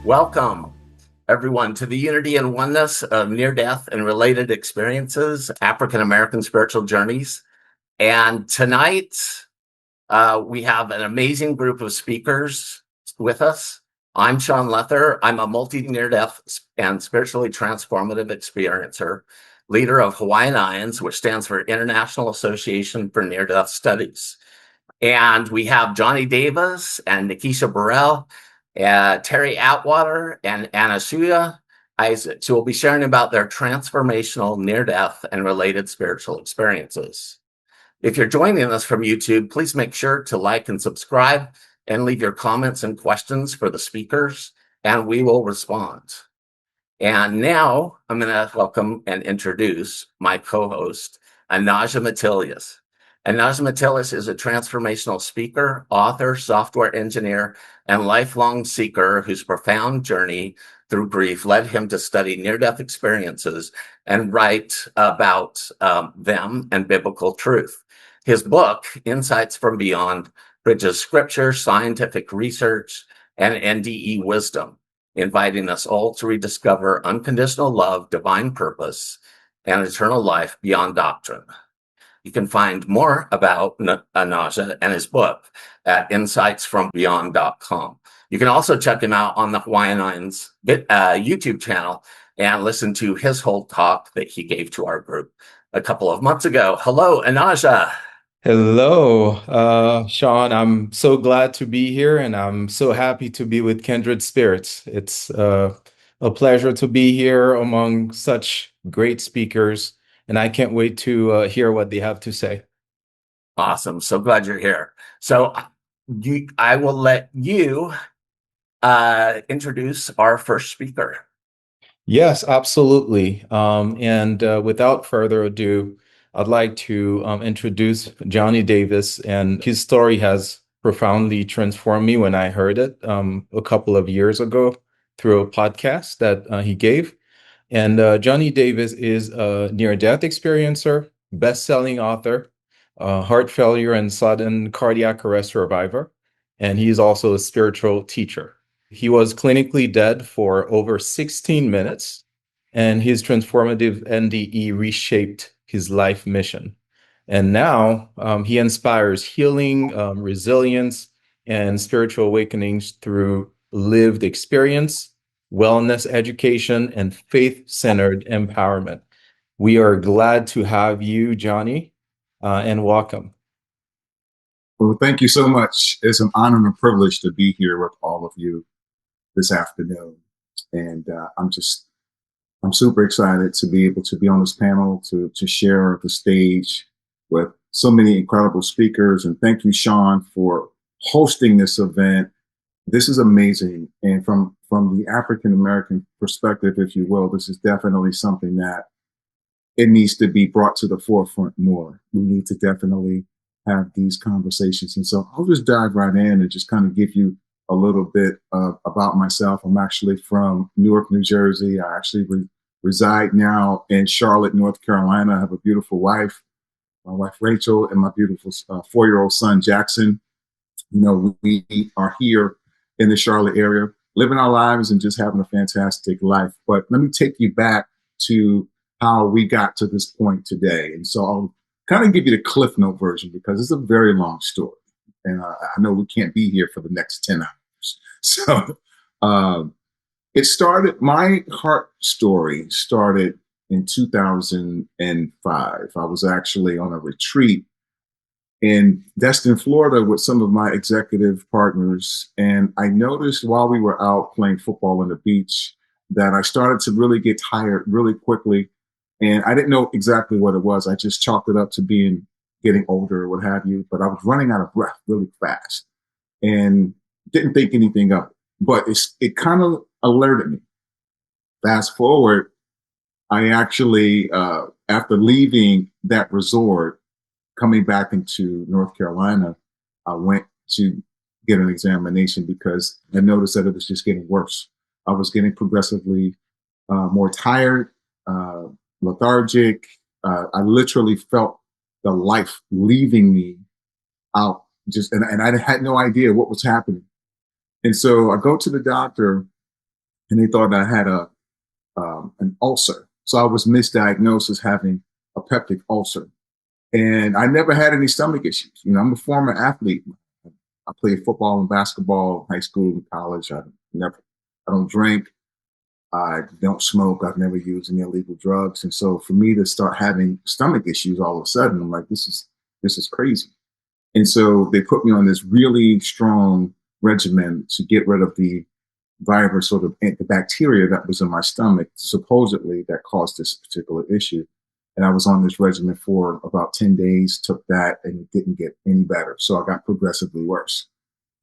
Welcome, everyone, to the Unity and Oneness of Near-Death and Related Experiences, African American Spiritual Journeys. And tonight, we have an amazing group of speakers with us. I'm Shaun Lether. I'm a multi-near-death and spiritually transformative experiencer, leader of Hawaiian IANDS, which stands for International Association for Near-Death Studies. And we have Johnnie Davis and Nekesha Burrell, Terry Atwater, and Anasuya Isaacs, who will be sharing about their transformational near-death and related spiritual experiences. If you're joining us from YouTube, please make sure to like and subscribe and leave your comments and questions for the speakers, and we will respond. And now I'm going to welcome and introduce my co-host, Anaja Metellus. Anaja Metellus is a transformational speaker, author, software engineer, and lifelong seeker whose profound journey through grief led him to study near-death experiences and write about them and biblical truth. His book, Insights from Beyond, bridges scripture, scientific research, and NDE wisdom, inviting us all to rediscover unconditional love, divine purpose, and eternal life beyond doctrine. You can find more about Anaja and his book at insightsfrombeyond.com. You can also check him out on the Hawaiian IANDS YouTube channel and listen to his whole talk that he gave to our group a couple of months ago. Hello, Anaja. Hello, Shaun. I'm so glad to be here, and I'm so happy to be with kindred spirits. It's a pleasure to be here among such great speakers, and I can't wait to hear what they have to say. Awesome. So glad you're here. So I will let you introduce our first speaker. Yes, absolutely. And without further ado, I'd like to introduce Johnnie Davis, and his story has profoundly transformed me when I heard it a couple of years ago through a podcast that he gave. And Johnnie Davis is a near-death experiencer, best-selling author, heart failure and sudden cardiac arrest survivor, and he's also a spiritual teacher. He was clinically dead for over 16 minutes, and his transformative NDE reshaped his life mission. And now he inspires healing, resilience, and spiritual awakenings through lived experience, wellness education, and faith-centered empowerment. We are glad to have you, Johnnie, and welcome. Well, thank you so much. It's an honor and a privilege to be here with all of you this afternoon. And I'm super excited to be able to be on this panel, to share the stage with so many incredible speakers. And thank you, Shaun, for hosting this event. This is amazing. And from the African American perspective, if you will, this is definitely something that it needs to be brought to the forefront more. We need to definitely have these conversations. And so I'll just dive right in and just kind of give you a little bit about myself. I'm actually from Newark, New Jersey. I actually reside now in Charlotte, North Carolina. I have a beautiful wife, my wife Rachel, and my beautiful 4-year-old son Jackson. You know, we are here in the Charlotte area, living our lives and just having a fantastic life. But let me take you back to how we got to this point today. And so I'll kind of give you the Cliff Note version because it's a very long story. And I know we can't be here for the next 10 hours. So it started, my heart story started in 2005. I was actually on a retreat in Destin, Florida with some of my executive partners. And I noticed while we were out playing football on the beach that I started to really get tired really quickly. And I didn't know exactly what it was. I just chalked it up to getting older or what have you. But I was running out of breath really fast and didn't think anything of it. But it kind of alerted me. Fast forward, I actually, after leaving that resort, coming back into North Carolina, I went to get an examination because I noticed that it was just getting worse. I was getting progressively more tired, lethargic. I literally felt the life leaving me out and I had no idea what was happening. And so I go to the doctor and they thought I had an ulcer. So I was misdiagnosed as having a peptic ulcer. And I never had any stomach issues. You know, I'm a former athlete. I played football and basketball, high school and college. I don't drink. I don't smoke. I've never used any illegal drugs. And so for me to start having stomach issues all of a sudden, I'm like, this is crazy. And so they put me on this really strong regimen to get rid of the virus or the bacteria that was in my stomach, supposedly that caused this particular issue. And I was on this regimen for about 10 days, took that, and it didn't get any better. So I got progressively worse.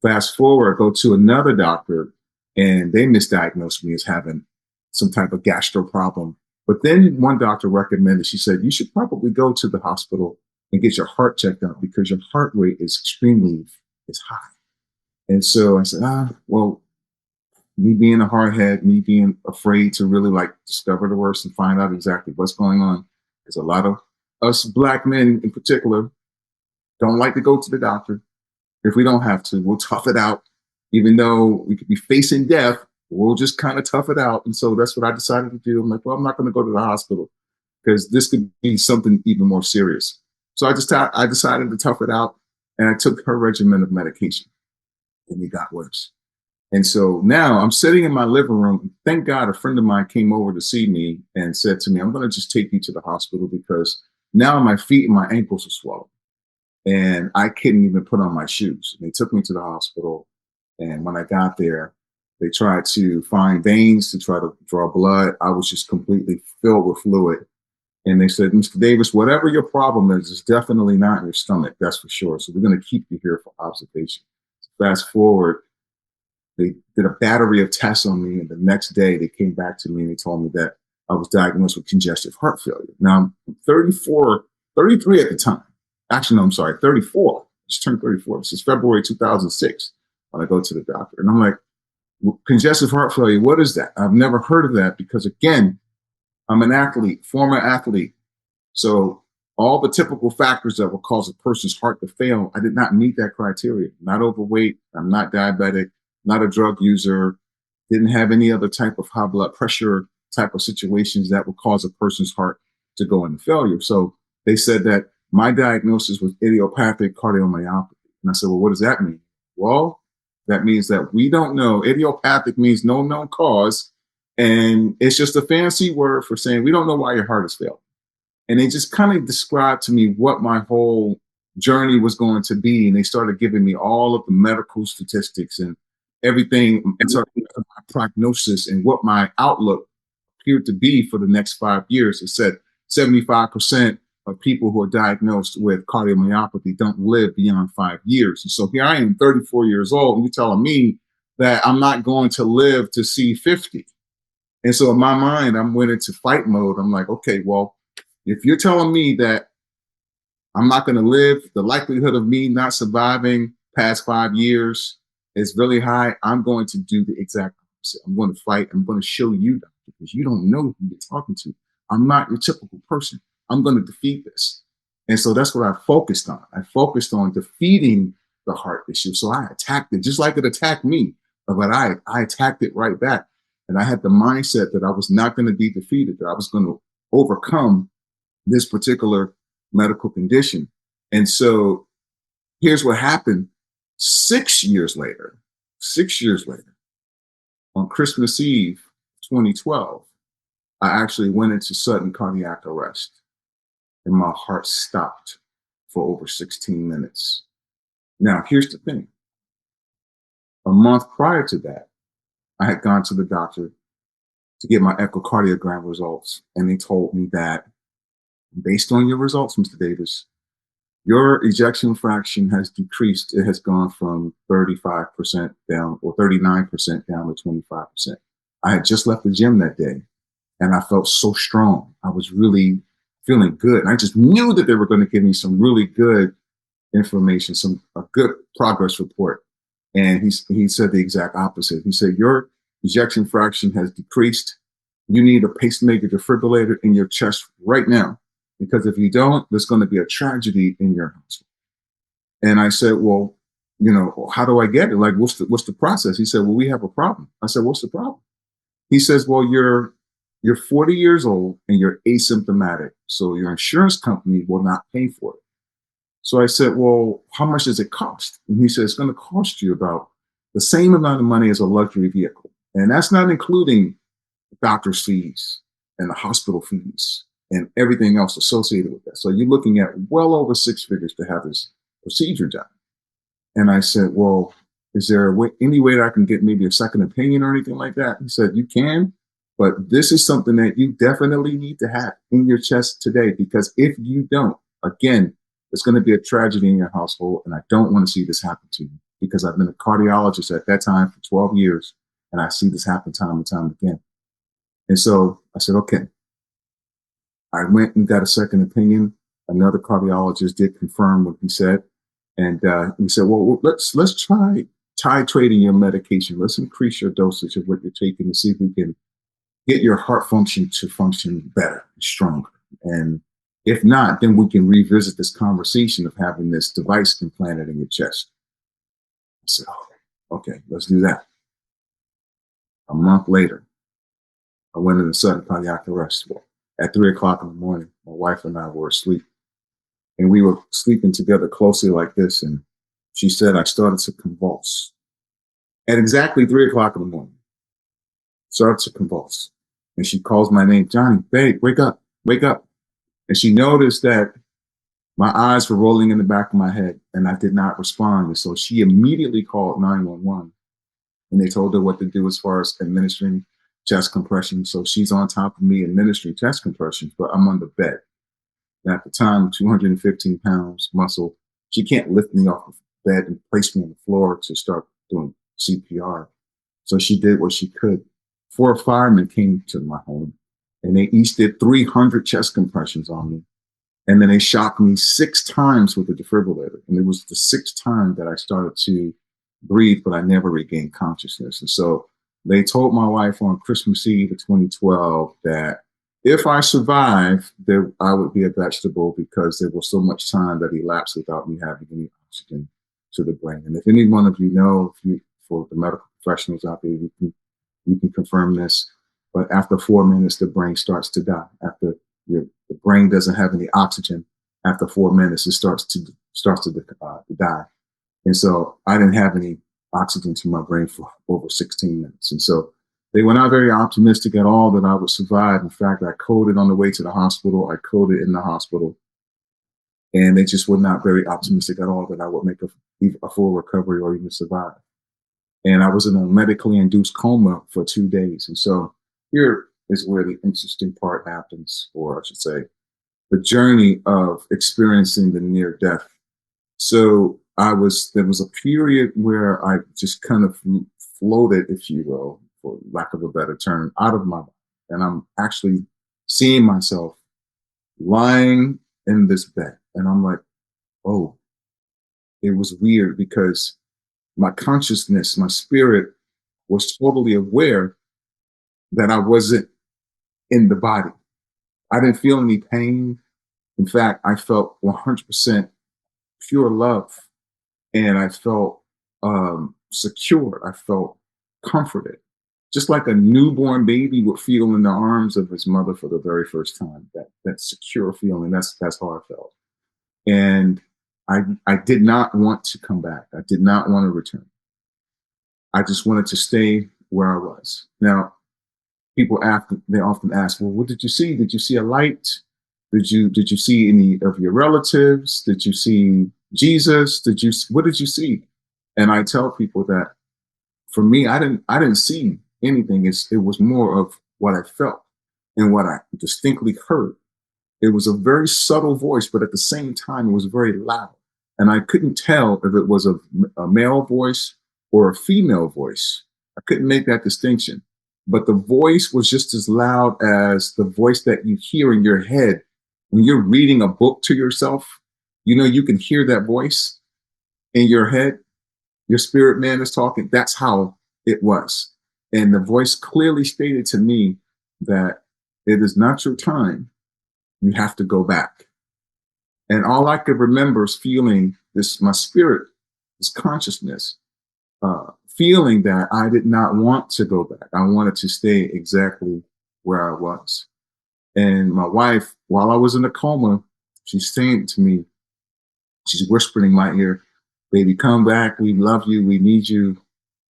Fast forward, go to another doctor, and they misdiagnosed me as having some type of gastro problem. But then one doctor recommended, she said, you should probably go to the hospital and get your heart checked out because your heart rate is is high. And so I said, well, me being a hardhead, me being afraid to really like discover the worst and find out exactly what's going on. Because a lot of us Black men in particular don't like to go to the doctor. If we don't have to, we'll tough it out. Even though we could be facing death, we'll just kind of tough it out. And so that's what I decided to do. I'm like, well, I'm not going to go to the hospital because this could be something even more serious. So I decided to tough it out, and I took her regimen of medication, and it got worse. And so now I'm sitting in my living room. Thank God a friend of mine came over to see me and said to me, I'm going to just take you to the hospital because now my feet and my ankles are swollen and I couldn't even put on my shoes. And they took me to the hospital. And when I got there, they tried to find veins to try to draw blood. I was just completely filled with fluid. And they said, Mr. Davis, whatever your problem is, it's definitely not in your stomach. That's for sure. So we're going to keep you here for observation. Fast forward. They did a battery of tests on me, and the next day they came back to me and they told me that I was diagnosed with congestive heart failure. Now I'm 33 at the time. Actually, no, I'm sorry, 34. I just turned 34. This is February 2006 when I go to the doctor. And I'm like, congestive heart failure, what is that? I've never heard of that because, again, I'm an athlete, former athlete. So all the typical factors that will cause a person's heart to fail, I did not meet that criteria. I'm not overweight. I'm not diabetic. Not a drug user, didn't have any other type of high blood pressure type of situations that would cause a person's heart to go into failure. So they said that my diagnosis was idiopathic cardiomyopathy. And I said, well, what does that mean? Well, that means that we don't know. Idiopathic means no known cause. And it's just a fancy word for saying we don't know why your heart has failed. And they just kind of described to me what my whole journey was going to be. And they started giving me all of the medical statistics and everything, and sort of my prognosis and what my outlook appeared to be for the next 5 years. It said 75% of people who are diagnosed with cardiomyopathy don't live beyond 5 years. And so here I am, 34 years old, and you're telling me that I'm not going to live to see 50. And so in my mind, I went into fight mode. I'm like, okay, well, if you're telling me that I'm not going to live, the likelihood of me not surviving past 5 years is really high, I'm going to do the exact opposite. I'm going to fight. I'm going to show you that because you don't know who you're talking to. I'm not your typical person. I'm going to defeat this. And so that's what I focused on. I focused on defeating the heart issue. So I attacked it just like it attacked me, but I attacked it right back. And I had the mindset that I was not going to be defeated, that I was going to overcome this particular medical condition. And so here's what happened. 6 years later, on Christmas Eve, 2012, I actually went into sudden cardiac arrest and my heart stopped for over 16 minutes. Now, here's the thing. A month prior to that, I had gone to the doctor to get my echocardiogram results, and they told me that based on your results, Mr. Davis, your ejection fraction has decreased. It has gone from 35% down or 39% down to 25%. I had just left the gym that day and I felt so strong. I was really feeling good. And I just knew that they were going to give me some really good information, a good progress report. And he said the exact opposite. He said, your ejection fraction has decreased. You need a pacemaker defibrillator in your chest right now. Because if you don't, there's going to be a tragedy in your house. And I said, well, how do I get it? Like, what's the process? He said, well, we have a problem. I said, what's the problem? He says, well, you're 40 years old and you're asymptomatic, so your insurance company will not pay for it. So I said, well, how much does it cost? And he said, it's going to cost you about the same amount of money as a luxury vehicle. And that's not including doctor's fees and the hospital fees and everything else associated with that. So you're looking at well over 6 figures to have this procedure done. And I said, well, is there any way that I can get maybe a second opinion or anything like that? He said, you can, but this is something that you definitely need to have in your chest today, because if you don't, again, it's going to be a tragedy in your household. And I don't want to see this happen to you, because I've been a cardiologist at that time for 12 years. And I see this happen time and time again. And so I said, okay. I went and got a second opinion. Another cardiologist did confirm what he said. And he said, well, let's try titrating your medication. Let's increase your dosage of what you're taking to see if we can get your heart function to function better and stronger. And if not, then we can revisit this conversation of having this device implanted in your chest. I said, oh, okay, let's do that. A month later, I went into sudden cardiac arrest. At 3 o'clock in the morning, my wife and I were asleep. And we were sleeping together closely like this. And she said, I started to convulse. At exactly 3 o'clock in the morning, started to convulse. And she calls my name, Johnny, babe, wake up, wake up. And she noticed that my eyes were rolling in the back of my head and I did not respond. And so she immediately called 911 and they told her what to do as far as administering chest compression. So she's on top of me administering chest compressions, but I'm on the bed. And at the time, 215 pounds muscle. She can't lift me off the bed and place me on the floor to start doing CPR. So she did what she could. 4 firemen came to my home and they each did 300 chest compressions on me. And then they shocked me 6 times with the defibrillator. And it was the 6th time that I started to breathe, but I never regained consciousness. And so they told my wife on Christmas Eve of 2012 that if I survived, I would be a vegetable, because there was so much time that elapsed without me having any oxygen to the brain. And if any one of you know, for the medical professionals out there, you can confirm this. But after 4 minutes, the brain starts to die. After the brain doesn't have any oxygen, after 4 minutes, it starts to die. And so I didn't have any oxygen to my brain for over 16 minutes. And so they were not very optimistic at all that I would survive. In fact, I coded on the way to the hospital. I coded in the hospital. And they just were not very optimistic at all that I would make a full recovery or even survive. And I was in a medically induced coma for 2 days. And so here is where the interesting part happens, or I should say, the journey of experiencing the near death. So there was a period where I just kind of floated, if you will, for lack of a better term, out of my body. And I'm actually seeing myself lying in this bed. And I'm like, oh, it was weird, because my consciousness, my spirit was totally aware that I wasn't in the body. I didn't feel any pain. In fact, I felt 100% pure love. And I felt secure. I felt comforted, just like a newborn baby would feel in the arms of his mother for the very first time. That secure feeling. That's how I felt. And I did not want to come back. I did not want to return. I just wanted to stay where I was. Now, people they often ask, well, what did you see? Did you see a light? Did you see any of your relatives? Did you see Jesus? What did you see? And I tell people that for me, I didn't see anything. It was more of what I felt and what I distinctly heard. It was a very subtle voice, but at the same time, it was very loud. And I couldn't tell if it was a male voice or a female voice. I couldn't make that distinction. But the voice was just as loud as the voice that you hear in your head when you're reading a book to yourself. You know, you can hear that voice in your head. Your spirit man is talking. That's how it was. And the voice clearly stated to me that it is not your time. You have to go back. And all I could remember is feeling this, my spirit, this consciousness feeling that I did not want to go back. I wanted to stay exactly where I was. And my wife, while I was in a coma, she's saying to me, she's whispering in my ear, baby, come back. We love you. We need you.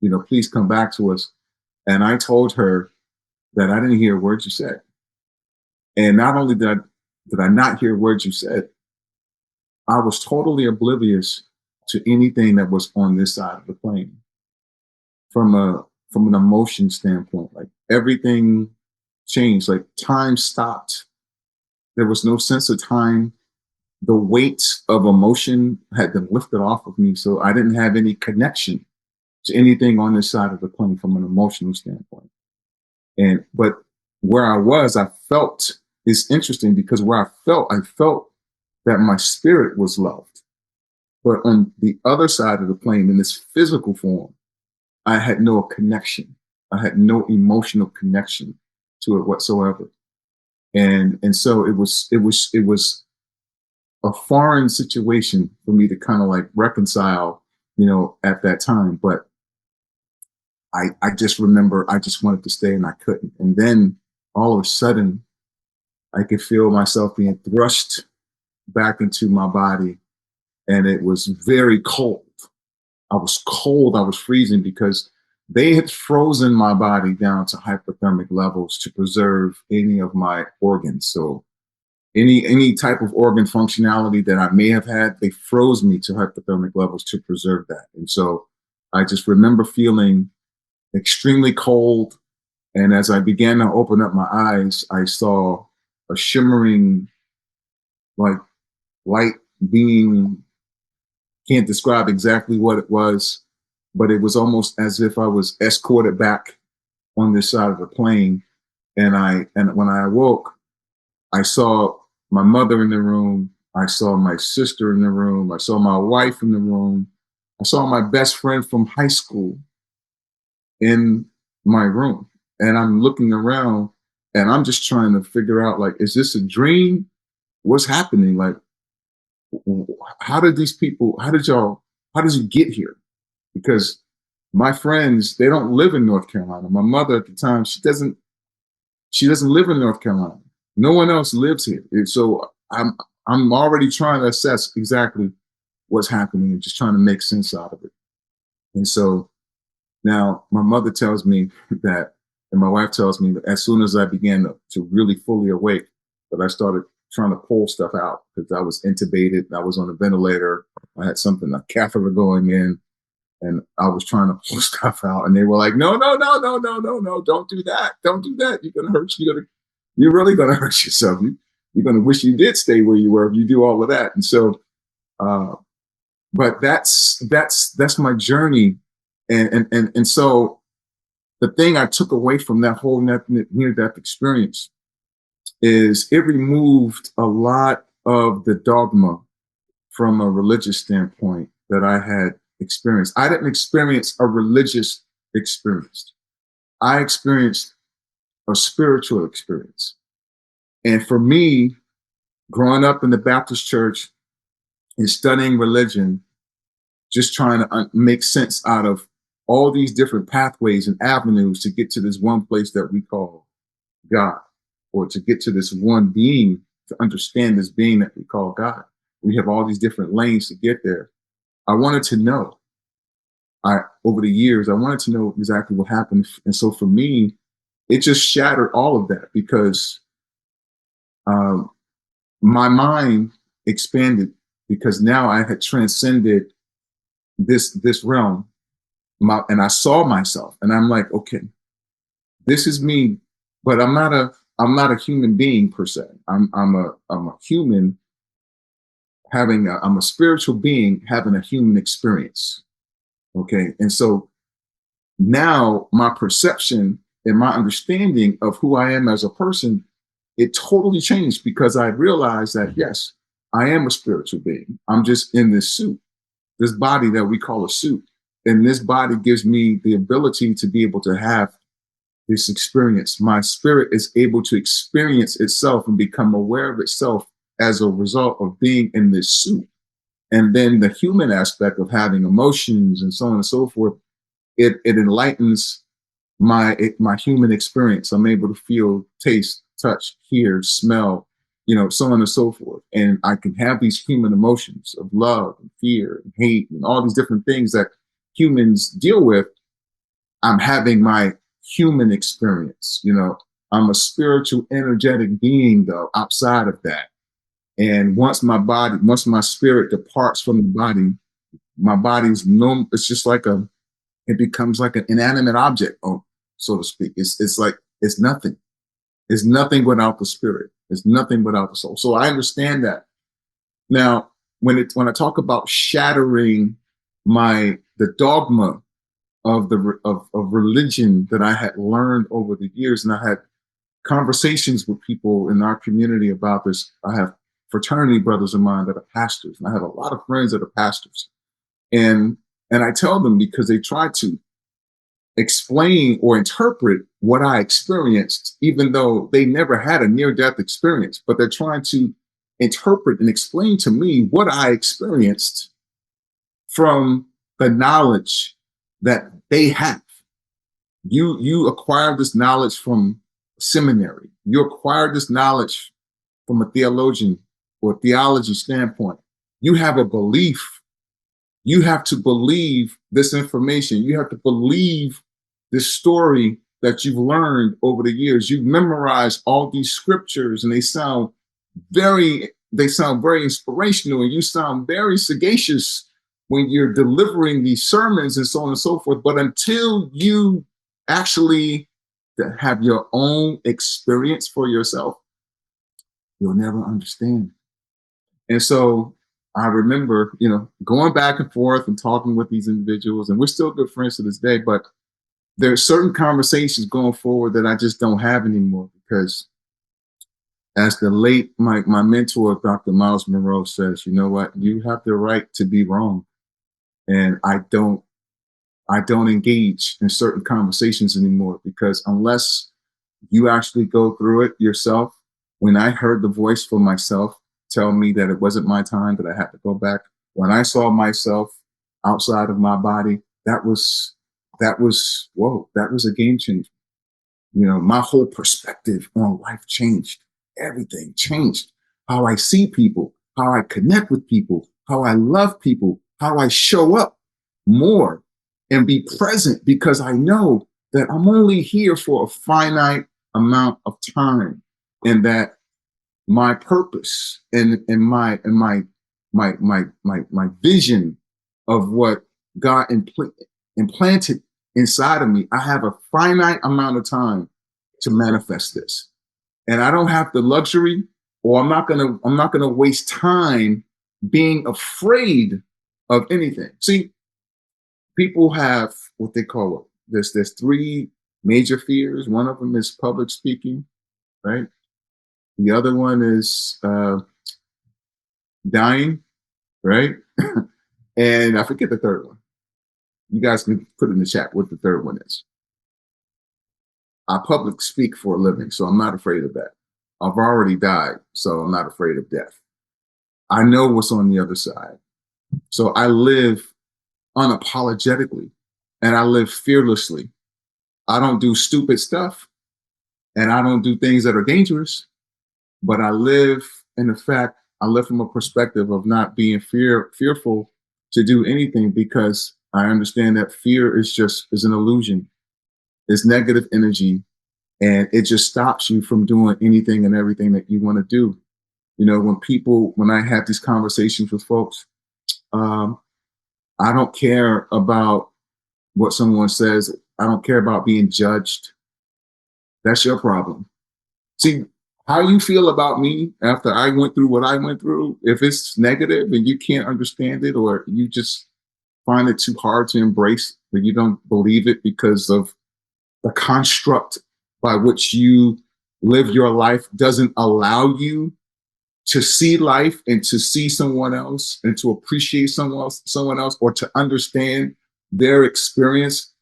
You know, please come back to us. And I told her that I didn't hear words you said. And not only did I not hear words you said, I was totally oblivious to anything that was on this side of the plane. From an emotion standpoint, like everything changed, like time stopped. There was no sense of time. The weight of emotion had been lifted off of me. So I didn't have any connection to anything on this side of the plane from an emotional standpoint. But where I was, I felt, it's interesting because where I felt that my spirit was loved. But on the other side of the plane, in this physical form, I had no connection. I had no emotional connection to it whatsoever. And so it was a foreign situation for me to kind of like reconcile, you know, at that time. But I just remember I just wanted to stay and I couldn't. And then all of a sudden I could feel myself being thrust back into my body, and it was very cold. I was cold. I was freezing because they had frozen my body down to hypothermic levels to preserve any of my organs. So any type of organ functionality that I may have had, they froze me to hypothermic levels to preserve that. And so I just remember feeling extremely cold. And as I began to open up my eyes, I saw a shimmering, like, light being. Can't describe exactly what it was, but it was almost as if I was escorted back on this side of the plane. And when I awoke, I saw my mother in the room. I saw my sister in the room. I saw my wife in the room. I saw my best friend from high school in my room. And I'm looking around and I'm just trying to figure out, like, is this a dream? What's happening? Like, how did you get here? Because my friends, they don't live in North Carolina. My mother at the time, she doesn't live in North Carolina. No one else lives here. And so I'm already trying to assess exactly what's happening and just trying to make sense out of it. And so now my mother tells me that, and my wife tells me that as soon as I began to really fully awake, that I started trying to pull stuff out because I was intubated. I was on a ventilator. I had a catheter going in, and I was trying to pull stuff out. And they were like, no, don't do that. Don't do that. You're going to hurt you. You're really going to hurt yourself. You're going to wish you did stay where you were if you do all of that. And so, but that's my journey. And so the thing I took away from that whole near-death experience is it removed a lot of the dogma from a religious standpoint that I had experienced. I didn't experience a religious experience. I experienced a spiritual experience. And for me, growing up in the Baptist church and studying religion, just trying to make sense out of all these different pathways and avenues to get to this one place that we call God, or to get to this one being, to understand this being that we call God. We have all these different lanes to get there. I wanted to know. Over the years, I wanted to know exactly what happened. And so for me, it just shattered all of that because my mind expanded because now I had transcended this realm. And I saw myself and I'm like, okay, this is me, but I'm not a human being per se. I'm a human I'm a spiritual being having a human experience. Okay. And so now my perception and my understanding of who I am as a person, it totally changed because I realized that, yes, I am a spiritual being. I'm just in this suit, this body that we call a suit. And this body gives me the ability to be able to have this experience. My spirit is able to experience itself and become aware of itself as a result of being in this suit. And then the human aspect of having emotions and so on and so forth, it enlightens my human experience. I'm able to feel, taste, touch, hear, smell, so on and so forth. And I can have these human emotions of love and fear and hate and all these different things that humans deal with. I'm having my human experience. I'm a spiritual, energetic being, though, outside of that. And once my spirit departs from the body, my body's no, it's just like it becomes like an inanimate object, so to speak. It's like, it's nothing. It's nothing without the spirit. It's nothing without the soul. So I understand that. Now, when I talk about shattering the dogma of religion that I had learned over the years, and I had conversations with people in our community about this. I have fraternity brothers of mine that are pastors, and I have a lot of friends that are pastors. And I tell them, because they try to explain or interpret what I experienced, even though they never had a near-death experience, but they're trying to interpret and explain to me what I experienced from the knowledge that they have. You acquired this knowledge from seminary. You acquired this knowledge from a theologian or theology standpoint. You have a belief. You have to believe this information. You have to believe this story that you've learned over the years. You've memorized all these scriptures, and they sound very inspirational, and you sound very sagacious when you're delivering these sermons and so on and so forth. But until you actually have your own experience for yourself, you'll never understand. And so I remember, going back and forth and talking with these individuals, and we're still good friends to this day, but there are certain conversations going forward that I just don't have anymore, because as the late, my mentor, Dr. Miles Monroe, says, you know what, you have the right to be wrong. And I don't engage in certain conversations anymore, because unless you actually go through it yourself, when I heard the voice for myself tell me that it wasn't my time, that I had to go back, when I saw myself outside of my body, that was whoa, that was a game changer. My whole perspective on life changed. Everything changed. How I see people, how I connect with people, how I love people, how I show up more and be present, because I know that I'm only here for a finite amount of time, and that my purpose and my vision of what God implanted inside of me, I have a finite amount of time to manifest this. And I don't have the luxury, or I'm not gonna waste time being afraid of anything. See, people have what they call it. There's three major fears. One of them is public speaking, right? The other one is dying, right? And I forget the third one. You guys can put in the chat what the third one is. I public speak for a living, so I'm not afraid of that. I've already died, so I'm not afraid of death. I know what's on the other side. So I live unapologetically, and I live fearlessly. I don't do stupid stuff, and I don't do things that are dangerous, but I live from a perspective of not being fearful to do anything, because I understand that fear is an illusion. It's negative energy, and it just stops you from doing anything and everything that you want to do. When I have these conversations with folks, I don't care about what someone says. I don't care about being judged. That's your problem. See, how you feel about me after I went through what I went through, if it's negative and you can't understand it, or you just find it too hard to embrace, or you don't believe it because of the construct by which you live your life doesn't allow you to see life and to see someone else and to appreciate someone else, or to understand their experience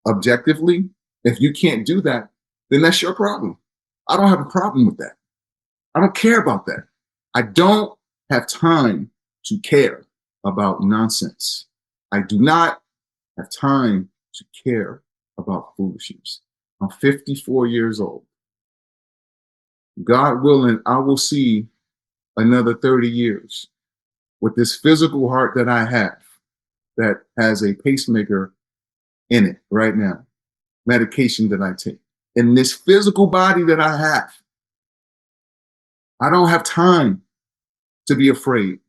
objectively, if you can't do that, then that's your problem. I don't have a problem with that. I don't care about that. I don't have time to care about nonsense. I do not have time to care about foolishness. I'm 54 years old. God willing, I will see another 30 years with this physical heart that I have that has a pacemaker in it right now, medication that I take. In this physical body that I have, I don't have time to be afraid.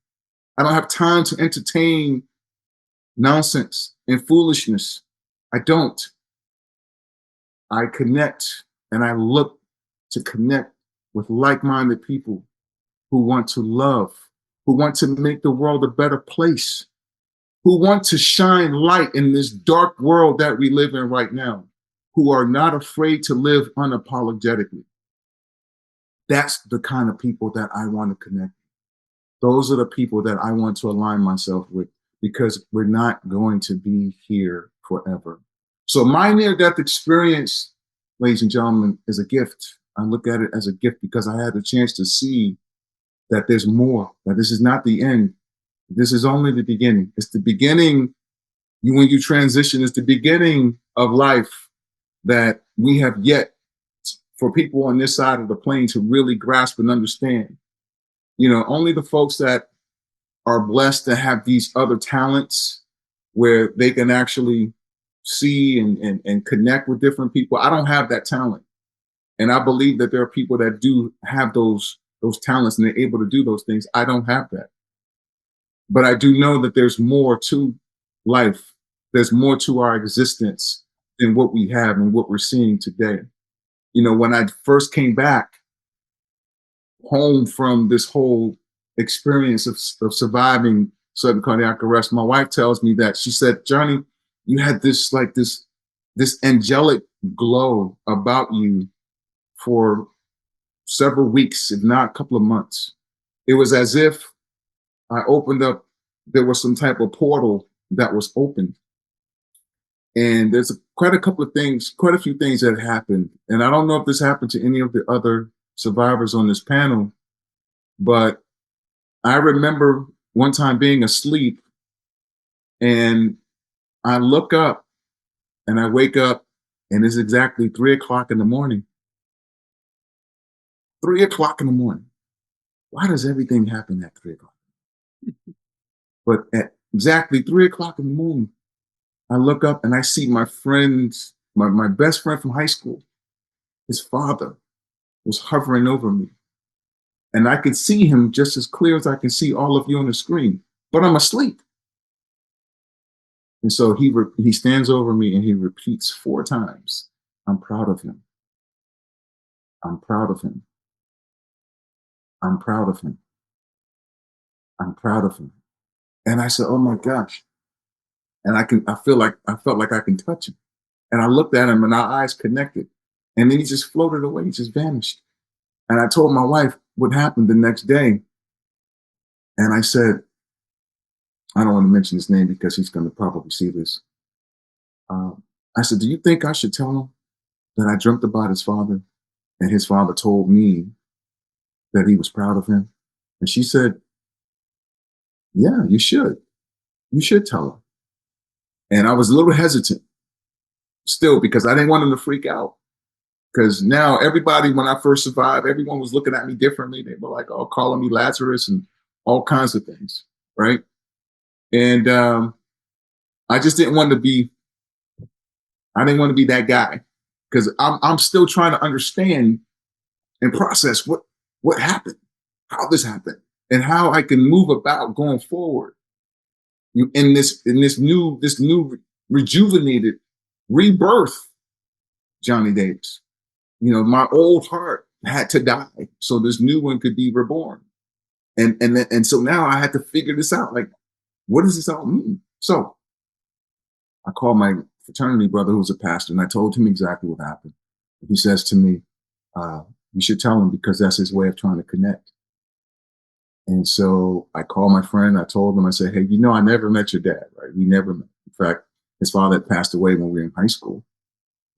I don't have time to entertain nonsense and foolishness. I don't. I connect and I look to connect with like-minded people who want to love, who want to make the world a better place, who want to shine light in this dark world that we live in right now, who are not afraid to live unapologetically. That's the kind of people that I want to connect. Those are the people that I want to align myself with, because we're not going to be here forever. So my near-death experience, ladies and gentlemen, is a gift. I look at it as a gift because I had the chance to see that there's more, that this is not the end. This is only the beginning. It's the beginning. When you transition, it's the beginning of life that we have yet for people on this side of the plane to really grasp and understand. You know, only the folks that are blessed to have these other talents where they can actually see and connect with different people. I don't have that talent. And I believe that there are people that do have those talents and they're able to do those things. I don't have that. But I do know that there's more to life. There's more to our existence than what we have and what we're seeing today. You know, when I first came back home from this whole experience of surviving sudden cardiac arrest, my wife tells me that she said, Johnny, you had this angelic glow about you for several weeks, if not a couple of months. It was as if I opened up, there was some type of portal that was opened. And there's quite a few things that happened. And I don't know if this happened to any of the other survivors on this panel, but I remember one time being asleep and I look up and I wake up and it's exactly 3 o'clock in the morning. 3 o'clock in the morning. Why does everything happen at 3 o'clock? But at exactly 3 o'clock in the morning, I look up and I see my friends, my best friend from high school, his father was hovering over me. And I could see him just as clear as I can see all of you on the screen, but I'm asleep. And so he stands over me and he repeats 4 times, I'm proud of him. I'm proud of him. I'm proud of him. I'm proud of him. And I said, oh my gosh. And I felt like I can touch him. And I looked at him and our eyes connected. And then he just floated away. He just vanished. And I told my wife what happened the next day. And I said, I don't want to mention his name because he's going to probably see this. I said, do you think I should tell him that I dreamt about his father and his father told me that he was proud of him? And she said, yeah, you should. You should tell him. And I was a little hesitant still because I didn't want him to freak out. Because now everybody, when I first survived, everyone was looking at me differently. They were like, oh, calling me Lazarus and all kinds of things, right? And I just didn't want to be, that guy because I'm still trying to understand and process what happened, how this happened, and how I can move about going forward in this new rejuvenated rebirth, Johnnie Davis. You know, my old heart had to die so this new one could be reborn. And so now I had to figure this out. Like, what does this all mean? So I called my fraternity brother, who was a pastor, and I told him exactly what happened. He says to me, you should tell him because that's his way of trying to connect. And so I called my friend. I told him, I said, hey, I never met your dad, right? We never met. In fact, his father had passed away when we were in high school.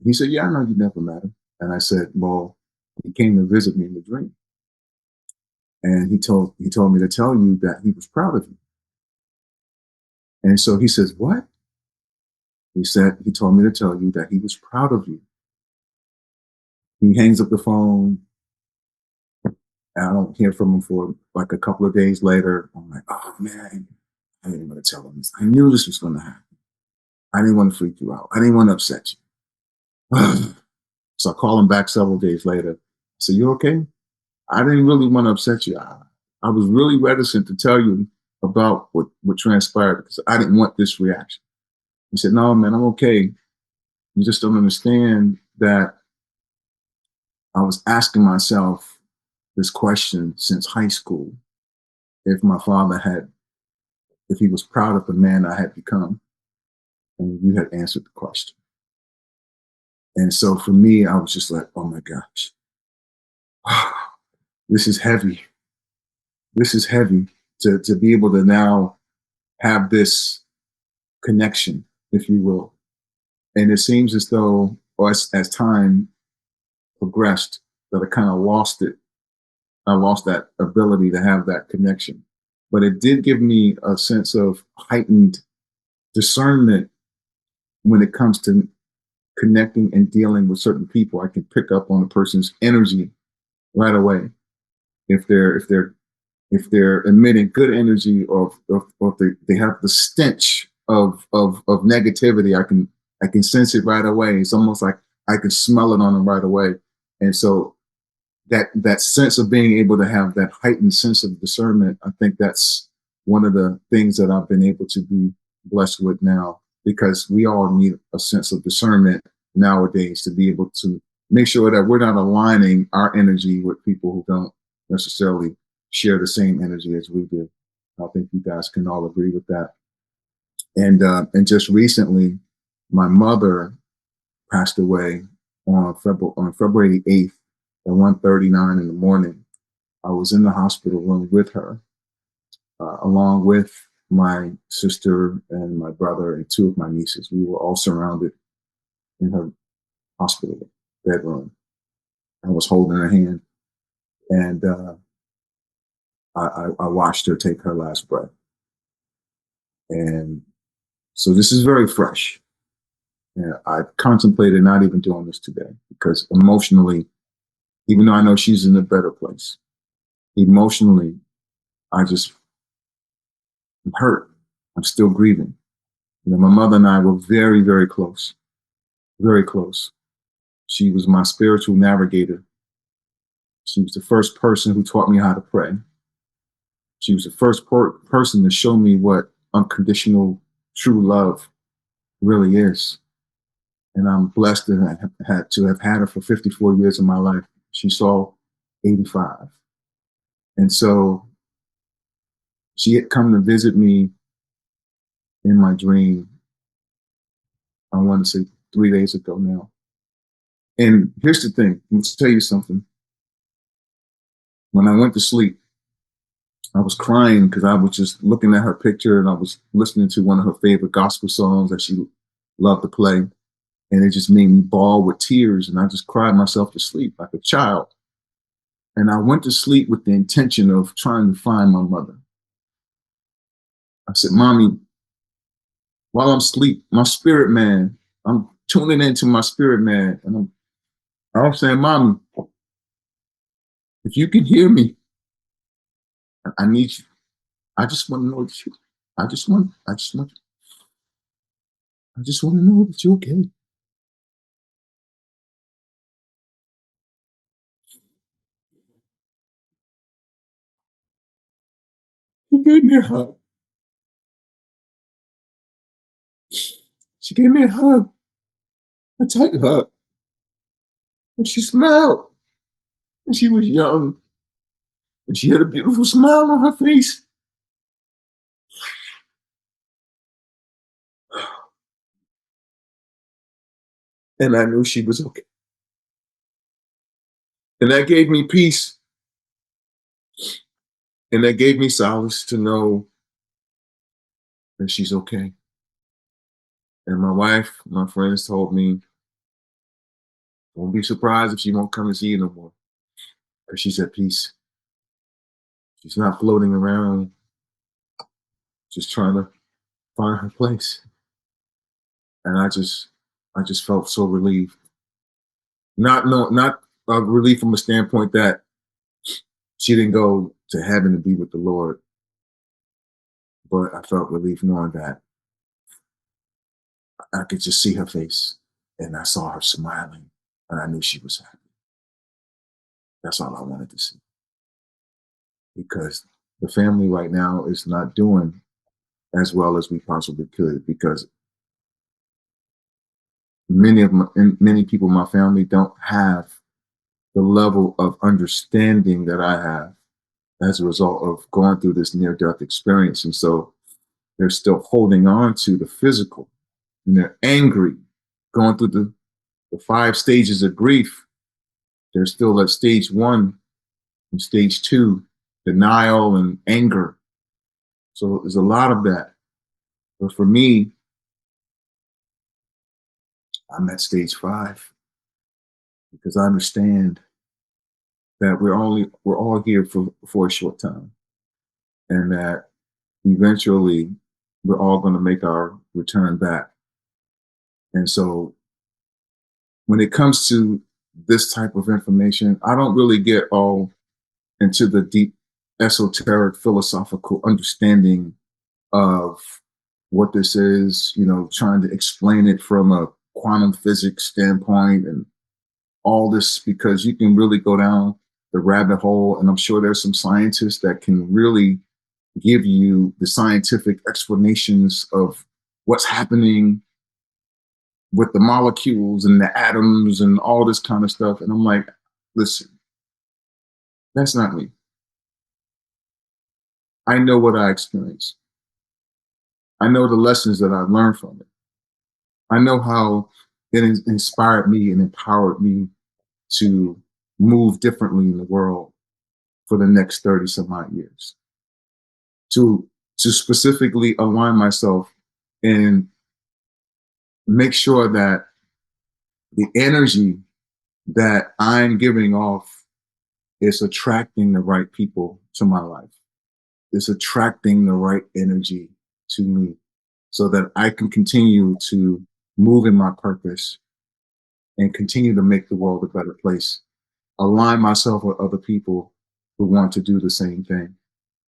He said, yeah, I know you never met him. And I said, well, he came to visit me in the dream. And he told me to tell you that he was proud of you. And so he says, what? He told me to tell you that he was proud of you. He hangs up the phone. And I don't hear from him for like a couple of days later. I'm like, oh man, I didn't want to tell him this. I knew this was going to happen. I didn't want to freak you out. I didn't want to upset you. So I call him back several days later. I said, you okay? I didn't really want to upset you. I was really reticent to tell you about what transpired because I didn't want this reaction. He said, no, man, I'm okay. You just don't understand that I was asking myself this question since high school. If my father if he was proud of the man I had become, and you had answered the question. And so for me, I was just like, oh my gosh, this is heavy. This is heavy to be able to now have this connection, if you will. And it seems as though, or as time progressed, that I kind of lost it. I lost that ability to have that connection. But it did give me a sense of heightened discernment when it comes to connecting and dealing with certain people. I can pick up on a person's energy right away. If they're emitting good energy, or if they have the stench of negativity, I can sense it right away. It's almost like I can smell it on them right away. And so that sense of being able to have that heightened sense of discernment, I think that's one of the things that I've been able to be blessed with now, because we all need a sense of discernment nowadays to be able to make sure that we're not aligning our energy with people who don't necessarily share the same energy as we do. I think you guys can all agree with that. And just recently, my mother passed away on February 8th at 1:39 in the morning. I was in the hospital room with her, along with my sister and my brother and two of my nieces. We were all surrounded in her hospital bedroom. I was holding her hand, and I watched her take her last breath. And so this is very fresh. And I contemplated not even doing this today because emotionally, even though I know she's in a better place, emotionally, I'm hurt. I'm still grieving. You know, my mother and I were very, very close, very close. She was my spiritual navigator. She was the first person who taught me how to pray. She was the first person to show me what unconditional true love really is. And I'm blessed to have had her for 54 years of my life. She saw 85. And so she had come to visit me in my dream, I want to say 3 days ago now. And here's the thing, I'm going to tell you something. When I went to sleep, I was crying because I was just looking at her picture and I was listening to one of her favorite gospel songs that she loved to play. And it just made me bawl with tears. And I just cried myself to sleep like a child. And I went to sleep with the intention of trying to find my mother. I said, Mommy, while I'm asleep, my spirit man, I'm tuning into my spirit man. And I'm saying, Mommy, if you can hear me, I need you. I just want to know that you, I just want to know that you're okay. She gave me a hug. She gave me a hug, a tight hug. And she smiled. And she was young. And she had a beautiful smile on her face. And I knew she was okay. And that gave me peace. And that gave me solace to know that she's okay. And my wife, my friends told me, don't be surprised if she won't come and see you no more. Because she's at peace. She's not floating around, just trying to find her place. And I just felt so relieved. Not relief from a standpoint that she didn't go to heaven to be with the Lord, but I felt relief knowing that I could just see her face, and I saw her smiling, and I knew she was happy. That's all I wanted to see. Because the family right now is not doing as well as we possibly could, because many people in my family don't have the level of understanding that I have as a result of going through this near-death experience. And so they're still holding on to the physical, and they're angry, going through the 5 stages of grief. They're still at stage 1 and stage 2, denial and anger. So there's a lot of that. But for me, I'm at stage 5 because I understand that we're all here for a short time, and that eventually we're all going to make our return back. And so when it comes to this type of information, I don't really get all into the deep esoteric philosophical understanding of what this is, trying to explain it from a quantum physics standpoint and all this, because you can really go down the rabbit hole. And I'm sure there's some scientists that can really give you the scientific explanations of what's happening with the molecules and the atoms and all this kind of stuff. And I'm like, listen, that's not me. I know what I experienced. I know the lessons that I learned from it. I know how it inspired me and empowered me to move differently in the world for the next 30 some odd years. To specifically align myself and make sure that the energy that I'm giving off is attracting the right people to my life. It's attracting the right energy to me so that I can continue to move in my purpose and continue to make the world a better place. Align myself with other people who want to do the same thing.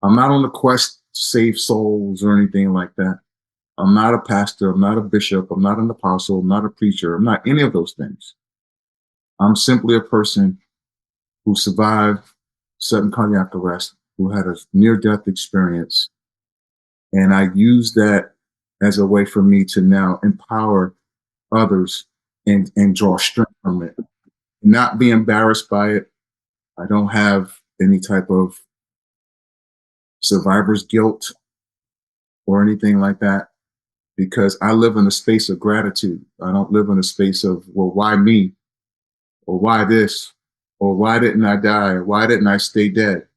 I'm not on the quest to save souls or anything like that. I'm not a pastor. I'm not a bishop. I'm not an apostle. I'm not a preacher. I'm not any of those things. I'm simply a person who survived sudden cardiac arrest, who had a near-death experience. And I use that as a way for me to now empower others and draw strength from it. Not be embarrassed by it. I don't have any type of survivor's guilt or anything like that, because I live in a space of gratitude. I don't live in a space of, well, why me? Or why this? Or why didn't I die? Or why didn't I stay dead?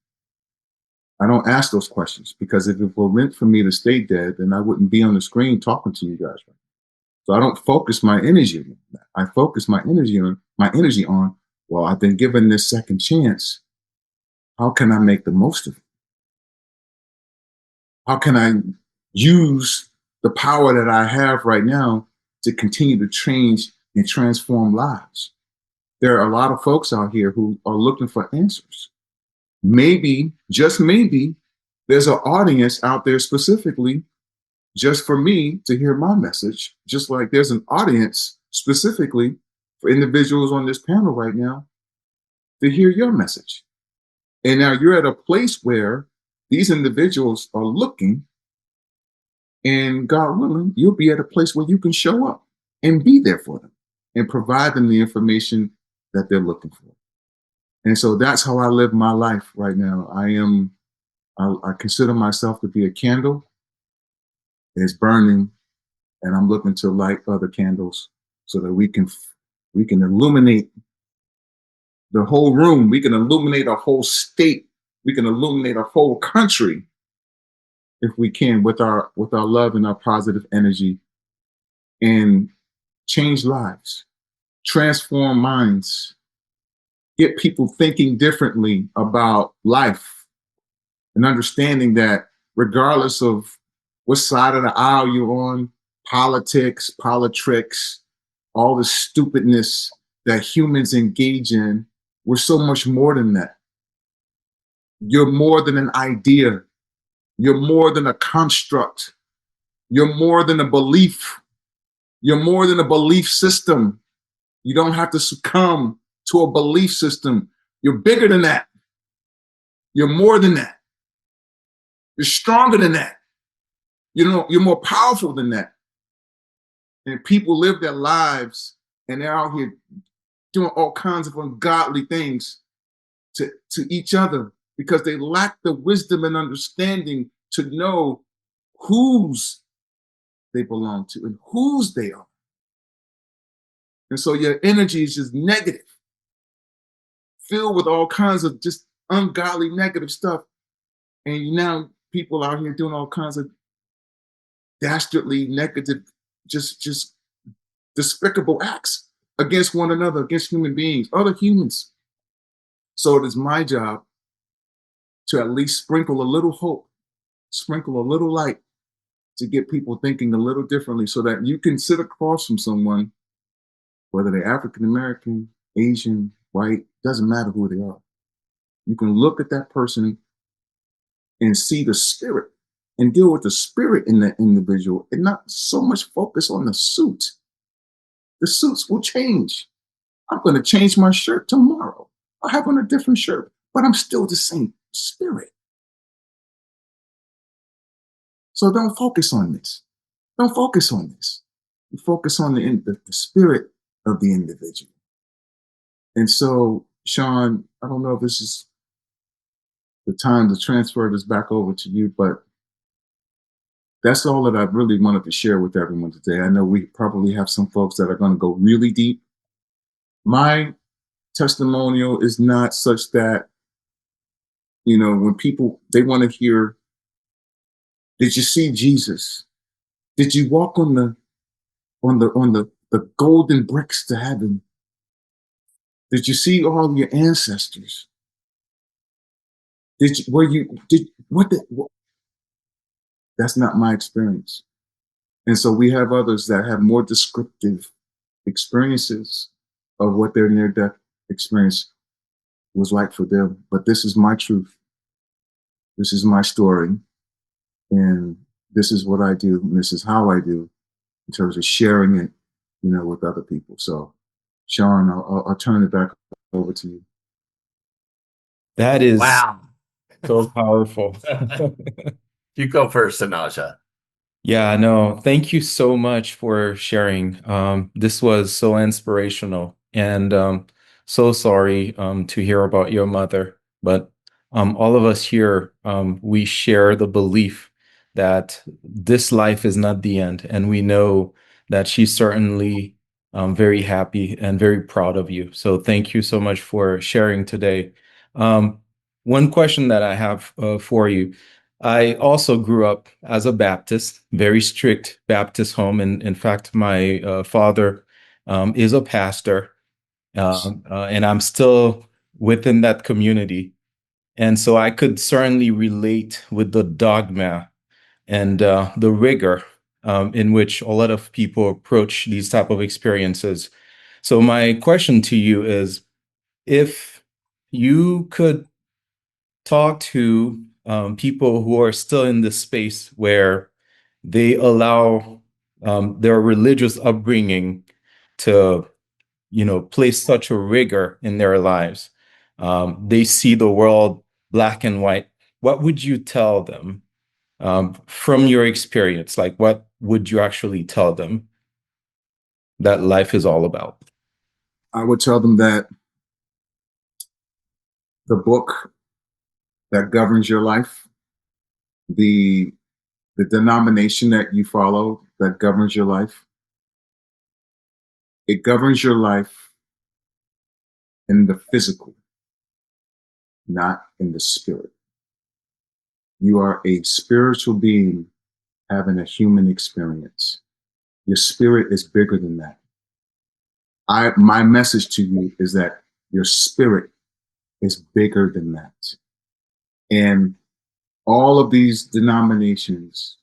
I don't ask those questions, because if it were meant for me to stay dead, then I wouldn't be on the screen talking to you guys. So I don't focus my energy on that. I focus my energy on, well, I've been given this second chance. How can I make the most of it? How can I use the power that I have right now to continue to change and transform lives? There are a lot of folks out here who are looking for answers. Maybe, just maybe, there's an audience out there specifically just for me to hear my message, just like there's an audience specifically for individuals on this panel right now to hear your message. And now you're at a place where these individuals are looking, and God willing, you'll be at a place where you can show up and be there for them and provide them the information that they're looking for. And so that's how I live my life right now. I consider myself to be a candle. It's burning, and I'm looking to light other candles so that we can illuminate the whole room. We can illuminate a whole state. We can illuminate a whole country if we can, with our love and our positive energy, and change lives, transform minds, get people thinking differently about life, and understanding that regardless of what side of the aisle you're on, politics, politricks, all the stupidness that humans engage in. We're so much more than that. You're more than an idea. You're more than a construct. You're more than a belief. You're more than a belief system. You don't have to succumb to a belief system. You're bigger than that. You're more than that. You're stronger than that. You know, you're more powerful than that. And people live their lives and they're out here doing all kinds of ungodly things to each other because they lack the wisdom and understanding to know whose they belong to and whose they are. And so your energy is just negative, filled with all kinds of just ungodly negative stuff. And now people out here doing all kinds of dastardly negative, just despicable acts against one another, against human beings, other humans. So it is my job to at least sprinkle a little hope, sprinkle a little light to get people thinking a little differently so that you can sit across from someone, whether they're African American, Asian, white, doesn't matter who they are. You can look at that person and see the spirit and deal with the spirit in that individual and not so much focus on the suit. The suits will change. I'm going to change my shirt tomorrow. I'll have on a different shirt, but I'm still the same spirit. So don't focus on this. Don't focus on this. You focus on the spirit of the individual. And so, Shaun, I don't know if this is the time to transfer this back over to you, but that's all that I really wanted to share with everyone today. I know we probably have some folks that are going to go really deep. My testimonial is not such that, you know, when people, they want to hear, did you see Jesus? Did you walk on the golden bricks to heaven? Did you see all your ancestors? That's not my experience. And so we have others that have more descriptive experiences of what their near-death experience was like for them. But this is my truth. This is my story. And this is what I do. And this is how I do in terms of sharing it, you know, with other people. So, Shaun, I'll turn it back over to you. That is Wow. so powerful. You go first, Anaja. Yeah, no, thank you so much for sharing. This was so inspirational and so sorry to hear about your mother. But all of us here, we share the belief that this life is not the end. And we know that she's certainly very happy and very proud of you. So thank you so much for sharing today. One question that I have for you. I also grew up as a Baptist, very strict Baptist home. And in fact, my father is a pastor, and I'm still within that community. And so I could certainly relate with the dogma and the rigor in which a lot of people approach these type of experiences. So my question to you is, if you could talk to people who are still in this space where they allow their religious upbringing to, you know, place such a rigor in their lives. They see the world black and white. What would you tell them from your experience? Like, what would you actually tell them that life is all about? I would tell them that the book that governs your life, the denomination that you follow that governs your life, it governs your life in the physical, not in the spirit. You are a spiritual being having a human experience. Your spirit is bigger than that. My message to you is that your spirit is bigger than that. And all of these denominations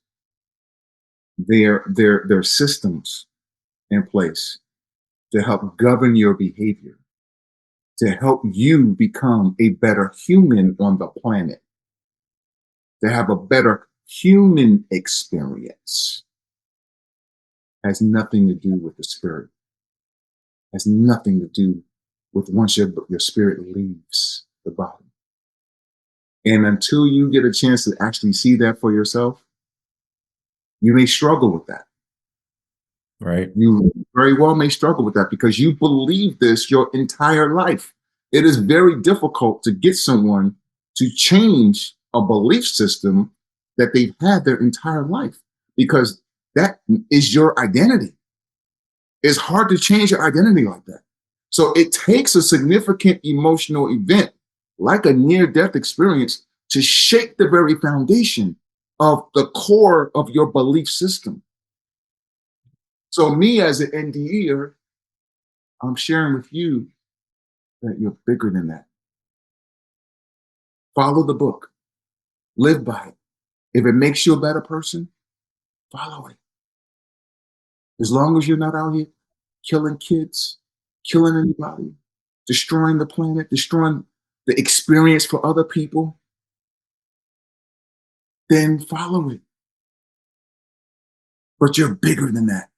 there are systems in place to help govern your behavior, to help you become a better human on the planet, to have a better human experience. Has nothing to do with the spirit. Has nothing to do with once your spirit leaves the body. And until you get a chance to actually see that for yourself, you may struggle with that. Right. You very well may struggle with that because you believe this your entire life. It is very difficult to get someone to change a belief system that they've had their entire life because that is your identity. It's hard to change your identity like that. So it takes a significant emotional event like a near-death experience to shake the very foundation of the core of your belief system. So me as an NDEer, I'm sharing with you that you're bigger than that. Follow the book. Live by it. If it makes you a better person, follow it. As long as you're not out here killing kids, killing anybody, destroying the planet, destroying the experience for other people, then follow it. But you're bigger than that.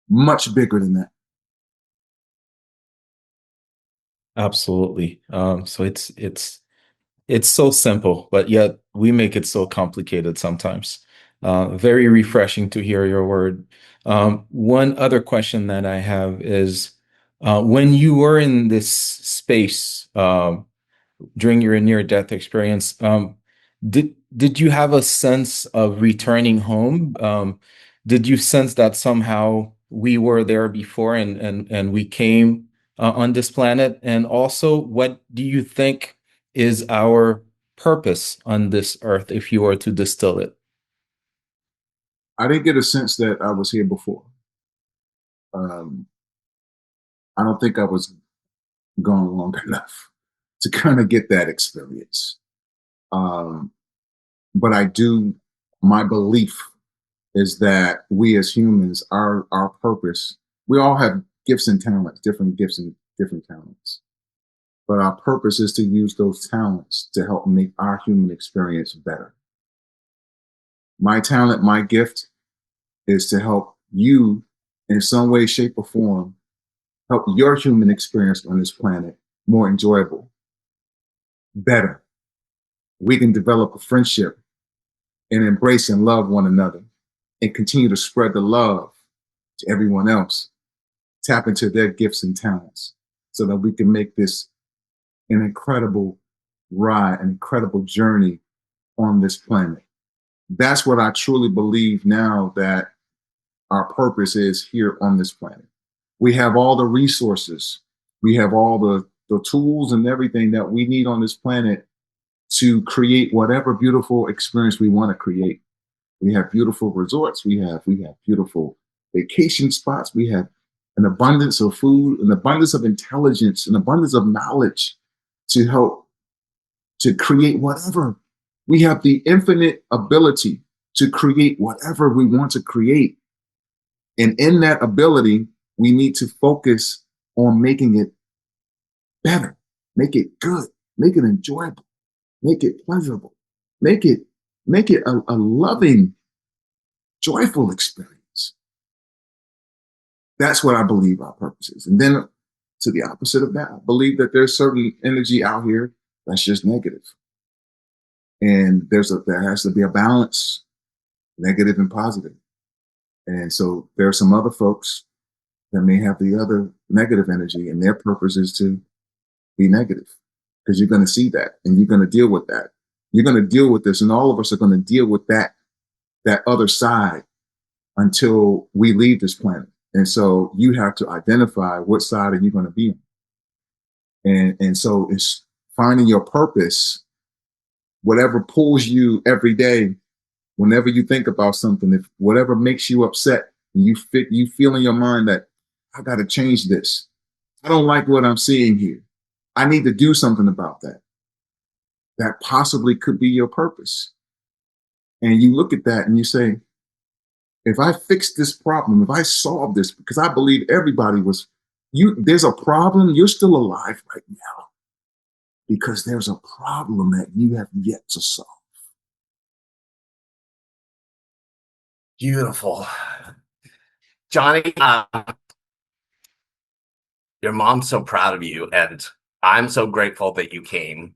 Much bigger than that. Absolutely. So it's so simple, but yet we make it so complicated sometimes. Very refreshing to hear your word. One other question that I have is, when you were in this space during your near-death experience, did you have a sense of returning home? Did you sense that somehow we were there before and we came on this planet? And also, what do you think is our purpose on this earth if you were to distill it? I didn't get a sense that I was here before. I don't think I was gone long enough to kind of get that experience. But I do, my belief is that we as humans, our purpose, we all have gifts and talents, different gifts and different talents. But our purpose is to use those talents to help make our human experience better. My talent, my gift is to help you in some way, shape, or form, help your human experience on this planet more enjoyable, better. We can develop a friendship and embrace and love one another and continue to spread the love to everyone else, tap into their gifts and talents so that we can make this an incredible ride, an incredible journey on this planet. That's what I truly believe now that our purpose is here on this planet. We have all the resources. We have all the tools and everything that we need on this planet to create whatever beautiful experience we want to create. We have beautiful resorts. We have beautiful vacation spots. We have an abundance of food, an abundance of intelligence, an abundance of knowledge to help to create whatever. We have the infinite ability to create whatever we want to create. And in that ability, we need to focus on making it better, make it good, make it enjoyable, make it pleasurable, make it a loving, joyful experience. That's what I believe our purpose is. And then to the opposite of that, I believe that there's certain energy out here that's just negative. And there has to be a balance, negative and positive. And so there are some other folks that may have the other negative energy, and their purpose is to be negative, because you're going to see that and you're going to deal with that. You're going to deal with this, and all of us are going to deal with that other side until we leave this planet. And so you have to identify what side are you going to be on. And so it's finding your purpose, whatever pulls you every day. Whenever you think about something, if whatever makes you upset, and you feel in your mind that I got to change this. I don't like what I'm seeing here. I need to do something about that. That possibly could be your purpose. And you look at that and you say, if I fix this problem, if I solve this, because I believe everybody was, there's a problem, you're still alive right now because there's a problem that you have yet to solve. Beautiful. Johnnie, your mom's so proud of you, and I'm so grateful that you came.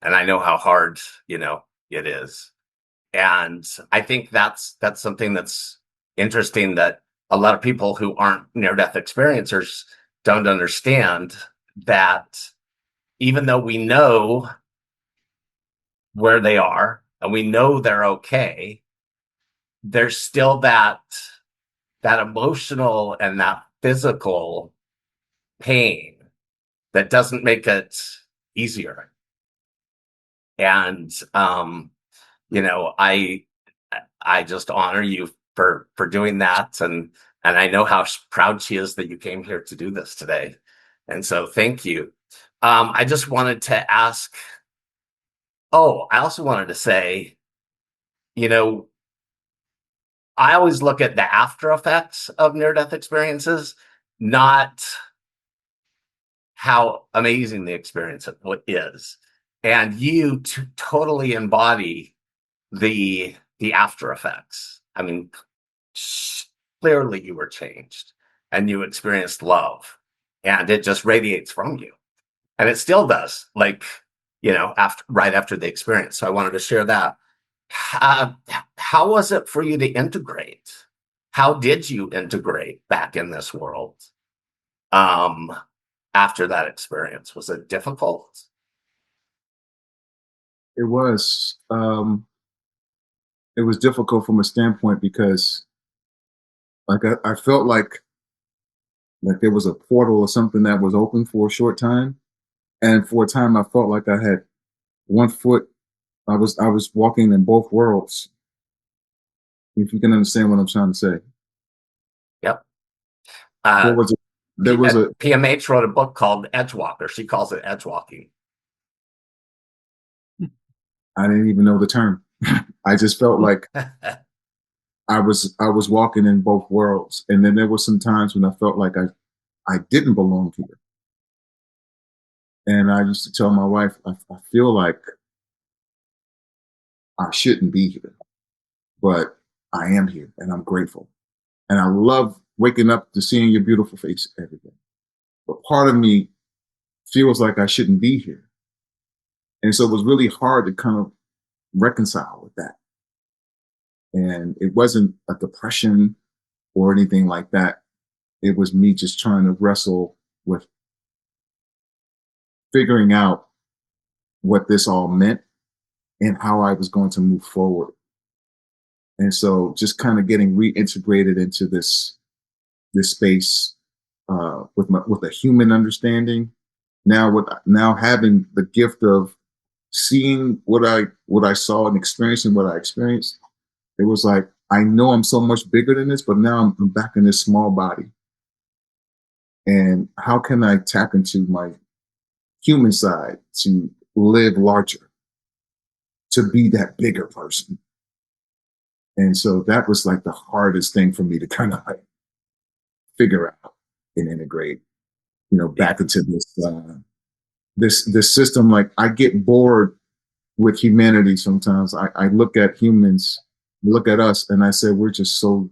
And I know how hard, it is. And I think that's something that's interesting that a lot of people who aren't near-death experiencers don't understand, that even though we know where they are and we know they're okay, there's still that emotional and that physical pain that doesn't make it easier. And I just honor you for doing that, and I know how proud she is that you came here to do this today, and so thank you. I just wanted to ask. Oh, I also wanted to say, I always look at the after effects of near-death experiences, not how amazing the experience is, and you totally embody the after effects. I mean, clearly you were changed and you experienced love, and it just radiates from you, and it still does, like, right after the experience. So I wanted to share that. How was it for you to integrate? How did you integrate back in this world after that experience? Was it difficult? It was difficult from a standpoint because like I felt like there was a portal or something that was open for a short time. And for a time I felt like I had one foot, I was walking in both worlds. If you can understand what I'm trying to say. Yep. There was a PMH wrote a book called Edgewalker. She calls it edgewalking. I didn't even know the term. I just felt like I was walking in both worlds. And then there were some times when I felt like I didn't belong here. And I used to tell my wife, I feel like I shouldn't be here, but I am here and I'm grateful. And I love waking up to seeing your beautiful face every day. But part of me feels like I shouldn't be here. And so it was really hard to kind of reconcile with that. And it wasn't a depression or anything like that. It was me just trying to wrestle with figuring out what this all meant and how I was going to move forward. And so just kind of getting reintegrated into this space with a human understanding. Now having the gift of seeing what I saw and experiencing what I experienced, it was like, I know I'm so much bigger than this, but now I'm back in this small body. And how can I tap into my human side to live larger, to be that bigger person? And so that was like the hardest thing for me to kind of like figure out and integrate, back into this system. Like I get bored with humanity sometimes. I look at humans, look at us, and I say we're just so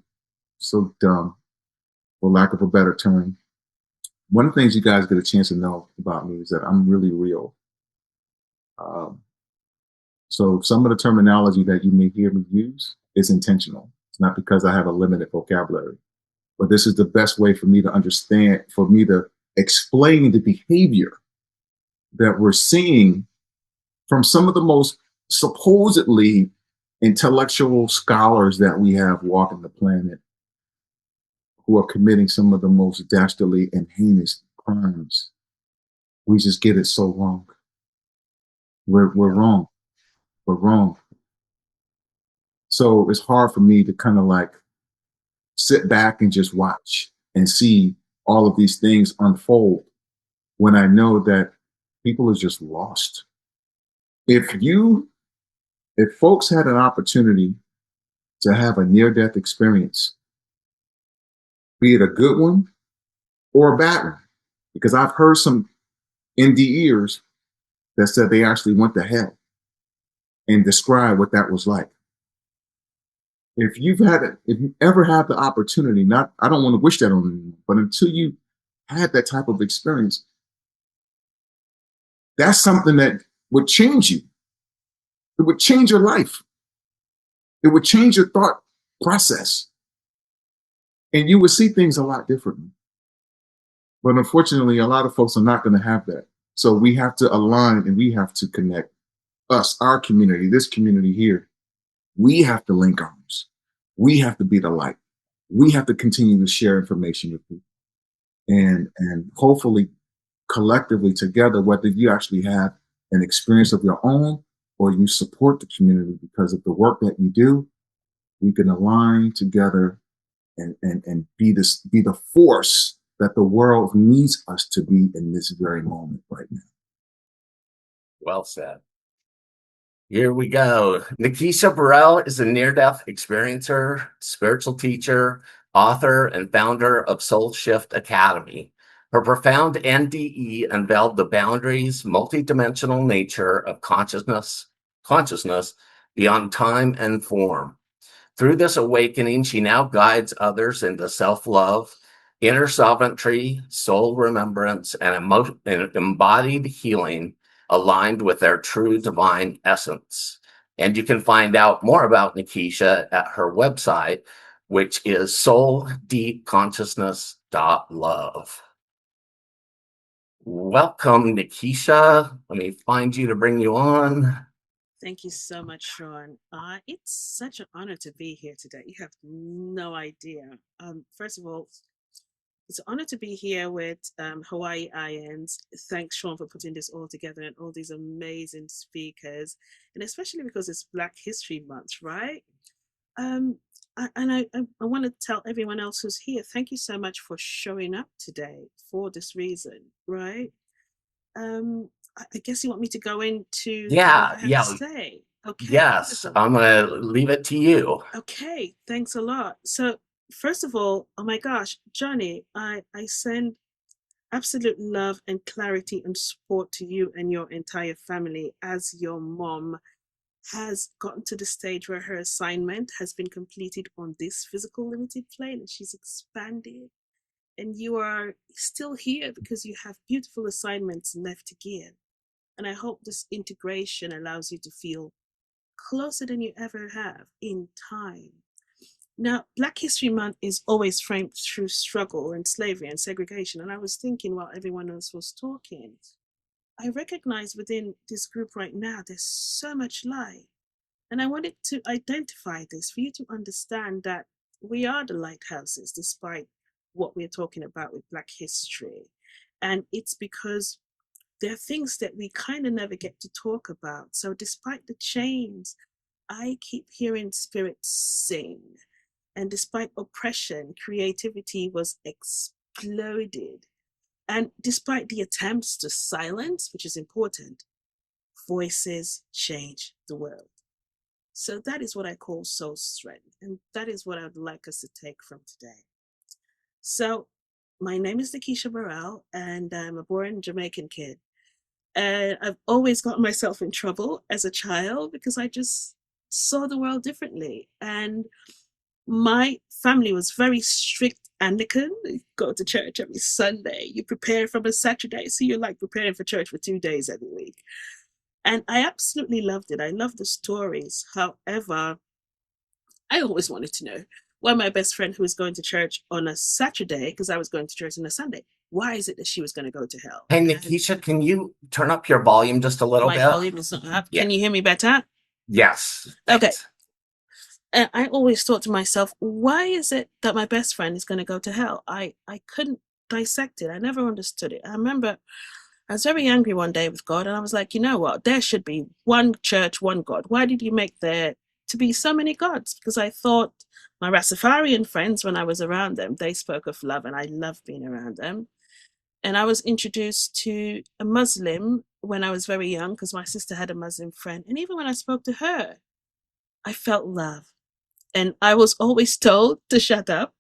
dumb, for lack of a better term. One of the things you guys get a chance to know about me is that I'm really real. So some of the terminology that you may hear me use is intentional. It's not because I have a limited vocabulary, but this is the best way for me to understand, for me to explain the behavior that we're seeing from some of the most supposedly intellectual scholars that we have walking the planet, who are committing some of the most dastardly and heinous crimes. We just get it so wrong. We're wrong. We're wrong. So it's hard for me to kind of like sit back and just watch and see all of these things unfold when I know that people are just lost. If folks had an opportunity to have a near-death experience, be it a good one or a bad one. Because I've heard some NDEs that said they actually went to hell and describe what that was like. If you ever had the opportunity, I don't want to wish that on anyone, but until you had that type of experience, that's something that would change you. It would change your life. It would change your thought process. And you would see things a lot differently. But unfortunately, a lot of folks are not going to have that. So we have to align and we have to connect us, our community, this community here. We have to link arms. We have to be the light. We have to continue to share information with people. And hopefully collectively together, whether you actually have an experience of your own or you support the community because of the work that you do, we can align together and be the force that the world needs us to be in this very moment right now. Well said. Here we go. Nekesha Burrell is a near-death experiencer, spiritual teacher, author, and founder of Soul Shift Academy. Her profound NDE unveiled the boundaries, multidimensional nature of consciousness beyond time and form. Through this awakening, she now guides others into self-love, inner sovereignty, soul remembrance, and embodied healing aligned with their true divine essence. And you can find out more about Nekesha at her website, which is souldeepconsciousness.love. Welcome, Nekesha. Let me find you to bring you on. Thank you so much, Shaun. It's such an honor to be here today. You have no idea. First of all, it's an honor to be here with Hawaii IANDS. Thanks, Shaun, for putting this all together and all these amazing speakers, and especially because it's Black History Month, right? I want to tell everyone else who's here, thank you so much for showing up today for this reason, right? I guess you want me to go into what I have to say. Okay. Yes, wonderful. I'm going to leave it to you. Okay, thanks a lot. So first of all, oh my gosh, Johnny, I send absolute love and clarity and support to you and your entire family as your mom has gotten to the stage where her assignment has been completed on this physical limited plane and she's expanded. And you are still here because you have beautiful assignments left to give. And I hope this integration allows you to feel closer than you ever have in time. Now, Black History Month is always framed through struggle and slavery and segregation. And I was thinking while everyone else was talking, I recognize within this group right now, there's so much light. And I wanted to identify this for you to understand that we are the lighthouses, despite what we're talking about with Black history. And it's because there are things that we kind of never get to talk about. So despite the chains, I keep hearing spirits sing. And despite oppression, creativity was exploded. And despite the attempts to silence, which is important, voices change the world. So that is what I call soul strength. And that is what I would like us to take from today. So my name is Nekesha Burrell, and I'm a born Jamaican kid. And I've always gotten myself in trouble as a child because I just saw the world differently. And my family was very strict Anglican. You go to church every Sunday. You prepare from a Saturday. So you're like preparing for church for 2 days every week. And I absolutely loved it. I loved the stories. However, I always wanted to know why my best friend who was going to church on a Saturday, because I was going to church on a Sunday, why is it that she was going to go to hell? Hey, Nekesha, can you turn up your volume just a little bit? My volume is not up. Yeah. Can you hear me better? Yes. Thanks. Okay. And I always thought to myself, why is it that my best friend is going to go to hell? I couldn't dissect it. I never understood it. I remember I was very angry one day with God, and I was like, you know what? There should be one church, one God. Why did you make there to be so many gods? Because I thought my Rastafarian friends, when I was around them, they spoke of love, and I loved being around them. And I was introduced to a Muslim when I was very young because my sister had a Muslim friend. And even when I spoke to her, I felt love. And I was always told to shut up.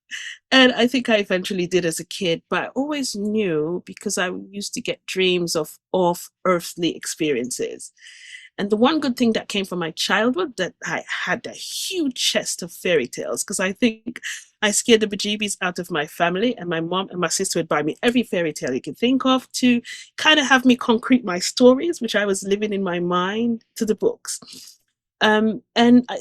And I think I eventually did as a kid, but I always knew because I used to get dreams of off-earthly experiences. And the one good thing that came from my childhood, that I had a huge chest of fairy tales, because I think I scared the bejeebies out of my family, and my mom and my sister would buy me every fairy tale you can think of to kind of have me concrete my stories, which I was living in my mind, to the books. And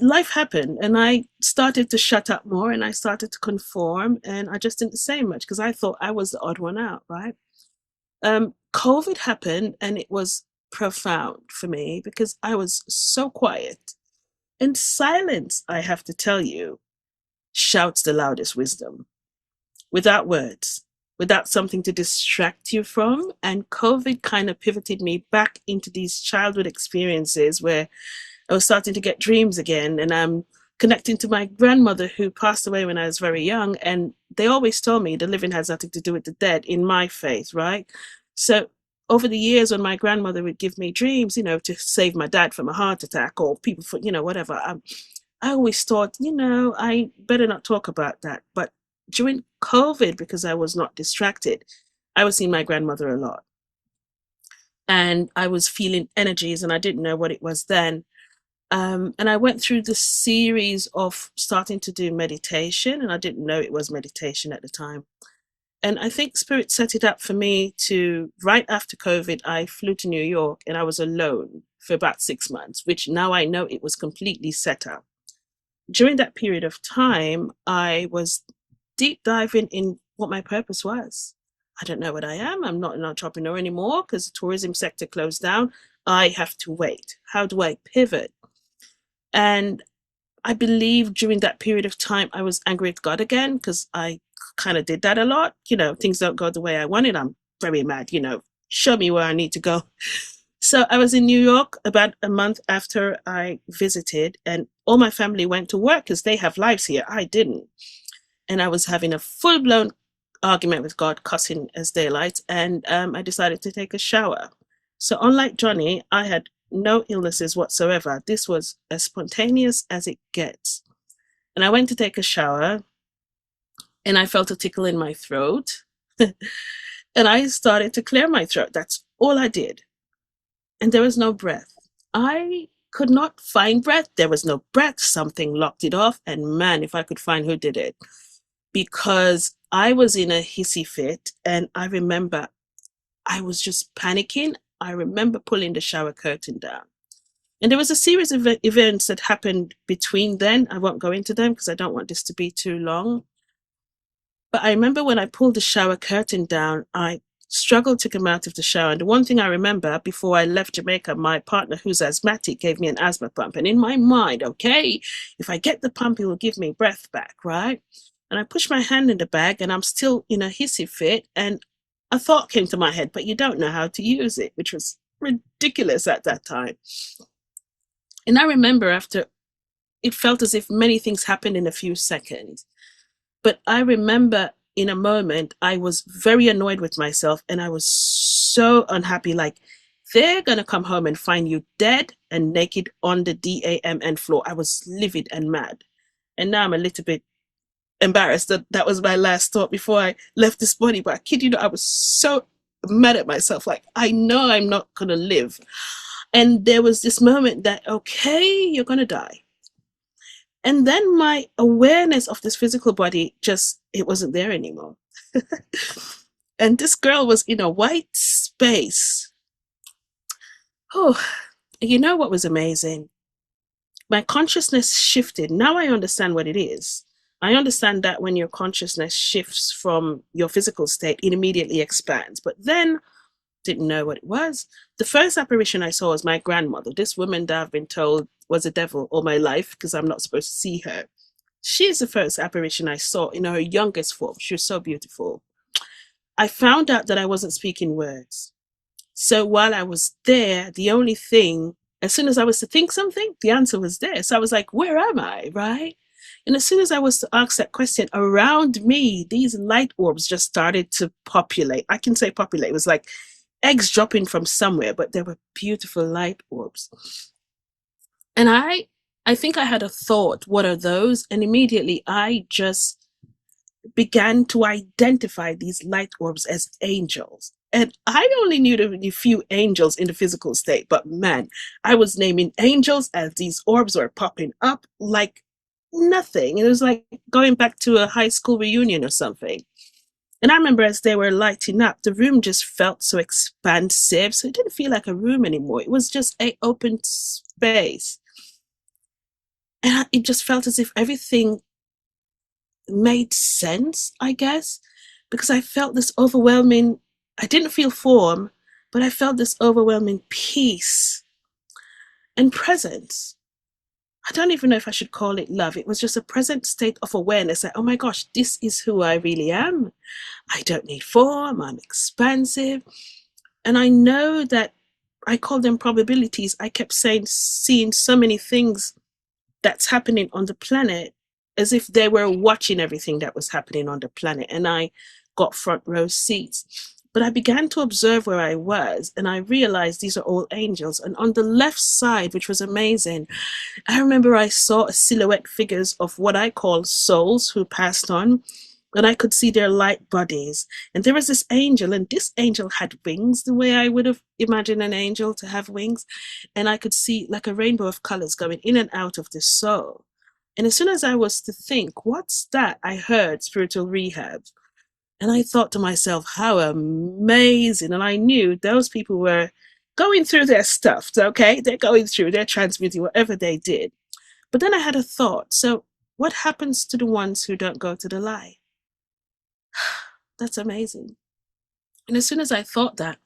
life happened, and I started to shut up more, and I started to conform, and I just didn't say much because I thought I was the odd one out, right? COVID happened, and it was profound for me because I was so quiet. And silence, I have to tell you, shouts the loudest wisdom. Without words, without something to distract you from. And COVID kind of pivoted me back into these childhood experiences where I was starting to get dreams again, and I'm connecting to my grandmother who passed away when I was very young. And they always told me the living has nothing to do with the dead in my faith, right? So over the years, when my grandmother would give me dreams, to save my dad from a heart attack or people for, whatever, I always thought, I better not talk about that. But during COVID, because I was not distracted, I was seeing my grandmother a lot. And I was feeling energies, and I didn't know what it was then. And I went through the series of starting to do meditation, and I didn't know it was meditation at the time. And I think Spirit set it up for me to, right after COVID, I flew to New York, and I was alone for about 6 months, which now I know it was completely set up. During that period of time, I was deep diving in what my purpose was. I don't know what I am. I'm not an entrepreneur anymore because the tourism sector closed down. I have to wait. How do I pivot? And I believe during that period of time, I was angry at God again because I kind of did that a lot. Things don't go the way I wanted. I'm very mad, show me where I need to go. So I was in New York about a month after I visited, and all my family went to work because they have lives here. I didn't. And I was having a full-blown argument with God, cussing as daylight, and I decided to take a shower. So unlike Johnny, I had no illnesses whatsoever. This was as spontaneous as it gets. And I went to take a shower, and I felt a tickle in my throat. And I started to clear my throat. That's all I did. And there was no breath. I could not find breath. There was no breath. Something locked it off. And man, if I could find who did it. Because I was in a hissy fit, and I remember I was just panicking. I remember pulling the shower curtain down. And there was a series of events that happened between then. I won't go into them because I don't want this to be too long. But I remember when I pulled the shower curtain down, I struggled to come out of the shower. And the one thing I remember, before I left Jamaica, my partner, who's asthmatic, gave me an asthma pump. And in my mind, okay, if I get the pump, it will give me breath back, right? And I pushed my hand in the bag, and I'm still in a hissy fit. And a thought came to my head, but you don't know how to use it, which was ridiculous at that time. And I remember after, it felt as if many things happened in a few seconds. But I remember in a moment, I was very annoyed with myself, and I was so unhappy. Like, they're going to come home and find you dead and naked on the DAMN floor. I was livid and mad. And now I'm a little bit embarrassed that was my last thought before I left this body. But I kid you not, I was so mad at myself. Like, I know I'm not going to live. And there was this moment that, okay, you're going to die. And then my awareness of this physical body it wasn't there anymore. And this girl was in a white space. Oh, you know what was amazing? My consciousness shifted. Now I understand what it is. I understand that when your consciousness shifts from your physical state, it immediately expands. But then, didn't know what it was. The first apparition I saw was my grandmother, this woman that I've been told was a devil all my life because I'm not supposed to see her. She's the first apparition I saw in her youngest form. She was so beautiful. I found out that I wasn't speaking words. So while I was there, the only thing, as soon as I was to think something, the answer was there. So I was like, where am I, right? And as soon as I was to ask that question, around me, these light orbs just started to populate. I can say populate. It was like eggs dropping from somewhere, but they were beautiful light orbs. And I I think I had a thought, what are those? And immediately I just began to identify these light orbs as angels. And I only knew a few angels in the physical state, but man, I was naming angels as these orbs were popping up like nothing. It was like going back to a high school reunion or something. And I remember as they were lighting up, the room just felt so expansive. So it didn't feel like a room anymore. It was just an open space. And it just felt as if everything made sense, I guess, because I felt this overwhelming, I didn't feel form, but I felt this overwhelming peace and presence. I don't even know if I should call it love. It was just a present state of awareness like, oh my gosh, this is who I really am. I don't need form, I'm expansive. And I know that I call them probabilities. I kept seeing so many things that's happening on the planet as if they were watching everything that was happening on the planet. And I got front row seats. But I began to observe where I was, and I realized these are all angels. And on the left side, which was amazing, I remember I saw a silhouette figures of what I call souls who passed on, and I could see their light bodies. And there was this angel, and this angel had wings the way I would have imagined an angel to have wings. And I could see like a rainbow of colors going in and out of this soul. And as soon as I was to think, what's that? I heard spiritual rehab. And I thought to myself, how amazing. And I knew those people were going through their stuff. Okay, they're going through, they're transmuting whatever they did. But then I had a thought. So what happens to the ones who don't go to the light? That's amazing. And as soon as I thought that,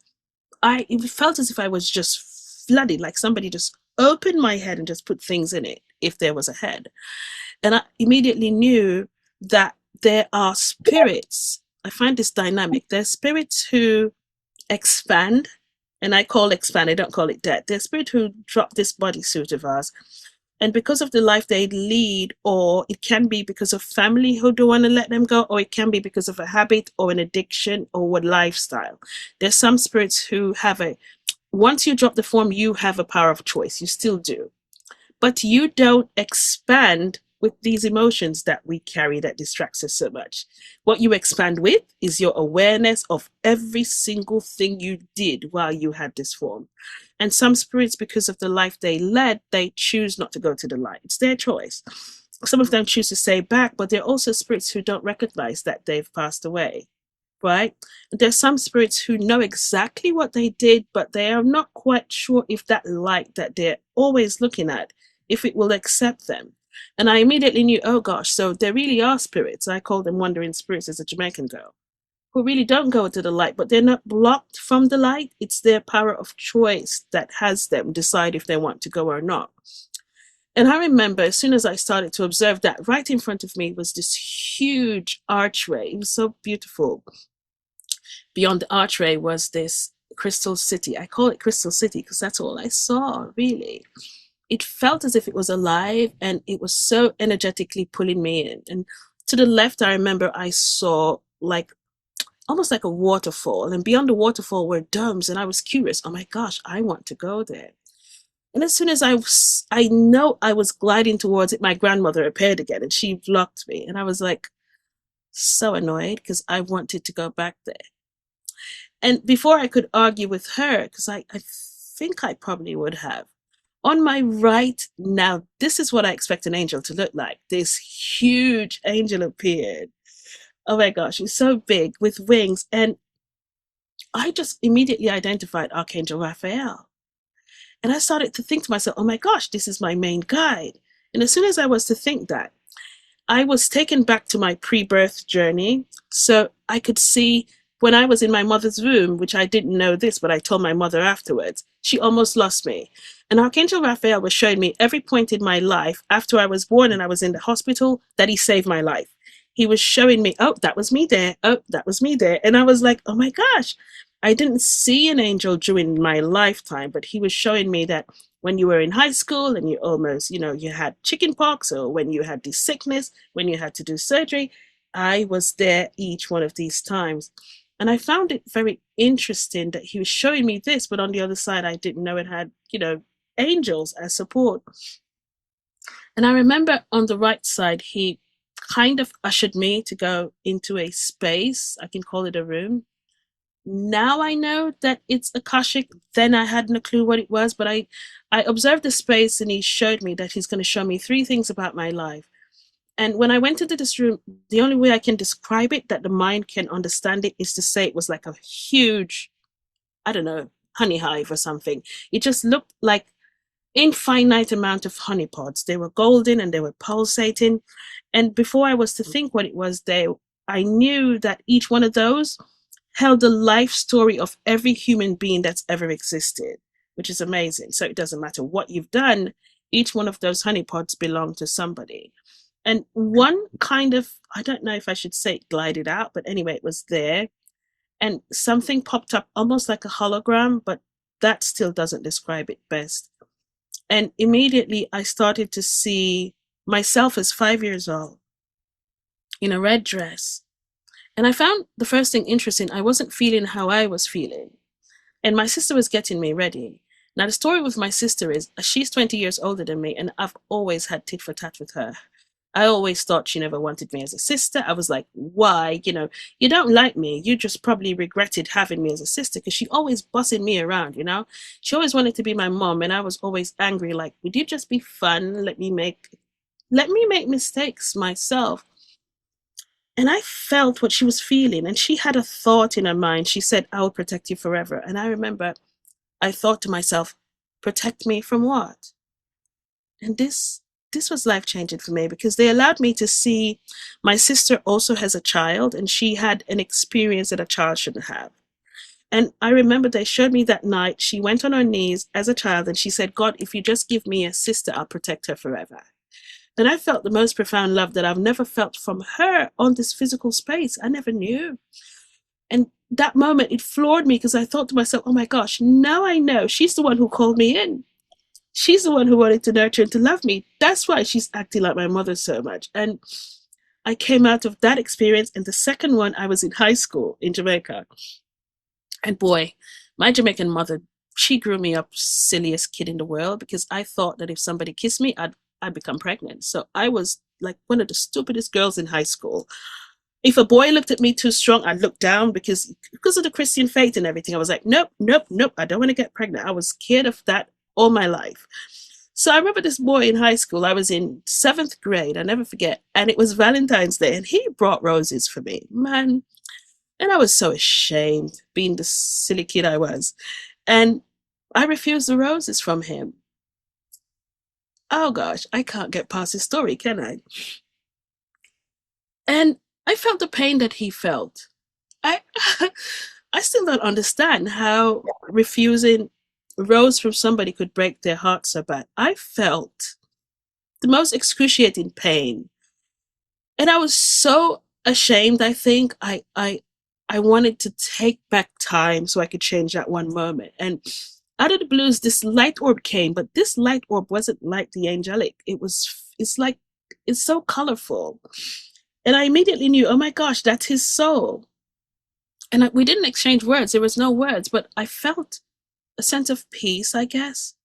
it felt as if I was just flooded, like somebody just opened my head and just put things in it, if there was a head. And I immediately knew that there are spirits. I find this dynamic. There's spirits who expand, and I call expand, I don't call it death. There's spirits who drop this bodysuit of ours. And because of the life they lead, or it can be because of family who don't want to let them go, or it can be because of a habit or an addiction or a lifestyle. There's some spirits who have once you drop the form, you have a power of choice. You still do. But you don't expand with these emotions that we carry that distracts us so much. What you expand with is your awareness of every single thing you did while you had this form. And some spirits, because of the life they led, they choose not to go to the light. It's their choice. Some of them choose to stay back, but there are also spirits who don't recognize that they've passed away, right? There's some spirits who know exactly what they did, but they are not quite sure if that light that they're always looking at, if it will accept them. And I immediately knew, oh gosh, so there really are spirits. I call them wandering spirits as a Jamaican girl, who really don't go to the light, but they're not blocked from the light. It's their power of choice that has them decide if they want to go or not. And I remember as soon as I started to observe that, right in front of me was this huge archway. It was so beautiful. Beyond the archway was this crystal city. I call it Crystal City because that's all I saw, really. It felt as if it was alive, and it was so energetically pulling me in. And to the left, I remember I saw almost like a waterfall, and beyond the waterfall were domes, and I was curious. Oh my gosh, I want to go there. And as soon as I know I was gliding towards it, my grandmother appeared again, and she blocked me. And I was like so annoyed because I wanted to go back there. And before I could argue with her, because I think I probably would have, on my right, now, this is what I expect an angel to look like. This huge angel appeared. Oh my gosh, he's so big with wings. And I just immediately identified Archangel Raphael. And I started to think to myself, oh my gosh, this is my main guide. And as soon as I was to think that, I was taken back to my pre-birth journey. So I could see when I was in my mother's womb, which I didn't know this, but I told my mother afterwards, she almost lost me. And Archangel Raphael was showing me every point in my life after I was born and I was in the hospital that he saved my life. He was showing me, oh, that was me there. Oh, that was me there. And I was like, oh my gosh, I didn't see an angel during my lifetime, but he was showing me that when you were in high school and you almost, you had chicken pox, or when you had this sickness, when you had to do surgery, I was there each one of these times. And I found it very interesting that he was showing me this, but on the other side, I didn't know it had, angels as support. And I remember on the right side, he kind of ushered me to go into a space. I can call it a room. Now I know that it's Akashic. Then I had no clue what it was, but I observed the space and he showed me that he's going to show me 3 things about my life. And when I went into this room, the only way I can describe it, that the mind can understand it, is to say it was like a huge, I don't know, honey hive or something. It just looked like infinite amount of honey pods. They were golden and they were pulsating. And before I was to think what it was, I knew that each one of those held the life story of every human being that's ever existed, which is amazing. So it doesn't matter what you've done, each one of those honey pods belong to somebody. And one kind of, I don't know if I should say it glided out, but anyway, it was there. And something popped up almost like a hologram, but that still doesn't describe it best. And immediately I started to see myself as 5 years old in a red dress. And I found the first thing interesting, I wasn't feeling how I was feeling. And my sister was getting me ready. Now, the story with my sister is she's 20 years older than me, and I've always had tit for tat with her. I always thought she never wanted me as a sister. I was like, why? You don't like me. You just probably regretted having me as a sister, because she always bossing me around, She always wanted to be my mom, and I was always angry, like, would you just be fun? Let me make mistakes myself. And I felt what she was feeling, and she had a thought in her mind. She said, I will protect you forever. And I remember I thought to myself, protect me from what? And this was life-changing for me, because they allowed me to see my sister also has a child, and she had an experience that a child shouldn't have. And I remember they showed me that night, she went on her knees as a child and she said, God, if you just give me a sister, I'll protect her forever. And I felt the most profound love that I've never felt from her on this physical space. I never knew. And that moment, it floored me, because I thought to myself, oh my gosh, now I know she's the one who called me in. She's the one who wanted to nurture and to love me. That's why she's acting like my mother so much. And I came out of that experience. And the second one, I was in high school in Jamaica. And boy, my Jamaican mother, she grew me up silliest kid in the world, because I thought that if somebody kissed me, I'd become pregnant. So I was like one of the stupidest girls in high school. If a boy looked at me too strong, I'd look down, because of the Christian faith and everything. I was like, nope, I don't want to get pregnant. I was scared of that all my life. So I remember this boy in high school. I was in 7th grade. I never forget. And it was Valentine's Day, and he brought roses for me, man. And I was so ashamed, being the silly kid I was. And I refused the roses from him. Oh gosh, I can't get past his story, can I? And I felt the pain that he felt. I I still don't understand how refusing a rose from somebody could break their heart so bad. I felt the most excruciating pain. And I was so ashamed, I think. I wanted to take back time so I could change that one moment. And out of the blues, this light orb came, but this light orb wasn't like the angelic. It's so colorful. And I immediately knew, oh my gosh, that's his soul. And we didn't exchange words. There was no words, but I felt a sense of peace, I guess.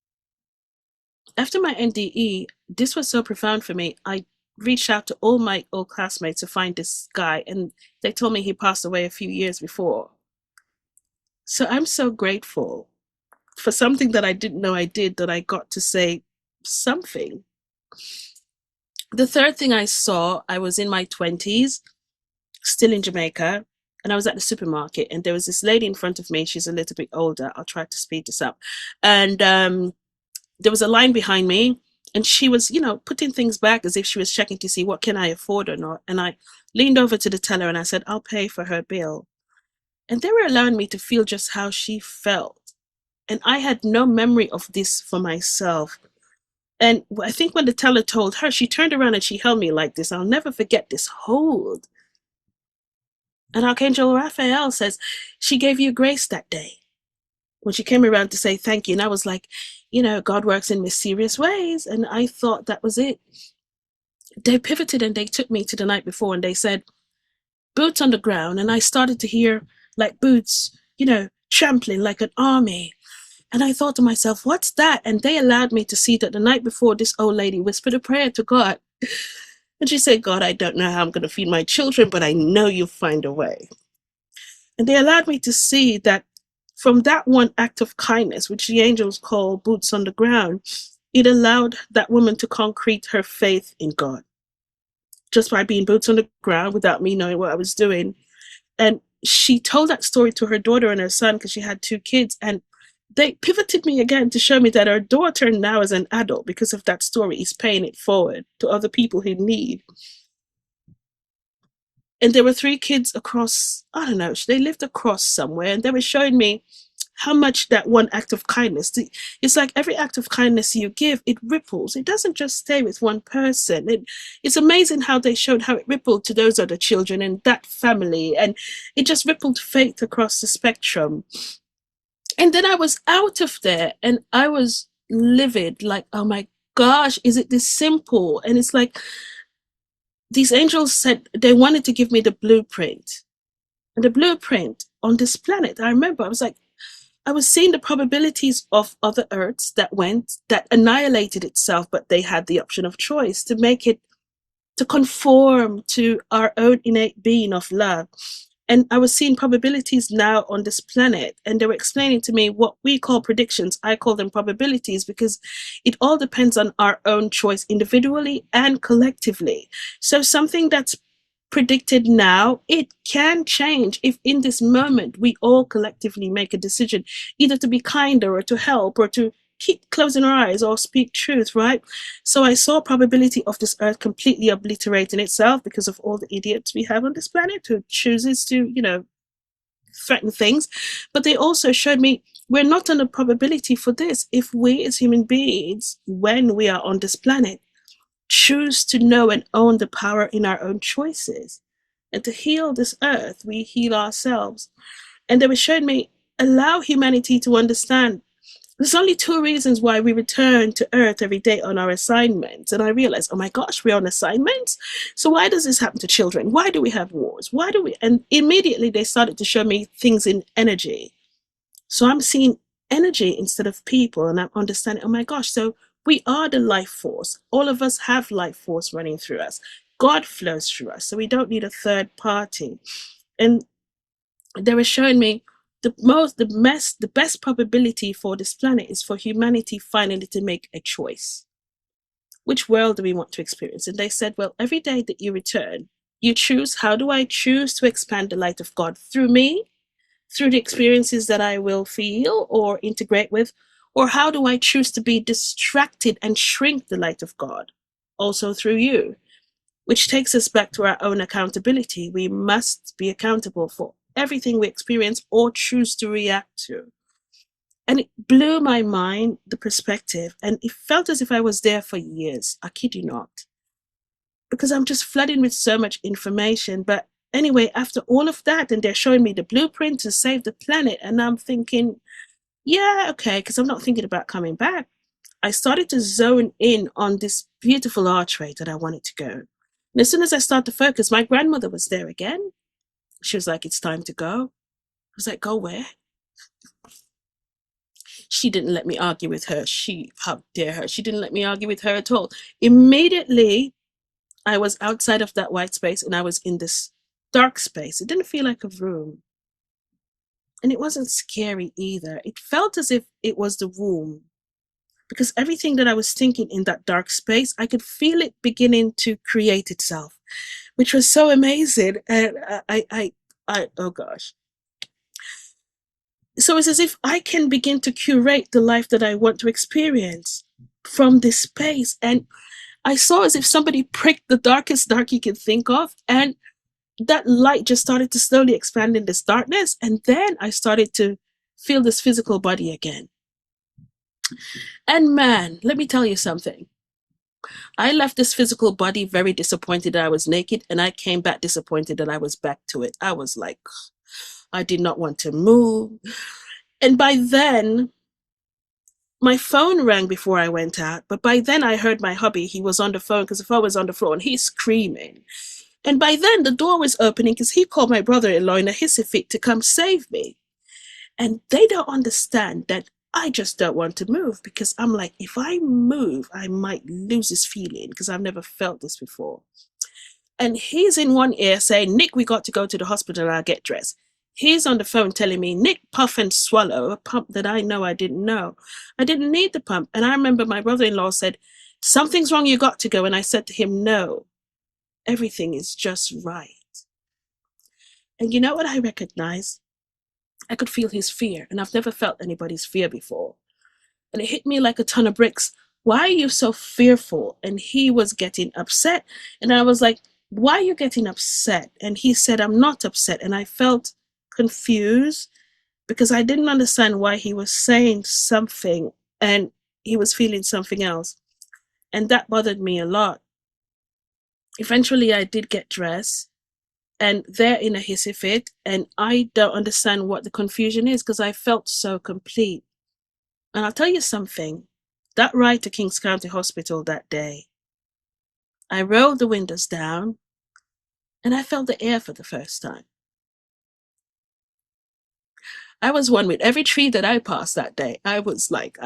After my NDE, this was so profound for me. I reached out to all my old classmates to find this guy, and they told me he passed away a few years before. So I'm so grateful for something that I didn't know I did, that I got to say something. The third thing I saw, I was in my 20s, still in Jamaica, and I was at the supermarket, and there was this lady in front of me. She's a little bit older. I'll try to speed this up. And there was a line behind me, and she was, putting things back as if she was checking to see what can I afford or not. And I leaned over to the teller and I said, I'll pay for her bill. And they were allowing me to feel just how she felt. And I had no memory of this for myself. And I think when the teller told her, she turned around and she held me like this. I'll never forget this hold. And Archangel Raphael says, she gave you grace that day when she came around to say thank you. And I was like, God works in mysterious ways. And I thought that was it. They pivoted and they took me to the night before, and they said, boots on the ground. And I started to hear like boots, trampling like an army. And I thought to myself, what's that? And they allowed me to see that the night before, this old lady whispered a prayer to God. And she said, God, I don't know how I'm going to feed my children, but I know you'll find a way. And they allowed me to see that from that one act of kindness, which the angels call boots on the ground, it allowed that woman to concrete her faith in God just by being boots on the ground without me knowing what I was doing. And she told that story to her daughter and her son because she had 2 kids. And they pivoted me again to show me that her daughter now as an adult, because of that story, is paying it forward to other people who need. And there were 3 kids across, I don't know, they lived across somewhere, and they were showing me how much that one act of kindness, it's like every act of kindness you give, it ripples. It doesn't just stay with one person. It's amazing how they showed how it rippled to those other children and that family, and it just rippled faith across the spectrum. And then I was out of there and I was livid, like, oh my gosh, is it this simple? And it's like, these angels said they wanted to give me the blueprint. And the blueprint on this planet, I remember, I was seeing the probabilities of other Earths that annihilated itself, but they had the option of choice to make it, to conform to our own innate being of love. And I was seeing probabilities now on this planet, and they were explaining to me what we call predictions. I call them probabilities because it all depends on our own choice individually and collectively. So something that's predicted now, it can change if in this moment we all collectively make a decision either to be kinder or to help or to keep closing our eyes or speak truth, right? So I saw probability of this earth completely obliterating itself because of all the idiots we have on this planet who chooses to, threaten things. But they also showed me we're not on a probability for this if we as human beings, when we are on this planet, choose to know and own the power in our own choices. And to heal this earth, we heal ourselves. And they were showing me, allow humanity to understand there's only 2 reasons why we return to Earth every day on our assignments. And I realized, oh my gosh, we're on assignments? So why does this happen to children? Why do we have wars? Why do we? And immediately they started to show me things in energy. So I'm seeing energy instead of people, and I'm understanding, oh my gosh, so we are the life force. All of us have life force running through us. God flows through us, so we don't need a third party. And they were showing me the best probability for this planet is for humanity finally to make a choice. Which world do we want to experience? And they said, well, every day that you return, you choose, how do I choose to expand the light of God through me, through the experiences that I will feel or integrate with, or how do I choose to be distracted and shrink the light of God also through you? Which takes us back to our own accountability. We must be accountable for everything we experience or choose to react to. And it blew my mind, the perspective, and it felt as if I was there for years. I kid you not. Because I'm just flooding with so much information. But anyway, after all of that, and they're showing me the blueprint to save the planet, and I'm thinking, yeah, okay, because I'm not thinking about coming back. I started to zone in on this beautiful archway that I wanted to go. And as soon as I started to focus, my grandmother was there again. She was like, it's time to go. I was like, go where? She didn't let me argue with her. How dare her? She didn't let me argue with her at all. Immediately, I was outside of that white space and I was in this dark space. It didn't feel like a room. And it wasn't scary either. It felt as if it was the womb. Because everything that I was thinking in that dark space, I could feel it beginning to create itself, which was so amazing. And oh gosh. So it's as if I can begin to curate the life that I want to experience from this space. And I saw as if somebody pricked the darkest dark you can think of. And that light just started to slowly expand in this darkness. And then I started to feel this physical body again. And man, let me tell you something. I left this physical body very disappointed that I was naked, and I came back disappointed that I was back to it. I was like, I did not want to move. And by then, my phone rang before I went out, but by then I heard my hubby. He was on the phone because the phone was on the floor and he's screaming. And by then the door was opening because he called my brother-in-law in a hissy fit to come save me. And they don't understand that I just don't want to move because I'm like, if I move, I might lose this feeling because I've never felt this before. And he's in one ear saying, Nick, we got to go to the hospital and I'll get dressed. He's on the phone telling me, Nick, puff and swallow, a pump that I know I didn't know. I didn't need the pump. And I remember my brother-in-law said, something's wrong, you got to go. And I said to him, no, everything is just right. And you know what I recognized? I could feel his fear, and I've never felt anybody's fear before. And it hit me like a ton of bricks. Why are you so fearful? And he was getting upset. And I was like, why are you getting upset? And he said, I'm not upset. And I felt confused because I didn't understand why he was saying something and he was feeling something else. And that bothered me a lot. Eventually, I did get dressed. And they're in a hissy fit, and I don't understand what the confusion is because I felt so complete. And I'll tell you something, that ride to Kings County Hospital that day, I rolled the windows down and I felt the air for the first time. I was one with every tree that I passed that day. I was like,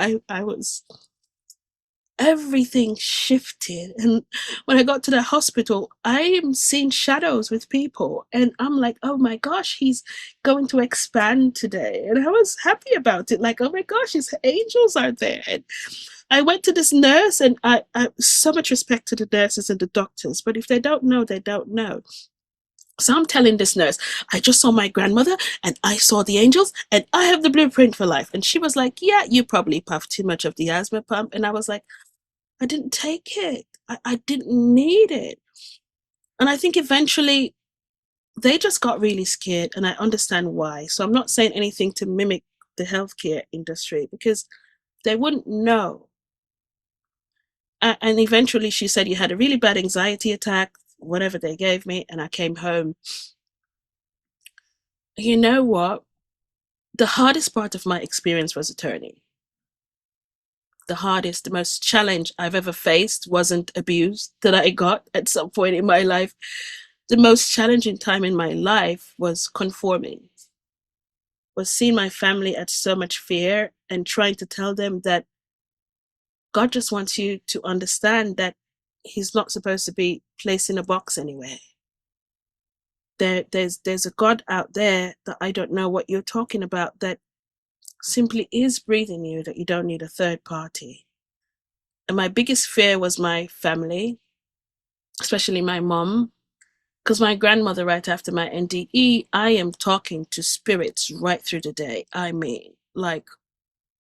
everything shifted. And when I got to the hospital, I am seeing shadows with people. And I'm like, oh my gosh, he's going to expand today. And I was happy about it. Like, oh my gosh, his angels are there. And I went to this nurse, and I so much respect to the nurses and the doctors. But if they don't know, they don't know. So I'm telling this nurse, I just saw my grandmother and I saw the angels and I have the blueprint for life. And she was like, yeah, you probably puffed too much of the asthma pump. And I was like, I didn't take it. I didn't need it. And I think eventually they just got really scared, and I understand why. So I'm not saying anything to mimic the healthcare industry because they wouldn't know. And eventually she said, you had a really bad anxiety attack, whatever they gave me, and I came home. You know what? The hardest part of my experience was attorney. The hardest, the most challenge I've ever faced wasn't abuse that I got at some point in my life. The most challenging time in my life was conforming, was seeing my family at so much fear and trying to tell them that God just wants you to understand that he's not supposed to be placed in a box anywhere. There's a God out there that I don't know what you're talking about that simply is breathing you, that you don't need a third party. And my biggest fear was my family, especially my mom, because my grandmother, right after my NDE, I am talking to spirits right through the day. I mean, like,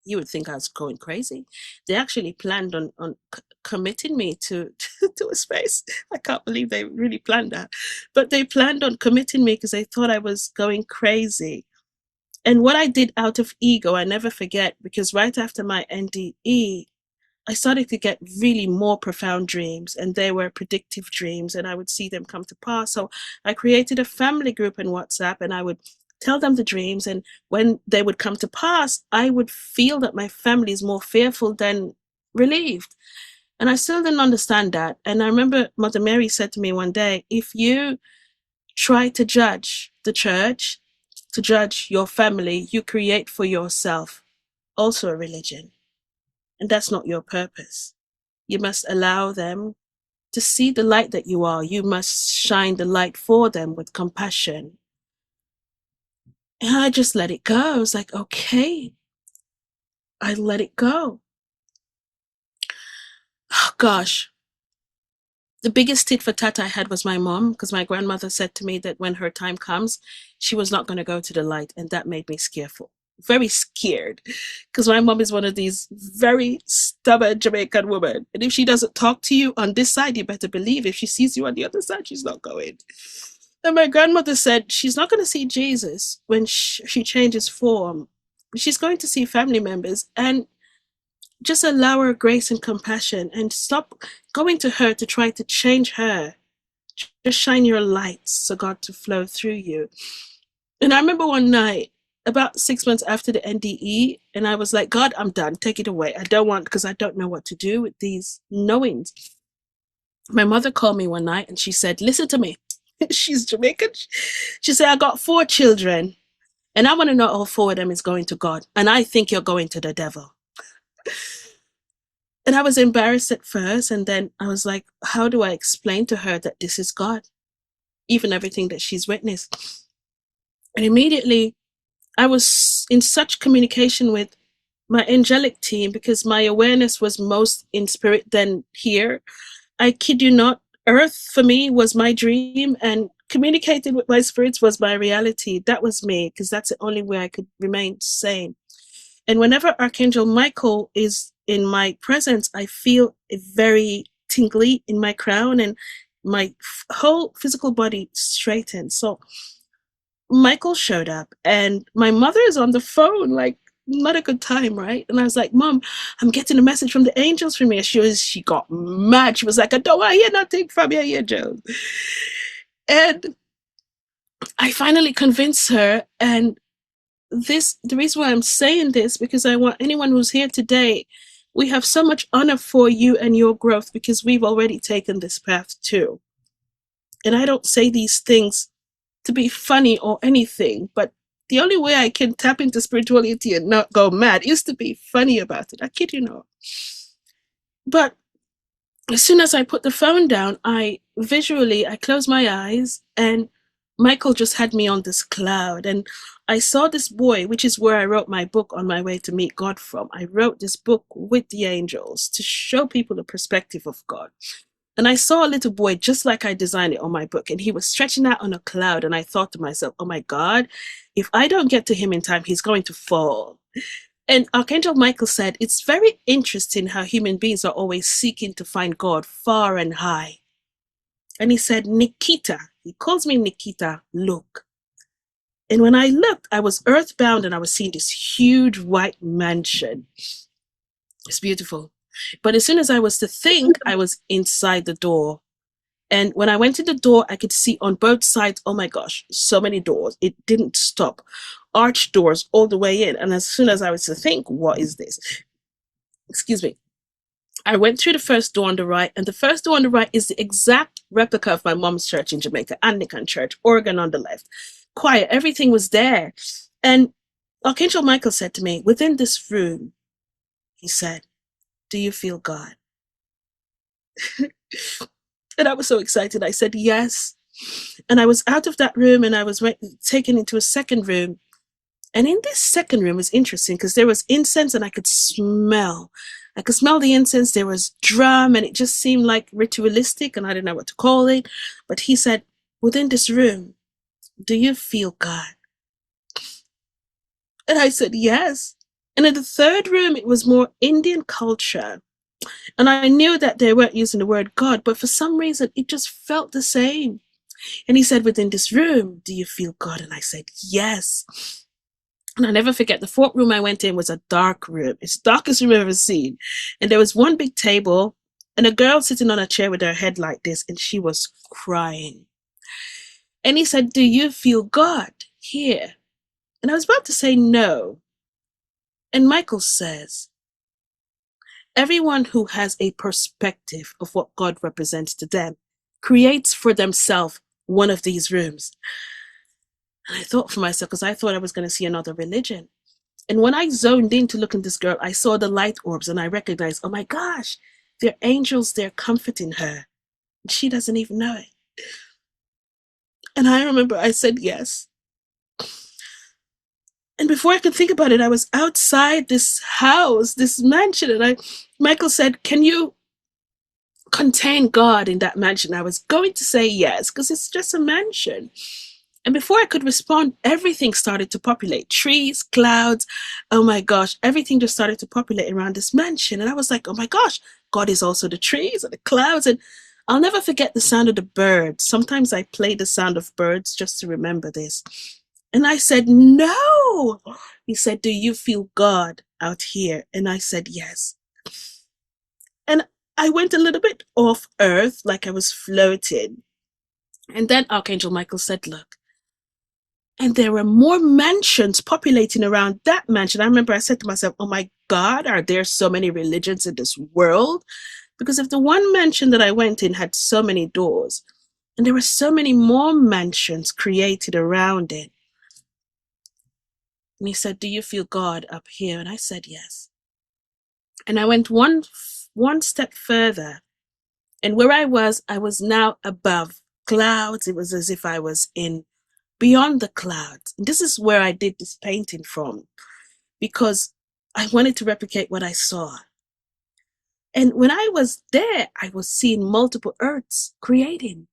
you would think I was going crazy. They actually planned on committing me to a space. I can't believe they really planned that. But they planned on committing me because they thought I was going crazy. And what I did out of ego, I never forget, because right after my NDE, I started to get really more profound dreams, and they were predictive dreams, and I would see them come to pass. So I created a family group in WhatsApp, and I would tell them the dreams, and when they would come to pass, I would feel that my family is more fearful than relieved. And I still didn't understand that. And I remember Mother Mary said to me one day, if you try to judge the church, to judge your family, you create for yourself also a religion. And that's not your purpose. You must allow them to see the light that you are. You must shine the light for them with compassion. And I just let it go. I was like, okay, I let it go. Oh, gosh. The biggest tit for tat I had was my mom, because my grandmother said to me that when her time comes, she was not going to go to the light. And that made me scareful. Very scared, because my mom is one of these very stubborn Jamaican women, and if she doesn't talk to you on this side, you better believe if she sees you on the other side, she's not going. And my grandmother said she's not going to see Jesus when she changes form. She's going to see family members, and just allow her grace and compassion, and stop going to her to try to change her. Just shine your lights so God to flow through you. And I remember one night, about 6 months after the NDE, and I was like, God, I'm done. Take it away. I don't want, because I don't know what to do with these knowings. My mother called me one night and she said, listen to me. She's Jamaican. She said, I got 4 children And I want to know all four of them is going to God. And I think you're going to the devil. And I was embarrassed at first. And then I was like, how do I explain to her that this is God? Even everything that she's witnessed. And immediately I was in such communication with my angelic team because my awareness was most in spirit than here. I kid you not, Earth for me was my dream, and communicating with my spirits was my reality. That was me, because that's the only way I could remain sane. And whenever Archangel Michael is in my presence, I feel very tingly in my crown and my whole physical body straightens. So Michael showed up and my mother is on the phone, like, not a good time, right? And I was like, Mom, I'm getting a message from the angels for me. She got mad. She was like, I don't want to hear nothing from you here, Joe. And I finally convinced her. And the reason why I'm saying this, because I want anyone who's here today, we have so much honor for you and your growth because we've already taken this path too. And I don't say these things to be funny or anything, but the only way I can tap into spirituality and not go mad is to be funny about it. I kid you not. But as soon as I put the phone down, I closed my eyes and Michael just had me on this cloud. And I saw this boy, which is where I wrote my book On My Way to Meet God from. I wrote this book with the angels to show people the perspective of God. And I saw a little boy just like I designed it on my book, and he was stretching out on a cloud. And I thought to myself, oh my God, if I don't get to him in time, he's going to fall. And Archangel Michael said, it's very interesting how human beings are always seeking to find God far and high. And he said, Nikita, he calls me Nikita, look. And when I looked, I was earthbound and I was seeing this huge white mansion. It's beautiful. But as soon as I was to think, I was inside the door. And when I went to the door, I could see on both sides, oh my gosh, so many doors. It didn't stop. Arch doors all the way in. And as soon as I was to think, what is this? Excuse me. I went through the first door on the right, and the first door on the right is the exact replica of my mom's church in Jamaica, Anglican church, organ on the left. Quiet, everything was there. And Archangel Michael said to me, within this room, he said, do you feel God? And I was so excited. I said, yes. And I was out of that room and I was taken into a second room. And in this second room was interesting because there was incense and I could smell the incense. There was drum and it just seemed like ritualistic and I didn't know what to call it. But he said, within this room, do you feel God? And I said, yes. And in the third room, it was more Indian culture. And I knew that they weren't using the word God, but for some reason, it just felt the same. And he said, within this room, do you feel God? And I said, yes. And I'll never forget, the fourth room I went in was a dark room. It's the darkest room I've ever seen. And there was one big table and a girl sitting on a chair with her head like this, and she was crying. And he said, do you feel God here? And I was about to say no. And Michael says, everyone who has a perspective of what God represents to them creates for themselves one of these rooms. And I thought for myself, because I thought I was going to see another religion. And when I zoned in to look at this girl, I saw the light orbs and I recognized, oh my gosh, they're angels, they're comforting her. And she doesn't even know it. And I remember I said yes. And before I could think about it, I was outside this house, this mansion. And Michael said, can you contain God in that mansion? I was going to say yes, because it's just a mansion. And before I could respond, everything started to populate. Trees, clouds, oh my gosh, everything just started to populate around this mansion. And I was like, oh my gosh, God is also the trees and the clouds. And I'll never forget the sound of the birds. Sometimes I play the sound of birds just to remember this. And I said, no. He said, do you feel God out here? And I said, yes. And I went a little bit off earth, like I was floating. And then Archangel Michael said, look. And there were more mansions populating around that mansion. I remember I said to myself, oh my God, are there so many religions in this world? Because if the one mansion that I went in had so many doors, and there were so many more mansions created around it. And he said, "Do you feel God up here?" And I said, "Yes." And I went one step further. And where I was now above clouds. It was as if I was in beyond the clouds. And this is where I did this painting from, because I wanted to replicate what I saw. And when I was there, I was seeing multiple earths creating.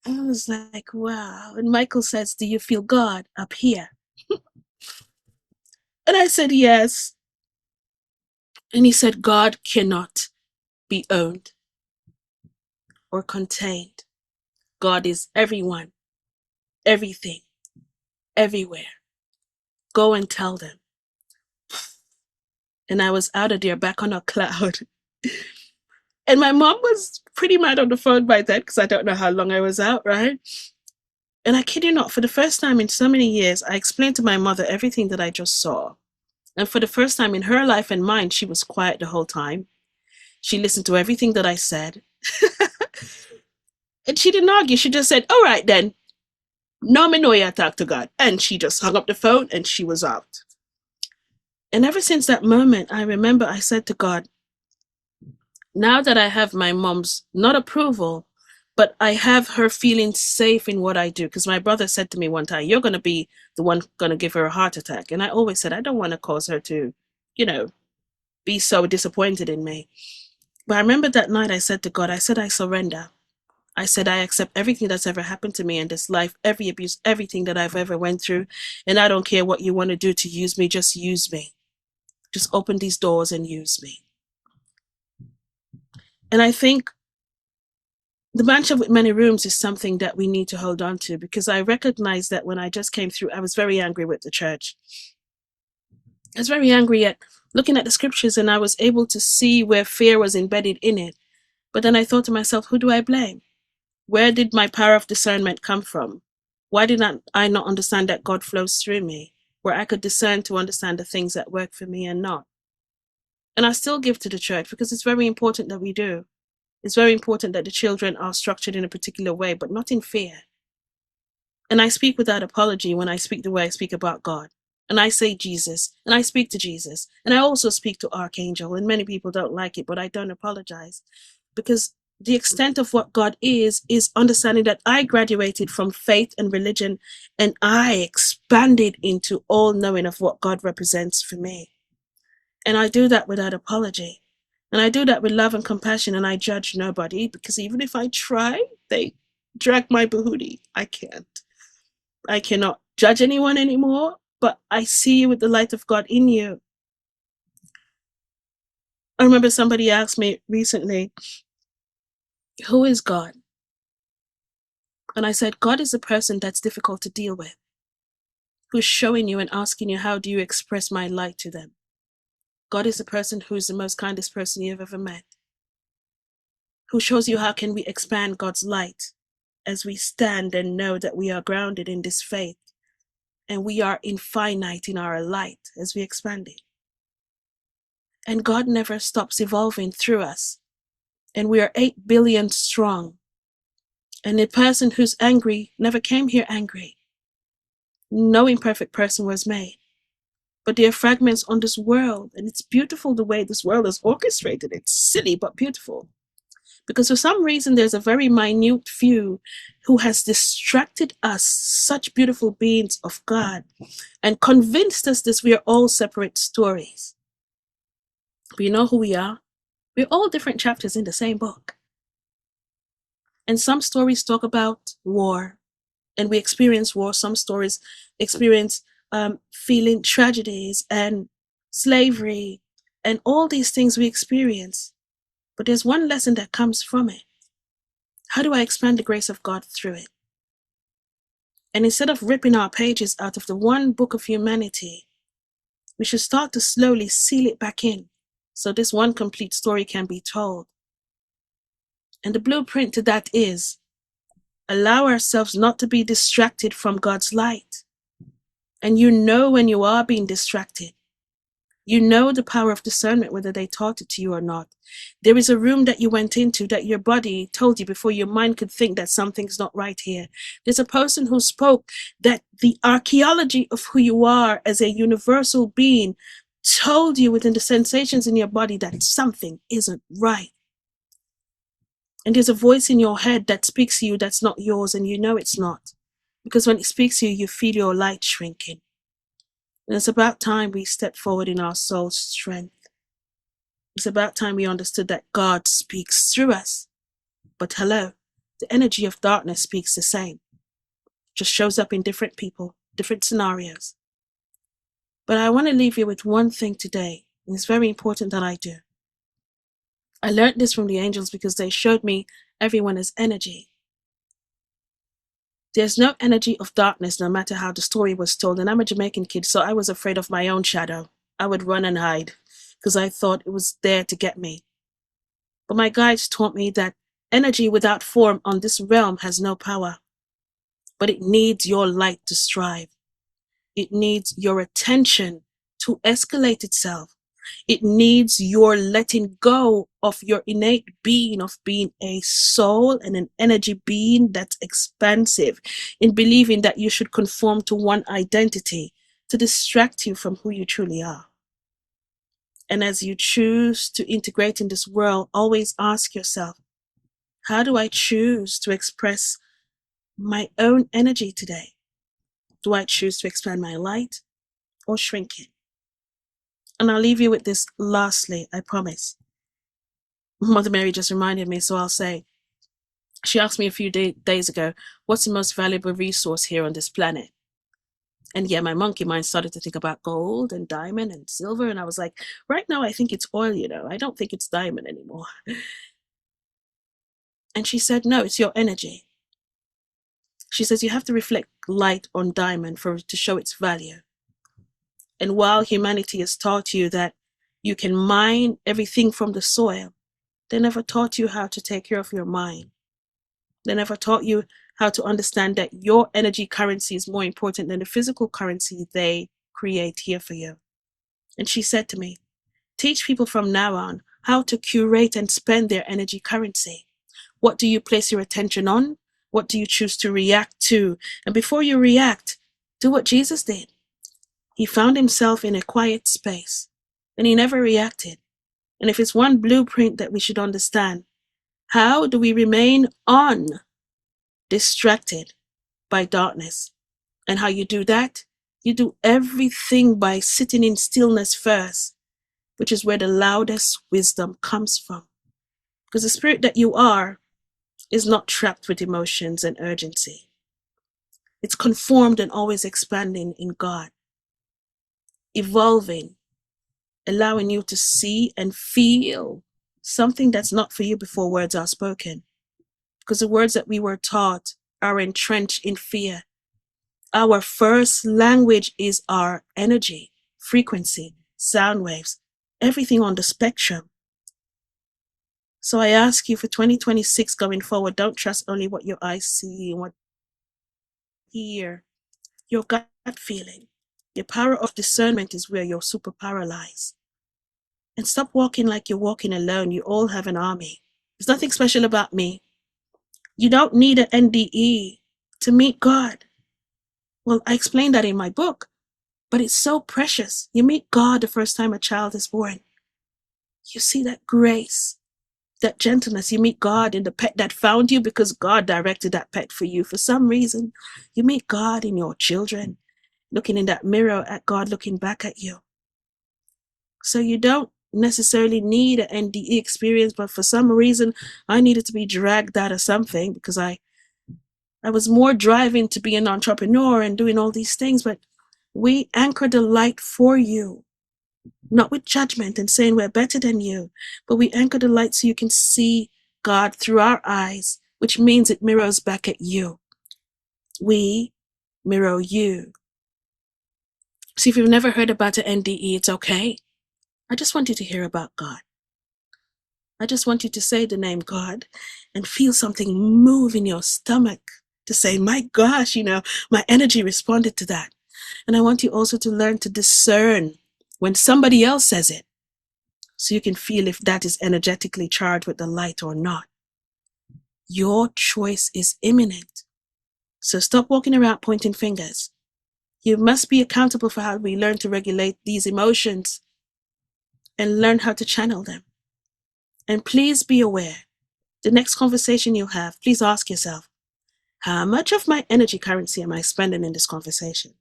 I was like, wow. And Michael says, "Do you feel God up here?" And I said, "Yes." And he said, "God cannot be owned or contained. God is everyone, everything, everywhere. Go and tell them." And I was out of there back on a cloud. And my mom was pretty mad on the phone by then, because I don't know how long I was out, right? And I kid you not, for the first time in so many years, I explained to my mother everything that I just saw. And for the first time in her life and mine, she was quiet the whole time. She listened to everything that I said. And she didn't argue. She just said, "All right then. No me know you talk to God." And she just hung up the phone and she was out. And ever since that moment, I remember I said to God, now that I have my mom's not approval, but I have her feeling safe in what I do. Because my brother said to me one time, "You're going to be the one going to give her a heart attack." And I always said, I don't want to cause her to, be so disappointed in me. But I remember that night I said to God, I said, "I surrender." I said, "I accept everything that's ever happened to me in this life, every abuse, everything that I've ever went through. And I don't care what you want to do to use me, just use me. Just open these doors and use me." And I think the mansion with many rooms is something that we need to hold on to, because I recognize that when I just came through, I was very angry with the church. I was very angry at looking at the scriptures, and I was able to see where fear was embedded in it. But then I thought to myself, who do I blame? Where did my power of discernment come from? Why did I not understand that God flows through me, where I could discern to understand the things that work for me and not? And I still give to the church, because it's very important that we do. It's very important that the children are structured in a particular way, but not in fear. And I speak without apology when I speak the way I speak about God. And I say Jesus, and I speak to Jesus, and I also speak to Archangel, and many people don't like it, but I don't apologize. Because the extent of what God is understanding that I graduated from faith and religion, and I expanded into all knowing of what God represents for me. And I do that without apology. And I do that with love and compassion, and I judge nobody, because even if I try, they drag my behootie. I can't. I cannot judge anyone anymore, but I see you with the light of God in you. I remember somebody asked me recently, who is God? And I said, God is a person that's difficult to deal with, who's showing you and asking you, how do you express my light to them? God is a person who's the most kindest person you've ever met, who shows you how can we expand God's light as we stand and know that we are grounded in this faith, and we are infinite in our light as we expand it. And God never stops evolving through us. And we are 8 billion strong. And the person who's angry never came here angry. No imperfect person was made. But there are fragments on this world, and it's beautiful the way this world is orchestrated. It's silly, but beautiful. Because for some reason, there's a very minute few who has distracted us, such beautiful beings of God, and convinced us that we are all separate stories. We know who we are. We're all different chapters in the same book. And some stories talk about war, and we experience war. Some stories experience feeling tragedies and slavery and all these things we experience. But there's one lesson that comes from it. How do I expand the grace of God through it? And instead of ripping our pages out of the one book of humanity, we should start to slowly seal it back in, so this one complete story can be told. And the blueprint to that is allow ourselves not to be distracted from God's light. And you know when you are being distracted. You know the power of discernment, whether they taught it to you or not. There is a room that you went into that your body told you before your mind could think that something's not right here. There's a person who spoke that the archaeology of who you are as a universal being told you within the sensations in your body that something isn't right. And there's a voice in your head that speaks to you that's not yours, and you know it's not. Because when it speaks to you, you feel your light shrinking. And it's about time we stepped forward in our soul's strength. It's about time we understood that God speaks through us. But hello, the energy of darkness speaks the same. Just shows up in different people, different scenarios. But I want to leave you with one thing today, and it's very important that I do. I learned this from the angels because they showed me everyone as energy. There's no energy of darkness, no matter how the story was told. And I'm a Jamaican kid, so I was afraid of my own shadow. I would run and hide because I thought it was there to get me. But my guides taught me that energy without form on this realm has no power. But it needs your light to strive. It needs your attention to escalate itself. It needs your letting go of your innate being of being a soul and an energy being that's expansive, in believing that you should conform to one identity to distract you from who you truly are. And as you choose to integrate in this world, always ask yourself, how do I choose to express my own energy today? Do I choose to expand my light or shrink it? And I'll leave you with this lastly, I promise. Mother Mary just reminded me, so I'll say, she asked me a few days ago, what's the most valuable resource here on this planet? And yeah, my monkey mind started to think about gold and diamond and silver. And I was like, right now, I think it's oil, I don't think it's diamond anymore. And she said, no, it's your energy. She says, you have to reflect light on diamond for it to show its value. And while humanity has taught you that you can mine everything from the soil, they never taught you how to take care of your mind. They never taught you how to understand that your energy currency is more important than the physical currency they create here for you. And she said to me, teach people from now on how to curate and spend their energy currency. What do you place your attention on? What do you choose to react to? And before you react, do what Jesus did. He found himself in a quiet space, and he never reacted. And if it's one blueprint that we should understand, how do we remain undistracted by darkness? And how you do that? You do everything by sitting in stillness first, which is where the loudest wisdom comes from. Because the spirit that you are is not trapped with emotions and urgency. It's conformed and always expanding in God, evolving, allowing you to see and feel something that's not for you before words are spoken. Because the words that we were taught are entrenched in fear. Our first language is our energy, frequency, sound waves, everything on the spectrum. So I ask you for 2026 going forward, don't trust only what your eyes see and what you hear, your gut feeling. Your power of discernment is where your superpower lies. And stop walking like you're walking alone. You all have an army. There's nothing special about me. You don't need an NDE to meet God. Well, I explained that in my book, but it's so precious. You meet God the first time a child is born. You see that grace, that gentleness. You meet God in the pet that found you because God directed that pet for you. For some reason, you meet God in your children, looking in that mirror at God, looking back at you. So you don't necessarily need an NDE experience, but for some reason, I needed to be dragged out of something because I was more driving to be an entrepreneur and doing all these things, but we anchor the light for you, not with judgment and saying we're better than you, but we anchor the light so you can see God through our eyes, which means it mirrors back at you. We mirror you. See, if you've never heard about an NDE, it's okay. I just want you to hear about God. I just want you to say the name God and feel something move in your stomach to say, my gosh, my energy responded to that. And I want you also to learn to discern when somebody else says it, so you can feel if that is energetically charged with the light or not. Your choice is imminent. So stop walking around pointing fingers. You must be accountable for how we learn to regulate these emotions and learn how to channel them. And please be aware, the next conversation you have, please ask yourself, how much of my energy currency am I spending in this conversation?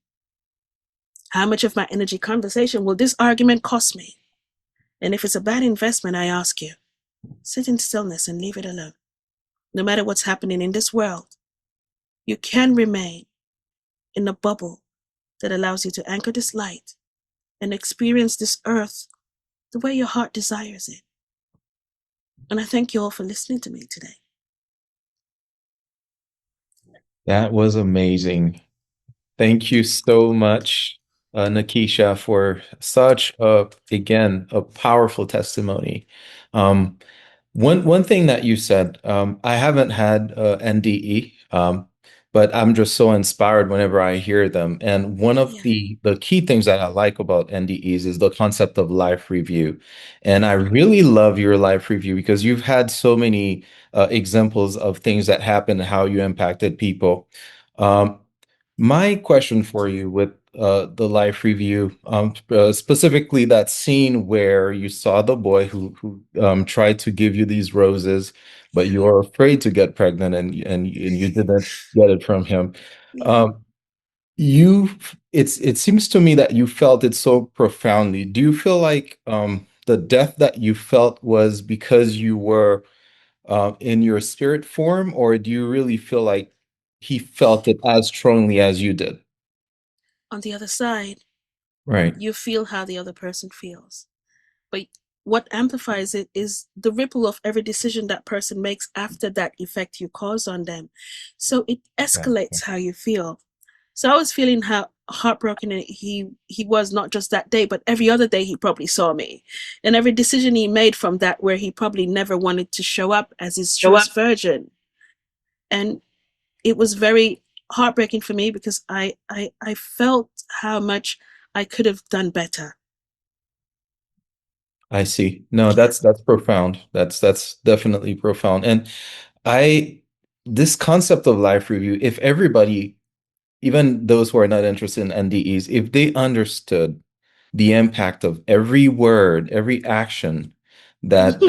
How much of my energy conversation will this argument cost me? And if it's a bad investment, I ask you, sit in stillness and leave it alone. No matter what's happening in this world, you can remain in a bubble that allows you to anchor this light and experience this earth the way your heart desires it. And I thank you all for listening to me today. That was amazing. Thank you so much, Nekesha, for such again, a powerful testimony. Um, one thing that you said, I haven't had NDE, but I'm just so inspired whenever I hear them. And one of Yeah. the key things that I like about NDEs is the concept of life review. And I really love your life review because you've had so many examples of things that happened and how you impacted people. Um, my question for you with the life review, specifically that scene where you saw the boy who tried to give you these roses, but you were afraid to get pregnant and you didn't get it from him. Yeah. Um, it seems to me that you felt it so profoundly. Do you feel like the death that you felt was because you were in your spirit form, or do you really feel like he felt it as strongly as you did? On the other side, Right. you feel how the other person feels. But what amplifies it is the ripple of every decision that person makes after that effect you cause on them. So it escalates how you feel. So I was feeling how heartbroken he was, not just that day, but every other day he probably saw me. And every decision he made from that, where he probably never wanted to show up as his truest version. And it was very heartbreaking for me because I felt how much I could have done better. I see. No, Yeah. that's profound. That's definitely profound. And I this concept of life review, if everybody, even those who are not interested in NDEs, if they understood the impact of every word, every action that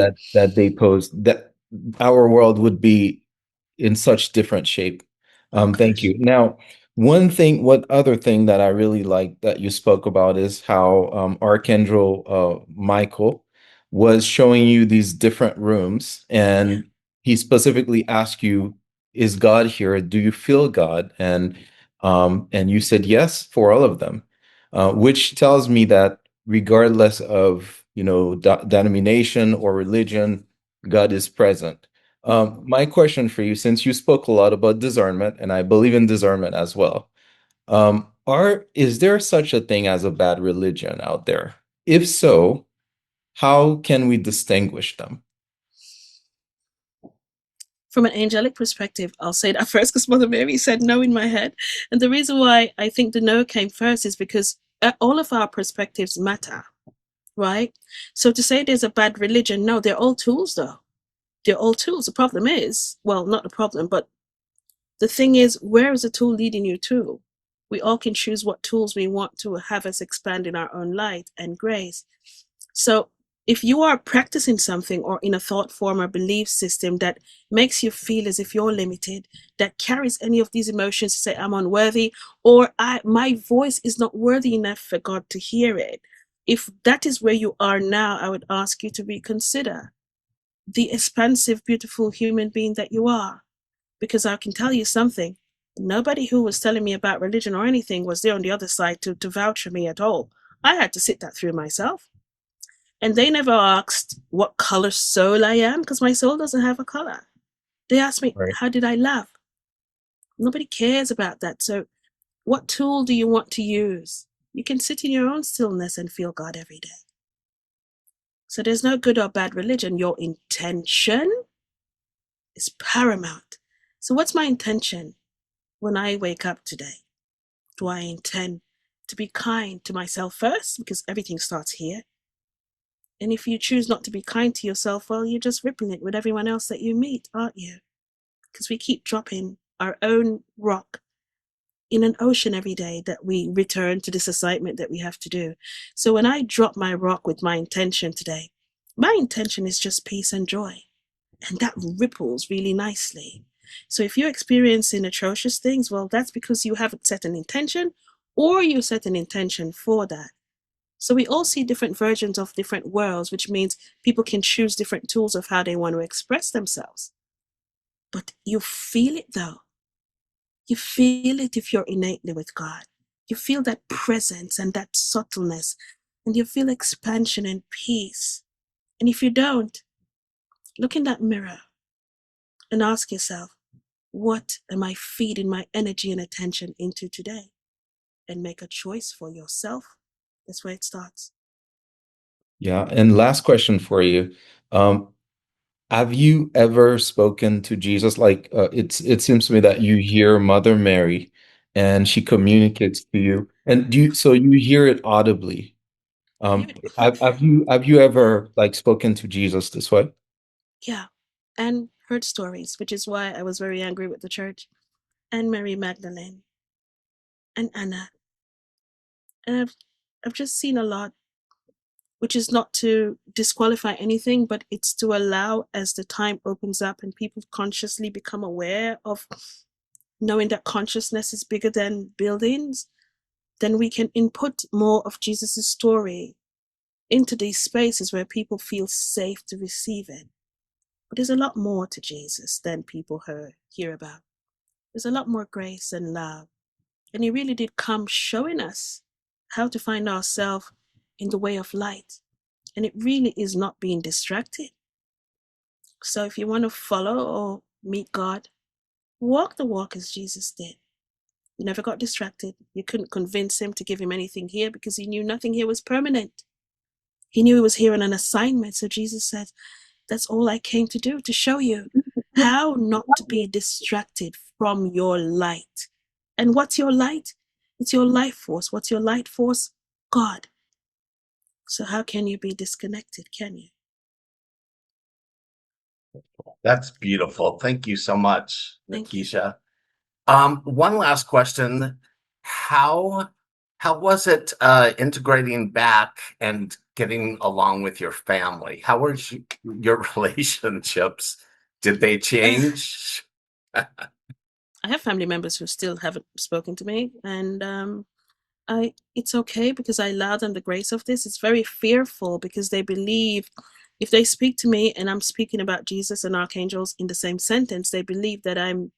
they pose, that our world would be in such different shape. Oh Thank gosh. you. Now, one other thing that I really like that you spoke about is how Archangel Michael was showing you these different rooms, Yeah. and he specifically asked you, "Is God here? Do you feel God?" And you said yes for all of them, which tells me that regardless of denomination or religion, God is present. My question for you, since you spoke a lot about discernment, and I believe in discernment as well, is there such a thing as a bad religion out there? If so, how can we distinguish them? From an angelic perspective, I'll say that first because Mother Mary said no in my head. And the reason why I think the no came first is because all of our perspectives matter, right? So to say there's a bad religion, no, they're all tools though. They're all tools. The problem is, well, not the problem, but the thing is, where is the tool leading you to? We all can choose what tools we want to have us expand in our own light and grace. So if you are practicing something or in a thought form or belief system that makes you feel as if you're limited, that carries any of these emotions to say, I'm unworthy, or my voice is not worthy enough for God to hear it. If that is where you are now, I would ask you to reconsider the expansive, beautiful human being that you are. Because I can tell you something, nobody who was telling me about religion or anything was there on the other side to vouch for me at all. I had to sit that through myself. And they never asked what color soul I am, because my soul doesn't have a color. They asked me, Right. how did I love? Nobody cares about that. So what tool do you want to use? You can sit in your own stillness and feel God every day. So there's no good or bad religion. Your intention is paramount. So what's my intention when I wake up today? Do I intend to be kind to myself first, because everything starts here. And if you choose not to be kind to yourself, well, you're just rippling it with everyone else that you meet, aren't you? Because we keep dropping our own rock in an ocean every day that we return to this assignment that we have to do. So when I drop my rock with my intention today, my intention is just peace and joy. And that ripples really nicely. So if you're experiencing atrocious things, well, that's because you haven't set an intention, or you set an intention for that. So we all see different versions of different worlds, which means people can choose different tools of how they want to express themselves. But you feel it though. You feel it if you're innately with God. You feel that presence and that subtleness, and you feel expansion and peace. And if you don't, look in that mirror and ask yourself, what am I feeding my energy and attention into today? And make a choice for yourself. That's where it starts. Yeah. And last question for you. Have you ever spoken to Jesus? Like, it seems to me that you hear Mother Mary and she communicates to you. And so you hear it audibly. Have you ever like spoken to Jesus this way? Yeah. And heard stories, which is why I was very angry with the church, and Mary Magdalene and Anna. And I've just seen a lot, which is not to disqualify anything, but it's to allow, as the time opens up and people consciously become aware of knowing that consciousness is bigger than buildings, then we can input more of Jesus's story into these spaces where people feel safe to receive it. But there's a lot more to Jesus than people hear about. There's a lot more grace and love. And he really did come showing us how to find ourselves in the way of light. And it really is not being distracted. So if you want to follow or meet God, walk the walk as Jesus did. You never got distracted. You couldn't convince him to give him anything here because he knew nothing here was permanent. He knew he was here on an assignment. So Jesus said, that's all I came to do, to show you how not to be distracted from your light. And what's your light? It's your life force. What's your light force? God. So how can you be disconnected? Can you? That's beautiful. Thank you so much, Thank you. Nekesha. One last question. How was it integrating back and getting along with your family? How were your relationships? Did they change? I have family members who still haven't spoken to me, and it's okay because I allow them the grace of this. It's very fearful because they believe if they speak to me and I'm speaking about Jesus and archangels in the same sentence, they believe that I'm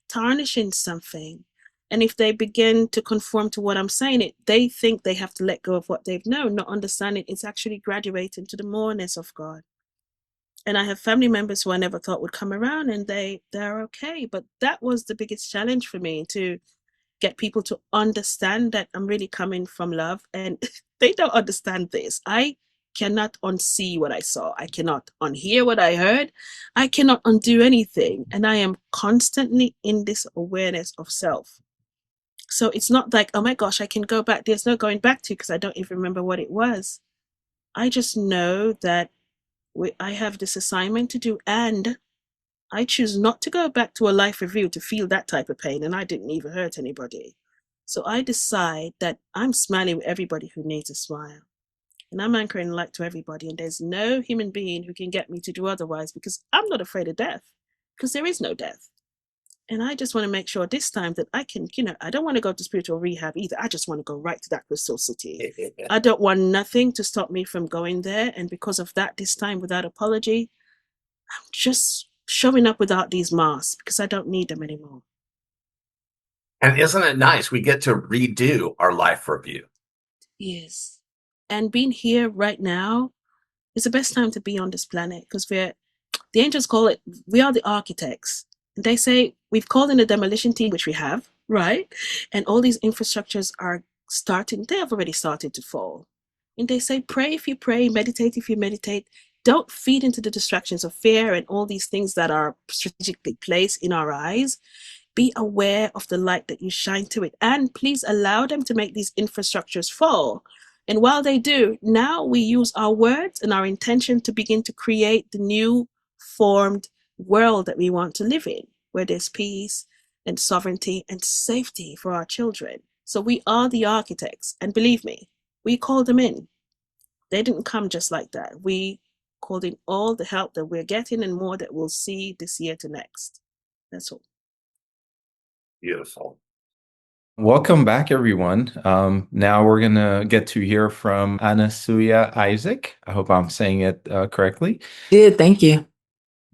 tarnishing something. And if they begin to conform to what I'm saying, they think they have to let go of what they've known, not understanding it's actually graduating to the moreness of God. And I have family members who I never thought would come around, and they're okay. But that was the biggest challenge for me, to get people to understand that I'm really coming from love. And they don't understand this. I cannot unsee what I saw. I cannot unhear what I heard. I cannot undo anything. And I am constantly in this awareness of self. So it's not like, oh my gosh, I can go back. There's no going back to, because I don't even remember what it was. I just know that I have this assignment to do, and I choose not to go back to a life review to feel that type of pain, and I didn't even hurt anybody. So I decide that I'm smiling with everybody who needs a smile. And I'm anchoring light to everybody, and there's no human being who can get me to do otherwise, because I'm not afraid of death, because there is no death. And I just want to make sure this time that I can, I don't want to go to spiritual rehab either. I just want to go right to that crystal city. I don't want nothing to stop me from going there. And because of that, this time, without apology, I'm just showing up without these masks because I don't need them anymore. And isn't it nice? We get to redo our life review. Yes. And being here right now is the best time to be on this planet, because the angels call it, we are the architects. And they say, we've called in a demolition team, which we have, right? And all these infrastructures are they have already started to fall. And they say, pray if you pray, meditate if you meditate. Don't feed into the distractions of fear and all these things that are strategically placed in our eyes. be aware of the light that you shine to it, and please allow them to make these infrastructures fall. And while they do, now we use our words and our intention to begin to create the new formed world that we want to live in, where there's peace and sovereignty and safety for our children. So we are the architects, and believe me, we called them in. They didn't come just like that. We called in all the help that we're getting and more that we'll see this year to next. That's all. Beautiful. Welcome back, everyone. Now we're going to get to hear from Anasuya Isaac. I hope I'm saying it correctly. Good, thank you.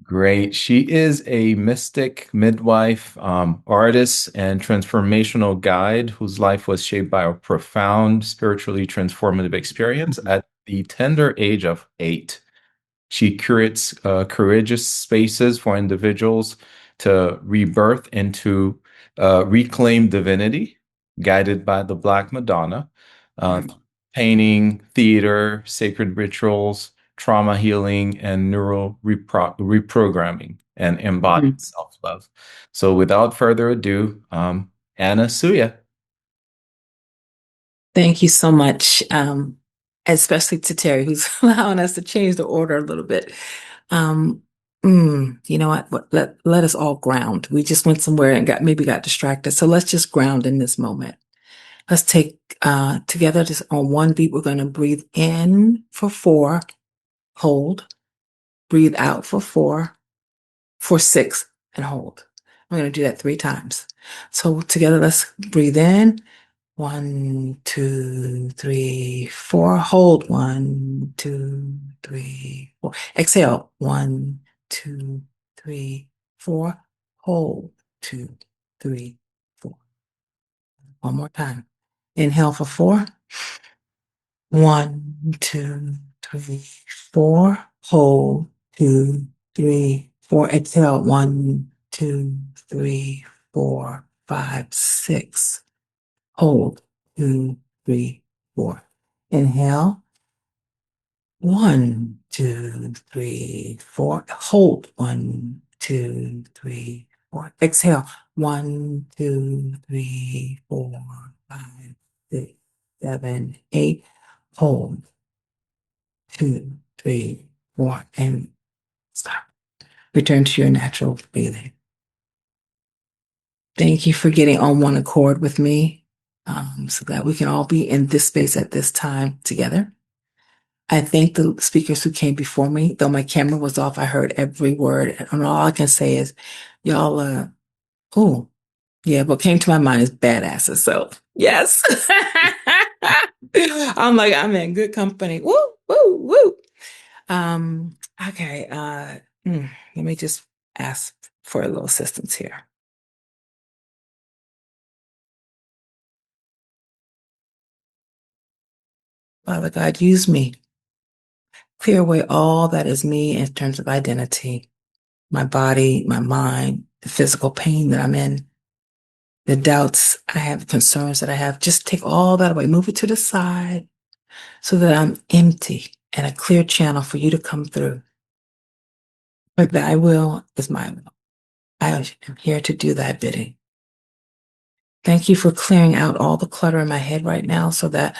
Great. She is a mystic, midwife, artist, and transformational guide whose life was shaped by a profound, spiritually transformative experience at the tender age of 8. She curates courageous spaces for individuals to rebirth into reclaimed divinity, guided by the Black Madonna, painting, theater, sacred rituals, trauma healing, and neural reprogramming and embodied self-love. So without further ado, Anasuya. Thank you so much, especially to Terry, who's allowing us to change the order a little bit. You know what? Let us all ground. We just went somewhere and maybe got distracted. So let's just ground in this moment. Let's take together just on one beat. We're going to breathe in for 4, hold, breathe out for 4, for 6, and hold. I'm going to do that 3 times. So together, let's breathe in. 1, 2, 3, 4. Hold. 1, 2, 3, 4. Exhale. 1, 2, 3, 4. Hold. 2, 3, 4. One more time. Inhale for 4. 1, 2, 3, 4. Hold. 2, 3, 4. Exhale. 1, 2, 3, 4, 5, 6. Hold. 2, 3, 4. Inhale. 1, 2, 3, 4. Hold. 1, 2, 3, 4. Exhale. 1, 2, 3, 4, 5, 6, 7, 8. Hold. 2, 3, 4. And stop. Return to your natural breathing. Thank you for getting on one accord with me. So that we can all be in this space at this time together. I thank the speakers who came before me. Though my camera was off, I heard every word. And all I can say is, y'all, what came to my mind is badasses. So, yes. I'm like, I'm in good company. Woo, woo, woo. Okay. Let me just ask for a little assistance here. Father God, use me. Clear away all that is me in terms of identity, my body, my mind, the physical pain that I'm in, the doubts I have, concerns that I have. Just take all that away, move it to the side so that I'm empty and a clear channel for you to come through. But thy will is my will. I am here to do thy bidding. Thank you for clearing out all the clutter in my head right now so that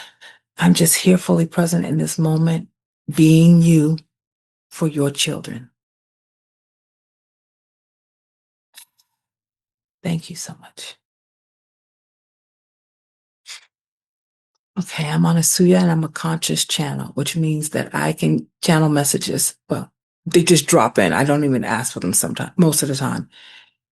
I'm just here fully present in this moment, being you for your children. Thank you so much. Okay, I'm Anasuya and I'm a conscious channel, which means that I can channel messages. Well, they just drop in. I don't even ask for them sometimes, most of the time.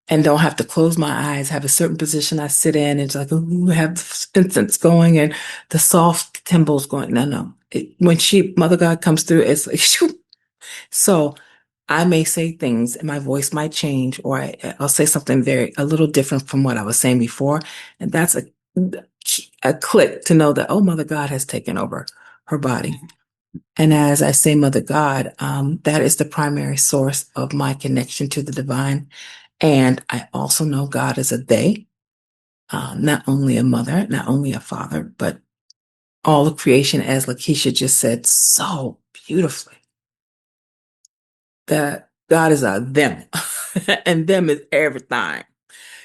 And don't have to close my eyes, have a certain position I sit in. It's like, ooh, have incense going and the soft timbals going. No. When Mother God comes through, it's like, shoo. So I may say things and my voice might change, or I'll say something a little different from what I was saying before. And that's a click to know that, oh, Mother God has taken over her body. And as I say, Mother God, that is the primary source of my connection to the divine. And I also know God is a they, not only a mother, not only a father, but all of creation, as Nekesha just said so beautifully, that God is a them, and them is everything.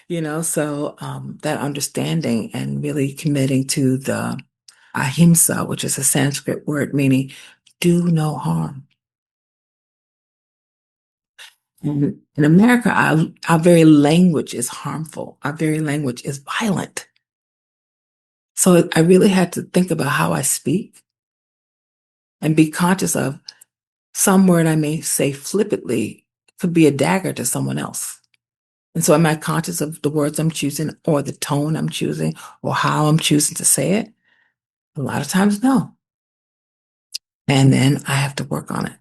So that understanding and really committing to the ahimsa, which is a Sanskrit word meaning do no harm. And in America, our very language is harmful. Our very language is violent. So I really had to think about how I speak and be conscious of some word I may say flippantly could be a dagger to someone else. And so am I conscious of the words I'm choosing or the tone I'm choosing or how I'm choosing to say it? A lot of times, no. And then I have to work on it.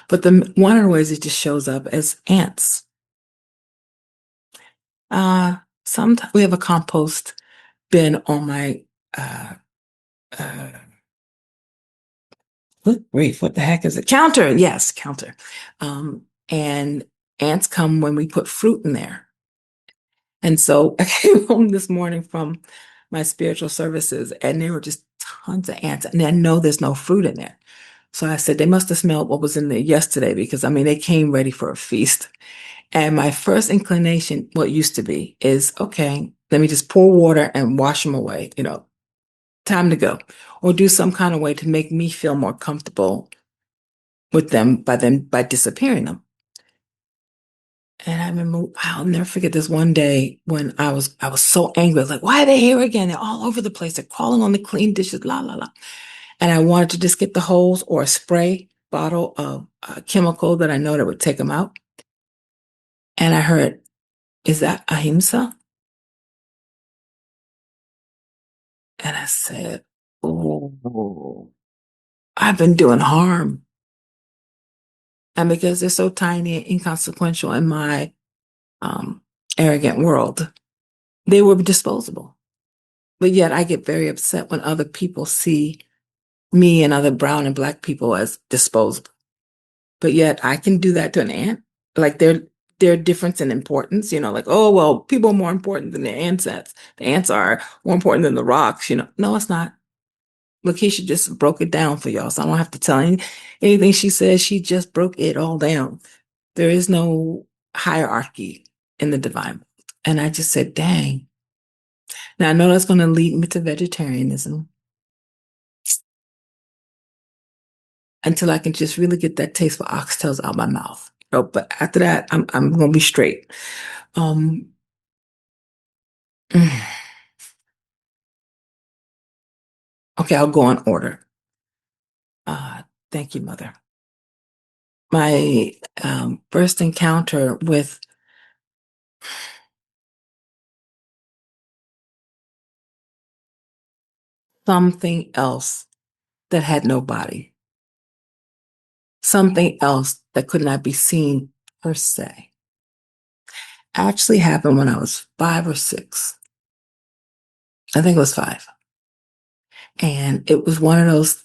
But one of the ways it just shows up as ants. Sometimes we have a compost bin on my what the heck is it? Counter. Yes, counter. And ants come when we put fruit in there. And so I came home this morning from my spiritual services and there were just tons of ants. And I know there's no fruit in there. So I said, they must have smelled what was in there yesterday because they came ready for a feast. And my first inclination, what used to be, is okay, let me just pour water and wash them away, time to go. Or do some kind of way to make me feel more comfortable with them by disappearing them. And I remember, I'll never forget this one day when I was so angry. I was like, why are they here again? They're all over the place. They're crawling on the clean dishes, la, la, la. And I wanted to just get the hose or a spray bottle of a chemical that I know that would take them out. And I heard, is that ahimsa? And I said, oh, I've been doing harm. And because they're so tiny and inconsequential in my arrogant world, they were disposable. But yet I get very upset when other people see me and other brown and black people as disposable. But yet I can do that to an ant. Like their difference in importance, like, oh, well, people are more important than the ants. The ants are more important than the rocks, No, it's not. Lakeisha just broke it down for y'all. So I don't have to tell anything she says. She just broke it all down. There is no hierarchy in the divine. And I just said, dang. Now I know that's going to lead me to vegetarianism until I can just really get that taste for oxtails out my mouth. Oh, but after that, I'm going to be straight. Okay, I'll go in order. Thank you, Mother. My first encounter with something else that had no body, something else that could not be seen per se, actually happened when I was 5 or 6. I think it was 5. And it was one of those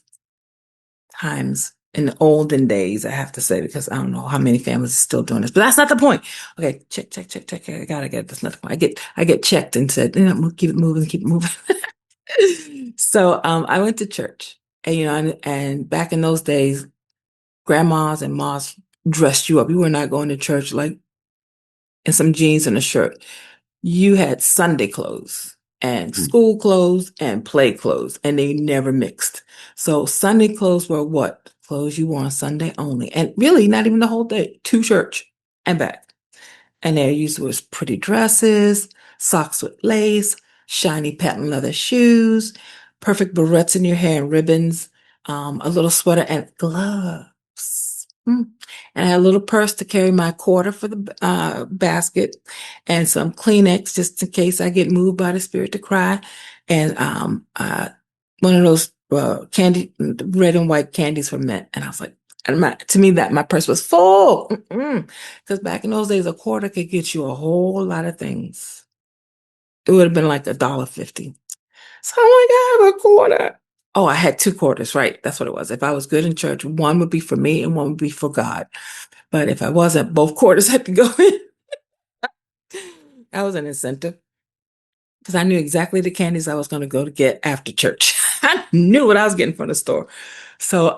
times in the olden days, I have to say, because I don't know how many families are still doing this, but that's not the point. Okay, check. I gotta get this. Not the point. I get checked and said, keep it moving. So I went to church, and and back in those days, grandmas and mas dressed you up. You were not going to church like in some jeans and a shirt. You had Sunday clothes and school clothes and play clothes, and they never mixed. So Sunday clothes were what? Clothes you wore on Sunday only. And really not even the whole day, to church and back. And their use was pretty dresses, socks with lace, shiny patent leather shoes, perfect barrettes in your hair and ribbons, a little sweater and gloves. And I had a little purse to carry my quarter for the basket and some Kleenex just in case I get moved by the spirit to cry. And one of those candy, red and white candies for mint. And I was like, to me, that my purse was full. Because back in those days, a quarter could get you a whole lot of things. It would have been like $1.50. So I'm like, I have a quarter. Oh, I had 2 quarters, right? That's what it was. If I was good in church, one would be for me and one would be for God. But if I wasn't, both quarters had to go in. That was an incentive because I knew exactly the candies I was going to go to get after church. I knew what I was getting from the store. So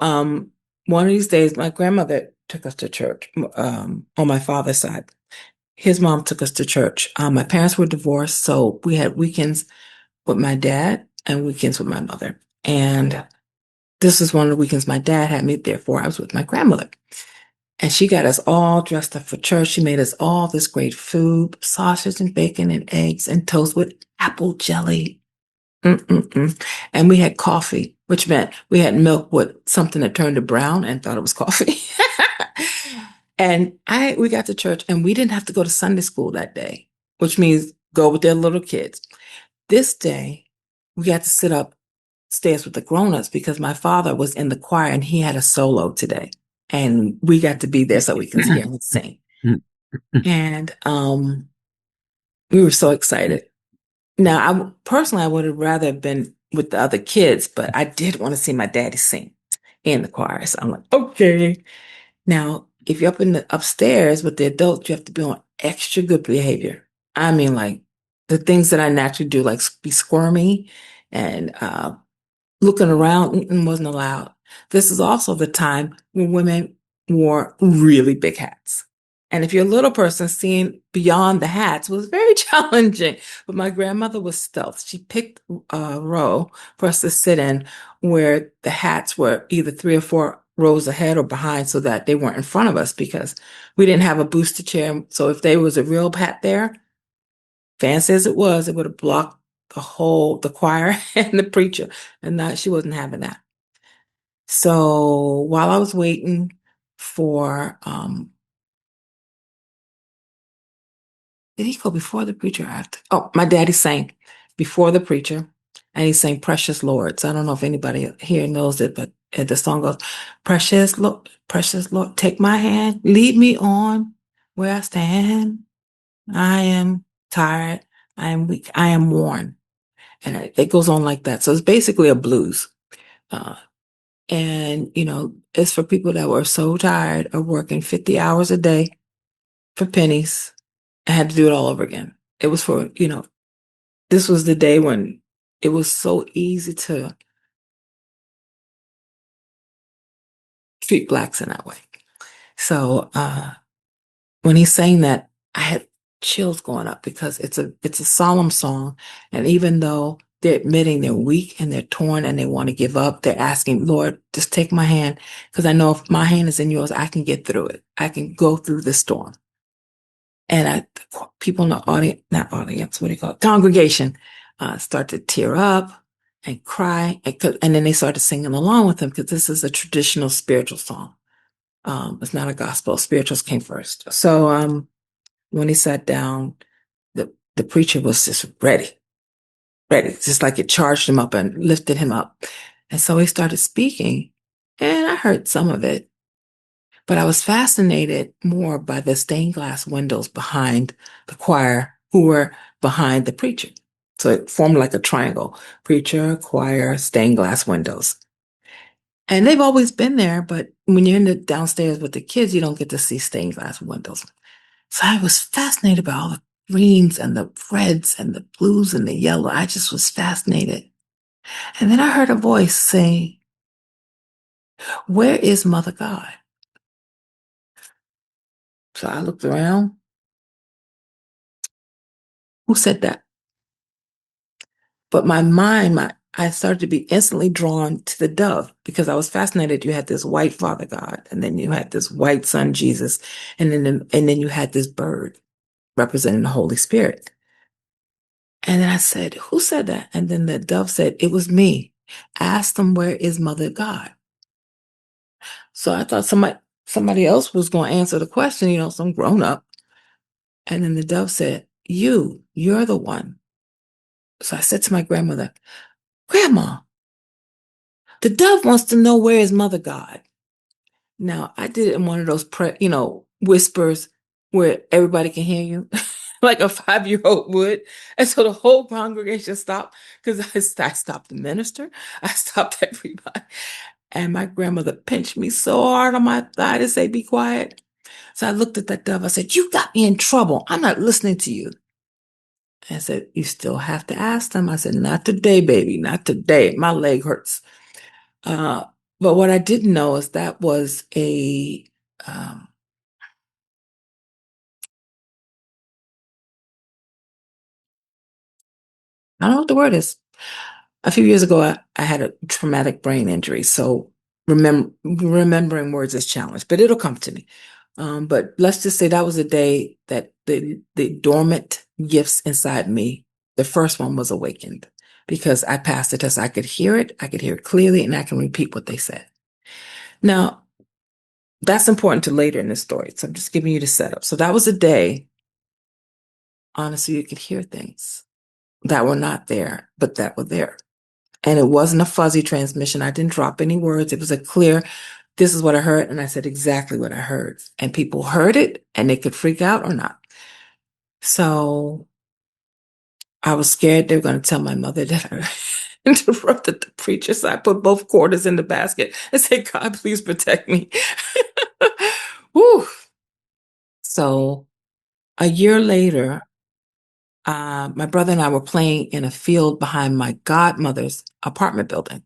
one of these days, my grandmother took us to church on my father's side. his mom took us to church. My parents were divorced, so we had weekends with my dad and weekends with my mother. And this was one of the weekends my dad had me there for. I was with my grandmother. And she got us all dressed up for church. She made us all this great food, sausage and bacon and eggs and toast with apple jelly. Mm-mm-mm. And we had coffee, which meant we had milk with something that turned to brown and thought it was coffee. And we got to church and we didn't have to go to Sunday school that day, which means go with their little kids. This day, we got to sit upstairs with the grown-ups because my father was in the choir and he had a solo today. And we got to be there so we could hear him sing. And we were so excited. Now, I would have rather been with the other kids, but I did want to see my daddy sing in the choir. So I'm like, okay. Now, if you're up in the upstairs with the adults, you have to be on extra good behavior. I mean, like the things that I naturally do, like be squirmy and looking around wasn't allowed. This is also the time when women wore really big hats. And if you're a little person, seeing beyond the hats was very challenging. But my grandmother was stealth. She picked a row for us to sit in where the hats were either 3 or 4 rows ahead or behind so that they weren't in front of us because we didn't have a booster chair. So if there was a real hat there, fancy as it would have blocked the choir and the preacher. And she wasn't having that. So while I was waiting for, did he go before the preacher or after? Oh, my daddy sang before the preacher and he sang Precious Lord. So I don't know if anybody here knows it, but the song goes, Precious Lord, take my hand, lead me on where I stand. I am tired. I am weak. I am worn. And it goes on like that. So it's basically a blues. And, it's for people that were so tired of working 50 hours a day for pennies and had to do it all over again. It was for, this was the day when it was so easy to treat Blacks in that way. So when he sang that, I had chills going up because it's a solemn song. And even though they're admitting they're weak and they're torn and they want to give up, they're asking, Lord, just take my hand. Because I know if my hand is in yours, I can get through it. I can go through the storm. And people in the audience, not audience, what do you call it? Congregation, start to tear up and cry. And then they started singing along with him because this is a traditional spiritual song. It's not a gospel. Spirituals came first. So when he sat down, the preacher was just ready. Just like it charged him up and lifted him up. And so he started speaking and I heard some of it, but I was fascinated more by the stained glass windows behind the choir who were behind the preacher. So it formed like a triangle, preacher, choir, stained glass windows. And they've always been there, but when you're in the downstairs with the kids, you don't get to see stained glass windows. So I was fascinated by all the greens and the reds and the blues and the yellow. I just was fascinated. And then I heard a voice say, where is Mother God? So I looked around. Who said that? But my mind, I started to be instantly drawn to the dove because I was fascinated. You had this white Father God, and then you had this white Son Jesus, and then you had this bird representing the Holy Spirit. And then I said, who said that? And then the dove said, it was me. Ask them, where is Mother God? So I thought somebody else was going to answer the question, some grown up. And then the dove said, you're the one. So I said to my grandmother, Grandma, the dove wants to know where is Mother God. Now I did it in one of those, whispers where everybody can hear you. Like a 5-year-old would. And so the whole congregation stopped because I stopped the minister. I stopped everybody. And my grandmother pinched me so hard on my thigh to say, be quiet. So I looked at that dove. I said, you got me in trouble. I'm not listening to you. And I said, you still have to ask them. I said, not today, baby. Not today. My leg hurts. But what I didn't know is that was I don't know what the word is. A few years ago, I had a traumatic brain injury. So remembering words is challenged, but it'll come to me. But let's just say that was a day that the dormant gifts inside me, the first one was awakened because I passed the test. I could hear it clearly, and I can repeat what they said. Now, that's important to later in the story. So I'm just giving you the setup. So that was a day, honestly, you could hear things that were not there, but that were there. And it wasn't a fuzzy transmission. I didn't drop any words. It was a clear, this is what I heard. And I said exactly what I heard. And people heard it and they could freak out or not. So I was scared they were going to tell my mother that I interrupted the preacher. So I put both quarters in the basket and said, God, please protect me. Whew. So a year later, my brother and I were playing in a field behind my godmother's apartment building.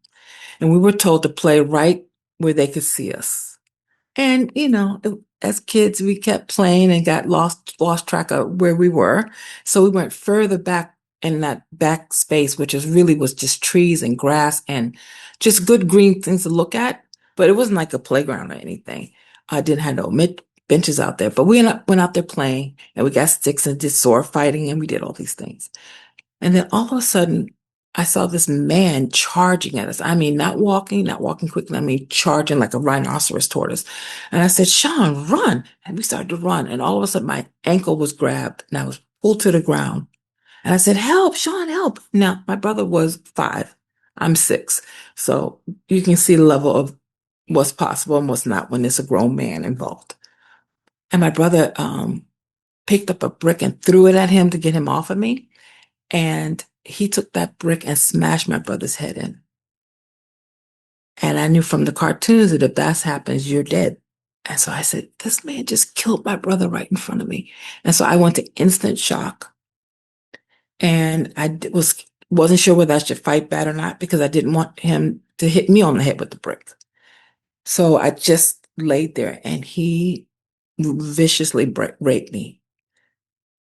And we were told to play right where they could see us. And, as kids, we kept playing and got lost track of where we were. So we went further back in that back space, which was just trees and grass and just good green things to look at. But it wasn't like a playground or anything. I didn't have no benches out there. But we went out there playing and we got sticks and did sword fighting and we did all these things. And then all of a sudden, I saw this man charging at us. I mean, not walking quickly. I mean, charging like a rhinoceros toward us. And I said, Shaun, run. And we started to run. And all of a sudden, my ankle was grabbed and I was pulled to the ground. And I said, help, Shaun, help. Now, my brother was 5. I'm 6. So you can see the level of what's possible and what's not when there's a grown man involved. And my brother picked up a brick and threw it at him to get him off of me. And he took that brick and smashed my brother's head in. And I knew from the cartoons that if that happens, you're dead. And so I said, this man just killed my brother right in front of me. And so I went to instant shock. And I wasn't sure whether I should fight back or not because I didn't want him to hit me on the head with the brick. So I just laid there and he viciously raped me.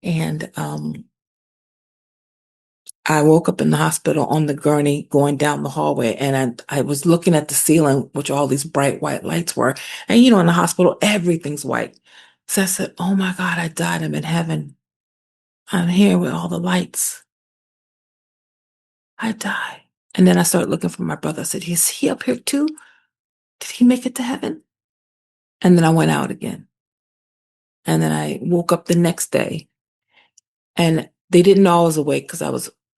And I woke up in the hospital on the gurney going down the hallway and I was looking at the ceiling, which all these bright white lights were. And in the hospital, everything's white. So I said, oh my God, I died. I'm in heaven. I'm here with all the lights. I died. And then I started looking for my brother. I said, is he up here too? Did he make it to heaven? And then I went out again. And then I woke up the next day and they didn't know I was awake because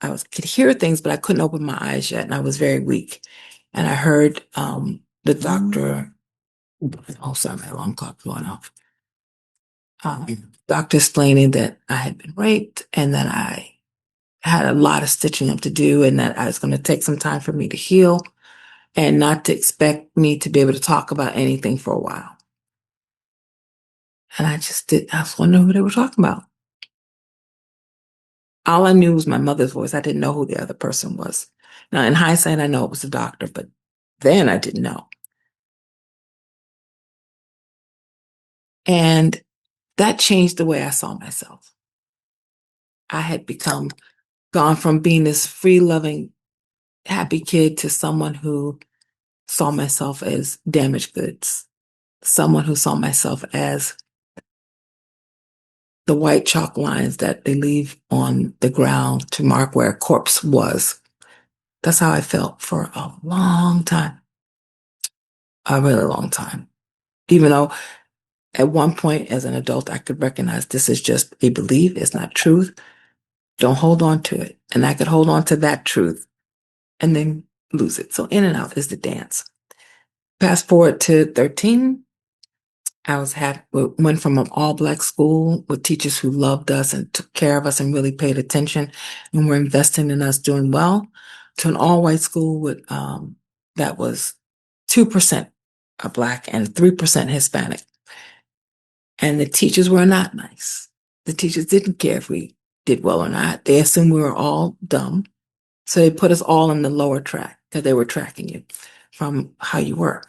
I could hear things, but I couldn't open my eyes yet. And I was very weak. And I heard the doctor, oh, sorry, my alarm clock going off. Doctor explaining that I had been raped and that I had a lot of stitching up to do and that I was going to take some time for me to heal and not to expect me to be able to talk about anything for a while. And I was wondering who they were talking about. All I knew was my mother's voice. I didn't know who the other person was. Now, in hindsight, I know it was the doctor, but then I didn't know. And that changed the way I saw myself. I had gone from being this free, loving, happy kid to someone who saw myself as damaged goods, someone who saw myself as the white chalk lines that they leave on the ground to mark where a corpse was. That's how I felt for a long time, a really long time. Even though at one point as an adult, I could recognize this is just a belief, it's not truth. Don't hold on to it. And I could hold on to that truth and then lose it. So in and out is the dance. Fast forward to 13, I went from an all-Black school with teachers who loved us and took care of us and really paid attention and were investing in us doing well, to an all-white school with that was 2% Black and 3% Hispanic. And the teachers were not nice. The teachers didn't care if we did well or not. They assumed we were all dumb. So they put us all in the lower track because they were tracking you from how you were.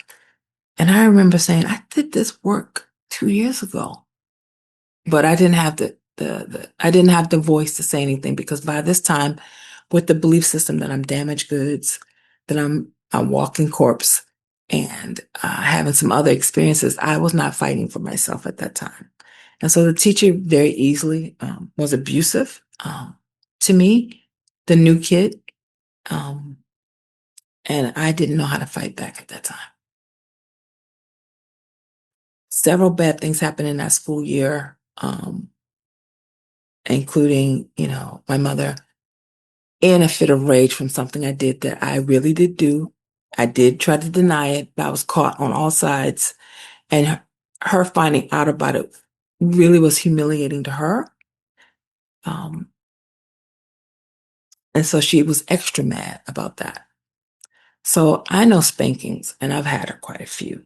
And I remember saying, I did this work 2 years ago, but I didn't have I didn't have the voice to say anything because by this time with the belief system that I'm damaged goods, that I'm a walking corpse, and having some other experiences, I was not fighting for myself at that time. And so the teacher very easily was abusive to me, the new kid, and I didn't know how to fight back at that time. Several bad things happened in that school year, including, my mother in a fit of rage from something I did that I really did do. I did try to deny it, but I was caught on all sides. And her finding out about it really was humiliating to her. And so she was extra mad about that. So I know spankings, and I've had her quite a few.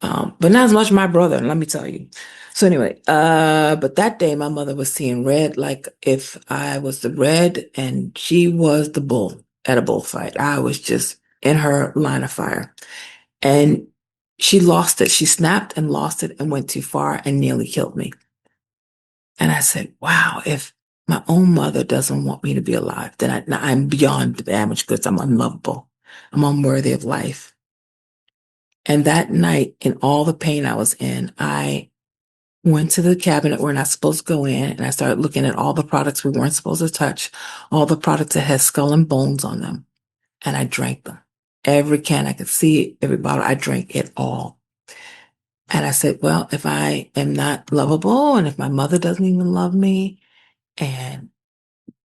But not as much as my brother, let me tell you. So anyway, but that day my mother was seeing red, like if I was the red and she was the bull at a bullfight. I was just in her line of fire. And she lost it. She snapped and lost it and went too far and nearly killed me. And I said, wow, if my own mother doesn't want me to be alive, then I'm beyond the damaged goods. I'm unlovable. I'm unworthy of life. And that night, in all the pain I was in, I went to the cabinet we're not supposed to go in, and I started looking at all the products we weren't supposed to touch, all the products that had skull and bones on them, and I drank them. Every can I could see, every bottle, I drank it all. And I said, well, if I am not lovable, and if my mother doesn't even love me, and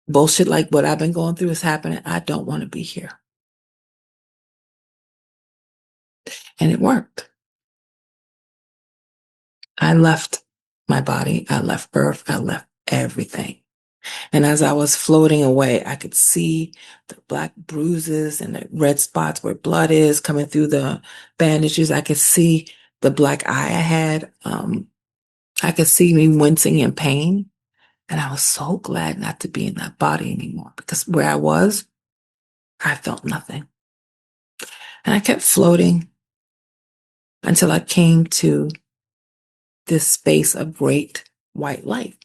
bullshit like what I've been going through is happening, I don't want to be here. And it worked. I left my body, I left Earth, I left everything. And as I was floating away, I could see the black bruises and the red spots where blood is coming through the bandages. I could see the black eye I had. I could see me wincing in pain. And I was so glad not to be in that body anymore, because where I was, I felt nothing. And I kept floating until I came to this space of great white light.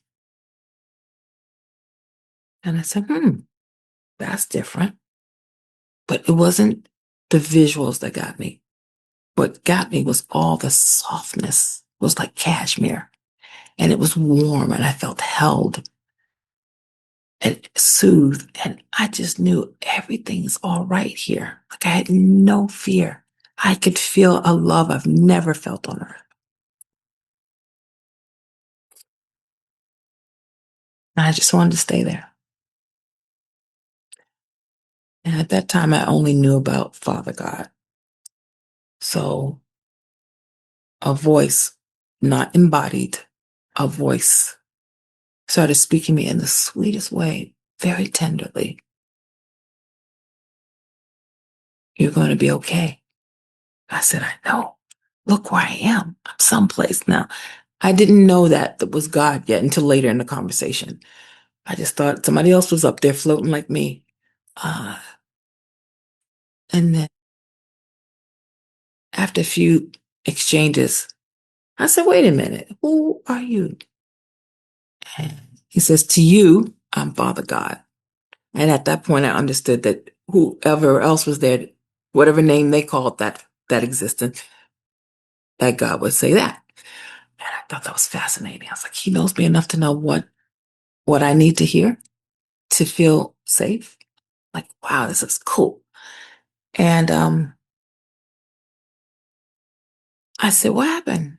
And I said, that's different. But it wasn't the visuals that got me. What got me was all the softness. It was like cashmere. And it was warm, and I felt held and soothed. And I just knew everything's all right here. Like I had no fear. I could feel a love I've never felt on earth. And I just wanted to stay there. And at that time, I only knew about Father God. So a voice, not embodied, a voice started speaking to me in the sweetest way, very tenderly. You're going to be okay. I said, I know. Look where I am. I'm someplace now. I didn't know that was God yet until later in the conversation. I just thought somebody else was up there floating like me. And then after a few exchanges, I said, wait a minute, who are you? And he says, to you, I'm Father God. And at that point, I understood that whoever else was there, whatever name they called that existence, that God would say that. And I thought that was fascinating. I was like, he knows me enough to know what I need to hear to feel safe. Like, wow, this is cool. And I said, what happened?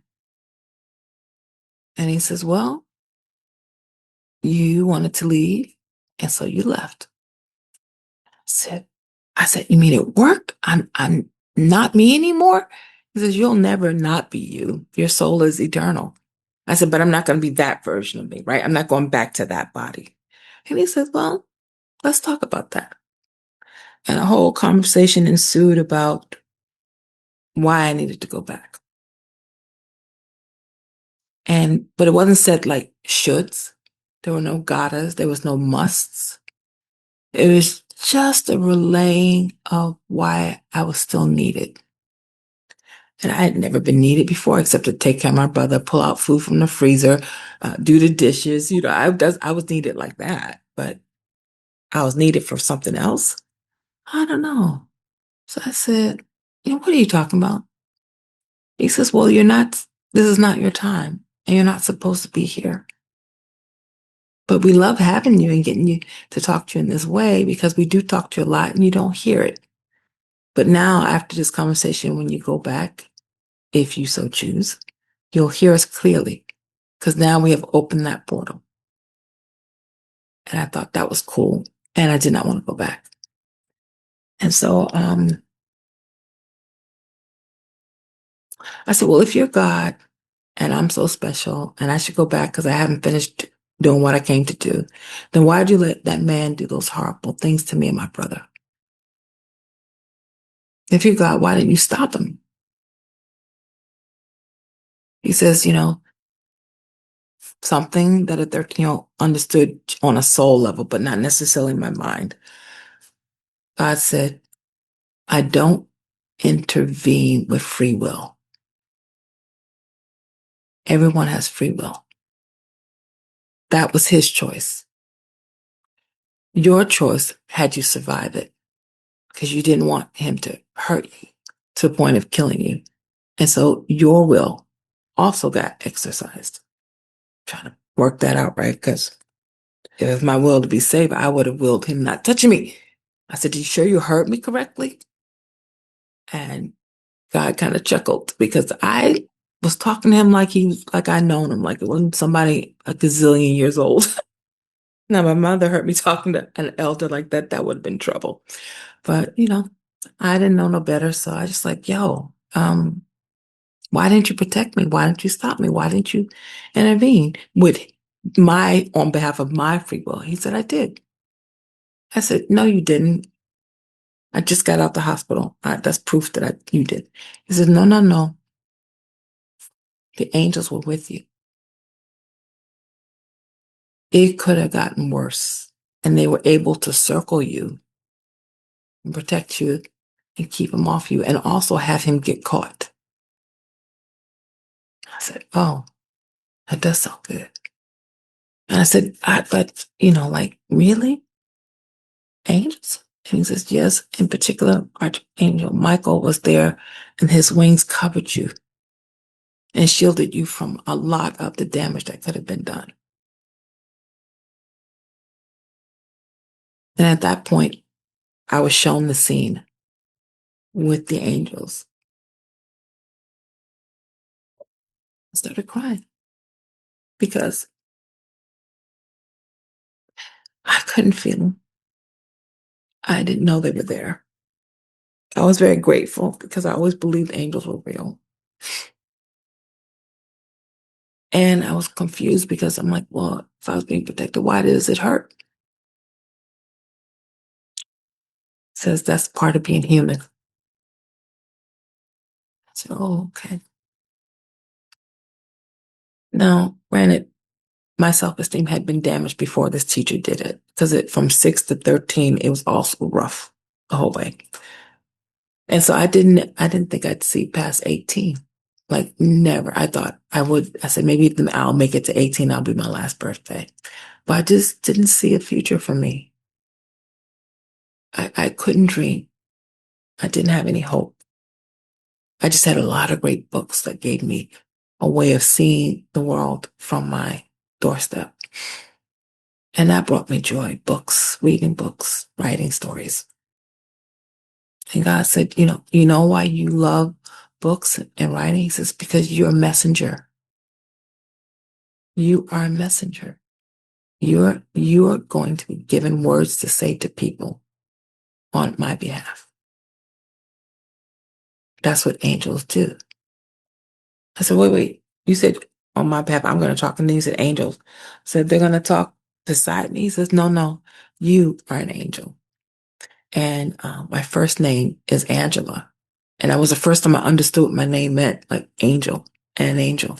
And he says, well, you wanted to leave, and so you left. I said, you mean it worked? I'm not me anymore? He says, you'll never not be you. Your soul is eternal. I said, but I'm not going to be that version of me, right? I'm not going back to that body. And he says, well, let's talk about that. And a whole conversation ensued about why I needed to go back. But it wasn't said like shoulds. There were no gottas. There was no musts. It was just a relaying of why I was still needed. And I had never been needed before, except to take care of my brother, pull out food from the freezer, do the dishes. I was needed like that. But I was needed for something else. I don't know. So I said, what are you talking about? He says, well, this is not your time, and you're not supposed to be here. But we love having you and getting you to talk to you in this way, because we do talk to you a lot and you don't hear it. But now, after this conversation, when you go back, if you so choose, you'll hear us clearly, because now we have opened that portal. And I thought that was cool. And I did not want to go back. And so I said, well, if you're God and I'm so special and I should go back because I haven't finished doing what I came to do, then why did you let that man do those horrible things to me and my brother? If you're God, why didn't you stop him? He says, something that a 13-year-old understood on a soul level, but not necessarily in my mind. God said, I don't intervene with free will. Everyone has free will. That was his choice. Your choice had you survive it, because you didn't want him to hurt you to the point of killing you. And so your will also got exercised. Trying to work that out, right? Because if it's my will to be saved, I would have willed him not touching me. I said, you sure you heard me correctly? And God kind of chuckled, because I was talking to him like I'd known him, like it wasn't somebody a gazillion years old. Now, my mother heard me talking to an elder like that, that would have been trouble. But, I didn't know no better. So I just like, why didn't you protect me? Why didn't you stop me? Why didn't you intervene on behalf of my free will? He said, I did. I said, no, you didn't. I just got out the hospital. That's proof that you did. He said, no, no, no. The angels were with you. It could have gotten worse. And they were able to circle you and protect you and keep him off you, and also have him get caught. I said, oh, that does sound good. And I said, but, really? Angels? And he says, yes. In particular, Archangel Michael was there, and his wings covered you and shielded you from a lot of the damage that could have been done. And at that point, I was shown the scene with the angels. I started crying because I couldn't feel them. I didn't know they were there. I was very grateful, because I always believed angels were real. And I was confused, because I'm like, well, if I was being protected, why does it hurt? It says that's part of being human. I said, oh, okay. Now, granted, my self-esteem had been damaged before this teacher did it, because from 6 to 13, it was also rough the whole way. And so I didn't think I'd see past 18. Like, never. I thought I would. I said, maybe I'll make it to 18. I'll be my last birthday. But I just didn't see a future for me. I couldn't dream. I didn't have any hope. I just had a lot of great books that gave me a way of seeing the world from my doorstep. And that brought me joy. Books, reading books, writing stories. And God said, you know why you love books and writing? He says, because you're a messenger. You are a messenger. You are going to be given words to say to people on my behalf. That's what angels do. I said, wait. You said on my behalf, I'm going to talk. And then you said angels. I said, they're going to talk beside me. He says, no, you are an angel. And my first name is Angela. And that was the first time I understood what my name meant, like angel, an angel,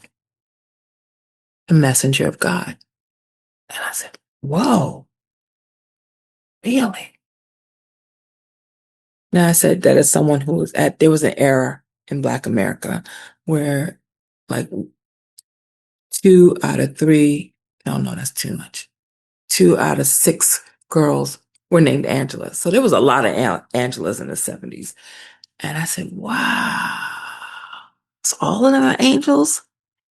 a messenger of God. And I said, whoa, really? Now I said that as someone who was there was an era in Black America where like 2 out of 3, no, that's too much. 2 out of 6 girls were named Angela. So there was a lot of Angelas in the 70s. And I said, wow, so all of them are angels?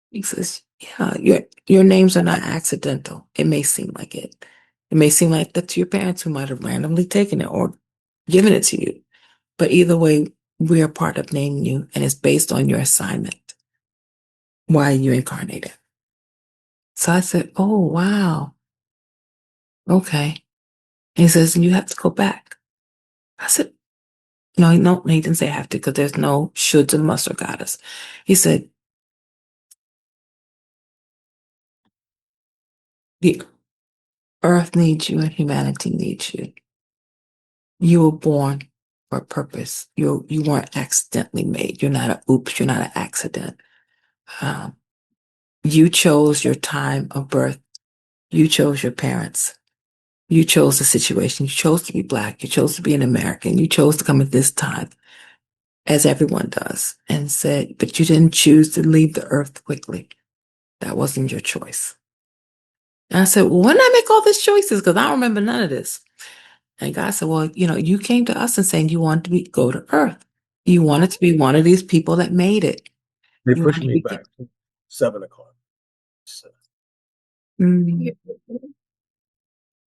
He says, yeah, your names are not accidental. It may seem like it. It may seem like that's your parents who might have randomly taken it or given it to you. But either way, we are part of naming you, and it's based on your assignment, why you incarnated. So I said, oh, wow. Okay. And he says, and you have to go back. I said, no, he didn't say have to, because there's no shoulds and musts or goddess. He said, the earth needs you and humanity needs you. You were born for a purpose. You weren't accidentally made. You're not an oops. You're not an accident. You chose your time of birth. You chose your parents. You chose the situation. You chose to be Black. You chose to be an American. You chose to come at this time, as everyone does, and said, but you didn't choose to leave the earth quickly. That wasn't your choice. And I said, well, when did I make all these choices? Because I don't remember none of this. And God said, well, you came to us and saying you wanted to go to earth. You wanted to be one of these people that made it. They You pushed wanted to me be- back to 7 o'clock. So, Mm.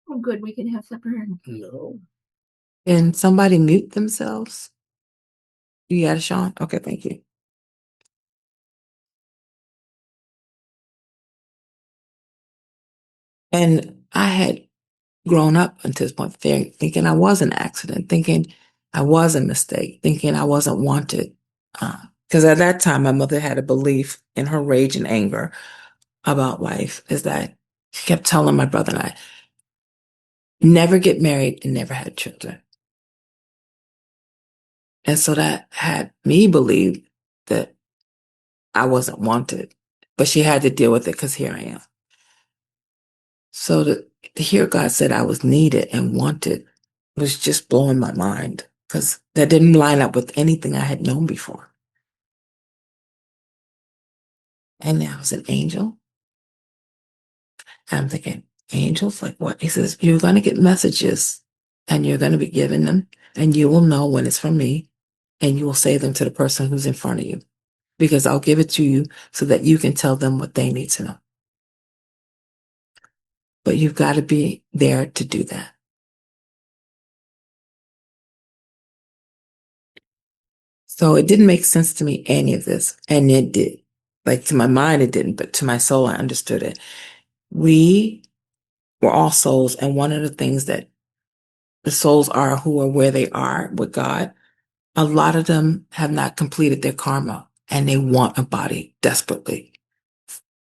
Oh, good. We can have supper. no. Can somebody mute themselves? You got it, Shaun? Okay, thank you. And I had grown up until this point thinking I was an accident, thinking I was a mistake, thinking I wasn't wanted. Because at that time, my mother had a belief in her rage and anger about life, is that she kept telling my brother and I, never get married and never had children. And so that had me believe that I wasn't wanted, but she had to deal with it because here I am. So to hear God said I was needed and wanted was just blowing my mind, because that didn't line up with anything I had known before. And I was an angel. And I'm thinking, angels? Like what? He says, you're going to get messages and you're going to be given them, and you will know when it's from me, and you will say them to the person who's in front of you, because I'll give it to you so that you can tell them what they need to know. But you've got to be there to do that. So it didn't make sense to me, any of this. And it did. Like, to my mind, it didn't, but to my soul, I understood it. We were all souls. And one of the things that the souls are who are where they are with God, a lot of them have not completed their karma and they want a body desperately,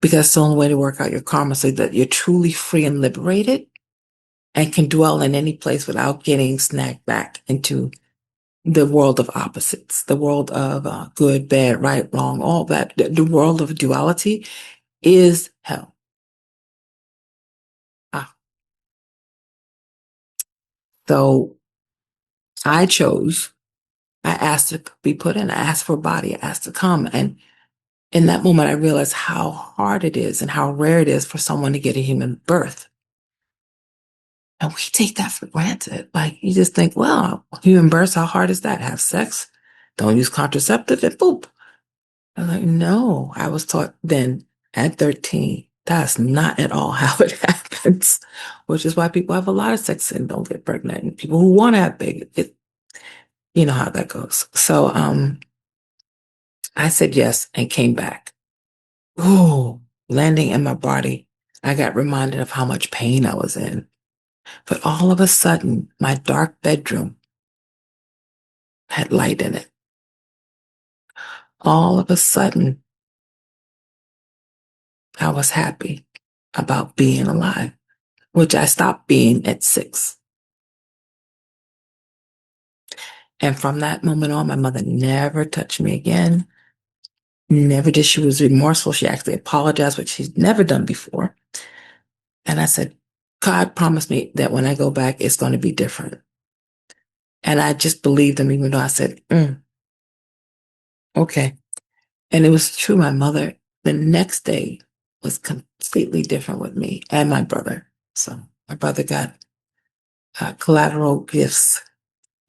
because it's the only way to work out your karma so that you're truly free and liberated and can dwell in any place without getting snagged back into the world of opposites, the world of good, bad, right, wrong, all that. The world of duality is hell. So I asked to be put in, I asked for a body, I asked to come. And in that moment, I realized how hard it is and how rare it is for someone to get a human birth. And we take that for granted. Like, you just think, well, human birth, how hard is that? Have sex, don't use contraceptive, and boop. I'm like, no, I was taught then at 13, that's not at all how it happens, which is why people have a lot of sex and don't get pregnant. And people who want to have babies, you know how that goes. So I said yes and came back. Ooh, landing in my body, I got reminded of how much pain I was in. But all of a sudden, my dark bedroom had light in it. All of a sudden, I was happy about being alive, which I stopped being at 6. And from that moment on, my mother never touched me again. Never did. She was remorseful. She actually apologized, which she's never done before. And I said, God promised me that when I go back, it's going to be different. And I just believed him, even though I said, okay. And it was true. My mother, the next day, was completely different with me and my brother. So my brother got collateral gifts.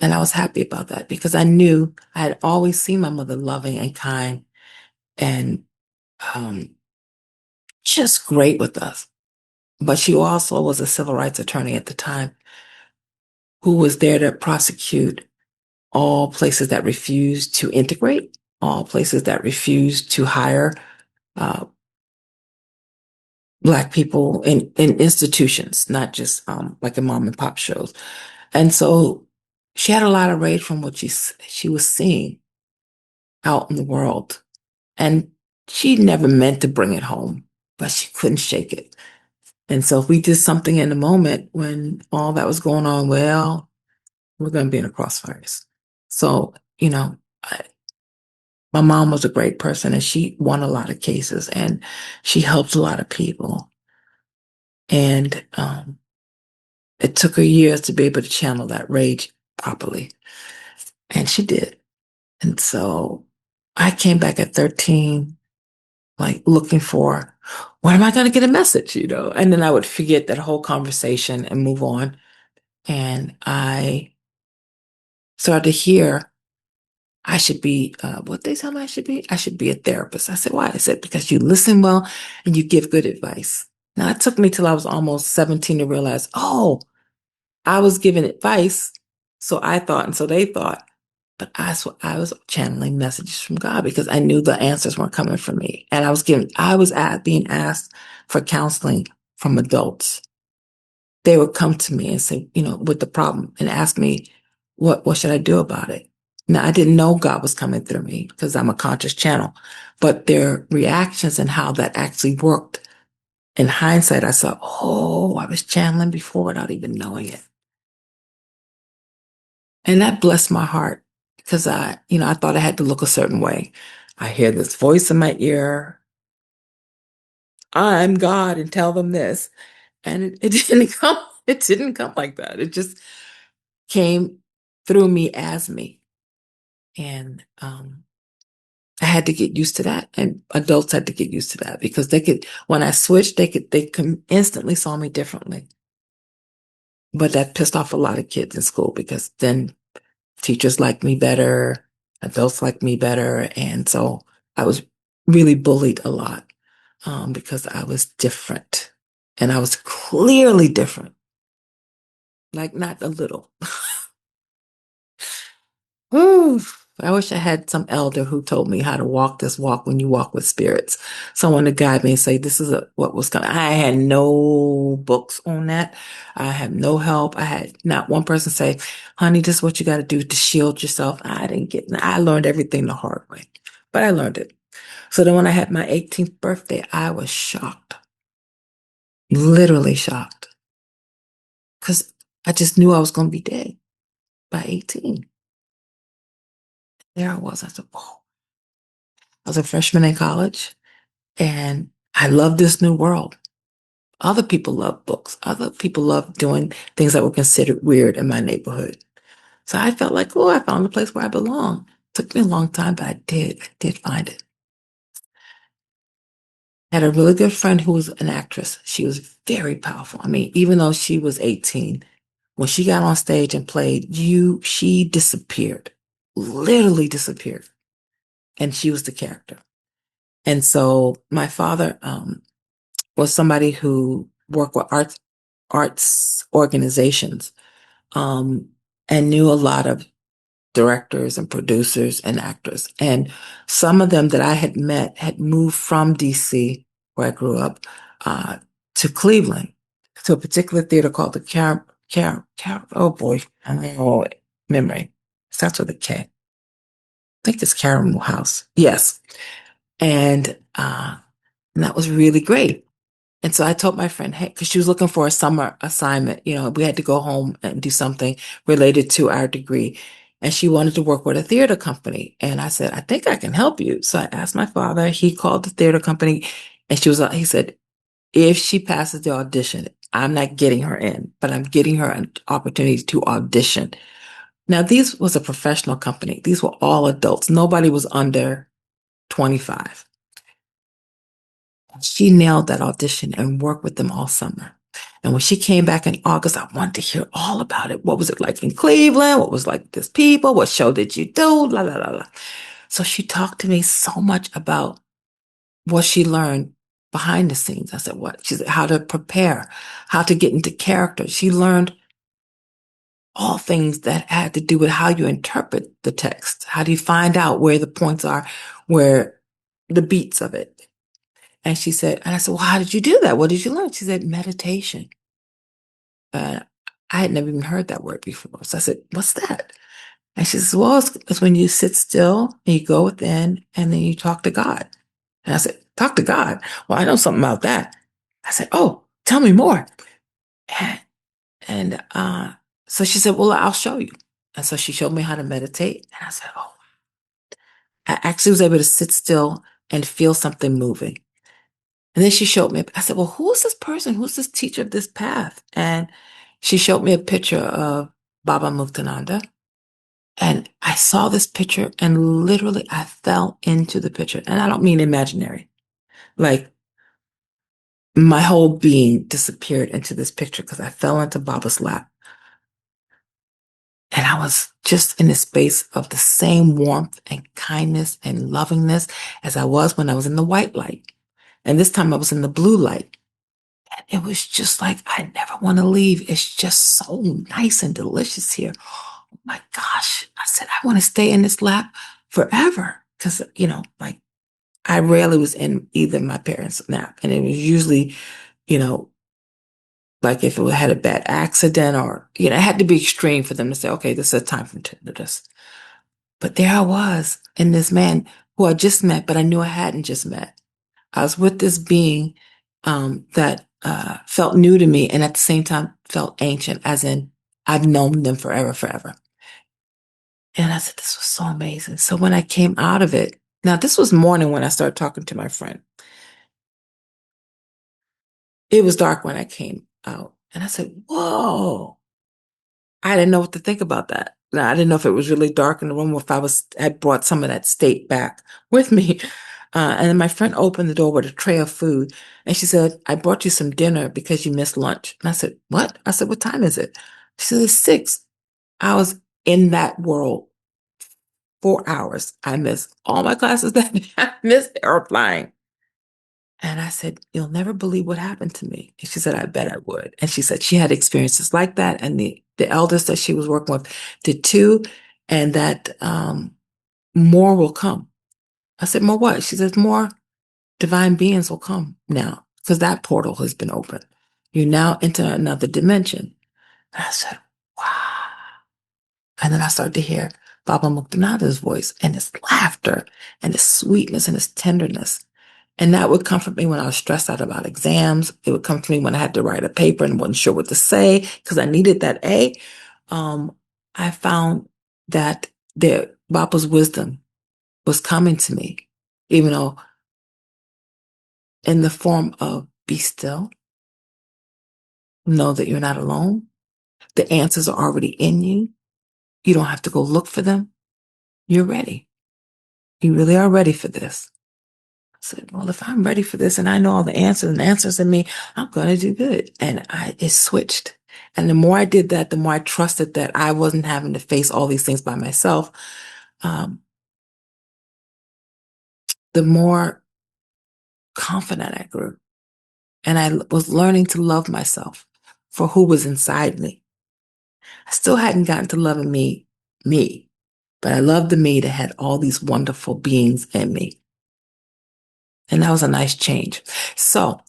And I was happy about that because I knew I had always seen my mother loving and kind and just great with us. But she also was a civil rights attorney at the time who was there to prosecute all places that refused to integrate, all places that refused to hire uh, Black people in institutions, not just like in mom and pop shows. And so she had a lot of rage from what she was seeing out in the world. And she never meant to bring it home, but she couldn't shake it. And so if we did something in the moment when all that was going on, well, we're going to be in a crossfires. So, my mom was a great person and she won a lot of cases and she helped a lot of people. And it took her years to be able to channel that rage properly. And she did. And so I came back at 13, like looking for, when am I going to get a message, And then I would forget that whole conversation and move on. And I started to hear I should be, what they tell me I should be? I should be a therapist. I said, why? I said, because you listen well and you give good advice. Now, it took me till I was almost 17 to realize, oh, I was giving advice. So I thought, and so they thought, but I was channeling messages from God because I knew the answers weren't coming from me. And I was being asked for counseling from adults. They would come to me and say, with the problem and ask me, what should I do about it? Now, I didn't know God was coming through me because I'm a conscious channel, but their reactions and how that actually worked. In hindsight, I saw, oh, I was channeling before without even knowing it. And that blessed my heart because I thought I had to look a certain way. I hear this voice in my ear. I'm God and tell them this. And it didn't come like that. It just came through me as me. And I had to get used to that. And adults had to get used to that because when I switched, they instantly saw me differently. But that pissed off a lot of kids in school because then teachers liked me better, adults liked me better. And so I was really bullied a lot because I was different. And I was clearly different. Like not a little. Whew. I wish I had some elder who told me how to walk this walk when you walk with spirits. Someone to guide me and say, this is what was going to. I had no books on that. I had no help. I had not one person say, honey, this is what you got to do to shield yourself. I learned everything the hard way, but I learned it. So then when I had my 18th birthday, I was shocked, literally shocked, because I just knew I was going to be dead by 18. There I was. I said, oh. I was a freshman in college and I loved this new world. Other people love books. Other people love doing things that were considered weird in my neighborhood. So I felt like, oh, I found a place where I belong. Took me a long time, but I did find it. I had a really good friend who was an actress. She was very powerful. I mean, even though she was 18, when she got on stage and played, she disappeared, literally disappeared. And she was the character. And so my father was somebody who worked with arts organizations and knew a lot of directors and producers and actors. And some of them that I had met had moved from DC, where I grew up, to Cleveland, to a particular theater called the oh boy, memory. Starts with a K. I think it's Caramel House. Yes. And that was really great. And so I told my friend, hey, because she was looking for a summer assignment. We had to go home and do something related to our degree. And she wanted to work with a theater company. And I said, I think I can help you. So I asked my father, he called the theater company and he said, if she passes the audition, I'm not getting her in, but I'm getting her an opportunity to audition. Now, these was a professional company. These were all adults. Nobody was under 25. She nailed that audition and worked with them all summer. And when she came back in August, I wanted to hear all about it. What was it like in Cleveland? What was it like with this people? What show did you do? La, la, la, la. So she talked to me so much about what she learned behind the scenes. I said, what? She said, how to prepare, how to get into character. She learned all things that had to do with how you interpret the text. How do you find out where the points are, where the beats of it? And she said, and I said, well, how did you do that? What did you learn? She said, meditation. I had never even heard that word before. So I said, what's that? And she says, well, it's when you sit still and you go within and then you talk to God. And I said, talk to God? Well, I know something about that. I said, oh, tell me more. And so she said, well, I'll show you. And so she showed me how to meditate. And I said, oh, I actually was able to sit still and feel something moving. And then she showed me, I said, well, who is this person? Who's this teacher of this path? And she showed me a picture of Baba Muktananda. And I saw this picture and literally I fell into the picture. And I don't mean imaginary. Like my whole being disappeared into this picture because I fell into Baba's lap. And I was just in a space of the same warmth and kindness and lovingness as I was when I was in the white light. And this time I was in the blue light. And it was just like, I never want to leave. It's just so nice and delicious here. Oh my gosh. I said, I want to stay in this lap forever. Because, like I rarely was in either my parents' nap. And it was usually, like if it had a bad accident or, it had to be extreme for them to say, okay, this is a time for this. But there I was in this man who I just met, but I knew I hadn't just met. I was with this being that felt new to me and at the same time felt ancient, as in I've known them forever. And I said, this was so amazing. So when I came out of it, now this was morning when I started talking to my friend. It was dark when I came out. And I said, whoa. I didn't know what to think about that. Now, I didn't know if it was really dark in the room or if I had brought some of that state back with me. And then my friend opened the door with a tray of food. And she said, I brought you some dinner because you missed lunch. And I said, what? I said, what time is it? She said, it's 6. I was in that world 4 hours. I missed all my classes that day. I missed airplane. And I said, you'll never believe what happened to me. And she said, I bet I would. And she said she had experiences like that. And the elders that she was working with did too. And that more will come. I said, more what? She says, more divine beings will come now because that portal has been opened. You now enter another dimension. And I said, wow. And then I started to hear Baba Muktananda's voice and his laughter and his sweetness and his tenderness. And that would comfort me when I was stressed out about exams. It would comfort me when I had to write a paper and wasn't sure what to say because I needed that A. I found that Baba's wisdom was coming to me, even though in the form of be still, know that you're not alone. The answers are already in you. You don't have to go look for them. You're ready. You really are ready for this. I said, well, if I'm ready for this and I know all the answers and answers in me, I'm going to do good. And it switched. And the more I did that, the more I trusted that I wasn't having to face all these things by myself. The more confident I grew. And I was learning to love myself for who was inside me. I still hadn't gotten to loving me, but I loved the me that had all these wonderful beings in me. And that was a nice change. So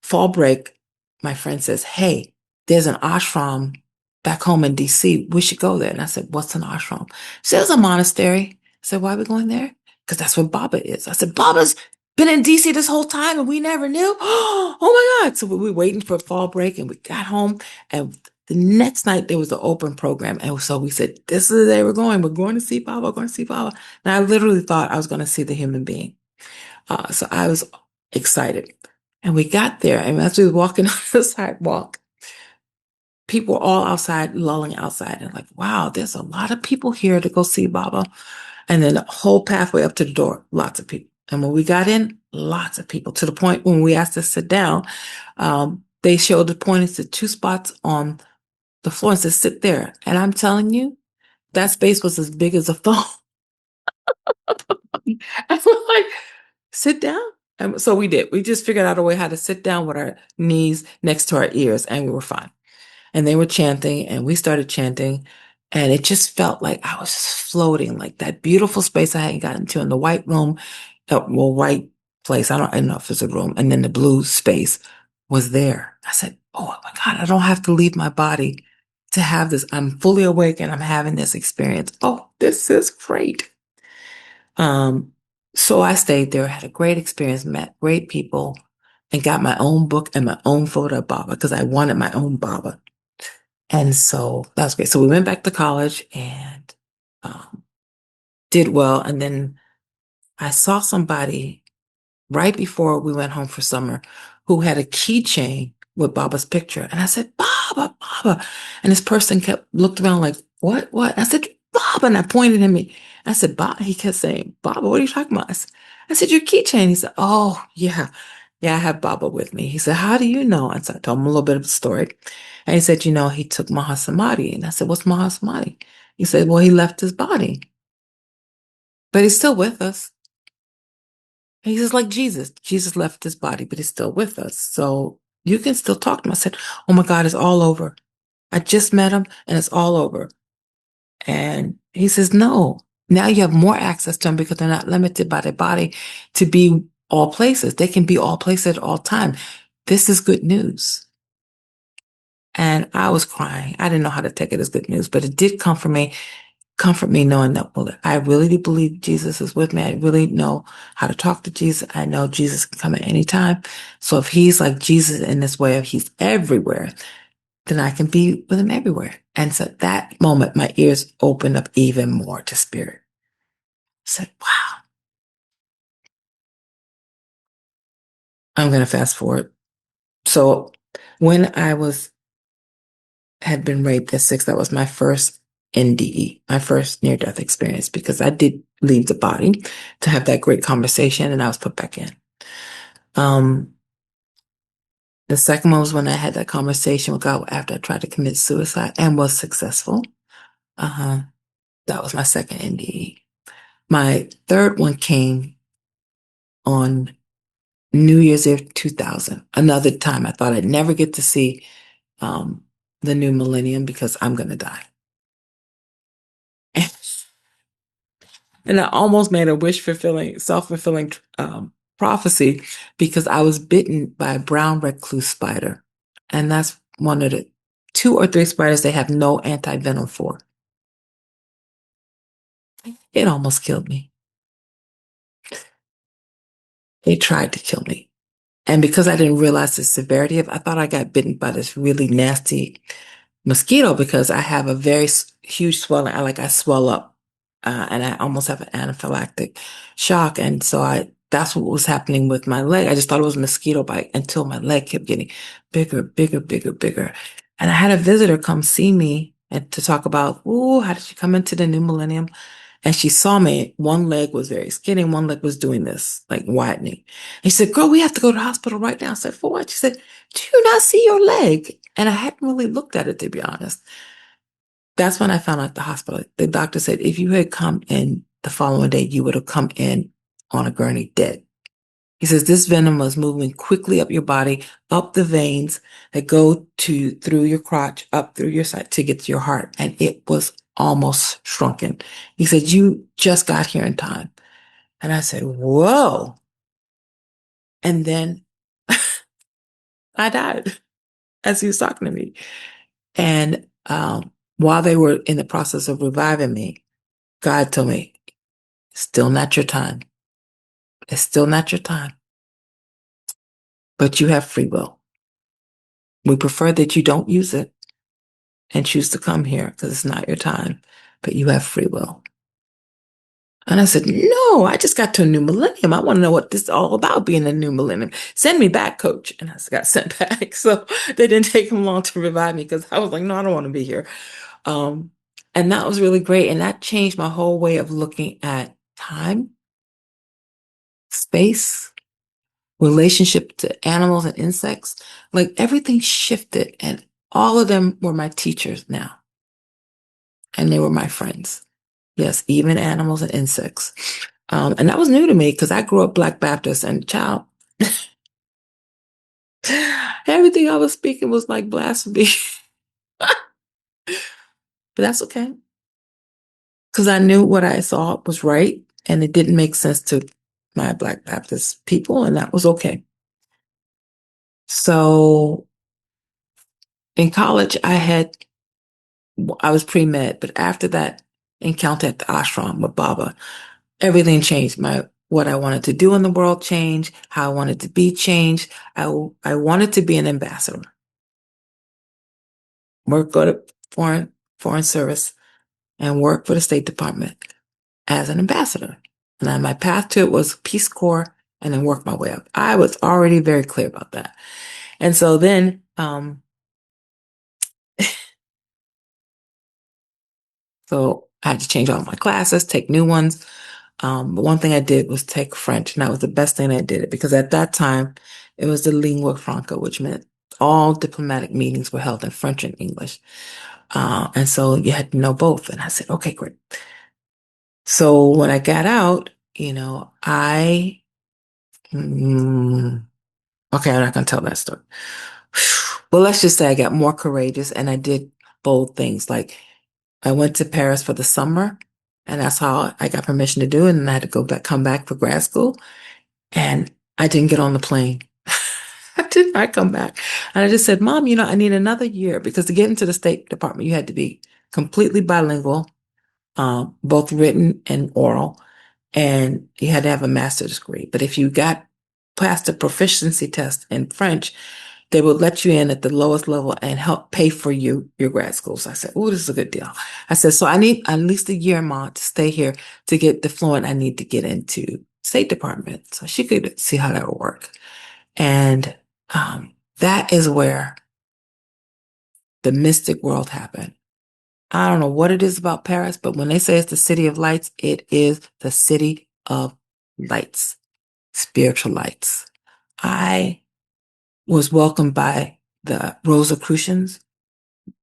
fall break, my friend says, hey, there's an ashram back home in DC. We should go there. And I said, what's an ashram? She said, it's a monastery. I said, why are we going there? Because that's where Baba is. I said, Baba's been in DC this whole time and we never knew. Oh my God. So we were waiting for fall break and we got home and the next night there was an open program. And so we said, this is the day we're going. We're going to see Baba. We're going to see Baba. And I literally thought I was going to see the human being. So I was excited. And we got there, and as we were walking on the sidewalk, people were all outside, lolling outside, and like, wow, there's a lot of people here to go see Baba. And then the whole pathway up to the door, lots of people. And when we got in, lots of people, to the point when we asked to sit down, they showed the pointing to 2 spots on the floor and said, sit there. And I'm telling you, that space was as big as a phone. I was like, sit down. And so we did. We just figured out a way how to sit down with our knees next to our ears, and we were fine. And they were chanting, and we started chanting, and it just felt like I was just floating, like that beautiful space I hadn't gotten to in the white room, white place. I don't know if it's a room, and then the blue space was there. I said, "Oh my God, I don't have to leave my body to have this. I'm fully awake, and I'm having this experience. Oh, this is great." So I stayed there, had a great experience, met great people, and got my own book and my own photo of Baba because I wanted my own Baba. And so that was great. So we went back to college and did well. And then I saw somebody right before we went home for summer who had a keychain with Baba's picture. And I said, Baba, Baba. And this person looked around like, what? I said, Baba. And I pointed at me. I said, Baba. He kept saying, Baba, what are you talking about? I said, your keychain. He said, oh, yeah. Yeah, I have Baba with me. He said, how do you know? And so I told him a little bit of the story. And he said, he took Mahasamadhi. And I said, what's Mahasamadhi? He said, well, he left his body, but he's still with us. And he says, like Jesus. Jesus left his body, but he's still with us. So you can still talk to him. I said, oh my God, it's all over. I just met him and it's all over. And he says, no, now you have more access to them because they're not limited by their body to be all places. They can be all places at all time. This is good news. And I was crying. I didn't know how to take it as good news, but it did comfort me knowing that, well, I really do believe Jesus is with me. I really know how to talk to Jesus. I know Jesus can come at any time. So if he's like Jesus in this way of he's everywhere, then I can be with him everywhere. And so at that moment, my ears opened up even more to spirit. I said, wow. I'm going to fast forward. So when I had been raped at 6, that was my first NDE, my first near-death experience, because I did leave the body to have that great conversation and I was put back in. The second one was when I had that conversation with God after I tried to commit suicide and was successful. That was my second NDE. My third one came on New Year's Eve 2000. Another time I thought I'd never get to see the new millennium because I'm going to die. And I almost made a self-fulfilling prophecy because I was bitten by a brown recluse spider. And that's one of the 2 or 3 spiders they have no anti-venom for. It almost killed me. It tried to kill me. And because I didn't realize the severity of it, I thought I got bitten by this really nasty mosquito because I have a very huge swelling. I swell up and I almost have an anaphylactic shock. And so that's what was happening with my leg. I just thought it was a mosquito bite until my leg kept getting bigger, bigger, bigger, bigger. And I had a visitor come see me and to talk about, how did you come into the new millennium? And she saw me. One leg was very skinny. One leg was doing this, like widening. And she said, girl, we have to go to the hospital right now. I said, for what? She said, do you not see your leg? And I hadn't really looked at it, to be honest. That's when I found out at the hospital. The doctor said, if you had come in the following day, you would have come in on a gurney dead. He says, this venom was moving quickly up your body, up the veins that go through your crotch, up through your side to get to your heart. And it was almost shrunken. He said, you just got here in time. And I said, whoa. And then I died as he was talking to me. And while they were in the process of reviving me, God told me, still not your time. It's still not your time. But you have free will. We prefer that you don't use it and choose to come here because it's not your time, but you have free will. And I said, no, I just got to a new millennium. I want to know what this is all about, being a new millennium. Send me back, coach. And I got sent back. So they didn't take him long to revive me because I was like, no, I don't want to be here. And that was really great. And that changed my whole way of looking at time, space, relationship to animals and insects. Like everything shifted, and all of them were my teachers now. And they were my friends. Yes, even animals and insects. And that was new to me because I grew up Black Baptist, and child, everything I was speaking was like blasphemy. But that's okay. Because I knew what I saw was right, and it didn't make sense to my Black Baptist people, and that was okay. So in college, I was pre-med, but after that encounter at the ashram with Baba, everything changed. What I wanted to do in the world changed, how I wanted to be changed. I wanted to be an ambassador. Go to foreign service and work for the State Department as an ambassador. And then my path to it was Peace Corps and then work my way up. I was already very clear about that. And so then, so I had to change all my classes, take new ones. But one thing I did was take French, and that was the best thing I did, because at that time it was the lingua franca, which meant all diplomatic meetings were held in French and English. And so you had to know both. And I said, okay, great. So when I got out, okay, I'm not going to tell that story. Well, let's just say I got more courageous and I did bold things. Like I went to Paris for the summer, and that's how I got permission to do it. And I had to come back for grad school, and I didn't get on the plane. I did not come back. And I just said, Mom, I need another year, because to get into the State Department, you had to be completely bilingual, both written and oral, and you had to have a master's degree. But if you got past the proficiency test in French, they would let you in at the lowest level and help pay for your grad school. So I said, oh, this is a good deal. I said, so I need at least a year, Mom, to stay here to get the fluent I need to get into State Department. So she could see how that would work. And that is where the mystic world happened. I don't know what it is about Paris, but when they say it's the city of lights, it is the city of lights, spiritual lights. I was welcomed by the Rosicrucians.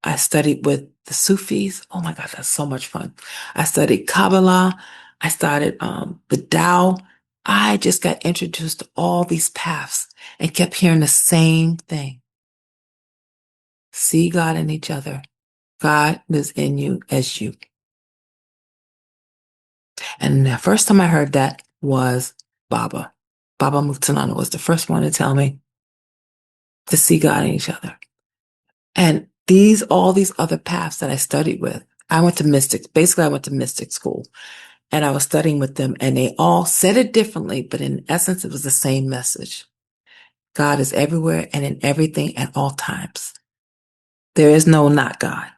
I studied with the Sufis. Oh my God, that's so much fun. I studied Kabbalah. I started the Tao. I just got introduced to all these paths and kept hearing the same thing. See God in each other. God is in you as you. And the first time I heard that was Baba. Baba Muktananda was the first one to tell me to see God in each other. And all these other paths that I studied with, I went to mystics. Basically, I went to mystic school, and I was studying with them, and they all said it differently, but in essence, it was the same message. God is everywhere and in everything at all times. There is no not God.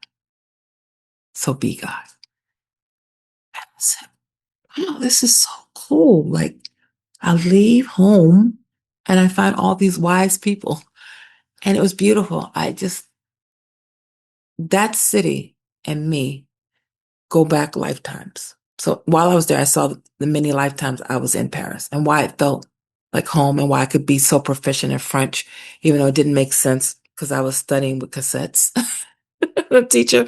So be God. And I said, wow, this is so cool. Like, I leave home and I find all these wise people, and it was beautiful. That city and me go back lifetimes. So while I was there, I saw the many lifetimes I was in Paris and why it felt like home, and why I could be so proficient in French, even though it didn't make sense because I was studying with cassettes. A teacher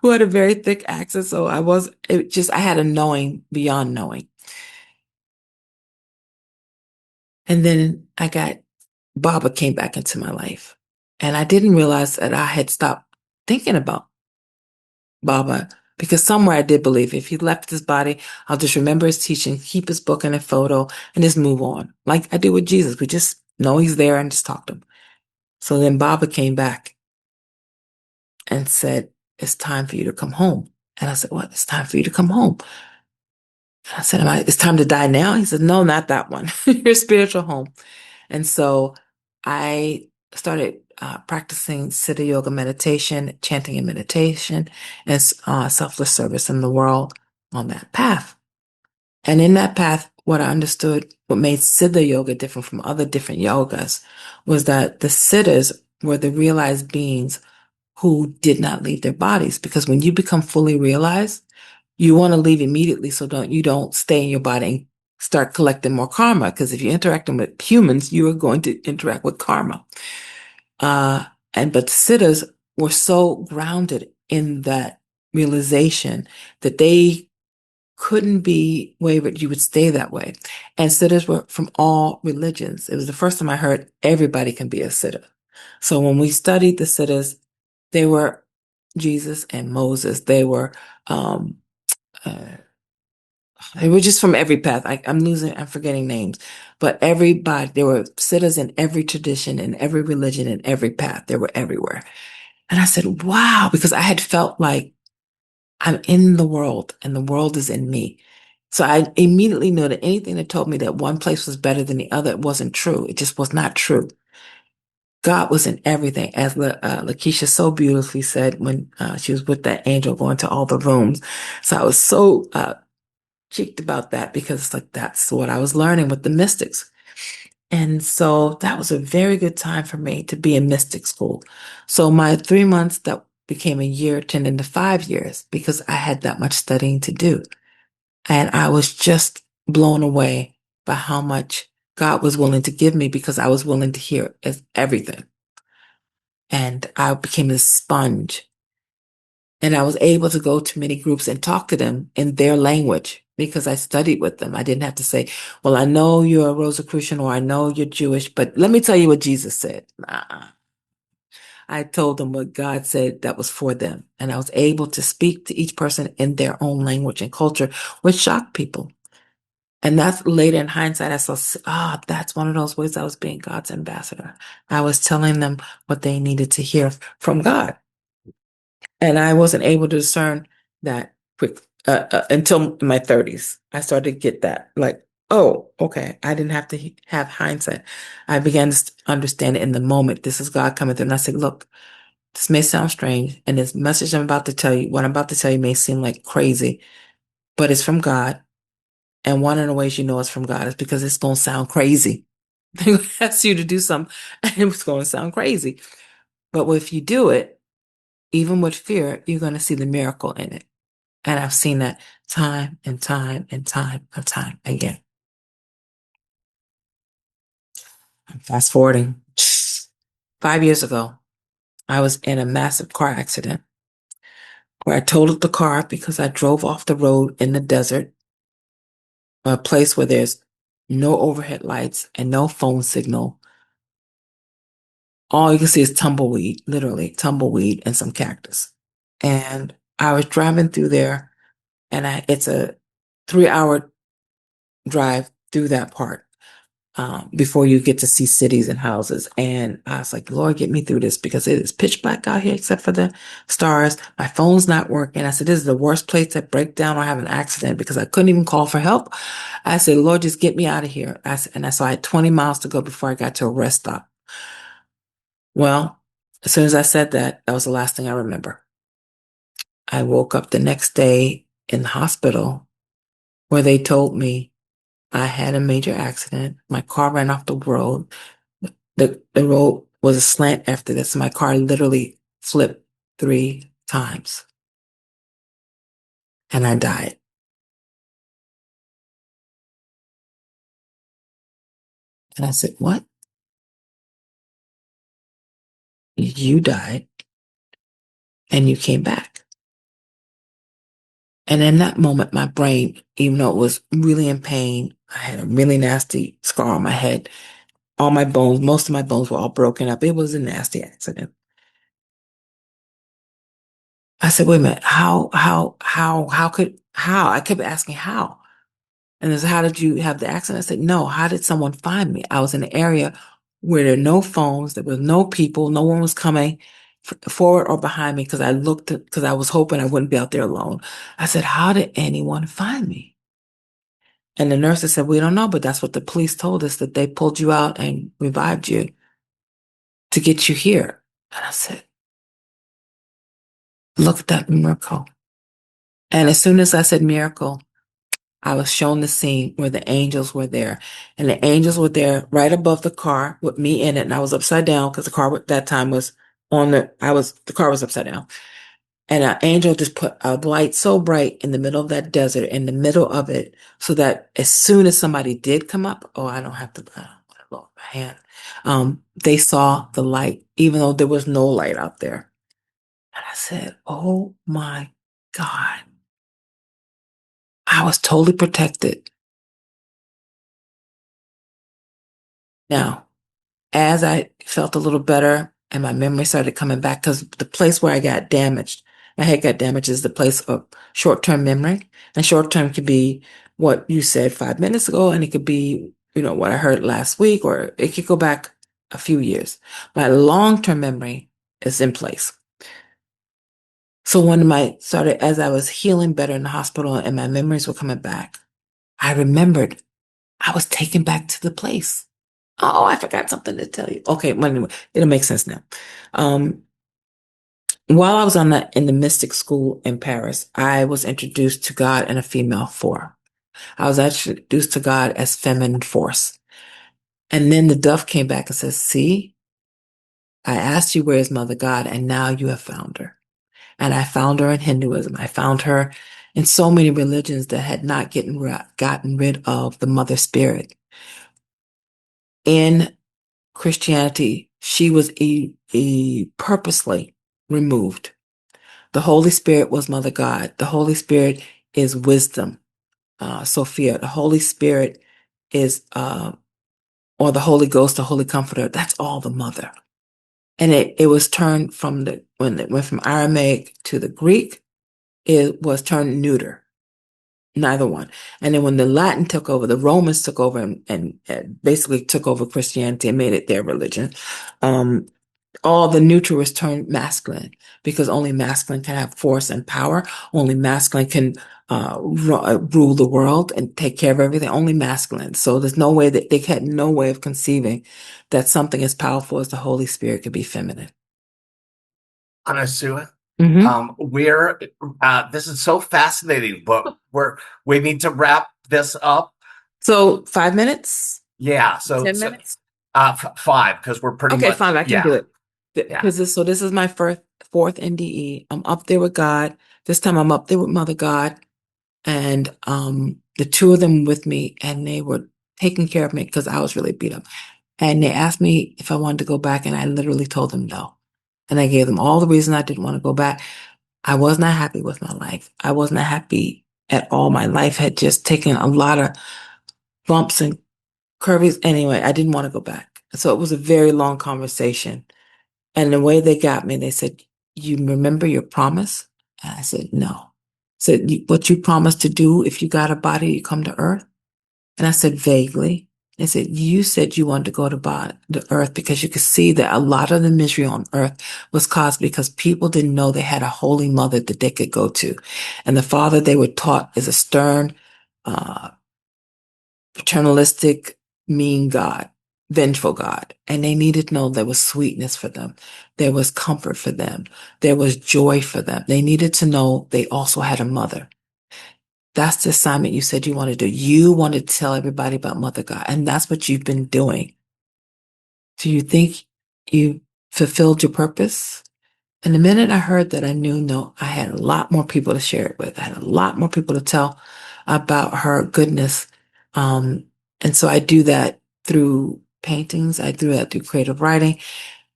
who had a very thick accent. So I had a knowing beyond knowing. And then Baba came back into my life, and I didn't realize that I had stopped thinking about Baba, because somewhere I did believe if he left his body, I'll just remember his teaching, keep his book and a photo, and just move on. Like I did with Jesus. We just know he's there and just talk to him. So then Baba came back and said, it's time for you to come home. And I said, what? It's time for you to come home. And I said, it's time to die now? He said, no, not that one. Your spiritual home. And so I started practicing Siddha Yoga meditation, chanting and meditation, and selfless service in the world on that path. And in that path, what I understood, what made Siddha Yoga different from other different yogas, was that the Siddhas were the realized beings who did not leave their bodies. Because when you become fully realized, you want to leave immediately, so you don't stay in your body and start collecting more karma. Because if you're interacting with humans, you are going to interact with karma. But the sitters were so grounded in that realization that they couldn't be wavered. You would stay that way. And sitters were from all religions. It was the first time I heard everybody can be a sitter. So when we studied the sitters, they were Jesus and Moses. They were just from every path. I'm forgetting names, but everybody, there were sitters in every tradition, in every religion, in every path. They were everywhere. And I said, wow, because I had felt like I'm in the world and the world is in me. So I immediately knew that anything that told me that one place was better than the other, it wasn't true. It just was not true. God was in everything, as Nekesha so beautifully said when she was with that angel going to all the rooms. So I was so cheeked about that because it's like that's what I was learning with the mystics. And so that was a very good time for me to be in mystic school. So my 3 months that became a year turned into 5 years because I had that much studying to do. And I was just blown away by how much God was willing to give me because I was willing to hear everything. And I became a sponge. And I was able to go to many groups and talk to them in their language because I studied with them. I didn't have to say, well, I know you're a Rosicrucian or I know you're Jewish, but let me tell you what Jesus said. I told them what God said that was for them. And I was able to speak to each person in their own language and culture, which shocked people. And that's later in hindsight, I saw, that's one of those ways I was being God's ambassador. I was telling them what they needed to hear from God. And I wasn't able to discern that quick until my 30s. I started to get that, like, oh, okay. I didn't have to have hindsight. I began to understand it in the moment. This is God coming through. And I said, look, this may sound strange. And this message I'm about to tell you, what I'm about to tell you may seem like crazy, but it's from God. And one of the ways you know it's from God is because it's going to sound crazy. They ask you to do something and it's going to sound crazy. But if you do it, even with fear, you're going to see the miracle in it. And I've seen that time and time and time and time again. I'm fast forwarding. 5 years ago, I was in a massive car accident where I totaled the car because I drove off the road in the desert, a place where there's no overhead lights and no phone signal. All you can see is tumbleweed, literally tumbleweed and some cactus. And I was driving through there and it's a 3-hour drive through that part before you get to see cities and houses. And I was like, Lord, get me through this because it is pitch black out here except for the stars. My phone's not working. I said, this is the worst place to break down or have an accident because I couldn't even call for help. I said, Lord, just get me out of here. So I had 20 miles to go before I got to a rest stop. Well, as soon as I said that, that was the last thing I remember. I woke up the next day in the hospital where they told me I had a major accident. My car ran off the road. The road was a slant after this. My car literally flipped 3 times. And I died. And I said, what? You died and you came back. And in that moment, my brain, even though it was really in pain, I had a really nasty scar on my head. All my bones, most of my bones were all broken up. It was a nasty accident. I said, wait a minute, how? I kept asking how. And they said, how did you have the accident? I said, no, how did someone find me? I was in an area where there were no phones, there were no people, no one was coming forward or behind me because I was hoping I wouldn't be out there alone. I said, how did anyone find me? And the nurses said, we don't know, but that's what the police told us, that they pulled you out and revived you to get you here. And I said, look at that miracle. And as soon as I said miracle, I was shown the scene where the angels were there. And the angels were there right above the car with me in it. And I was upside down because the car at that time was the car was upside down. And an angel just put a light so bright in the middle of that desert, in the middle of it, so that as soon as somebody did come up, oh, I don't have to lower my hand. They saw the light, even though there was no light out there. And I said, oh my God, I was totally protected. Now, as I felt a little better and my memory started coming back, because the place where I got damaged, my head got damaged, is the place of short-term memory. And short-term could be what you said 5 minutes ago, and it could be, what I heard last week, or it could go back a few years. My long-term memory is in place. So when as I was healing better in the hospital and my memories were coming back, I remembered I was taken back to the place. Oh, I forgot something to tell you. Okay, well, anyway, it'll make sense now. While I was in the mystic school in Paris, I was introduced to God in a female form. I was actually introduced to God as feminine force. And then the dove came back and says, see, I asked you where is Mother God, and now you have found her. And I found her in Hinduism. I found her in so many religions that had not gotten rid of the mother spirit. In Christianity, she was purposely removed. The Holy Spirit was Mother God. The Holy Spirit is wisdom, Sophia. The Holy Spirit is, or the Holy Ghost, the Holy Comforter. That's all the Mother. And it was turned when it went from Aramaic to the Greek, it was turned neuter. Neither one. And then when the Latin took over, the Romans took over and basically took over Christianity and made it their religion. All the neutral was turned masculine, because only masculine can have force and power. Only masculine can rule the world and take care of everything. Only masculine. So there's no way that they had no way of conceiving that something as powerful as the Holy Spirit could be feminine. Anasuya, Mm-hmm. this is so fascinating, but we need to wrap this up. So 5 minutes? Yeah. So 10 minutes? 5, because we're pretty Okay, much. fine. I can do it. Yeah. Because this is my fourth NDE. I'm up there with God. This time I'm up there with Mother God, and the two of them with me, and they were taking care of me because I was really beat up. And they asked me if I wanted to go back, and I literally told them no. And I gave them all the reasons I didn't want to go back. I was not happy with my life. I was not happy at all. My life had just taken a lot of bumps and curves. Anyway, I didn't want to go back. So it was a very long conversation. And the way they got me, they said, you remember your promise? And I said, no. Said, what you promised to do if you got a body, you come to earth? And I said, vaguely. They said, you said you wanted to go to the earth because you could see that a lot of the misery on earth was caused because people didn't know they had a holy mother that they could go to. And the father they were taught is a stern, paternalistic, mean God, vengeful God. And they needed to know there was sweetness for them. There was comfort for them. There was joy for them. They needed to know they also had a mother. That's the assignment you said you wanted to do. You wanted to tell everybody about Mother God. And that's what you've been doing. Do you think you fulfilled your purpose? And the minute I heard that, I knew, no, I had a lot more people to share it with. I had a lot more people to tell about her goodness. And so I do that through paintings. I do that through creative writing.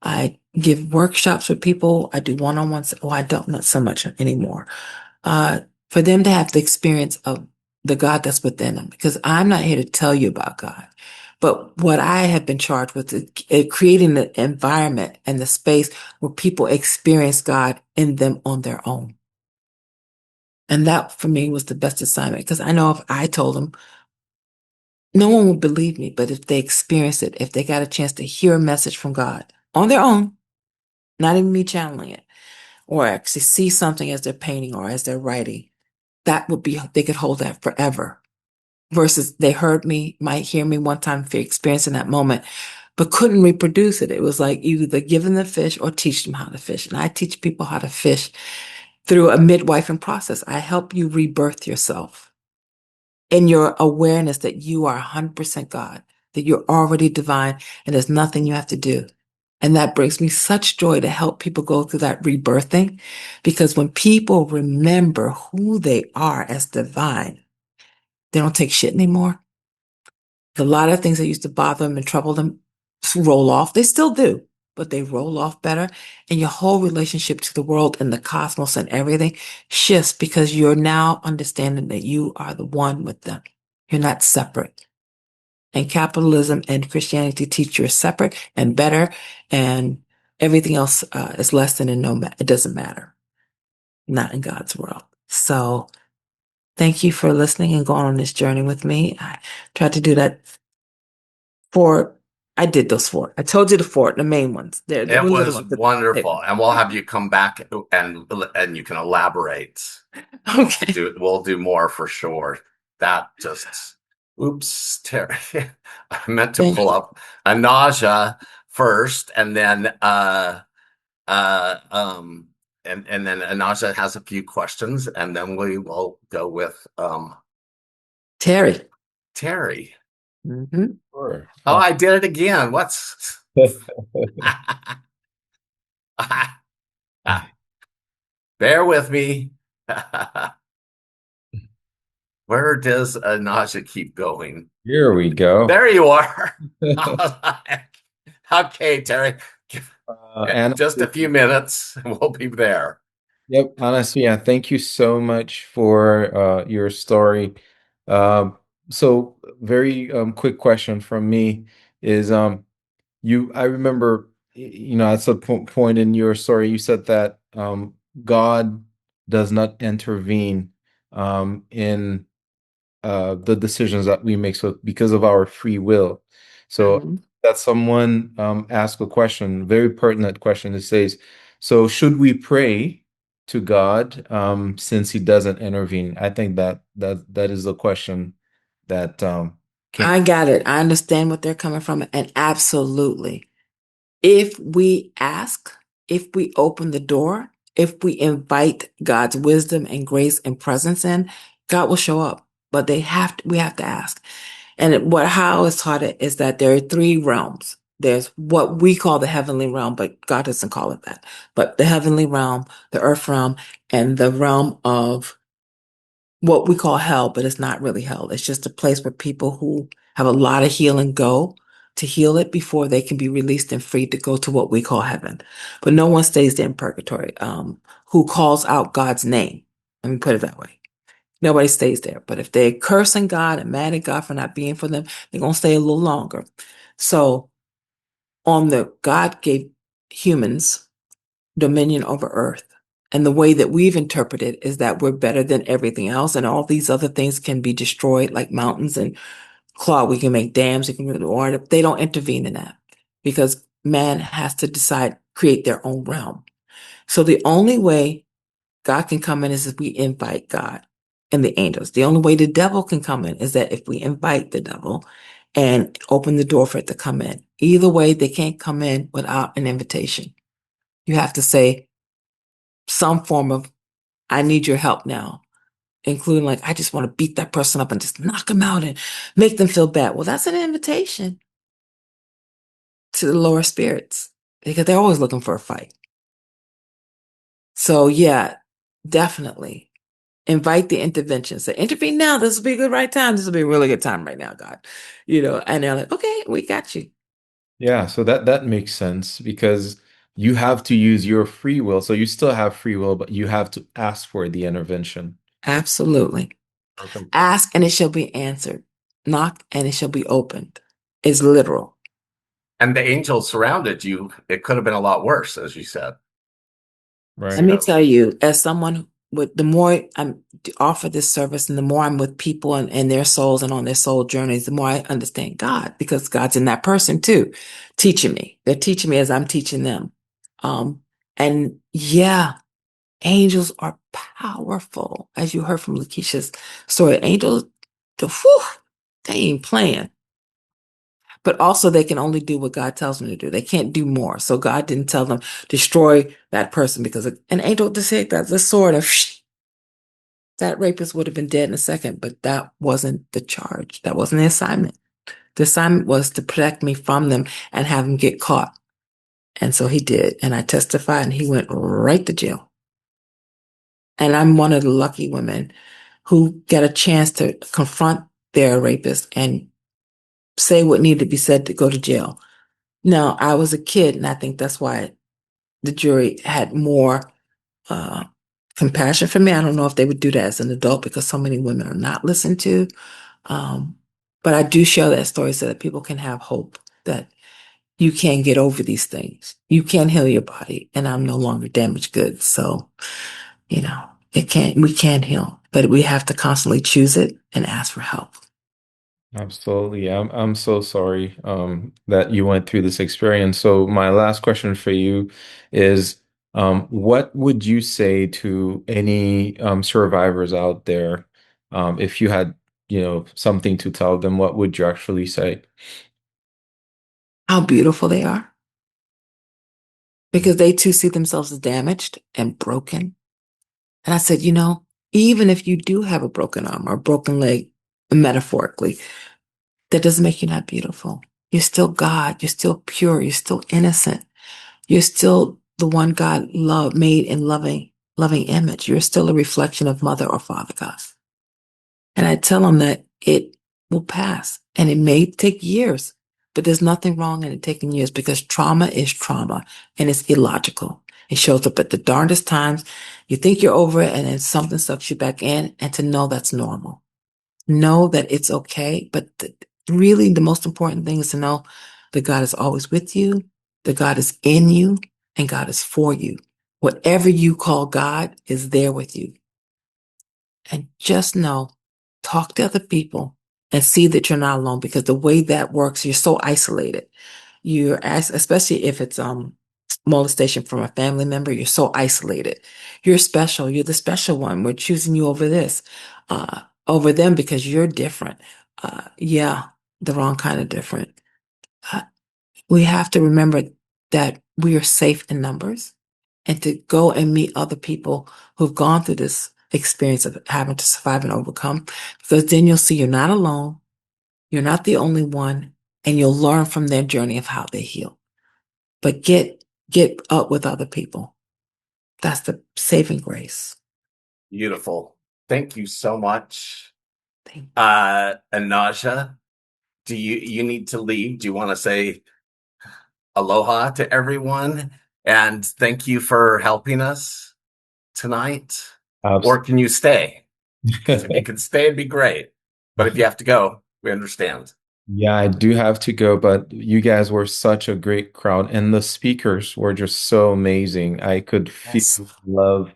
I give workshops with people. I do one-on-ones. Oh, I don't, not so much anymore. For them to have the experience of the God that's within them, because I'm not here to tell you about God. But what I have been charged with is creating the environment and the space where people experience God in them on their own. And that for me was the best assignment, because I know if I told them, no one would believe me. But if they experienced it, if they got a chance to hear a message from God on their own, not even me channeling it, or actually see something as they're painting or as they're writing, that would be, they could hold that forever. Versus they might hear me one time, experiencing that moment, but couldn't reproduce it. It was like you either give them the fish or teach them how to fish. And I teach people how to fish through a midwifing process. I help you rebirth yourself in your awareness that you are 100% God, that you're already divine, and there's nothing you have to do. And that brings me such joy to help people go through that rebirthing, because when people remember who they are as divine, they don't take shit anymore. A lot of things that used to bother them and trouble them roll off. They still do, but they roll off better. And your whole relationship to the world and the cosmos and everything shifts, because you're now understanding that you are the one with them. You're not separate. And capitalism and Christianity teach you're separate and better, and everything else is less than, and it doesn't matter. Not in God's world. So thank you for listening and going on this journey with me. I tried to do that I did those four. I told you the four, the main ones. They're It really the was ones that wonderful, and we'll have you come back and you can elaborate. okay. We'll do more for sure. That just, oops, Terry. I meant to pull up Anaja first, and then and then Anaja has a few questions, and then we will go with Terry. Terry. Mm-hmm. Sure. Oh, I did it again. What's bear with me. Where does Anaja keep going? Here we go. There you are. Okay, Terry. And Just a few minutes and we'll be there. Yep, Anasuya, thank you so much for your story. So very quick question from me is I remember at some point in your story you said that God does not intervene in the decisions that we make, so because of our free will. So Mm-hmm. that someone asked a question, very pertinent question. It says, so should we pray to God since he doesn't intervene? I think that is the question that I got it. I understand what they're coming from. And absolutely. If we ask, if we open the door, if we invite God's wisdom and grace and presence in, God will show up. But we have to ask. And how it's taught it is that there are three realms. There's what we call the heavenly realm, but God doesn't call it that. But the heavenly realm, the earth realm, and the realm of what we call hell, but it's not really hell. It's just a place where people who have a lot of healing go to heal it before they can be released and free to go to what we call heaven. But no one stays there in purgatory, who calls out God's name. Let me put it that way. Nobody stays there. But if they're cursing God and mad at God for not being for them, they're going to stay a little longer. So God gave humans dominion over earth. And the way that we've interpreted is that we're better than everything else, and all these other things can be destroyed, like mountains and we can make dams, we can do water. They don't intervene in that, because man has to create their own realm. So the only way God can come in is if we invite God and the angels. The only way the devil can come in is that if we invite the devil and open the door for it to come in. Either way, they can't come in without an invitation. You have to say some form of, I need your help now, including like, I just want to beat that person up and just knock them out and make them feel bad. Well, that's an invitation to the lower spirits, because they're always looking for a fight. So yeah, definitely invite the intervention. Say, intervene now. This will be a good right time. This will be a really good time right now, God. And they're like, okay, we got you. Yeah, so that makes sense, because you have to use your free will. So you still have free will, but you have to ask for the intervention. Absolutely. Ask and it shall be answered. Knock and it shall be opened. It's literal. And the angels surrounded you. It could have been a lot worse, as you said. Right. Let me tell you, as someone the more I offer this service and the more I'm with people and their souls and on their soul journeys, the more I understand God, because God's in that person too, teaching me. They're teaching me as I'm teaching them. And yeah, angels are powerful. As you heard from Lakeisha's story, angels, they ain't playing. But also they can only do what God tells them to do. They can't do more. So God didn't tell them destroy that person, because an angel just said that the sword of that rapist would have been dead in a second. But that wasn't the charge. That wasn't the assignment. The assignment was to protect me from them and have them get caught. And so he did. And I testified and he went right to jail. And I'm one of the lucky women who get a chance to confront their rapist and say what needed to be said to go to jail. Now, I was a kid, and I think that's why the jury had more compassion for me. I don't know if they would do that as an adult because so many women are not listened to. But I do share that story so that people can have hope that you can get over these things. You can heal your body, and I'm no longer damaged goods. So, we can heal, but we have to constantly choose it and ask for help. Absolutely. I'm so sorry that you went through this experience. So my last question for you is what would you say to any survivors out there if you had, something to tell them, what would you actually say? How beautiful they are, because they too see themselves as damaged and broken. And I said, even if you do have a broken arm or a broken leg, metaphorically, that doesn't make you not beautiful. You're still God. You're still pure. You're still innocent. You're still the one God made in loving image. You're still a reflection of Mother or Father God. And I tell them that it will pass, and it may take years, but there's nothing wrong in it taking years because trauma is trauma and it's illogical. It shows up at the darndest times. You think you're over it and then something sucks you back in, and to know that's normal. Know that it's okay. But really, the most important thing is to know that God is always with you, that God is in you, and God is for you. Whatever you call God is there with you. And just know, talk to other people and see that you're not alone, because the way that works, you're so isolated. Especially if it's molestation from a family member, you're so isolated. You're special. You're the special one. We're choosing you over this, over them because you're different. Yeah, the wrong kind of different. We have to remember that we are safe in numbers, and to go and meet other people who've gone through this experience of having to survive and overcome, because then you'll see you're not alone. You're not the only one, and you'll learn from their journey of how they heal. But get up with other people. That's the saving grace. Beautiful. Thank you so much. Thank you. Anaja, do you need to leave? Do you want to say aloha to everyone? And thank you for helping us tonight. Or can you stay? Because if you can stay, it'd be great. But if you have to go, we understand. Yeah, I do have to go, but you guys were such a great crowd, and the speakers were just so amazing. I could feel Yes. love,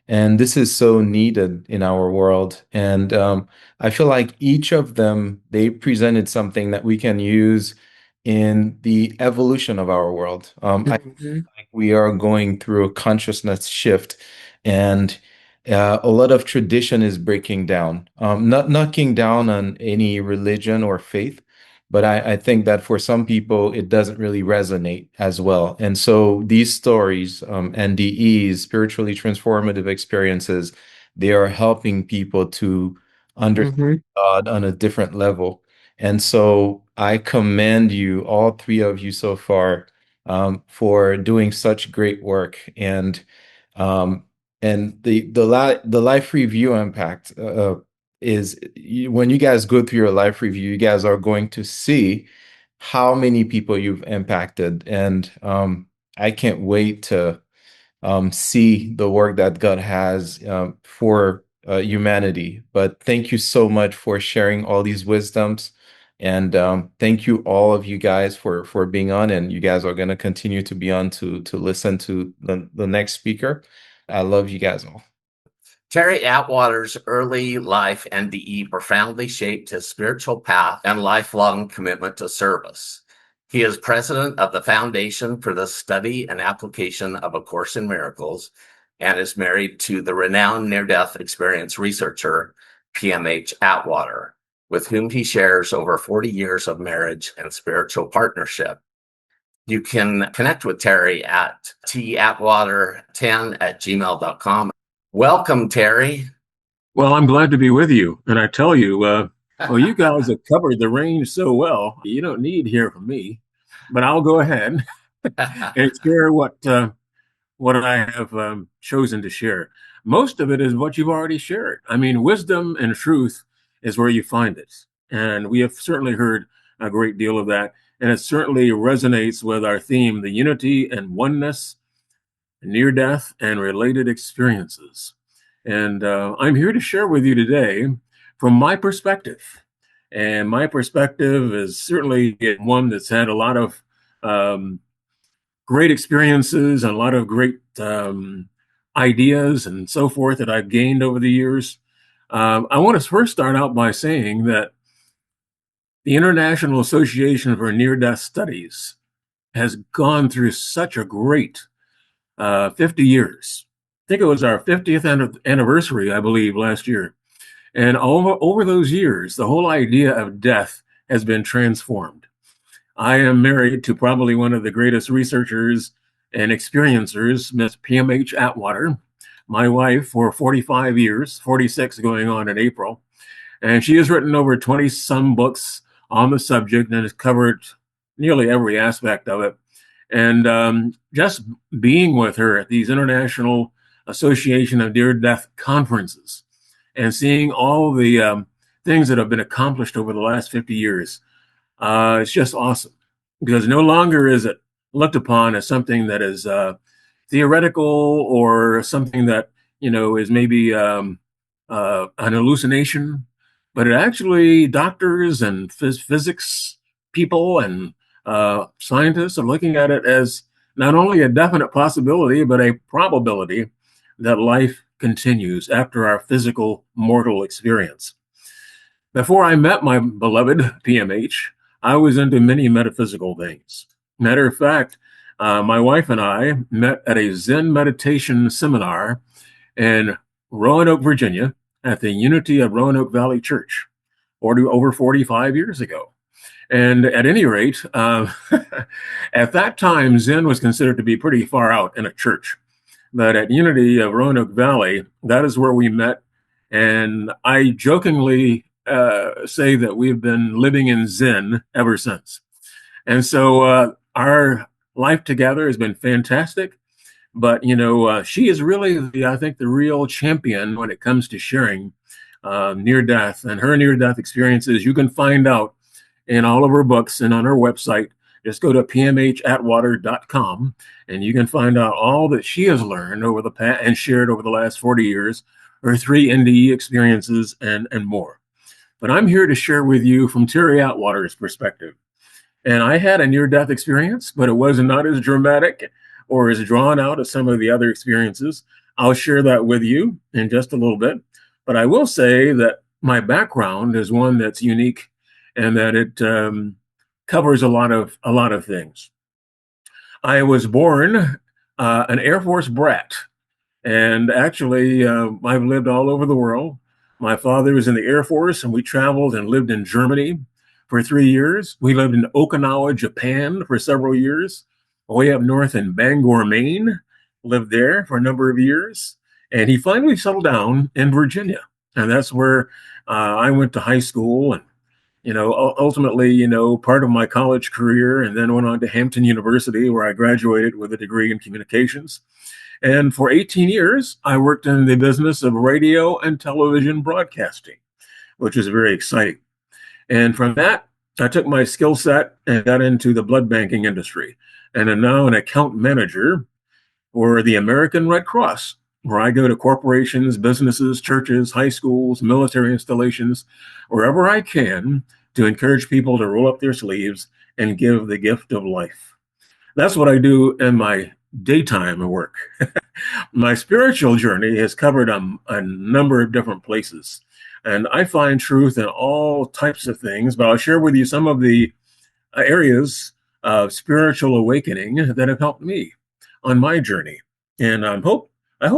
and this is so needed in our world. And I feel like each of them, they presented something that we can use in the evolution of our world. I feel like we are going through a consciousness shift, and a lot of tradition is breaking down, not knocking down on any religion or faith, but I think that for some people, it doesn't really resonate as well. And so these stories, NDEs, spiritually transformative experiences, they are helping people to understand God on a different level. And so I commend you, all three of you so far, for doing such great work. Um, and the life review impact is when you guys go through your life review, you guys are going to see how many people you've impacted. And I can't wait to see the work that God has for humanity. But thank you so much for sharing all these wisdoms. And thank you all of you guys for being on. And you guys are going to continue to be on to listen to the next speaker. I love you guys all. Terry Atwater's early life NDE profoundly shaped his spiritual path and lifelong commitment to service. He is president of the Foundation for the Study and Application of A Course in Miracles and is married to the renowned near-death experience researcher, PMH Atwater, with whom he shares over 40 years of marriage and spiritual partnership. You can connect with Terry at tatwater10@gmail.com. Welcome, Terry. Well, I'm glad to be with you. And I tell you, well, you guys have covered the range so well. You don't need to hear from me, but I'll go ahead. and share what I have chosen to share. Most of it is what you've already shared. I mean, wisdom and truth is where you find it. And we have certainly heard a great deal of that. And it certainly resonates with our theme, the unity and oneness, near death, and related experiences. And I'm here to share with you today from my perspective. And my perspective is certainly one that's had a lot of great experiences and a lot of great ideas and so forth that I've gained over the years. I want to first start out by saying that the International Association for Near-Death Studies has gone through such a great 50 years. I think it was our 50th anniversary, I believe, last year. And over those years, the whole idea of death has been transformed. I am married to probably one of the greatest researchers and experiencers, Miss PMH Atwater, my wife for 45 years, 46 going on in April. And she has written over 20 some books on the subject and has covered nearly every aspect of it. And just being with her at these International Association of Near-Death conferences and seeing all the things that have been accomplished over the last 50 years, it's just awesome, because no longer is it looked upon as something that is theoretical or something that, is maybe an hallucination, but it actually doctors and physics people and scientists are looking at it as not only a definite possibility, but a probability that life continues after our physical mortal experience. Before I met my beloved PMH, I was into many metaphysical things. Matter of fact, my wife and I met at a Zen meditation seminar in Roanoke, Virginia, at the Unity of Roanoke Valley Church, over 45 years ago. And at any rate, at that time, Zen was considered to be pretty far out in a church. But at Unity of Roanoke Valley, that is where we met. And I jokingly say that we've been living in Zen ever since. And so our life together has been fantastic. But, she is really, I think, the real champion when it comes to sharing near death and her near death experiences. You can find out in all of her books and on her website. Just go to pmhatwater.com and you can find out all that she has learned over the past and shared over the last 40 years, her 3 NDE experiences and more. But I'm here to share with you from Terry Atwater's perspective. And I had a near-death experience, but it was not as dramatic or as drawn out as some of the other experiences. I'll share that with you in just a little bit. But I will say that my background is one that's unique and that it covers a lot of things. I was born an Air Force brat, and actually I've lived all over the world. My father was in the Air Force, and we traveled and lived in Germany for 3 years. We lived in Okinawa, Japan for several years, way up north in Bangor, Maine, lived there for a number of years. And he finally settled down in Virginia. And that's where I went to high school and, ultimately, part of my college career, and then went on to Hampton University, where I graduated with a degree in communications. And for 18 years, I worked in the business of radio and television broadcasting, which is very exciting. And from that, I took my skill set and got into the blood banking industry, and am now an account manager for the American Red Cross, where I go to corporations, businesses, churches, high schools, military installations, wherever I can to encourage people to roll up their sleeves and give the gift of life. That's what I do in my daytime work. My spiritual journey has covered a number of different places. And I find truth in all types of things, but I'll share with you some of the areas of spiritual awakening that have helped me on my journey. And I hope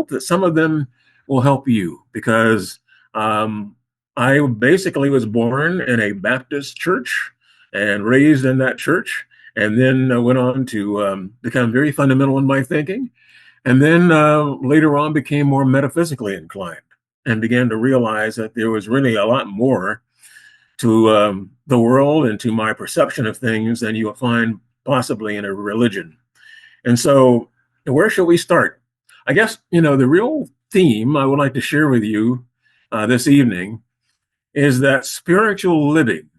that some of them will help you, because I basically was born in a Baptist church and raised in that church, and then went on to become very fundamental in my thinking. And then later on became more metaphysically inclined and began to realize that there was really a lot more to the world and to my perception of things than you will find possibly in a religion. And so where should we start? I guess, the real theme I would like to share with you this evening is that spiritual living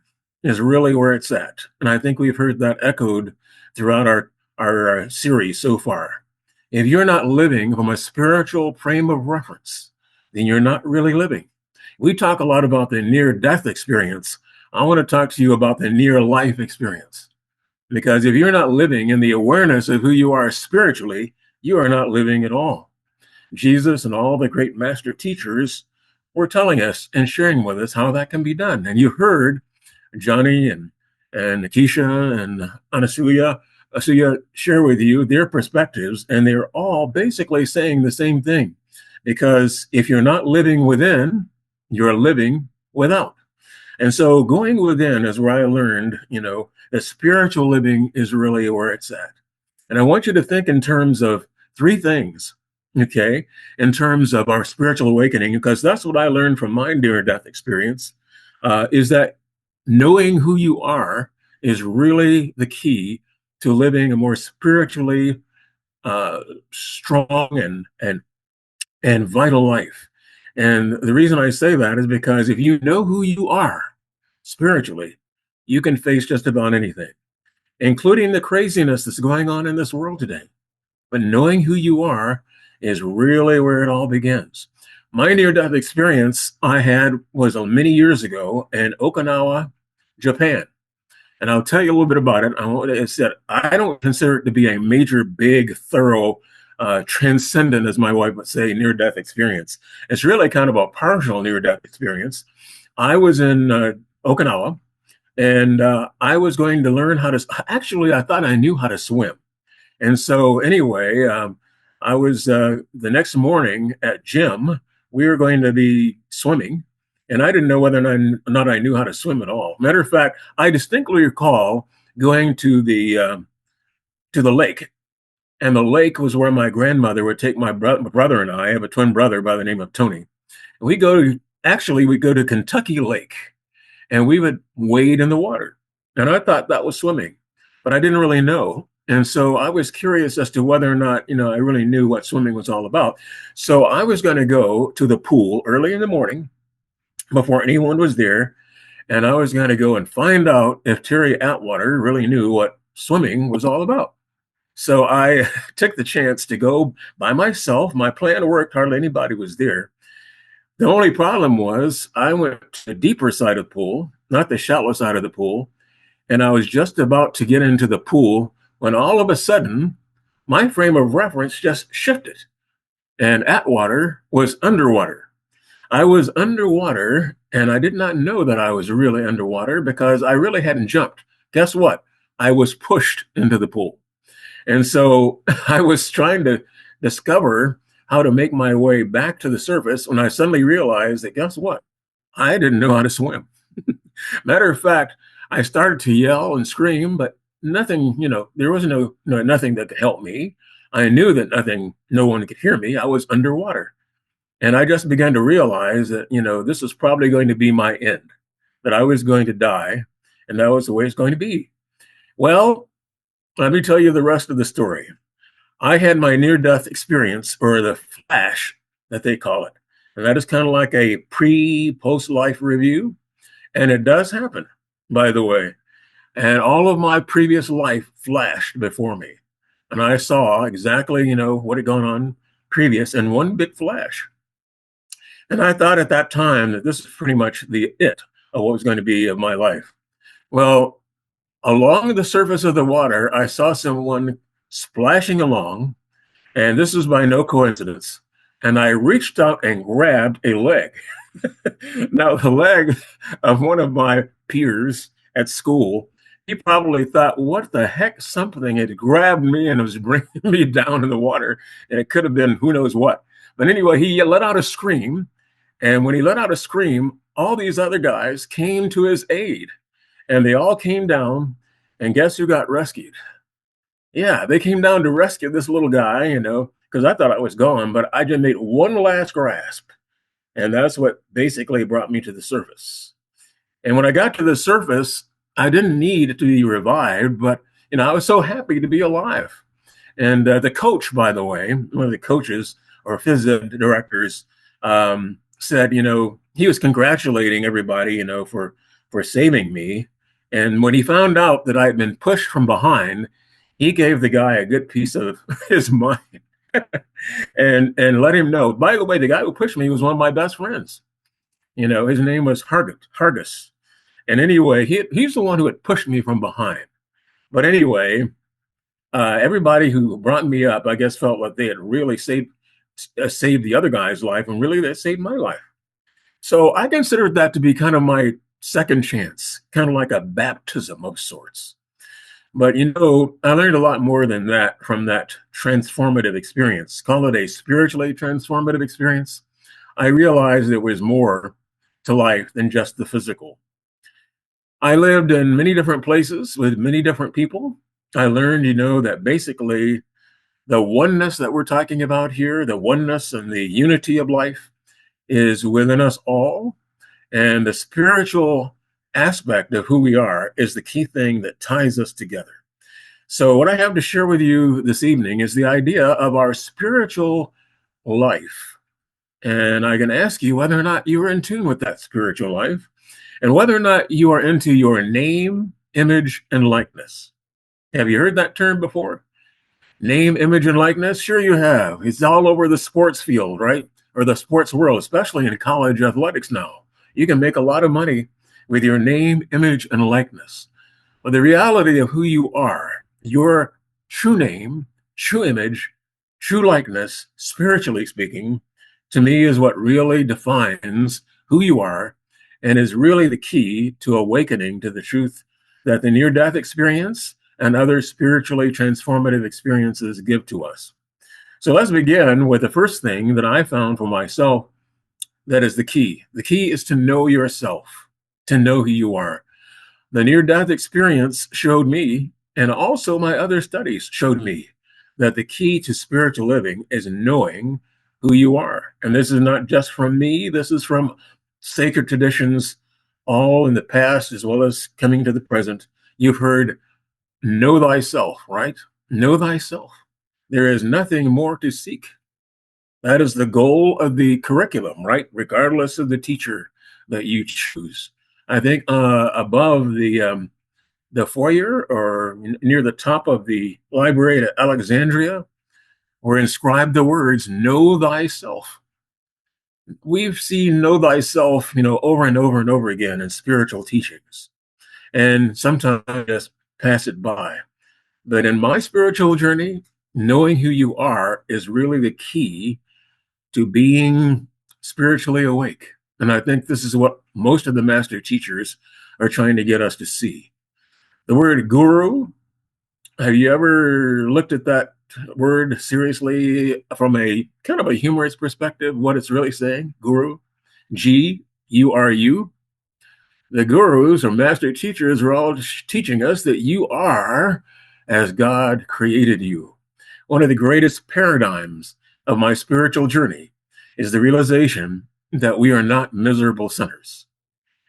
is really where it's at. And I think we've heard that echoed throughout our series so far. If you're not living from a spiritual frame of reference, then you're not really living. We talk a lot about the near-death experience. I want to talk to you about the near-life experience. Because if you're not living in the awareness of who you are spiritually, you are not living at all. Jesus and all the great master teachers were telling us and sharing with us how that can be done. And you heard Johnnie and Nekesha and Anasuya share with you their perspectives, and they're all basically saying the same thing. Because if you're not living within, you're living without. And so going within is where I learned, that spiritual living is really where it's at. And I want you to think in terms of three things, okay, in terms of our spiritual awakening, because that's what I learned from my near-death experience, is that knowing who you are is really the key to living a more spiritually strong and vital life. And the reason I say that is because if you know who you are spiritually, you can face just about anything, including the craziness that's going on in this world today. But knowing who you are is really where it all begins. My near-death experience I had was many years ago in Okinawa, Japan. And I'll tell you a little bit about it. I don't consider it to be a major, big, thorough, transcendent, as my wife would say, near-death experience. It's really kind of a partial near-death experience. I was in Okinawa, and I was going to learn how to. Actually, I thought I knew how to swim, and so anyway, I was the next morning at gym. We were going to be swimming, and I didn't know whether or not I knew how to swim at all. Matter of fact, I distinctly recall going to the lake. And the lake was where my grandmother would take my brother and I have a twin brother by the name of Tony. And we go to Kentucky Lake, and we would wade in the water. And I thought that was swimming, but I didn't really know. And so I was curious as to whether or not, I really knew what swimming was all about. So I was going to go to the pool early in the morning before anyone was there. And I was going to go and find out if Terry Atwater really knew what swimming was all about. So I took the chance to go by myself. My plan worked. Hardly anybody was there. The only problem was I went to the deeper side of the pool, not the shallow side of the pool. And I was just about to get into the pool when all of a sudden, my frame of reference just shifted. And Atwater was underwater. I was underwater, and I did not know that I was really underwater because I really hadn't jumped. Guess what? I was pushed into the pool. And so I was trying to discover how to make my way back to the surface when I suddenly realized that, guess what? I didn't know how to swim. Matter of fact, I started to yell and scream, but nothing, there was nothing that could help me. I knew that no one could hear me. I was underwater. And I just began to realize that, this was probably going to be my end, that I was going to die, and that was the way it's going to be. Well, let me tell you the rest of the story. I had my near-death experience, or the flash that they call it. And that is kind of like a post-life review. And it does happen, by the way. And all of my previous life flashed before me. And I saw exactly, what had gone on previous in one big flash. And I thought at that time that this is pretty much the it of what was going to be of my life. Well, along the surface of the water, I saw someone splashing along, and this was by no coincidence. And I reached out and grabbed a leg. Now, the leg of one of my peers at school, he probably thought, what the heck? Something had grabbed me and was bringing me down in the water, and it could have been who knows what. But anyway, he let out a scream, and when he let out a scream, all these other guys came to his aid. And they all came down, and guess who got rescued? Yeah, they came down to rescue this little guy, because I thought I was gone, but I just made one last grasp. And that's what basically brought me to the surface. And when I got to the surface, I didn't need to be revived, but, I was so happy to be alive. And the coach, by the way, one of the coaches or phys directors, said, he was congratulating everybody, for saving me. And when he found out that I had been pushed from behind, he gave the guy a good piece of his mind and let him know. By the way, the guy who pushed me was one of my best friends. His name was Hargus. And anyway, he's the one who had pushed me from behind. But anyway, everybody who brought me up, I guess, felt like they had really saved the other guy's life, and really they saved my life. So I considered that to be kind of my second chance, kind of like a baptism of sorts. But, I learned a lot more than that from that transformative experience. Call it a spiritually transformative experience. I realized there was more to life than just the physical. I lived in many different places with many different people. I learned, that basically the oneness that we're talking about here, the oneness and the unity of life, is within us all. And the spiritual aspect of who we are is the key thing that ties us together. So what I have to share with you this evening is the idea of our spiritual life. And I can ask you whether or not you are in tune with that spiritual life, and whether or not you are into your name, image, and likeness. Have you heard that term before? Name, image, and likeness? Sure you have. It's all over the sports field, right? Or the sports world, especially in college athletics now. You can make a lot of money with your name, image, and likeness. But the reality of who you are, your true name, true image, true likeness, spiritually speaking, to me is what really defines who you are and is really the key to awakening to the truth that the near-death experience and other spiritually transformative experiences give to us. So let's begin with the first thing that I found for myself that is the key. The key is to know yourself, to know who you are. The near-death experience showed me, and also my other studies showed me, that the key to spiritual living is knowing who you are. And this is not just from me, this is from sacred traditions, all in the past as well as coming to the present. You've heard, know thyself, right? Know thyself. There is nothing more to seek. That is the goal of the curriculum, right? Regardless of the teacher that you choose. I think above the foyer or near the top of the library at Alexandria were inscribed the words, know thyself. We've seen know thyself, over and over and over again in spiritual teachings. And sometimes just pass it by. But in my spiritual journey, knowing who you are is really the key to being spiritually awake. And I think this is what most of the master teachers are trying to get us to see. The word guru, have you ever looked at that word seriously from a kind of a humorous perspective, what it's really saying? Guru, G-U-R-U. The gurus or master teachers are all teaching us that you are as God created you. One of the greatest paradigms of my spiritual journey is the realization that we are not miserable sinners.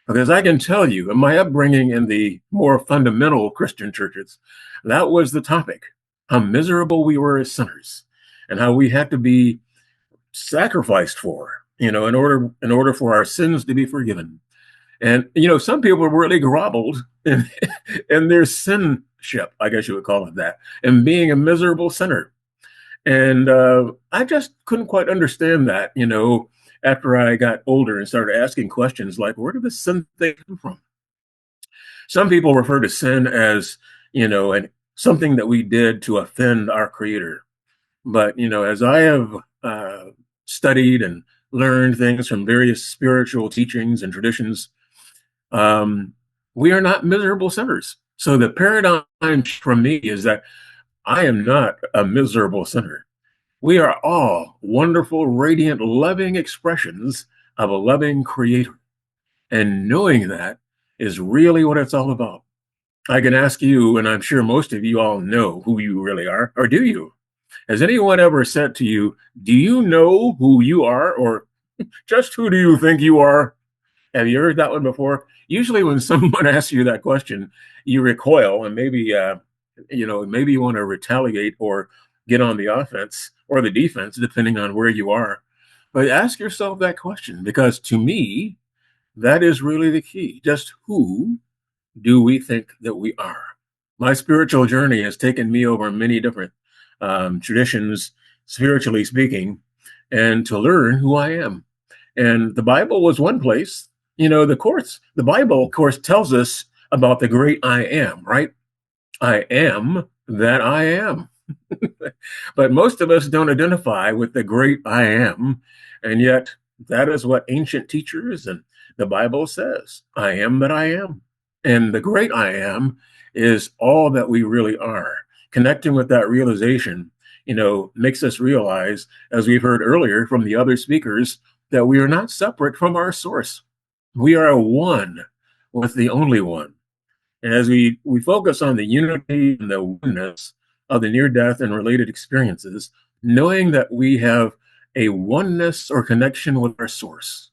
Because I can tell you, in my upbringing in the more fundamental Christian churches, that was the topic, how miserable we were as sinners and how we had to be sacrificed for, in order for our sins to be forgiven. And, some people really groveled in their sinship, I guess you would call it that, and being a miserable sinner. And I just couldn't quite understand that, after I got older and started asking questions like, where did the sin thing come from? Some people refer to sin as, and something that we did to offend our Creator. But, as I have studied and learned things from various spiritual teachings and traditions, we are not miserable sinners. So the paradigm from me is that I am not a miserable sinner. We are all wonderful, radiant, loving expressions of a loving Creator. And knowing that is really what it's all about. I can ask you, and I'm sure most of you all know who you really are, or do you? Has anyone ever said to you, do you know who you are, or just who do you think you are? Have you heard that one before? Usually when someone asks you that question, you recoil and maybe you want to retaliate or get on the offense or the defense, depending on where you are. But ask yourself that question, because to me, that is really the key. Just who do we think that we are? My spiritual journey has taken me over many different traditions, spiritually speaking, and to learn who I am. And the Bible was one place. The Bible, of course, tells us about the great I am, right? I am that I am. But most of us don't identify with the great I am. And yet, that is what ancient teachers and the Bible says. I am that I am. And the great I am is all that we really are. Connecting with that realization, makes us realize, as we've heard earlier from the other speakers, that we are not separate from our source. We are one with the only one. And as we focus on the unity and the oneness of the near-death and related experiences, knowing that we have a oneness or connection with our source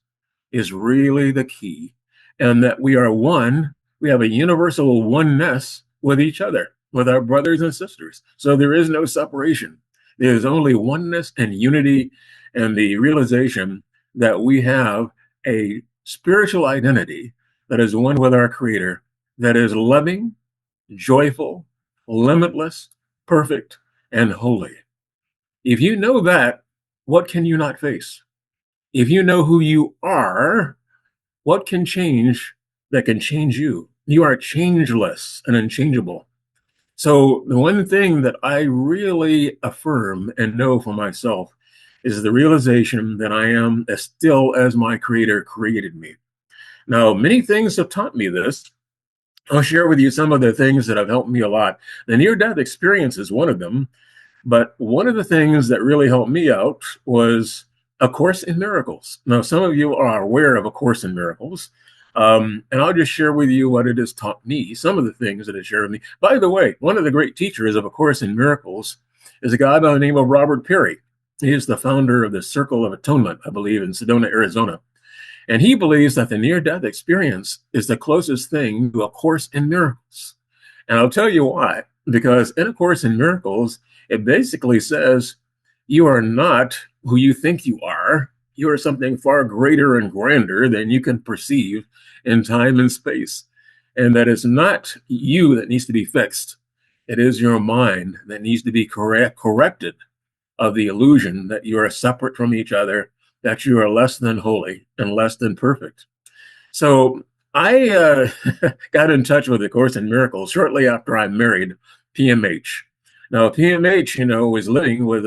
is really the key. And that we are one, we have a universal oneness with each other, with our brothers and sisters. So there is no separation. There's only oneness and unity, and the realization that we have a spiritual identity that is one with our Creator, that is loving, joyful, limitless, perfect, and holy. If you know that, what can you not face? If you know who you are, what can change that can change you? You are changeless and unchangeable. So the one thing that I really affirm and know for myself is the realization that I am as still as my Creator created me. Now, many things have taught me this. I'll share with you some of the things that have helped me a lot. The near-death experience is one of them, but one of the things that really helped me out was A Course in Miracles. Now, some of you are aware of A Course in Miracles, and I'll just share with you what it has taught me, some of the things that it shared with me. By the way, one of the great teachers of A Course in Miracles is a guy by the name of Robert Perry. He is the founder of the Circle of Atonement, I believe, in Sedona, Arizona. And he believes that the near-death experience is the closest thing to A Course in Miracles. And I'll tell you why. Because in A Course in Miracles, it basically says you are not who you think you are. You are something far greater and grander than you can perceive in time and space. And that it's not you that needs to be fixed. It is your mind that needs to be corrected of the illusion that you are separate from each other, that you are less than holy and less than perfect. So I got in touch with A Course in Miracles shortly after I married PMH. Now, PMH, was living with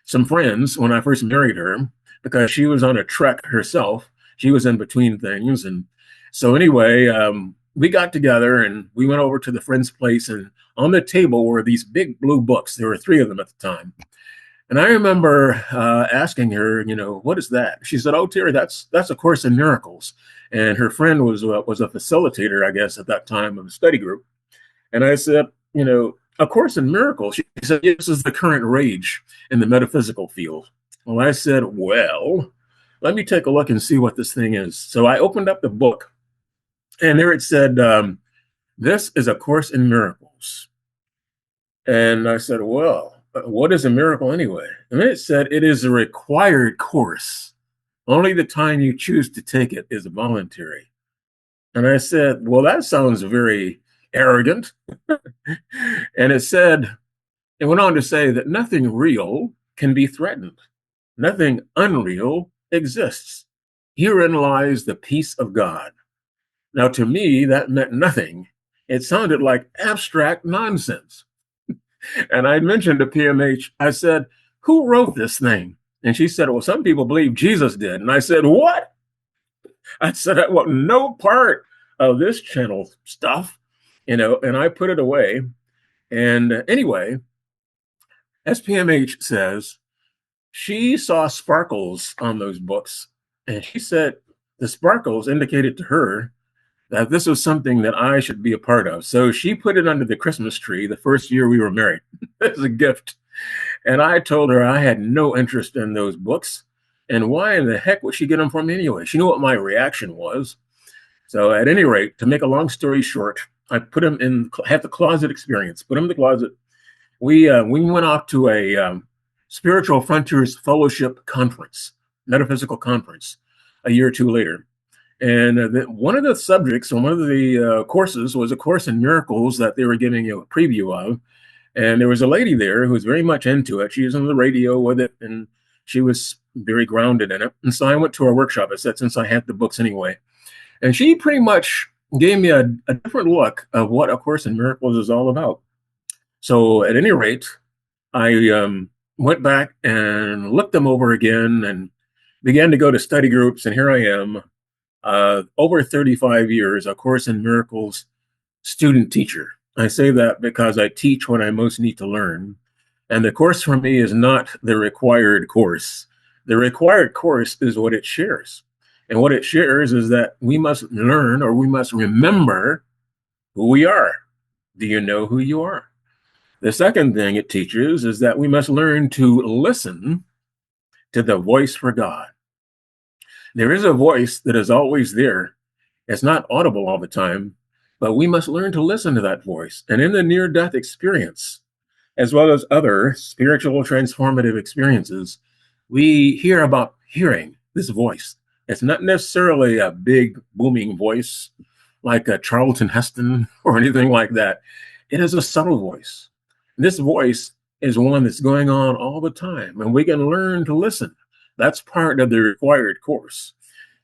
some friends when I first married her, because she was on a trek herself. She was in between things. And so anyway, we got together and we went over to the friend's place, and on the table were these big blue books. There were 3 of them at the time. And I remember asking her, what is that? She said, "Oh, Terry, that's A Course in Miracles." And her friend was a facilitator, I guess, at that time of a study group. And I said, A Course in Miracles. She said, "This is the current rage in the metaphysical field." Well, I said, "Well, let me take a look and see what this thing is." So I opened up the book, and there it said, "This is A Course in Miracles." And I said, "Well, what is a miracle anyway?" And it said, "It is a required course. Only the time you choose to take it is voluntary." And I said, "Well, that sounds very arrogant." And it went on to say that nothing real can be threatened. Nothing unreal exists. Herein lies the peace of God. Now, to me, that meant nothing. It sounded like abstract nonsense. And I mentioned to PMH, I said, "Who wrote this thing?" And she said, "Well, some people believe Jesus did." And I said, "What?" I said, "I want no part of this channel stuff," and I put it away. And anyway, as PMH says, she saw sparkles on those books. And she said the sparkles indicated to her that this was something that I should be a part of. So she put it under the Christmas tree the first year we were married as a gift. And I told her I had no interest in those books. And why in the heck would she get them from me anyway? She knew what my reaction was. So at any rate, to make a long story short, I put them in, had the closet experience, put them in the closet. we went off to a Spiritual Frontiers Fellowship conference, metaphysical conference, a year or two later. And one of the subjects, or one of the courses, was a course in miracles that they were giving a preview of. And there was a lady there who was very much into it. She was on the radio with it, and she was very grounded in it. And so I went to her workshop. I said, since I had the books anyway. And she pretty much gave me a different look of what A Course in Miracles is all about. So at any rate, I went back and looked them over again and began to go to study groups. And here I am, over 35 years, A Course in Miracles student teacher. I say that because I teach what I most need to learn. And the course for me is not the required course. The required course is what it shares. And what it shares is that we must learn, or we must remember who we are. Do you know who you are? The second thing it teaches is that we must learn to listen to the voice for God. There is a voice that is always there. It's not audible all the time, but we must learn to listen to that voice. And in the near-death experience, as well as other spiritual transformative experiences, we hear about hearing this voice. It's not necessarily a big booming voice like a Charlton Heston or anything like that. It is a subtle voice. This voice is one that's going on all the time, and we can learn to listen. That's part of the required course.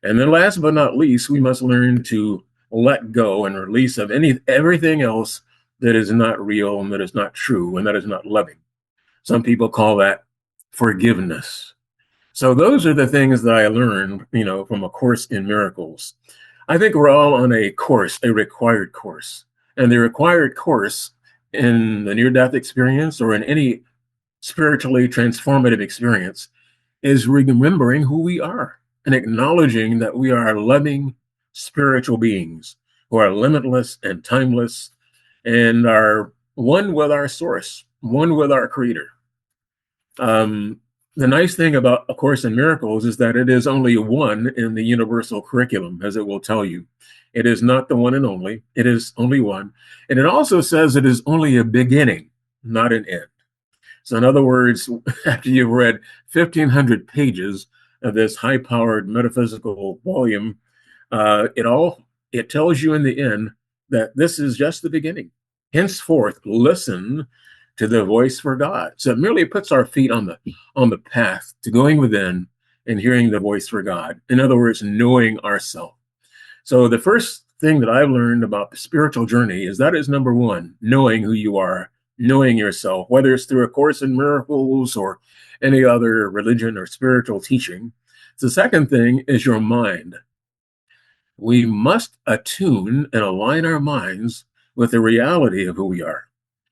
And then last but not least, we must learn to let go and release of everything else that is not real and that is not true and that is not loving. Some people call that forgiveness. So those are the things that I learned, from A Course in Miracles. I think we're all on a course, a required course. And the required course in the near-death experience or in any spiritually transformative experience is remembering who we are and acknowledging that we are loving spiritual beings who are limitless and timeless and are one with our source, one with our creator. The nice thing about A Course in Miracles is that it is only one in the universal curriculum, as it will tell you. It is not the one and only. It is only one. And it also says it is only a beginning, not an end. So in other words, after you've read 1,500 pages of this high-powered metaphysical volume, it tells you in the end that this is just the beginning. Henceforth, listen to the voice for God. So it merely puts our feet on the path to going within and hearing the voice for God. In other words, knowing ourselves. So the first thing that I've learned about the spiritual journey is that is number one, knowing who you are, knowing yourself, whether it's through A Course in Miracles or any other religion or spiritual teaching. The second thing is your mind. We must attune and align our minds with the reality of who we are.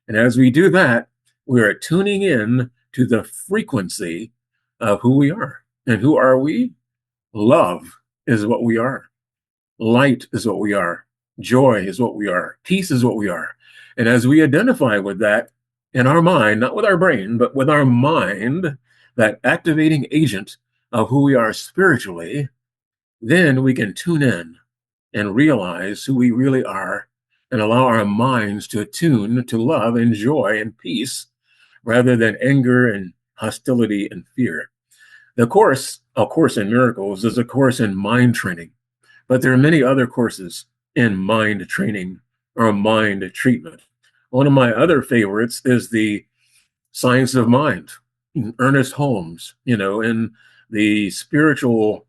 And as we do that, we are tuning in to the frequency of who we are. And who are we? Love is what we are. Light is what we are. Joy is what we are. Peace is what we are. And as we identify with that in our mind, not with our brain, but with our mind, that activating agent of who we are spiritually, then we can tune in and realize who we really are and allow our minds to attune to love and joy and peace rather than anger and hostility and fear. The course, A Course in Miracles, is a course in mind training, but there are many other courses in mind training or mind treatment. One of my other favorites is the Science of Mind, Ernest Holmes, in the spiritual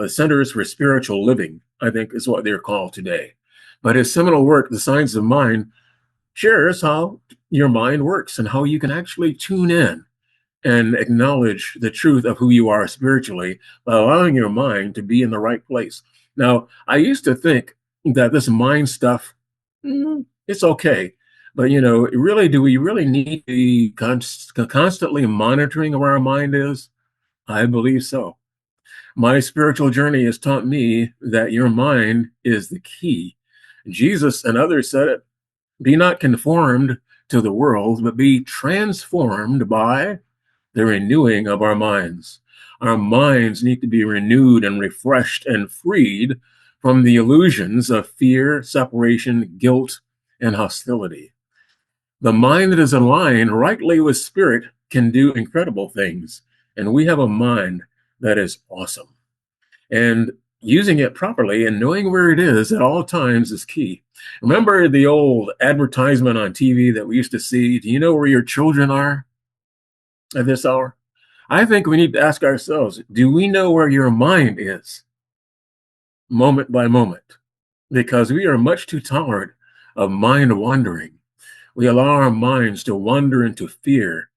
Centers for Spiritual Living, I think is what they're called today. But his seminal work, The Science of Mind, shares how your mind works and how you can actually tune in and acknowledge the truth of who you are spiritually by allowing your mind to be in the right place. Now, I used to think that this mind stuff, it's okay. But, really, do we really need to be constantly monitoring where our mind is? I believe so. My spiritual journey has taught me that your mind is the key. Jesus and others said it, be not conformed to the world, but be transformed by the renewing of our minds. Our minds need to be renewed and refreshed and freed from the illusions of fear, separation, guilt, and hostility. The mind that is aligned rightly with spirit can do incredible things. And we have a mind that is awesome. And using it properly and knowing where it is at all times is key. Remember the old advertisement on TV that we used to see? Do you know where your children are at this hour? I think we need to ask ourselves, do we know where your mind is moment by moment? Because we are much too tolerant of mind wandering. We allow our minds to wander into fear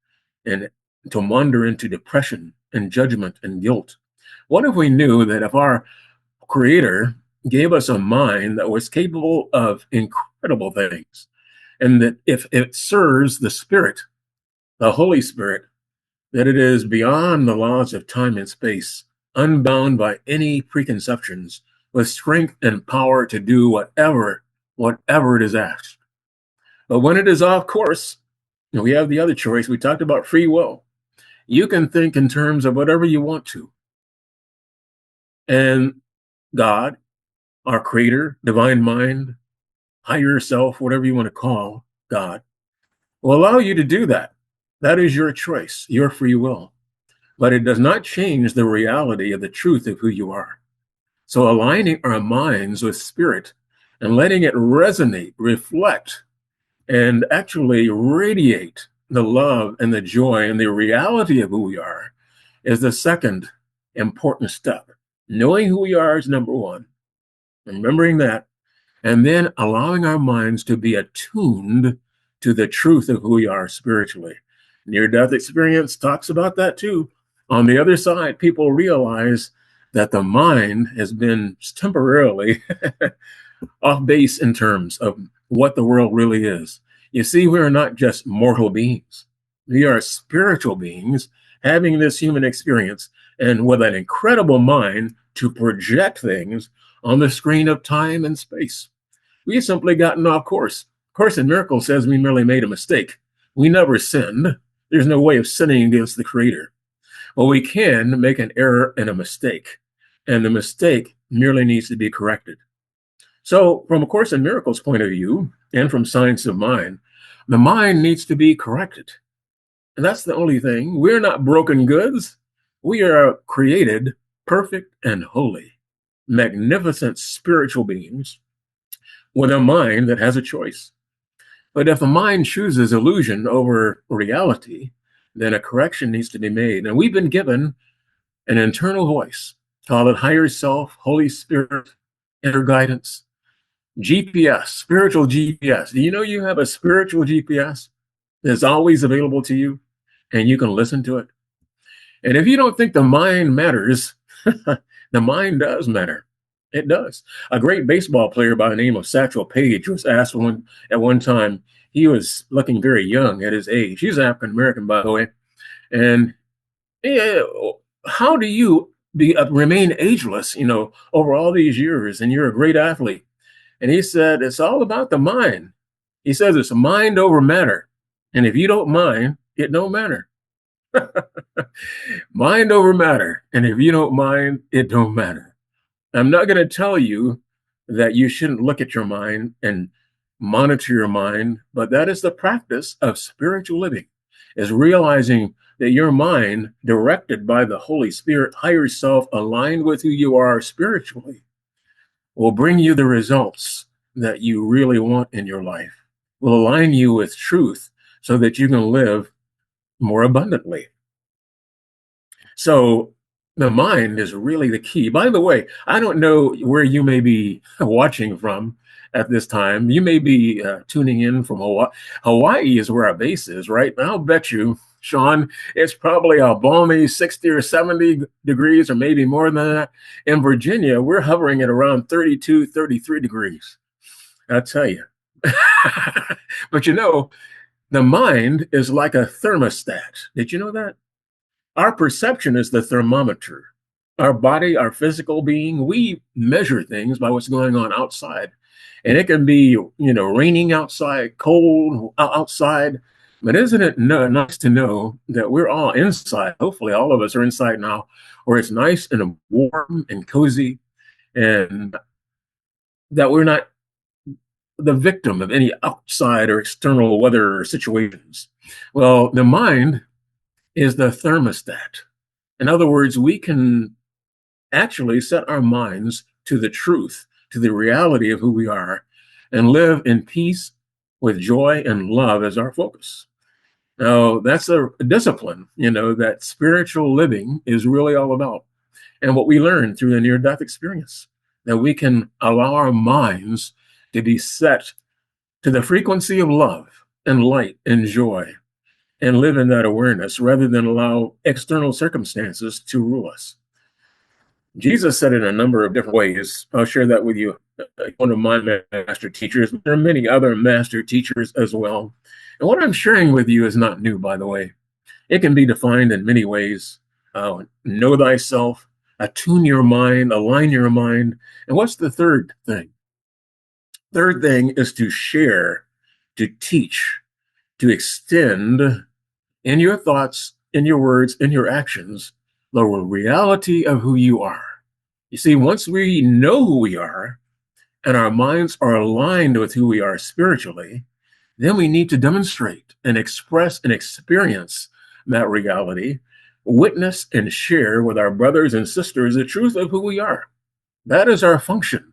and to wander into depression and judgment and guilt. What if we knew that if our Creator gave us a mind that was capable of incredible things, and that if it serves the Spirit, the Holy Spirit, that it is beyond the laws of time and space, unbound by any preconceptions, with strength and power to do whatever it is asked. But when it is off course, we have the other choice. We talked about free will. You can think in terms of whatever you want to. And God, our Creator, divine mind, higher self, whatever you want to call God, will allow you to do that. That is your choice, your free will. But it does not change the reality of the truth of who you are. So aligning our minds with spirit and letting it resonate, reflect, and actually radiate the love and the joy and the reality of who we are is the second important step. Knowing who we are is number one. Remembering that, and then allowing our minds to be attuned to the truth of who we are spiritually. Near-death experience talks about that too. On the other side, people realize that the mind has been temporarily off base in terms of what the world really is. You see, we are not just mortal beings. We are spiritual beings having this human experience and with an incredible mind to project things on the screen of time and space. We've simply gotten off course. Course in Miracles says we merely made a mistake. We never sinned. There's no way of sinning against the Creator. Well, we can make an error and a mistake, and the mistake merely needs to be corrected. So from A Course in Miracles point of view, and from Science of Mind, the mind needs to be corrected. And that's the only thing. We're not broken goods. We are created perfect and holy, magnificent spiritual beings with a mind that has a choice. But if the mind chooses illusion over reality, then a correction needs to be made. And we've been given an internal voice, call it higher self, Holy Spirit, inner guidance, GPS, spiritual GPS. Do you know you have a spiritual GPS that's always available to you and you can listen to it? And if you don't think the mind matters, the mind does matter. It does. A great baseball player by the name of Satchel Paige was asked at one time, he was looking very young at his age. He's African American, by the way. And how do you remain ageless, over all these years, and you're a great athlete? And he said, it's all about the mind. He says it's mind over matter. And if you don't mind, it don't matter. Mind over matter. And if you don't mind, it don't matter. I'm not going to tell you that you shouldn't look at your mind and monitor your mind, but that is the practice of spiritual living, is realizing that your mind, directed by the Holy Spirit, higher self, aligned with who you are spiritually, will bring you the results that you really want in your life, will align you with truth so that you can live more abundantly. So the mind is really the key. By the way, I don't know where you may be watching from at this time. You may be tuning in from Hawaii. Hawaii is where our base is, right? And I'll bet you, Shaun, it's probably a balmy 60 or 70 degrees or maybe more than that. In Virginia, we're hovering at around 32, 33 degrees. I'll tell you. But the mind is like a thermostat. Did you know that? Our perception is the thermometer. Our body, our physical being, we measure things by what's going on outside. And it can be, raining outside, cold outside. But isn't it nice to know that we're all inside? Hopefully all of us are inside now, where it's nice and warm and cozy, and that we're not the victim of any outside or external weather or situations. Well, the mind is the thermostat. In other words, we can actually set our minds to the truth, to the reality of who we are, and live in peace with joy and love as our focus. Now, that's a discipline, that spiritual living is really all about. And what we learn through the near death experience, that we can allow our minds to be set to the frequency of love and light and joy and live in that awareness rather than allow external circumstances to rule us. Jesus said it in a number of different ways. I'll share that with you. One of my master teachers, there are many other master teachers as well. And what I'm sharing with you is not new, by the way. It can be defined in many ways. Know thyself, attune your mind, align your mind. And what's the third thing? Third thing is to share, to teach, to extend in your thoughts, in your words, in your actions, the reality of who you are. You see, once we know who we are and our minds are aligned with who we are spiritually, then we need to demonstrate and express and experience that reality, witness and share with our brothers and sisters the truth of who we are. That is our function.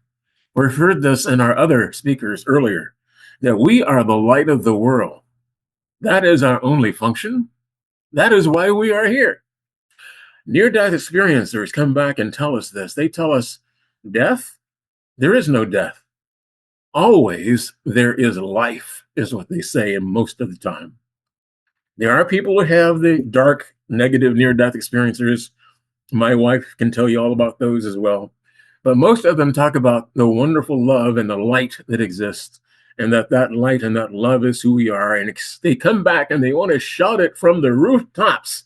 We've heard this in our other speakers earlier, that we are the light of the world. That is our only function. That is why we are here. Near-death experiencers come back and tell us this. They tell us, death? There is no death. Always there is life, is what they say most of the time. There are people who have the dark, negative near-death experiencers. My wife can tell you all about those as well. But most of them talk about the wonderful love and the light that exists, and that light and that love is who we are. And they come back and they want to shout it from the rooftops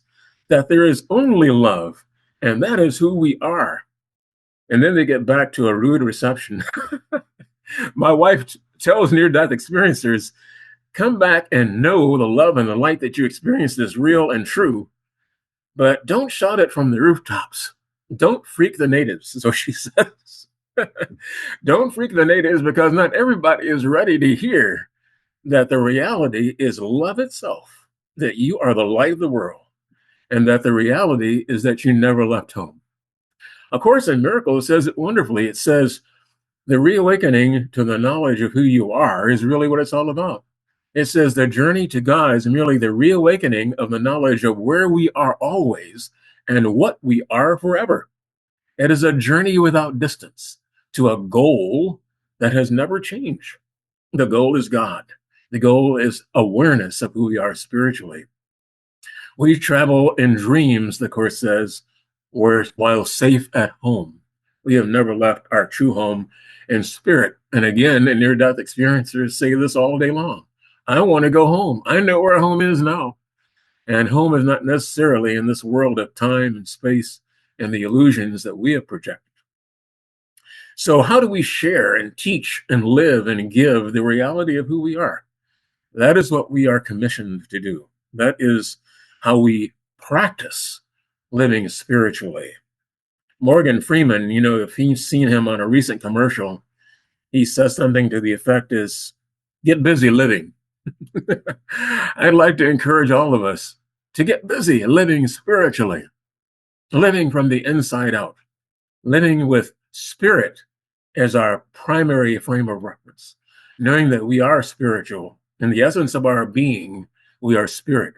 that there is only love, and that is who we are. And then they get back to a rude reception. My wife tells near-death experiencers, come back and know the love and the light that you experienced is real and true, but don't shout it from the rooftops. Don't freak the natives, so she says. Don't freak the natives, because not everybody is ready to hear that the reality is love itself, that you are the light of the world, and that the reality is that you never left home. Of course, in Miracle, it says it wonderfully. It says the reawakening to the knowledge of who you are is really what it's all about. It says the journey to God is merely the reawakening of the knowledge of where we are always and what we are forever. It is a journey without distance to a goal that has never changed. The goal is God. The goal is awareness of who we are spiritually. We travel in dreams, the Course says, while safe at home. We have never left our true home in spirit. And again, the near-death experiencers say this all day long. I want to go home. I know where home is now. And home is not necessarily in this world of time and space and the illusions that we have projected. So how do we share and teach and live and give the reality of who we are? That is what we are commissioned to do. That is how we practice living spiritually. Morgan Freeman, if you've seen him on a recent commercial, he says something to the effect is, get busy living. I'd like to encourage all of us to get busy living spiritually, living from the inside out, living with spirit as our primary frame of reference, knowing that we are spiritual. In the essence of our being, we are spirit.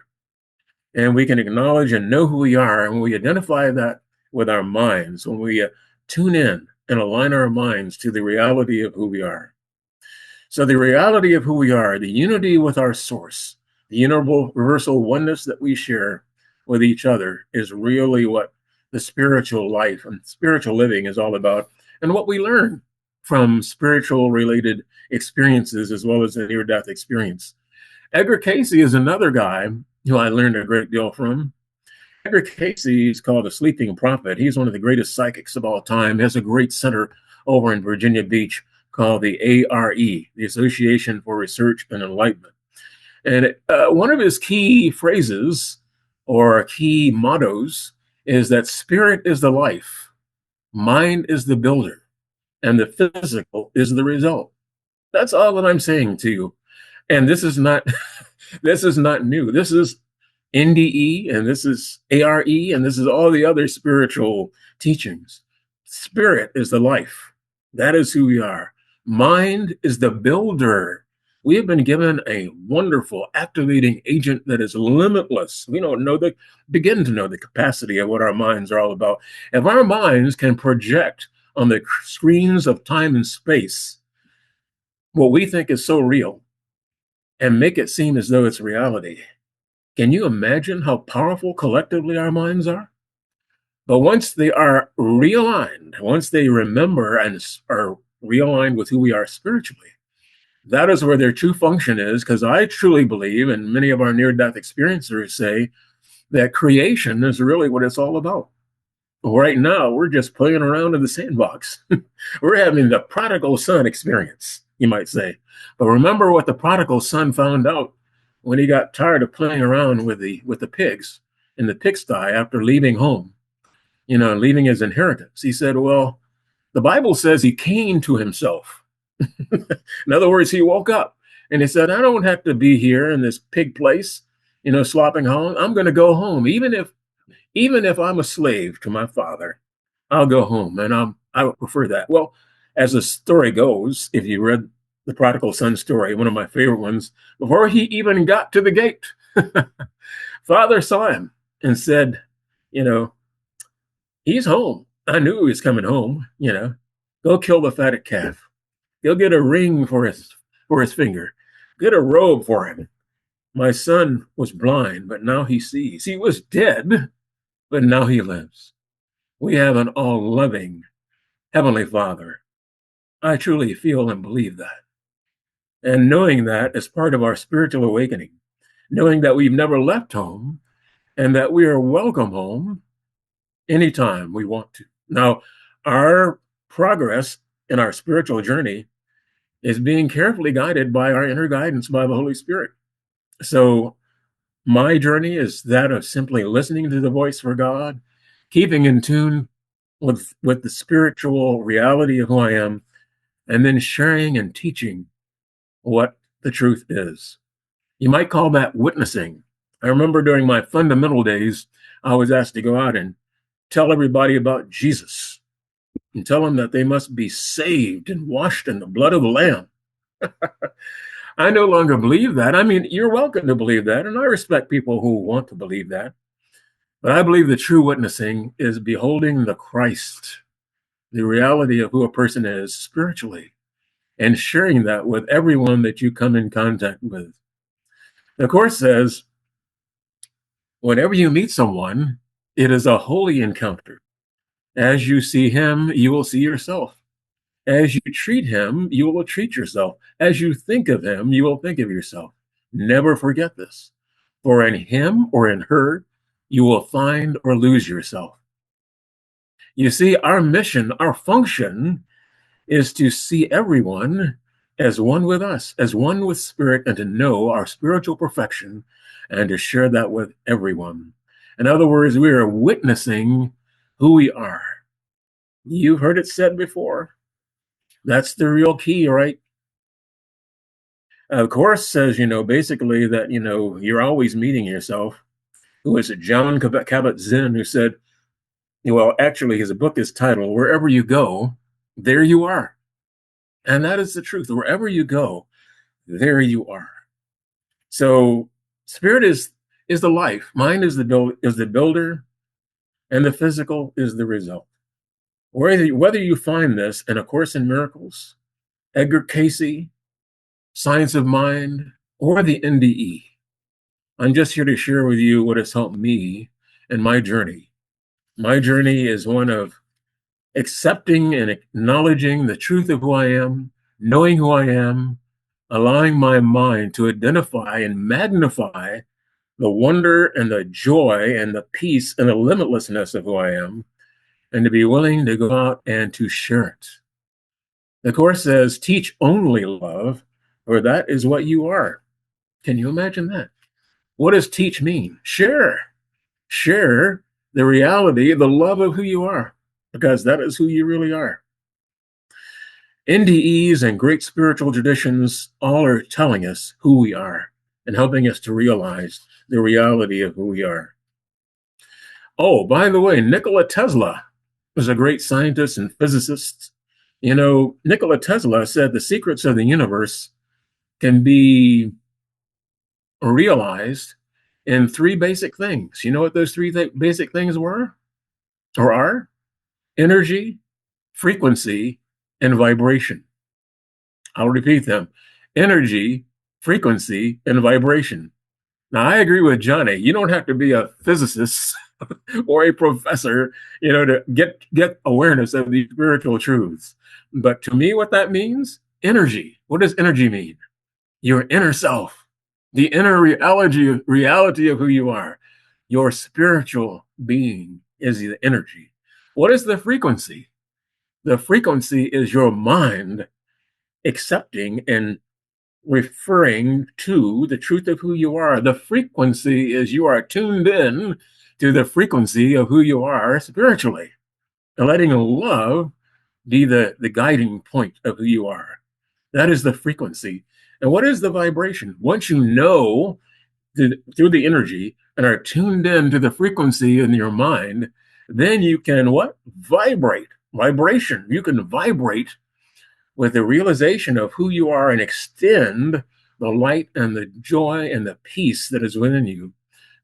And we can acknowledge and know who we are. And when we identify that with our minds, when we tune in and align our minds to the reality of who we are. So the reality of who we are, the unity with our source, the universal oneness that we share with each other is really what the spiritual life and spiritual living is all about, and what we learn from spiritual related experiences as well as the near-death experience. Edgar Cayce is another guy who I learned a great deal from. Edgar Cayce is called a sleeping prophet. He's one of the greatest psychics of all time. He has a great center over in Virginia Beach called the ARE, the Association for Research and Enlightenment. And one of his key phrases or key mottos is that spirit is the life, mind is the builder, and the physical is the result. That's all that I'm saying to you. And this is not this is not new. This is NDE, and this is ARE, and this is all the other spiritual teachings. Spirit is the life. That is who we are. Mind is the builder. We have been given a wonderful activating agent that is limitless. We don't know begin to know the capacity of what our minds are all about. If our minds can project on the screens of time and space what we think is so real and make it seem as though it's reality, can you imagine how powerful collectively our minds are? But once they are realigned, once they remember and are realigned with who we are spiritually, that is where their true function is. Because I truly believe, and many of our near-death experiencers say, that creation is really what it's all about. Right now, we're just playing around in the sandbox. We're having the prodigal son experience, you might say. But remember what the prodigal son found out when he got tired of playing around with the pigs in the pigsty after leaving home, leaving his inheritance. He said, well, the Bible says he came to himself. In other words, he woke up and he said, I don't have to be here in this pig place, slopping home. I'm going to go home. Even if I'm a slave to my father, I'll go home, and I would prefer that. Well, as the story goes, if you read the prodigal son story, one of my favorite ones, before he even got to the gate, father saw him and said, he's home. I knew he was coming home. Go kill the fatted calf. Go get a ring for his finger. Get a robe for him. My son was blind, but now he sees. He was dead, but now he lives. We have an all-loving Heavenly Father. I truly feel and believe that. And knowing that is part of our spiritual awakening, knowing that we've never left home and that we are welcome home anytime we want to. Now, our progress in our spiritual journey is being carefully guided by our inner guidance by the Holy Spirit. So my journey is that of simply listening to the voice for God, keeping in tune with the spiritual reality of who I am, and then sharing and teaching what the truth is. You might call that witnessing. I remember during my fundamental days, I was asked to go out and tell everybody about Jesus and tell them that they must be saved and washed in the blood of the Lamb. I no longer believe that. I mean, you're welcome to believe that, and I respect people who want to believe that. But I believe the true witnessing is beholding the Christ, the reality of who a person is spiritually, and sharing that with everyone that you come in contact with. The Course says, whenever you meet someone, it is a holy encounter. As you see him, you will see yourself. As you treat him, you will treat yourself. As you think of him, you will think of yourself. Never forget this. For in him or in her, you will find or lose yourself. You see, our mission, our function is to see everyone as one with us, as one with spirit, and to know our spiritual perfection and to share that with everyone. In other words, we are witnessing who we are. You've heard it said before. That's the real key, right? The Course says, basically that, you're always meeting yourself. Who is it? John Kabat-Zinn, who said, well, actually, his book is titled, Wherever You Go, There You Are. And that is the truth. Wherever you go, there you are. So spirit is the life. Mind is the builder, and the physical is the result. Whether you find this in A Course in Miracles, Edgar Cayce, Science of Mind, or the NDE, I'm just here to share with you what has helped me in my journey. My journey is one of accepting and acknowledging the truth of who I am, knowing who I am, allowing my mind to identify and magnify the wonder and the joy and the peace and the limitlessness of who I am, and to be willing to go out and to share it. The Course says, teach only love, for that is what you are. Can you imagine that? What does teach mean? Share. Share the reality, the love of who you are, because that is who you really are. NDEs and great spiritual traditions all are telling us who we are and helping us to realize the reality of who we are. Oh, by the way, Nikola Tesla was a great scientist and physicist. You know, Nikola Tesla said the secrets of the universe can be realized in three basic things. You know what those three basic things were or are? Energy, frequency, and vibration. I'll repeat them. Energy, frequency, and vibration. Now, I agree with Johnny. You don't have to be a physicist or a professor, you know, to get awareness of these spiritual truths. But to me, what that means, energy. What does energy mean? Your inner self, the inner reality of who you are. Your spiritual being is the energy. What is the frequency? The frequency is your mind accepting and referring to the truth of who you are. The frequency is you are tuned in to the frequency of who you are spiritually, and letting love be the guiding point of who you are. That is the frequency. And what is the vibration? Once you know through the energy and are tuned in to the frequency in your mind, then you can what? Vibrate. Vibration. You can vibrate with the realization of who you are and extend the light and the joy and the peace that is within you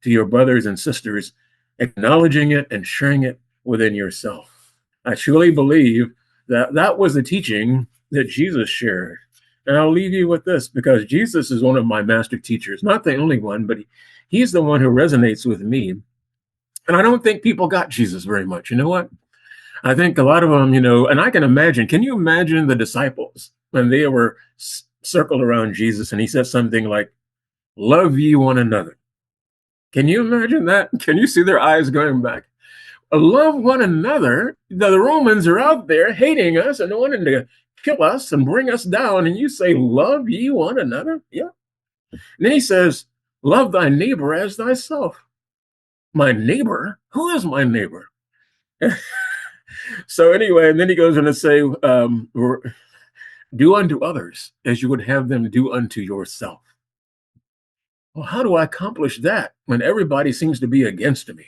to your brothers and sisters, acknowledging it and sharing it within yourself. I truly believe that that was the teaching that Jesus shared. And I'll leave you with this, because Jesus is one of my master teachers, not the only one, but he's the one who resonates with me. And I don't think people got Jesus very much. You know what? I think a lot of them, you know, and I can imagine, can you imagine the disciples when they were circled around Jesus and he said something like, love ye one another? Can you imagine that? Can you see their eyes going back? Love one another. The Romans are out there hating us and wanting to kill us and bring us down. And you say, love ye one another? Yeah. And then he says, love thy neighbor as thyself. My neighbor? Who is my neighbor? So anyway, and then he goes on to say, do unto others as you would have them do unto yourself. Well, how do I accomplish that when everybody seems to be against me?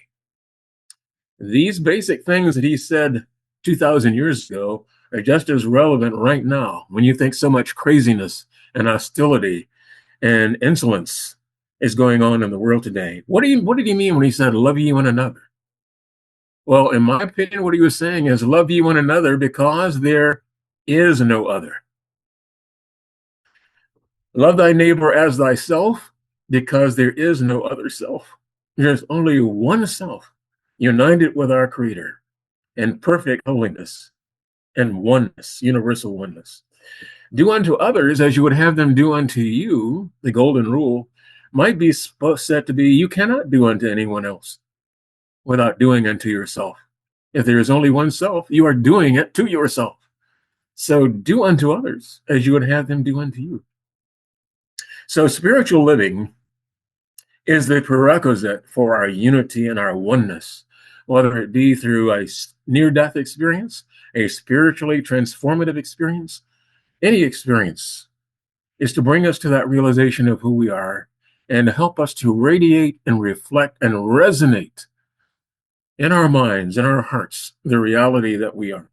These basic things that he said 2,000 years ago are just as relevant right now when you think so much craziness and hostility and insolence is going on in the world today. What did he mean when he said, love ye one another? Well, in my opinion, what he was saying is, love ye one another because there is no other. Love thy neighbor as thyself because there is no other self. There's only one self, united with our Creator in perfect holiness and oneness, universal oneness. Do unto others as you would have them do unto you. The golden rule might be said to be, you cannot do unto anyone else without doing unto yourself. If there is only one self, you are doing it to yourself. So do unto others as you would have them do unto you. So spiritual living is the prerequisite for our unity and our oneness, whether it be through a near-death experience, a spiritually transformative experience, any experience is to bring us to that realization of who we are and to help us to radiate and reflect and resonate in our minds, in our hearts, the reality that we are.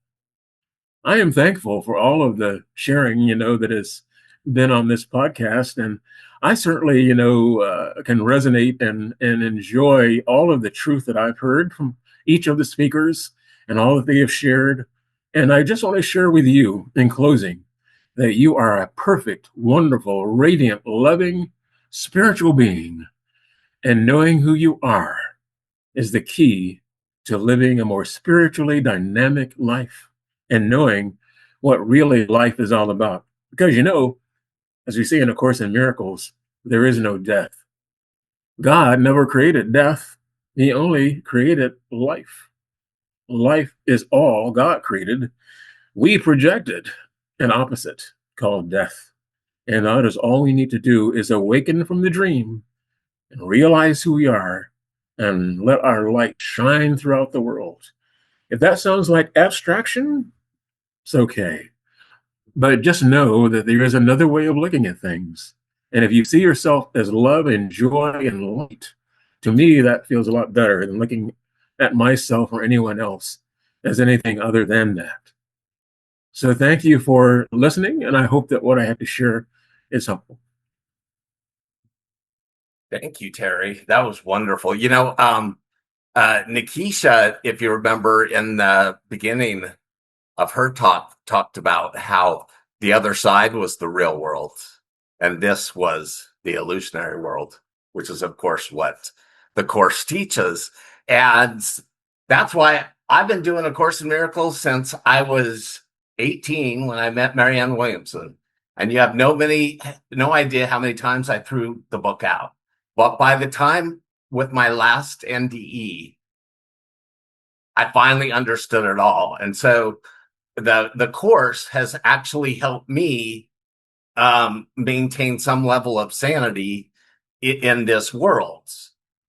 I am thankful for all of the sharing, you know, that has been on this podcast. And I certainly, you know, can resonate and enjoy all of the truth that I've heard from each of the speakers and all that they have shared. And I just want to share with you in closing that you are a perfect, wonderful, radiant, loving, spiritual being. And knowing who you are is the key to living a more spiritually dynamic life and knowing what really life is all about. Because, you know, as we see in A Course in Miracles, there is no death. God never created death. He only created life. Life is all God created. We projected an opposite called death. And that is all we need to do is awaken from the dream and realize who we are and let our light shine throughout the world. If that sounds like abstraction, it's okay. But just know that there is another way of looking at things. And if you see yourself as love and joy and light, to me, that feels a lot better than looking at myself or anyone else as anything other than that. So thank you for listening, and I hope that what I have to share is helpful. Thank you, Terry. That was wonderful. Nekesha, if you remember in the beginning of her talk, talked about how the other side was the real world and this was the illusionary world, which is, of course, what the Course teaches. And that's why I've been doing A Course in Miracles since I was 18 when I met Marianne Williamson. And you have no idea how many times I threw the book out. But by the time with my last NDE, I finally understood it all. And so the Course has actually helped me maintain some level of sanity in this world.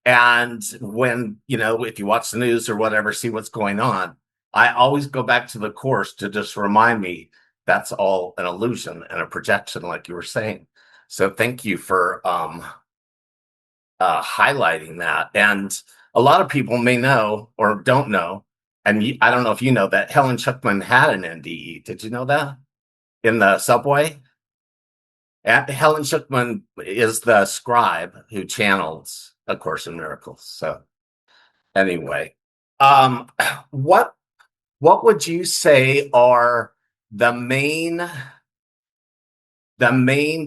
And when, if you watch the news or whatever, see what's going on, I always go back to the Course to just remind me that's all an illusion and a projection, like you were saying. So thank you for highlighting that. And a lot of people may know or don't know, and I don't know if you know that Helen Schuckman had an NDE. Did you know that? In the subway? Helen Schuckman is the scribe who channels A Course in Miracles. So anyway, what would you say are the main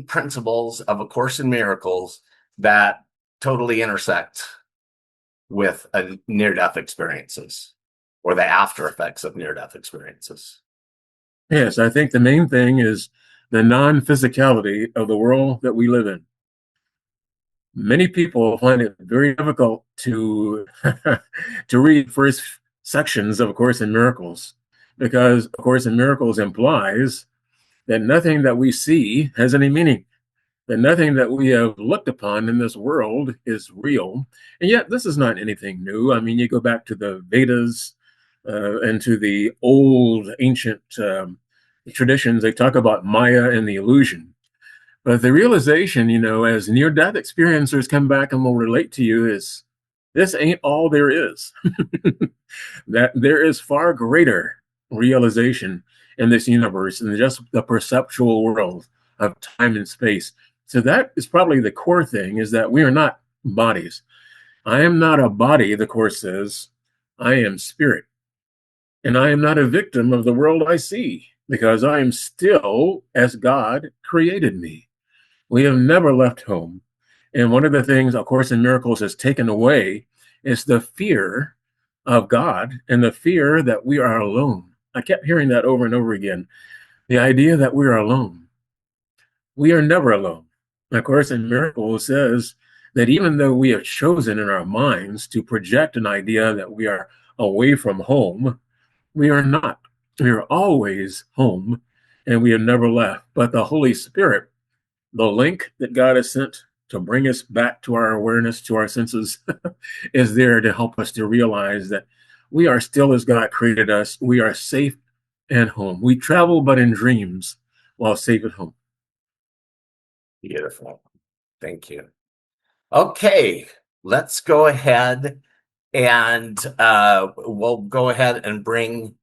principles of A Course in Miracles that totally intersect with near-death experiences or the after effects of near-death experiences? Yes, I think the main thing is the non-physicality of the world that we live in. Many people find it very difficult to to read first sections of A Course in Miracles, because A Course in Miracles implies that nothing that we see has any meaning, that nothing that we have looked upon in this world is real. And yet this is not anything new. I mean, you go back to the Vedas and to the old ancient traditions, they talk about Maya and the illusion. But the realization, as near-death experiencers come back and will relate to you, is this ain't all there is. That there is far greater realization in this universe than just the perceptual world of time and space. So that is probably the core thing, is that we are not bodies. I am not a body, the Course says. I am spirit. And I am not a victim of the world I see, because I am still as God created me. We have never left home. And one of the things A Course in Miracles has taken away is the fear of God and the fear that we are alone. I kept hearing that over and over again. The idea that we are alone. We are never alone. A Course in Miracles says that even though we have chosen in our minds to project an idea that we are away from home, we are not. We are always home, and we have never left. But the Holy Spirit, the link that God has sent to bring us back to our awareness, to our senses, is there to help us to realize that we are still as God created us. We are safe and home. We travel but in dreams while safe at home. Beautiful. Thank you. Okay, let's go ahead and we'll go ahead and bring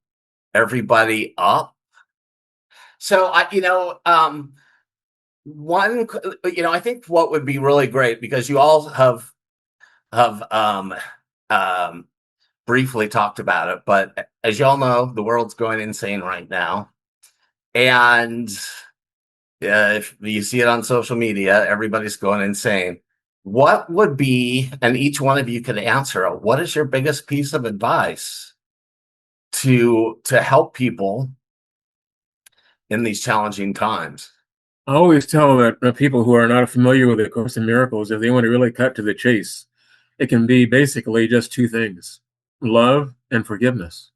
everybody up. So I think what would be really great, because you all have briefly talked about it, but as y'all know, the world's going insane right now, and if you see it on social media, everybody's going insane. What would be, and each one of you could answer, what is your biggest piece of advice to help people in these challenging times? I always tell that people who are not familiar with A Course in Miracles, if they want to really cut to the chase, it can be basically just two things: love and forgiveness.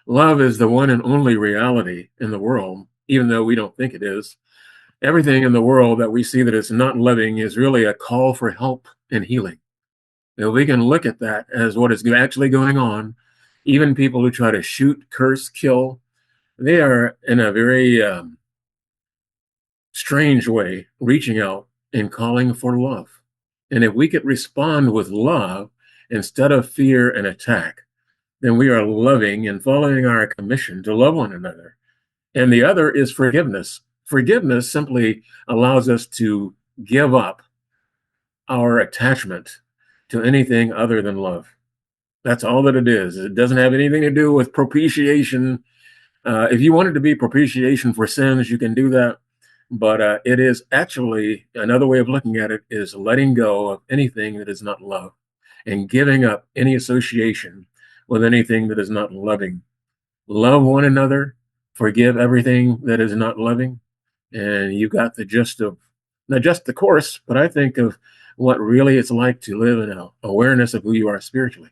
Love is the one and only reality in the world, even though we don't think it is. Everything in the world that we see that is not loving is really a call for help and healing. We can look at that as what is actually going on. Even people who try to shoot, curse, kill, they are in a very strange way reaching out and calling for love. And if we could respond with love instead of fear and attack, then we are loving and following our commission to love one another. And the other is forgiveness. Forgiveness simply allows us to give up our attachment to anything other than love. That's all that it is. It doesn't have anything to do with propitiation. If you want it to be propitiation for sins, you can do that. But it is actually another way of looking at it is letting go of anything that is not love and giving up any association with anything that is not loving. Love one another, forgive everything that is not loving, and you got the gist of not just the course, but I think of what really it's like to live in awareness of who you are spiritually.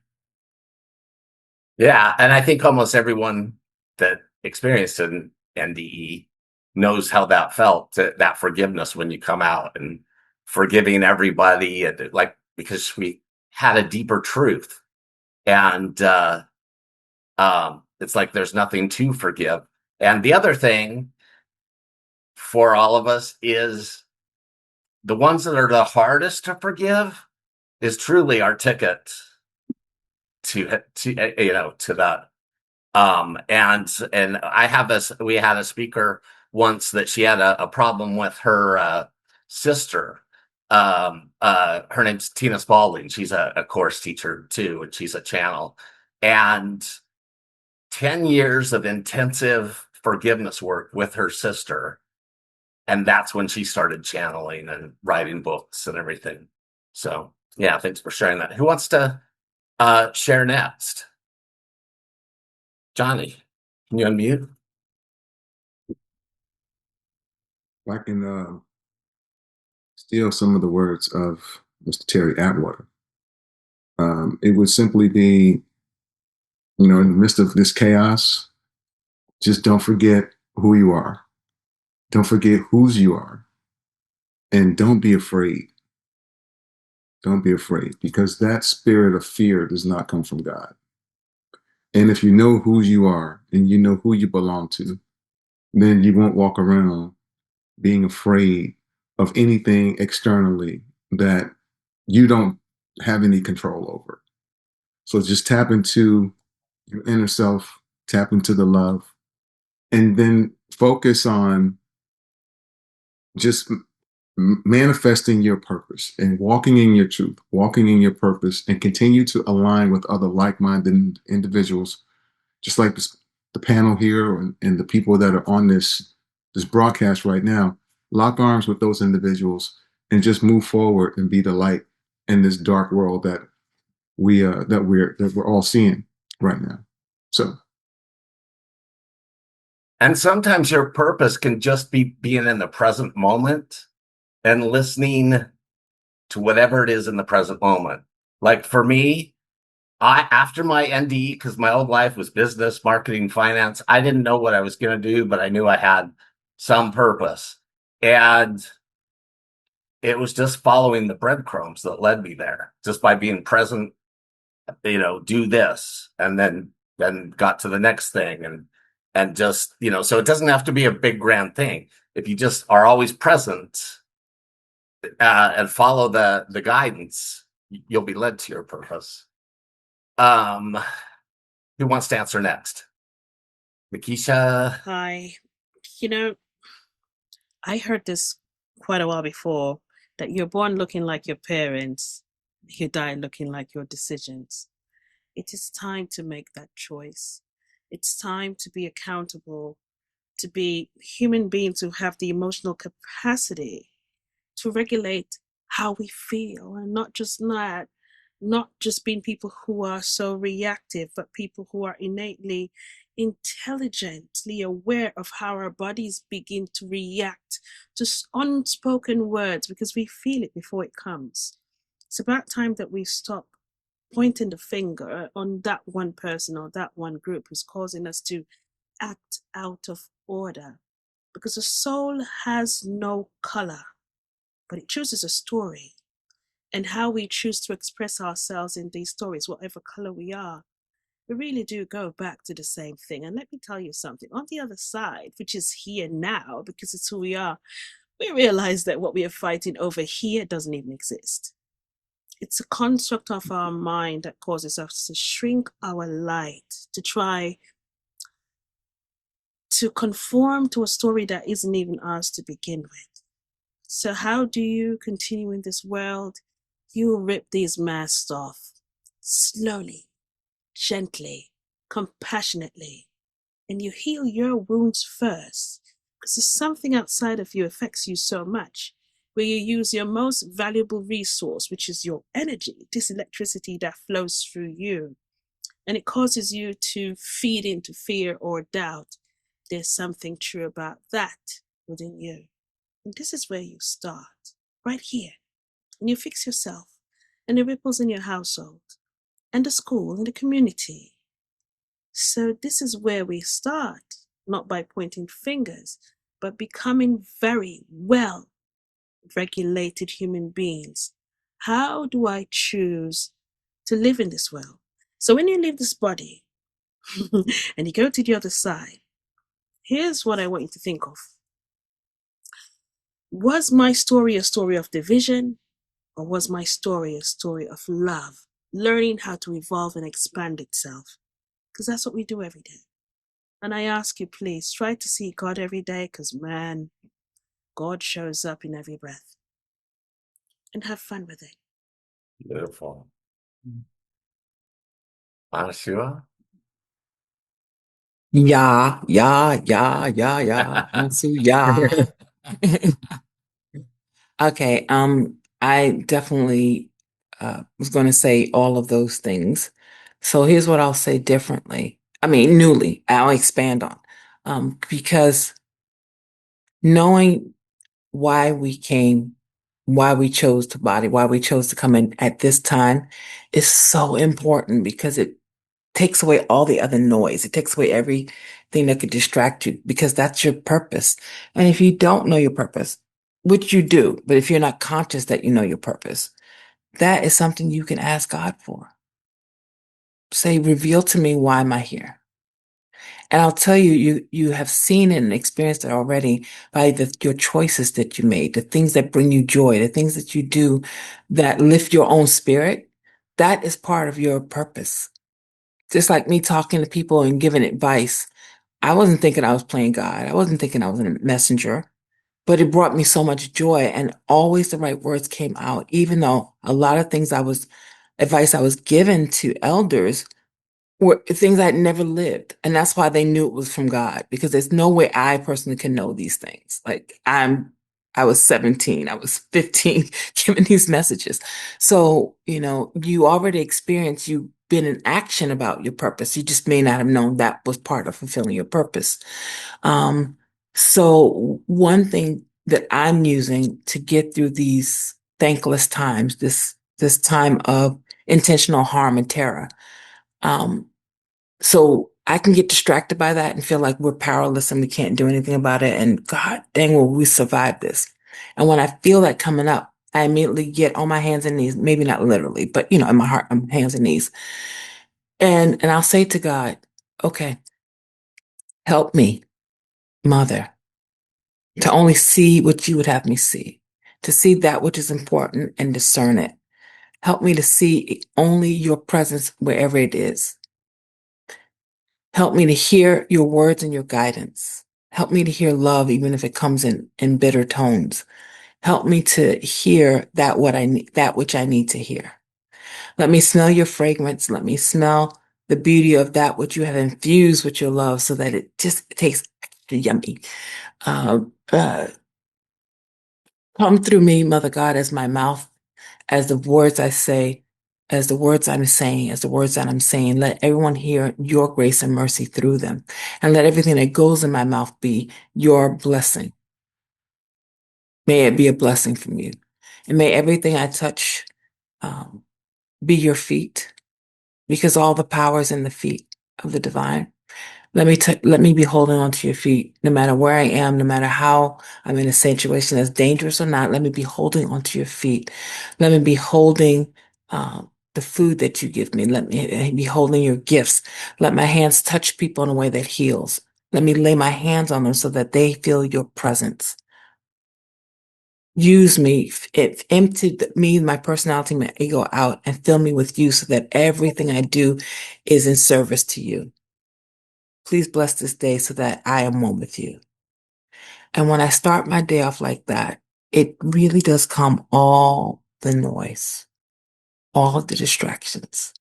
Yeah, and I think almost everyone that experienced an NDE knows how that felt, that forgiveness when you come out and forgiving everybody, and like because we had a deeper truth, and it's like there's nothing to forgive. And the other thing for all of us is the ones that are the hardest to forgive is truly our ticket to to that. And I have this, we had a speaker once that she had a problem with her sister. Her name's Tina Spalding. She's a course teacher too, and she's a channel. And 10 years of intensive forgiveness work with her sister. And that's when she started channeling and writing books and everything. So yeah, thanks for sharing that. Who wants to share next? Johnny, can you unmute? I can steal some of the words of Mr. Terry Atwater. It would simply be, in the midst of this chaos, just don't forget who you are. Don't forget whose you are. And don't be afraid. Don't be afraid, because that spirit of fear does not come from God. And if you know who you are and you know who you belong to, then you won't walk around being afraid of anything externally that you don't have any control over. So just tap into your inner self, tap into the love, and then focus on just manifesting your purpose and walking in your truth, walking in your purpose, and continue to align with other like-minded individuals, just like the panel here and the people that are on this broadcast right now. Lock arms with those individuals and just move forward and be the light in this dark world that we're all seeing right now. So. And sometimes your purpose can just be being in the present moment and listening to whatever it is in the present moment. Like for me, after my NDE, because my old life was business, marketing, finance, I didn't know what I was going to do, but I knew I had some purpose. And it was just following the breadcrumbs that led me there, just by being present, do this, and then got to the next thing, and just, so it doesn't have to be a big grand thing. If you just are always present and follow the guidance, you'll be led to your purpose. Who wants to answer next? Nekesha? Hi. I heard this quite a while before, that you're born looking like your parents, you die looking like your decisions. It is time to make that choice. It's time to be accountable, to be human beings who have the emotional capacity to regulate how we feel, and not just being people who are so reactive, but people who are innately intelligently aware of how our bodies begin to react to unspoken words, because we feel it before it comes. It's about time that we stop pointing the finger on that one person or that one group who's causing us to act out of order, because the soul has no color, but it chooses a story. And how we choose to express ourselves in these stories, whatever color we are, we really do go back to the same thing. And let me tell you something, on the other side, which is here now, because it's who we are, we realize that what we are fighting over here doesn't even exist. It's a construct of our mind that causes us to shrink our light, to try to conform to a story that isn't even ours to begin with. So how do you continue in this world? You rip these masks off slowly, gently, compassionately, and you heal your wounds first, because there's something outside of you affects you so much, where you use your most valuable resource, which is your energy, this electricity that flows through you, and it causes you to feed into fear or doubt. There's something true about that within you. And this is where you start, right here. And you fix yourself and the ripples in your household and the school and the community. So this is where we start, not by pointing fingers, but becoming very well regulated human beings. How do I choose to live in this world? So when you leave this body and you go to the other side, here's what I want you to think of. Was my story a story of division, or was my story a story of love, learning how to evolve and expand itself? Because that's what we do every day. And I ask you, please try to see God every day, because man, God shows up in every breath. And have fun with it. Beautiful. Anasuya? Yeah. Anasuya. Okay. I definitely was going to say all of those things. So here's what I'll say differently. I mean, newly. I'll expand on. Because knowing why we came, why we chose to body, why we chose to come in at this time is so important, because it takes away all the other noise. It takes away everything that could distract you, because that's your purpose. And if you don't know your purpose, which you do, but if you're not conscious that you know your purpose, that is something you can ask God for. Say, reveal to me, why am I here? And I'll tell you, you have seen it and experienced it already by your choices that you made, the things that bring you joy, the things that you do that lift your own spirit. That is part of your purpose. Just like me talking to people and giving advice. I wasn't thinking I was playing God. I wasn't thinking I was a messenger, but it brought me so much joy, and always the right words came out, even though a lot of advice I was given to elders were things I'd never lived. And that's why they knew it was from God, because there's no way I personally can know these things. Like I was 17, I was 15 giving these messages. So, you already experienced, you've been in action about your purpose. You just may not have known that was part of fulfilling your purpose. So one thing that I'm using to get through these thankless times, this time of intentional harm and terror, so I can get distracted by that and feel like we're powerless and we can't do anything about it. And God dang, will we survive this? And when I feel that coming up, I immediately get on my hands and knees, maybe not literally, but in my heart, I'm hands and knees. And I'll say to God, okay, help me, Mother, to only see what you would have me see, to see that which is important and discern it. Help me to see only your presence wherever it is. Help me to hear your words and your guidance. Help me to hear love, even if it comes in bitter tones. Help me to hear that which I need to hear. Let me smell your fragrance. Let me smell the beauty of that which you have infused with your love, so that it just tastes yummy. Come through me, Mother God, as my mouth, as the words I say, as the words I'm saying, as the words that I'm saying. Let everyone hear your grace and mercy through them. And let everything that goes in my mouth be your blessing. May it be a blessing from you. And may everything I touch be your feet, because all the power is in the feet of the divine. Let me be holding onto your feet, no matter where I am, no matter how I'm in a situation that's dangerous or not. Let me be holding onto your feet. Let me be holding the food that you give me. Let me be holding your gifts. Let my hands touch people in a way that heals. Let me lay my hands on them so that they feel your presence. Use me, empty me, my personality, my ego out, and fill me with you so that everything I do is in service to you. Please bless this day so that I am one with you. And when I start my day off like that, it really does calm all the noise, all of the distractions.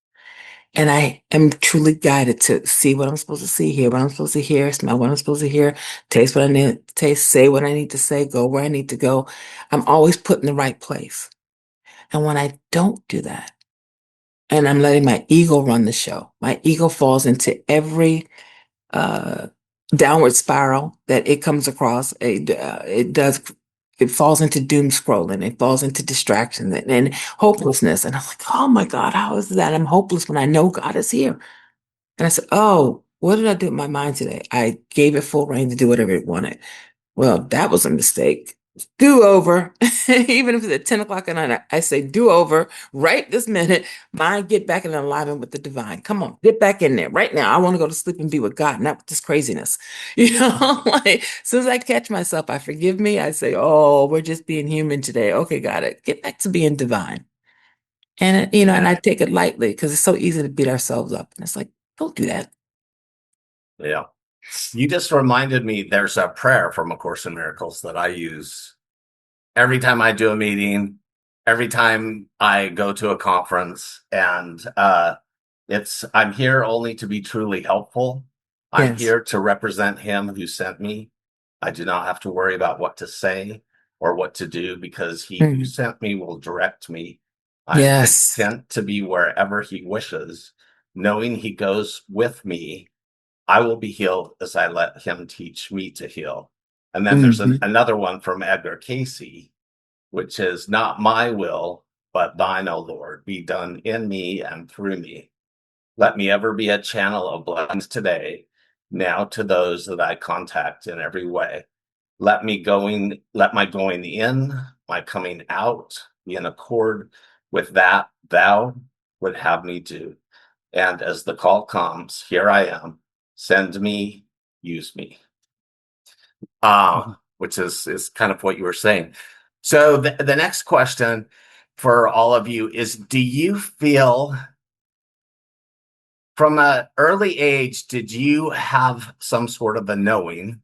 And I am truly guided to see what I'm supposed to see, hear what I'm supposed to hear, smell what I'm supposed to hear, taste what I need to taste, say what I need to say, go where I need to go. I'm always put in the right place. And when I don't do that, and I'm letting my ego run the show, my ego falls into every downward spiral that it comes across. It falls into doom scrolling. It falls into distraction and hopelessness. And I'm like, oh my God, how is that? I'm hopeless when I know God is here. And I said, oh, what did I do with my mind today? I gave it full reign to do whatever it wanted. Well, that was a mistake. Do over. Even if it's at 10 o'clock at night, I say do over right this minute. Mind, get back in alignment with the divine. Come on, get back in there right now. I want to go to sleep and be with God, not with this craziness. Like as soon as I catch myself, I forgive me. I say, oh, we're just being human today. Okay, got it. Get back to being divine. And and I take it lightly because it's so easy to beat ourselves up. And it's like, don't do that. Yeah. You just reminded me there's a prayer from A Course in Miracles that I use every time I do a meeting, every time I go to a conference, and I'm here only to be truly helpful. I'm Yes. here to represent him who sent me. I do not have to worry about what to say or what to do because he who sent me will direct me. I'm Yes. content to be wherever he wishes, knowing he goes with me. I will be healed as I let him teach me to heal. And then there's another one from Edgar Casey, which is not my will, but thine, O Lord, be done in me and through me. Let me ever be a channel of blessings today, now to those that I contact in every way. Let my going in, my coming out be in accord with that thou would have me do. And as the call comes, here I am. Send me, use me. Which is kind of what you were saying. So the next question for all of you is, do you feel from an early age, did you have some sort of a knowing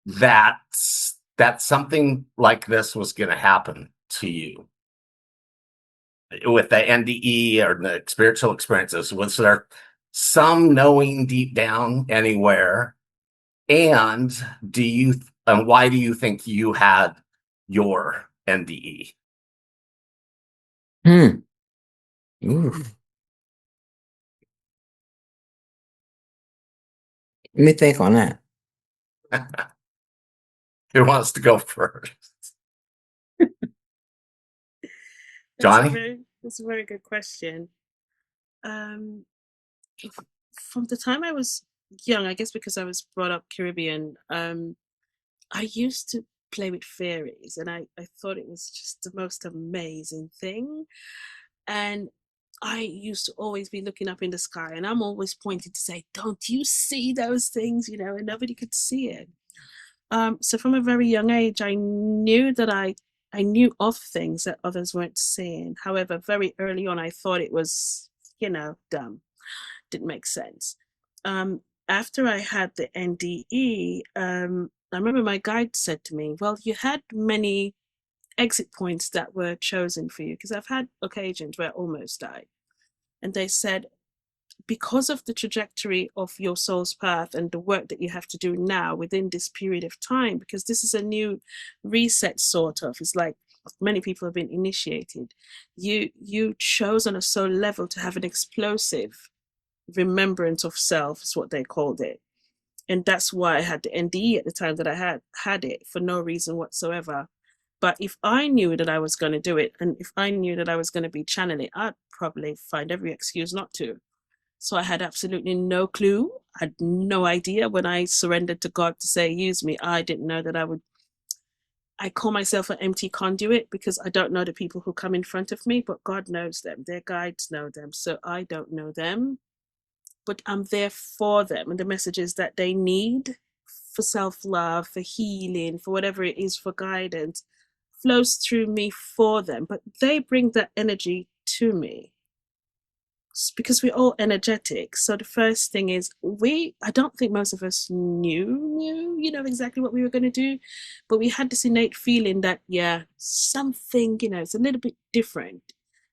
that something like this was going to happen to you? With the NDE or the spiritual experiences, was there some knowing deep down anywhere? And why do you think you had your NDE? Ooh. Let me think on that. Who wants to go first? Johnnie? That's a very good question. From the time I was young, I guess because I was brought up Caribbean, I used to play with fairies, and I thought it was just the most amazing thing. And I used to always be looking up in the sky, and I'm always pointing to say, don't you see those things? And nobody could see it. So from a very young age, I knew that I knew of things that others weren't seeing. However, very early on, I thought it was, dumb. Didn't make sense. After I had the NDE, I remember my guide said to me, well, you had many exit points that were chosen for you, because I've had occasions where I almost died. And they said, because of the trajectory of your soul's path and the work that you have to do now within this period of time, because this is a new reset sort of, it's like many people have been initiated. You chose on a soul level to have an explosive remembrance of self, is what they called it. And that's why I had the NDE at the time that I had it, for no reason whatsoever. But if I knew that I was going to do it, and if I knew that I was going to be channeling, I'd probably find every excuse not to. So I had absolutely no clue. I had no idea when I surrendered to God to say, use me. I didn't know that I would I call myself an empty conduit because I don't know the people who come in front of me, but God knows them. Their guides know them. So I don't know them, but I'm there for them. And the messages that they need for self-love, for healing, for whatever it is, for guidance, flows through me for them. But they bring that energy to me because we're all energetic. So the first thing is I don't think most of us knew, exactly what we were going to do, but we had this innate feeling that, yeah, something, it's a little bit different.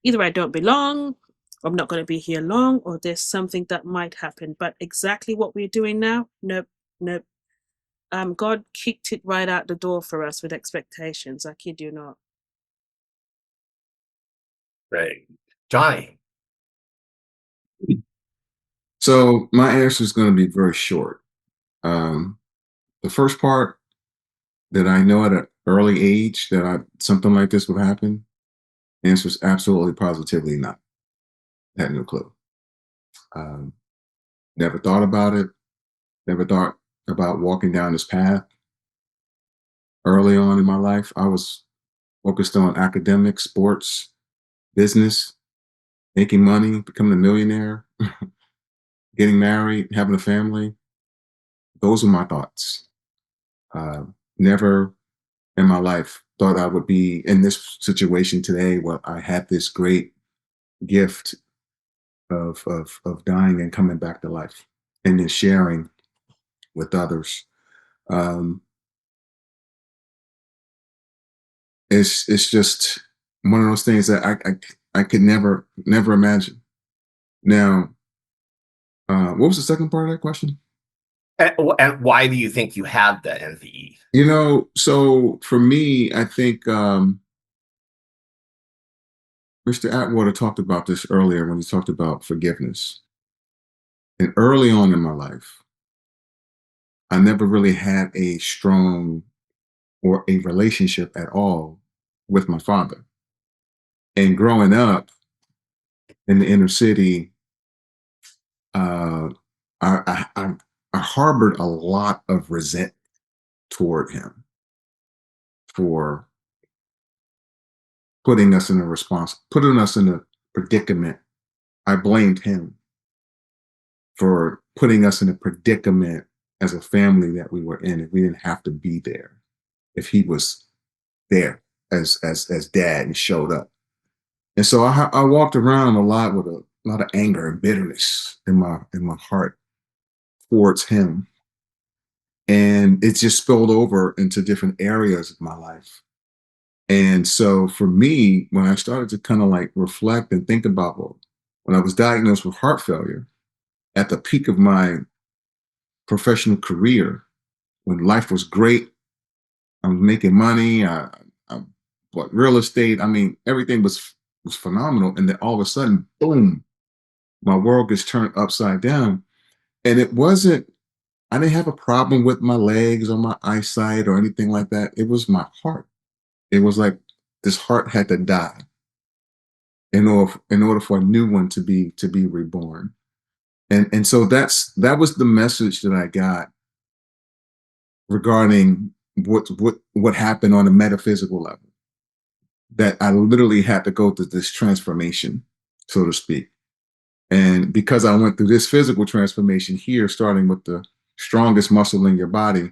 Either I don't belong, I'm not going to be here long, or there's something that might happen. But exactly what we're doing now, nope, nope. God kicked it right out the door for us with expectations. I kid you not. Right. Johnny. So my answer is going to be very short. The first part, that I know at an early age that something like this would happen, the answer is absolutely, positively not. Had no clue. Never thought about it. Never thought about walking down this path. Early on in my life, I was focused on academics, sports, business, making money, becoming a millionaire, getting married, having a family. Those were my thoughts. Never in my life thought I would be in this situation today where I had this great gift of dying and coming back to life and then sharing with others. It's just one of those things that I could never imagine. Now, what was the second part of that question? And why do you think you had the NDE? So for me, I think Mr. Atwater talked about this earlier when he talked about forgiveness. And early on in my life, I never really had a strong or a relationship at all with my father. And growing up in the inner city, I harbored a lot of resentment toward him for putting us in a predicament. I blamed him for putting us in a predicament as a family that we were in. If we didn't have to be there, if he was there as dad and showed up. And so I walked around a lot with a lot of anger and bitterness in my heart towards him. And it just spilled over into different areas of my life. And so for me, when I started to kind of like reflect and think about, well, when I was diagnosed with heart failure at the peak of my professional career, when life was great, I was making money, I bought real estate. I mean, everything was phenomenal. And then all of a sudden, boom, my world gets turned upside down. And I didn't have a problem with my legs or my eyesight or anything like that. It was my heart. It was like this heart had to die in order for a new one to be reborn. And so that was the message that I got regarding what happened on a metaphysical level. That I literally had to go through this transformation, so to speak. And because I went through this physical transformation here, starting with the strongest muscle in your body,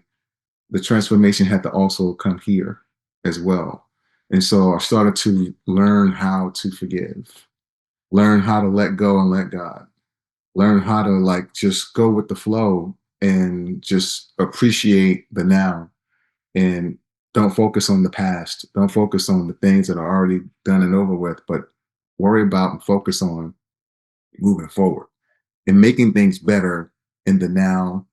the transformation had to also come here as well. And so I started to learn how to forgive, learn how to let go and let God, learn how to like just go with the flow and just appreciate the now, and don't focus on the past. Don't focus on the things that are already done and over with, but worry about and focus on moving forward and making things better in the now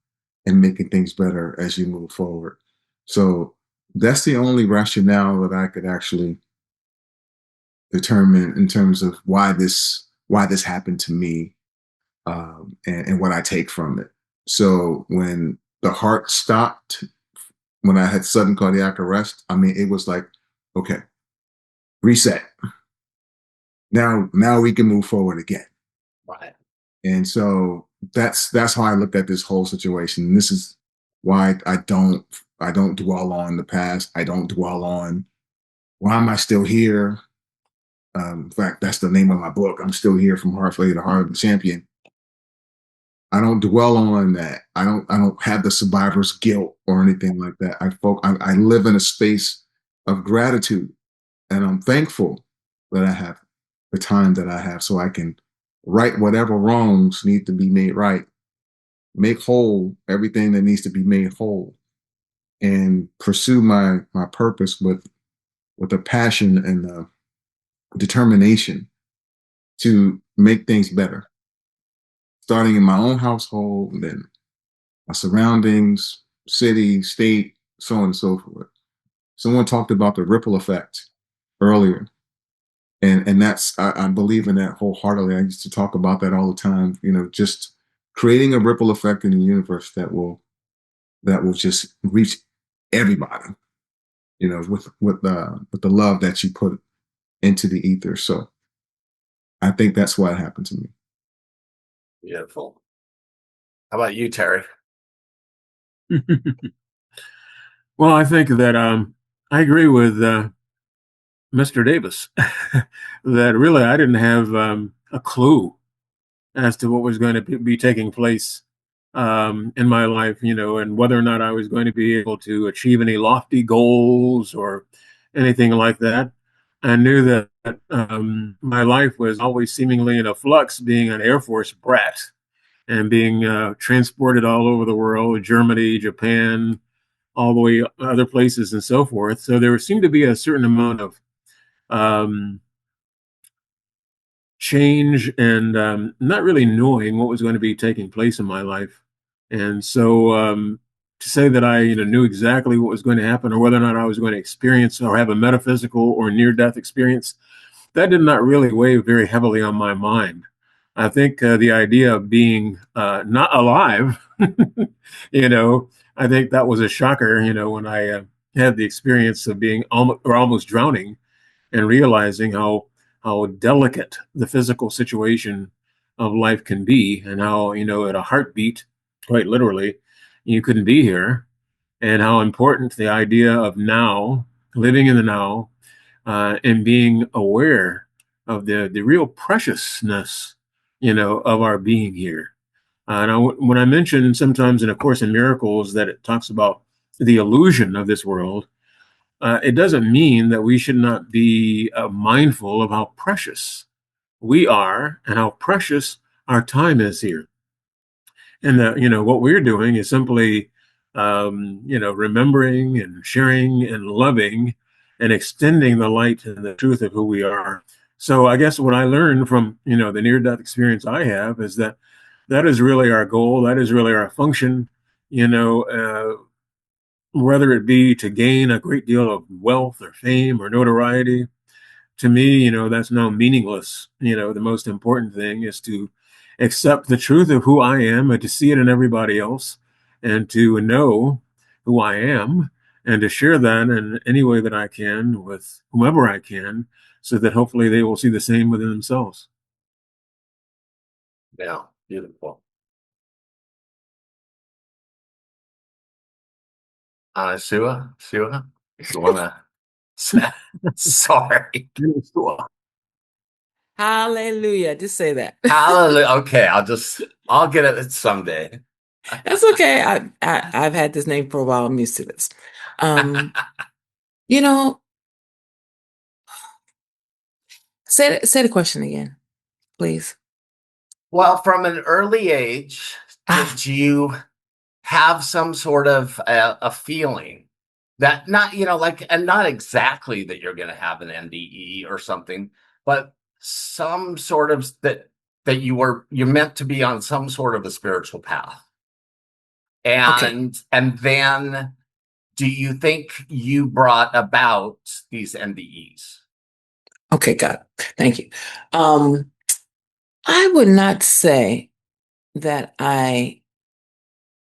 and making things better as you move forward. So that's the only rationale that I could actually determine in terms of why this happened to me, and what I take from it. So when the heart stopped, when I had sudden cardiac arrest, I mean, it was like, okay, reset. Now we can move forward again. Right. And so that's how I look at this whole situation. And this is why I don't I don't dwell on the past. I don't dwell on why am I still here. In fact, that's the name of my book. I'm still here, from heart failure to heart of the champion. I don't dwell on that. I don't have the survivor's guilt or anything like that. I live in a space of gratitude, and I'm thankful that I have the time that I have, so I can right whatever wrongs need to be made right, make whole everything that needs to be made whole, and pursue my purpose with a passion and a determination to make things better, starting in my own household and then my surroundings, city, state, so on and so forth. Someone talked about the ripple effect earlier. And that's, I believe in that wholeheartedly. I used to talk about that all the time, just creating a ripple effect in the universe that will just reach everybody, with the love that you put into the ether. So I think that's what happened to me. Beautiful. How about you, Terry? Well, I think that I agree with Mr. Davis that really I didn't have a clue as to what was going to be taking place in my life, and whether or not I was going to be able to achieve any lofty goals or anything like that. I knew that my life was always seemingly in a flux, being an Air Force brat and being transported all over the world, Germany, Japan, all the way other places and so forth. So there seemed to be a certain amount of change and not really knowing what was going to be taking place in my life. And so to say that I knew exactly what was going to happen or whether or not I was going to experience or have a metaphysical or near-death experience, that did not really weigh very heavily on my mind. I think the idea of being not alive, I think that was a shocker, when I had the experience of being almost drowning and realizing how delicate the physical situation of life can be, and how at a heartbeat, quite literally, you couldn't be here, and how important the idea of now, living in the now, and being aware of the real preciousness, of our being here. Now, when I mention sometimes in A Course in Miracles that it talks about the illusion of this world, it doesn't mean that we should not be mindful of how precious we are and how precious our time is here. And that, what we're doing is simply, remembering and sharing and loving and extending the light and the truth of who we are. So I guess what I learned from, the near-death experience I have is that that is really our goal. That is really our function, whether it be to gain a great deal of wealth or fame or notoriety. To me, that's now meaningless. The most important thing is to accept the truth of who I am and to see it in everybody else and to know who I am and to share that in any way that I can with whomever I can so that hopefully they will see the same within themselves. Yeah, beautiful. Anasuya, you wanna sorry. Hallelujah. Just say that. Hallelujah. Okay, I'll get it someday. That's okay. I've had this name for a while. I'm used to this. You know, say the question again, please. Well, from an early age, did you have some sort of a feeling that not, and not exactly that you're going to have an NDE or something, but some sort of that you're meant to be on some sort of a spiritual path? And then do you think you brought about these NDEs? Okay, got it. Thank you. I would not say that I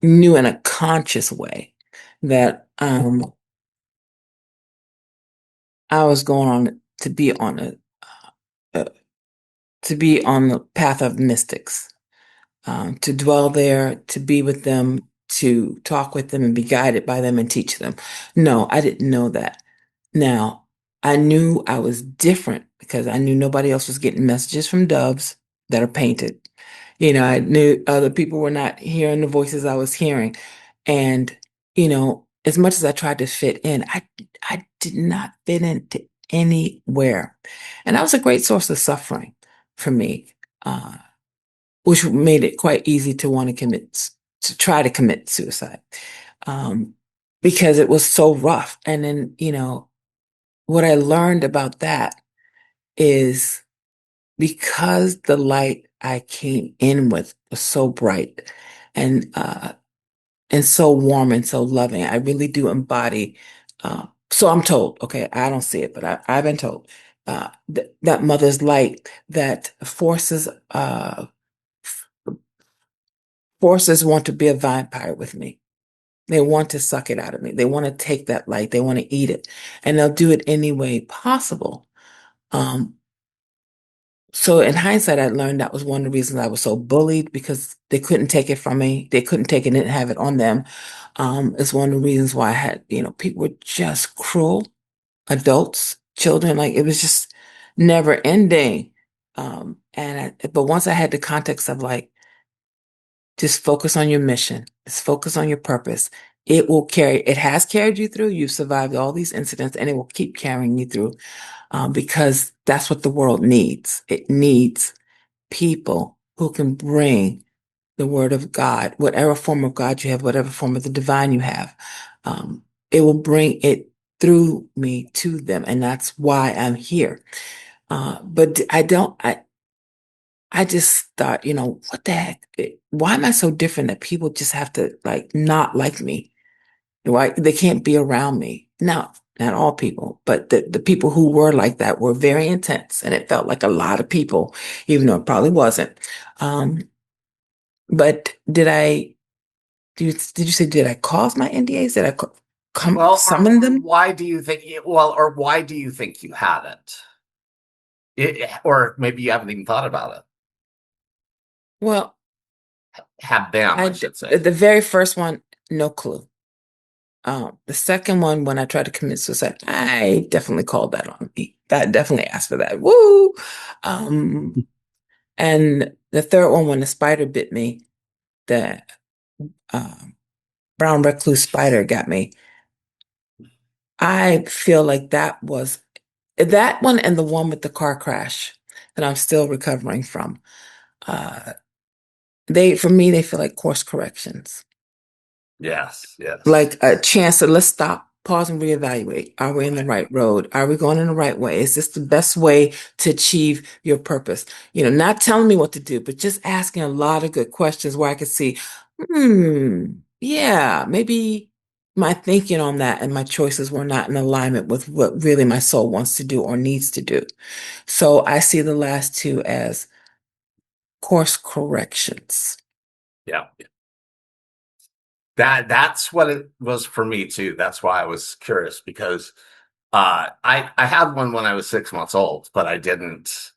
knew in a conscious way that I was going on to be on the path of mystics, to dwell there, to be with them, to talk with them and be guided by them and teach them. No, I didn't know that. Now, I knew I was different because I knew nobody else was getting messages from doves that are painted. I knew other people were not hearing the voices I was hearing. And, as much as I tried to fit in, I did not fit into anywhere. And that was a great source of suffering for me, which made it quite easy to want to try to commit suicide, um, because it was so rough. And then, what I learned about that is because the light I came in with was so bright and so warm and so loving, I really do embody. So I'm told, okay, I don't see it, but I've been told that mother's light that forces want to be a vampire with me. They want to suck it out of me. They want to take that light. They want to eat it, and they'll do it any way possible. Um, So in hindsight, I learned that was one of the reasons I was so bullied because they couldn't take it from me. They couldn't take it and have it on them. It's one of the reasons why I had, people were just cruel, adults, children, like it was just never ending. But once I had the context of like, just focus on your mission, just focus on your purpose. It has carried you through. You've survived all these incidents and it will keep carrying you through. Because that's what the world needs. It needs people who can bring the word of God, whatever form of God you have, whatever form of the divine you have. It will bring it through me to them. And that's why I'm here. But I just thought, what the heck? Why am I so different that people just have to like not like me? Right? They can't be around me. No, not all people, but the people who were like that were very intense. And it felt like a lot of people, even though it probably wasn't. But did you say, did I cause my NDAs? Did I summon them? Why do you think, why do you think you had it? Or maybe you haven't even thought about it. Well, Have them, I should say. The very first one, no clue. The second one, when I tried to commit suicide, I definitely called that on me. That definitely asked for that. Woo! And the third one, when the spider bit me, the brown recluse spider got me. I feel like that was that one and the one with the car crash that I'm still recovering from. For me, they feel like course corrections. Yes. Like a chance to let's stop, pause, and reevaluate. Are we in the right road? Are we going in the right way? Is this the best way to achieve your purpose? Not telling me what to do, but just asking a lot of good questions where I could see, yeah, maybe my thinking on that and my choices were not in alignment with what really my soul wants to do or needs to do. So I see the last two as course corrections. Yeah. That's what it was for me too. That's why I was curious because I had one when I was 6 months old, but I didn't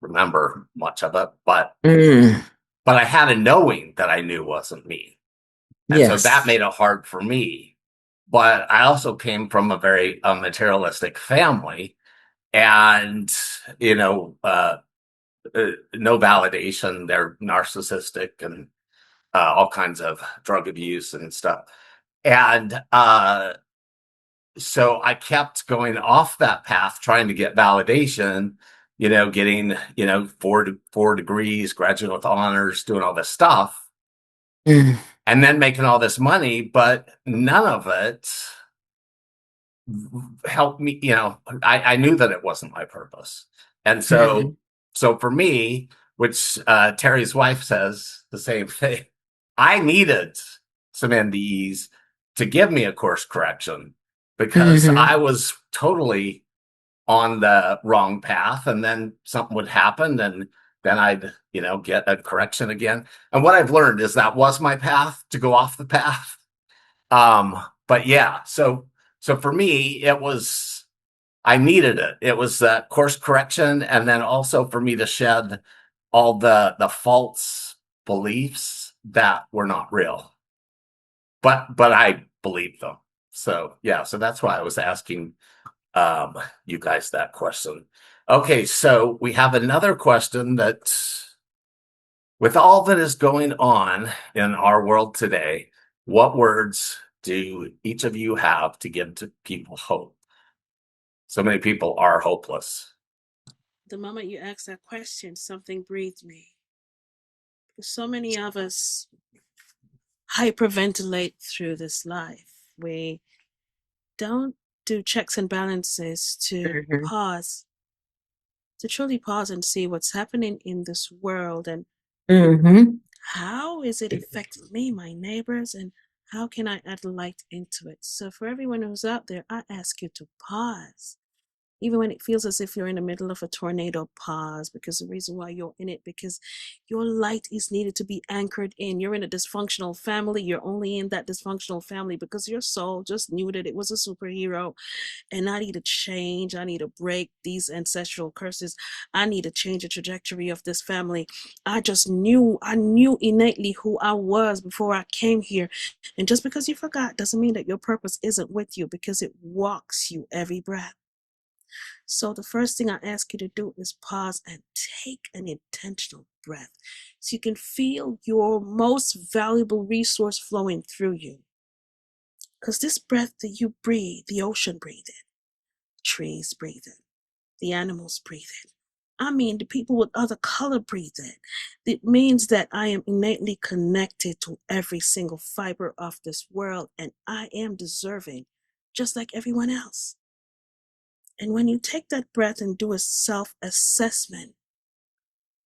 remember much of it, but I had a knowing that I knew wasn't me. And so that made it hard for me. But I also came from a very materialistic family and, no validation. They're narcissistic and all kinds of drug abuse and stuff. And so I kept going off that path, trying to get validation, getting, 4 degrees, graduate with honors, doing all this stuff, and then making all this money, but none of it helped me. I knew that it wasn't my purpose. And so for me, which Terry's wife says the same thing, I needed some NDEs to give me a course correction because I was totally on the wrong path, and then something would happen and then I'd, get a correction again. And what I've learned is that was my path to go off the path. But yeah, so for me, I needed it. It was that course correction. And then also for me to shed all the false beliefs that were not real. But I believe them. So yeah, so that's why I was asking you guys that question. Okay, so we have another question that, with all that is going on in our world today, what words do each of you have to give to people hope? So many people are hopeless. The moment you asked that question, something breathed me. So many of us hyperventilate through this life. We don't do checks and balances to pause, to truly pause and see what's happening in this world and how is it affecting me, my neighbors, and how can I add light into it? So for everyone who's out there, I ask you to pause. Even when it feels as if you're in the middle of a tornado, pause, because the reason why you're in it, because your light is needed to be anchored in. You're in a dysfunctional family. You're only in that dysfunctional family because your soul just knew that it was a superhero. And I need to change. I need to break these ancestral curses. I need to change the trajectory of this family. I knew innately who I was before I came here. And just because you forgot doesn't mean that your purpose isn't with you, because it walks you every breath. So the first thing I ask you to do is pause and take an intentional breath so you can feel your most valuable resource flowing through you. Because this breath that you breathe, the ocean breathe it, trees breathe it, the animals breathe it. I mean, the people with other color breathe it. It means that I am innately connected to every single fiber of this world, and I am deserving, just like everyone else. And when you take that breath and do a self-assessment,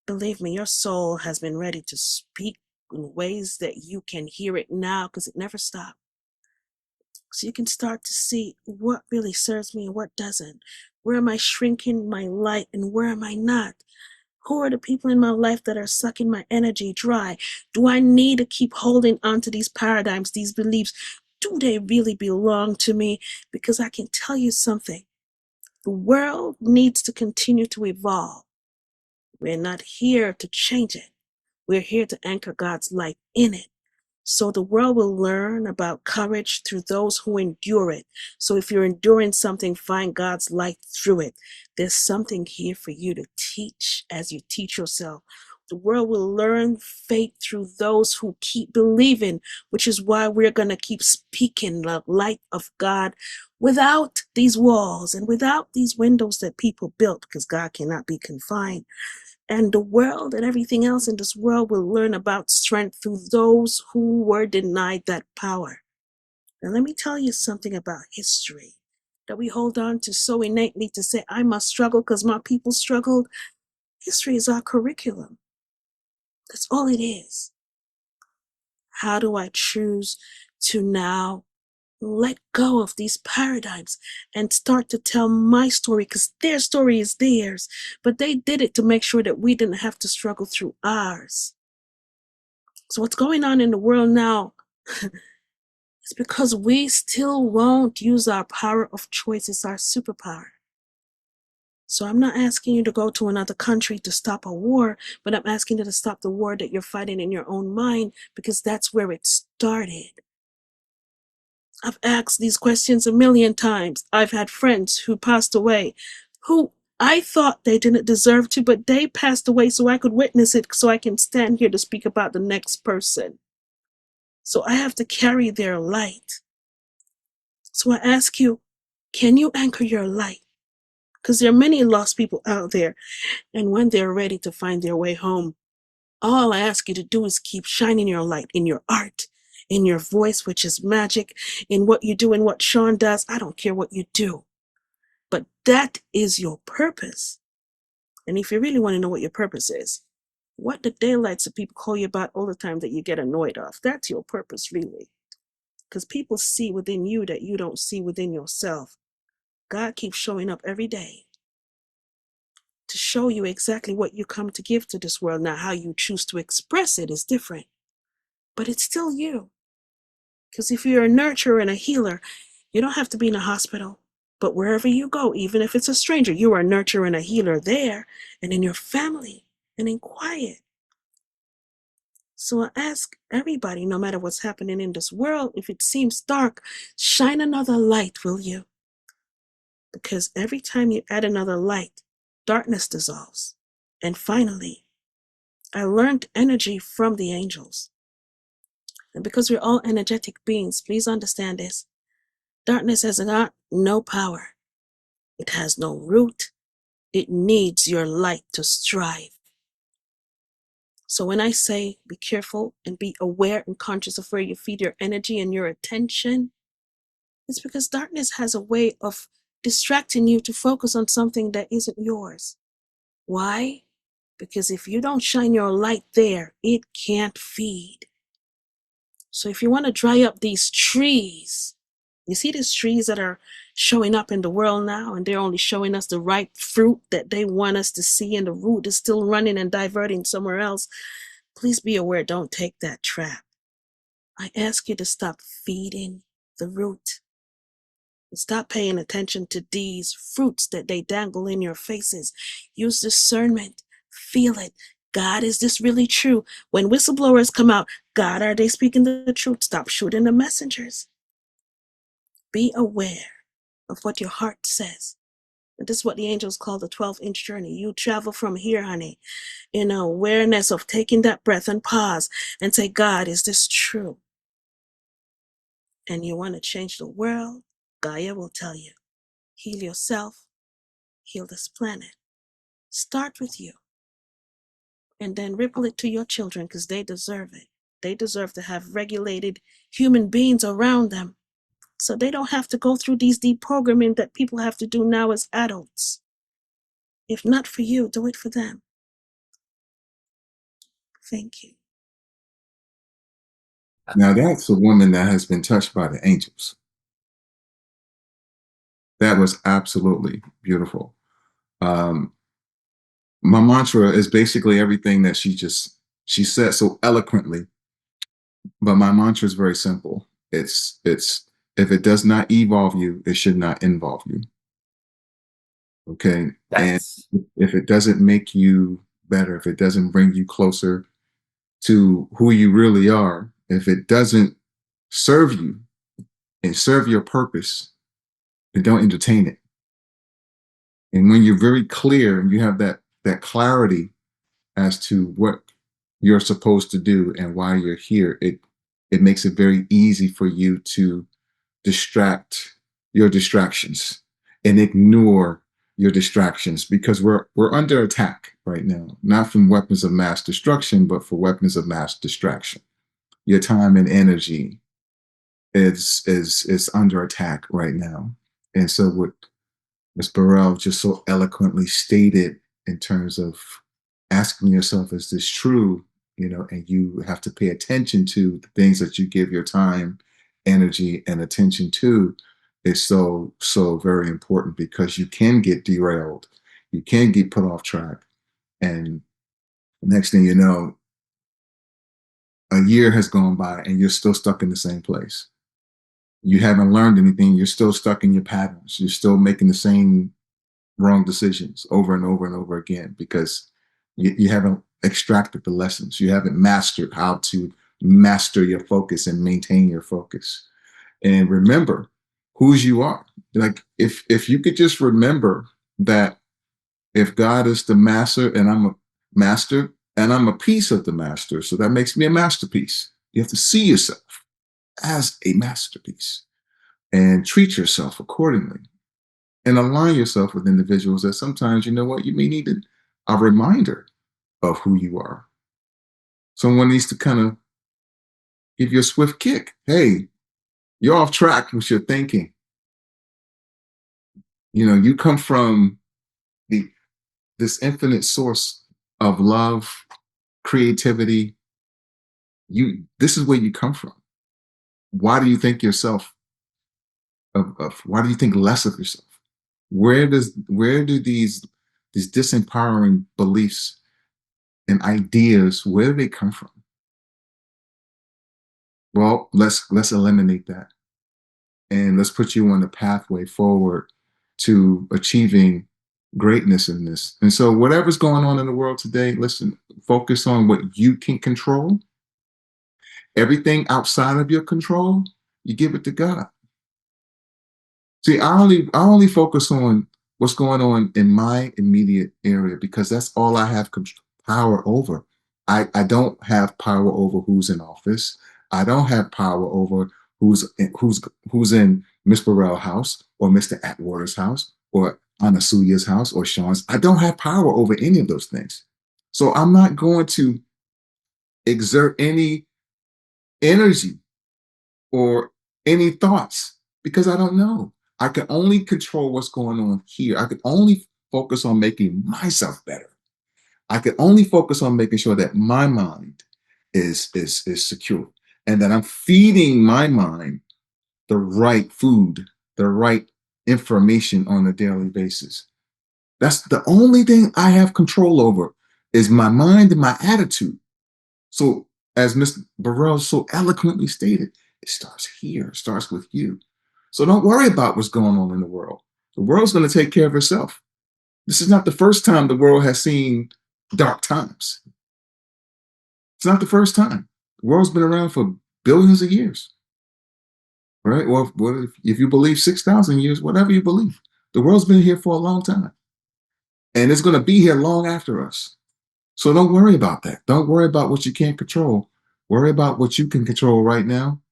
believe me, your soul has been ready to speak in ways that you can hear it now, because it never stopped. So you can start to see what really serves me and what doesn't. Where am I shrinking my light and where am I not? Who are the people in my life that are sucking my energy dry? Do I need to keep holding on to these paradigms, these beliefs? Do they really belong to me? Because I can tell you something. The world needs to continue to evolve. We're not here to change it. We're here to anchor God's light in it. So the world will learn about courage through those who endure it. So if you're enduring something, find God's light through it. There's something here for you to teach as you teach yourself. The world will learn faith through those who keep believing, which is why we're going to keep speaking the light of God without these walls and without these windows that people built, because God cannot be confined. And the world and everything else in this world will learn about strength through those who were denied that power. And let me tell you something about history that we hold on to so innately to say, I must struggle because my people struggled. History is our curriculum. That's all it is. How do I choose to now let go of these paradigms and start to tell my story? Because their story is theirs, but they did it to make sure that we didn't have to struggle through ours. So what's going on in the world now is because we still won't use our power of choice. It's our superpower. So I'm not asking you to go to another country to stop a war, but I'm asking you to stop the war that you're fighting in your own mind, because that's where it started. I've asked these questions a million times. I've had friends who passed away, who I thought they didn't deserve to, but they passed away so I could witness it, so I can stand here to speak about the next person. So I have to carry their light. So I ask you, can you anchor your light? Because there are many lost people out there, and when they're ready to find their way home, all I ask you to do is keep shining your light in your art, in your voice, which is magic, in what you do and what Shaun does. I don't care what you do, but that is your purpose. And if you really want to know what your purpose is, what the daylights of people call you about all the time that you get annoyed of, that's your purpose, really. Because people see within you that you don't see within yourself. God keeps showing up every day to show you exactly what you come to give to this world. Now, how you choose to express it is different, but it's still you. Because if you're a nurturer and a healer, you don't have to be in a hospital. But wherever you go, even if it's a stranger, you are a nurturer and a healer there, and in your family, and in quiet. So I ask everybody, no matter what's happening in this world, if it seems dark, shine another light, will you? Because every time you add another light, darkness dissolves. And finally, I learned energy from the angels. And because we're all energetic beings, please understand this. Darkness has got no power. It has no root. It needs your light to strive. So when I say be careful and be aware and conscious of where you feed your energy and your attention, it's because darkness has a way of distracting you to focus on something that isn't yours. Why? Because if you don't shine your light there, it can't feed. So if you want to dry up these trees, you see these trees that are showing up in the world now, and they're only showing us the ripe fruit that they want us to see, and the root is still running and diverting somewhere else. Please be aware, don't take that trap. I ask you to stop feeding the root. And stop paying attention to these fruits that they dangle in your faces. Use discernment. Feel it. God, is this really true? When whistleblowers come out, God, are they speaking the truth? Stop shooting the messengers. Be aware of what your heart says. And this is what the angels call the 12-inch journey. You travel from here, honey, in awareness of taking that breath and pause and say, God, is this true? And you want to change the world? Gaia will tell you. Heal yourself, heal this planet. Start with you. And then ripple it to your children because they deserve it. They deserve to have regulated human beings around them so they don't have to go through these deprogramming that people have to do now as adults. If not for you, do it for them. Thank you. Now that's a woman that has been touched by the angels. That was absolutely beautiful. My mantra is basically everything that she said so eloquently. But my mantra is very simple. It's if it does not evolve you, it should not involve you. Okay. That's And if it doesn't make you better, if it doesn't bring you closer to who you really are, if it doesn't serve you and serve your purpose, then don't entertain it. And when you're very clear and you have that clarity as to what you're supposed to do and why you're here, it makes it very easy for you to distract your distractions and ignore your distractions, because we're under attack right now, not from weapons of mass destruction, but for weapons of mass distraction. Your time and energy is under attack right now. And so what Ms. Burrell just so eloquently stated in terms of asking yourself, is this true? And you have to pay attention to the things that you give your time, energy, and attention to is so very important, because you can get derailed. You can get put off track. And next thing you know, a year has gone by and you're still stuck in the same place. You haven't learned anything. You're still stuck in your patterns. You're still making the same wrong decisions over and over and over again, because you haven't extracted the lessons. You haven't mastered how to master your focus and maintain your focus. And remember whose you are. Like if you could just remember that if God is the master and I'm a master and I'm a piece of the master, so that makes me a masterpiece. You have to see yourself as a masterpiece and treat yourself accordingly. And align yourself with individuals that sometimes, you know what, you may need a reminder of who you are. Someone needs to kind of give you a swift kick. Hey, you're off track with your thinking. You come from this infinite source of love, creativity. This is where you come from. Why do you think yourself why do you think less of yourself? Where do these disempowering beliefs and ideas, where do they come from? Well, let's eliminate that. And let's put you on the pathway forward to achieving greatness in this. And so whatever's going on in the world today, listen, focus on what you can control Everything outside of your control, you give it to God. See, I only focus on what's going on in my immediate area because that's all I have power over. I don't have power over who's in office. I don't have power over who's in Miss Burrell's house or Mr. Atwater's house or Anasuya's house or Shaun's. I don't have power over any of those things. So I'm not going to exert any energy or any thoughts because I don't know. I can only control what's going on here. I can only focus on making myself better. I can only focus on making sure that my mind is secure and that I'm feeding my mind the right food, the right information on a daily basis. That's the only thing I have control over is my mind and my attitude. So as Ms. Burrell so eloquently stated, it starts here, it starts with you. So don't worry about what's going on in the world. The world's going to take care of itself. This is not the first time the world has seen dark times. It's not the first time. The world's been around for billions of years, right? Or if you believe 6,000 years, whatever you believe, the world's been here for a long time. And it's going to be here long after us. So don't worry about that. Don't worry about what you can't control. Worry about what you can control right now.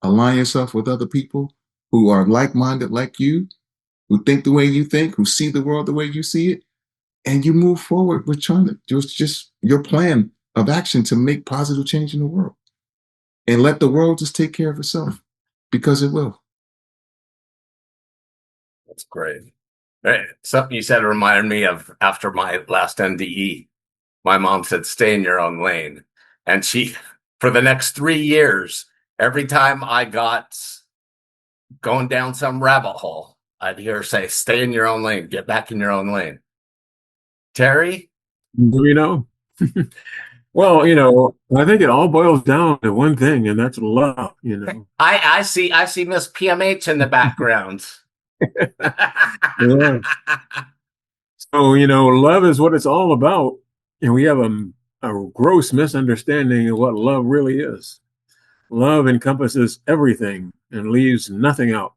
Align yourself with other people who are like-minded like you, who think the way you think, who see the world the way you see it, and you move forward with trying to just your plan of action to make positive change in the world. And let the world just take care of itself because it will. That's great. Hey, something you said reminded me of after my last NDE. My mom said, stay in your own lane. And she, for the next 3 years, every time I got going down some rabbit hole, I'd hear her say, stay in your own lane, get back in your own lane. Terry? You know, well, you know, I think it all boils down to one thing, and that's love, you know. I see Miss PMH in the background. Yeah. So, you know, love is what it's all about. And we have a gross misunderstanding of what love really is. Love encompasses everything and leaves nothing out.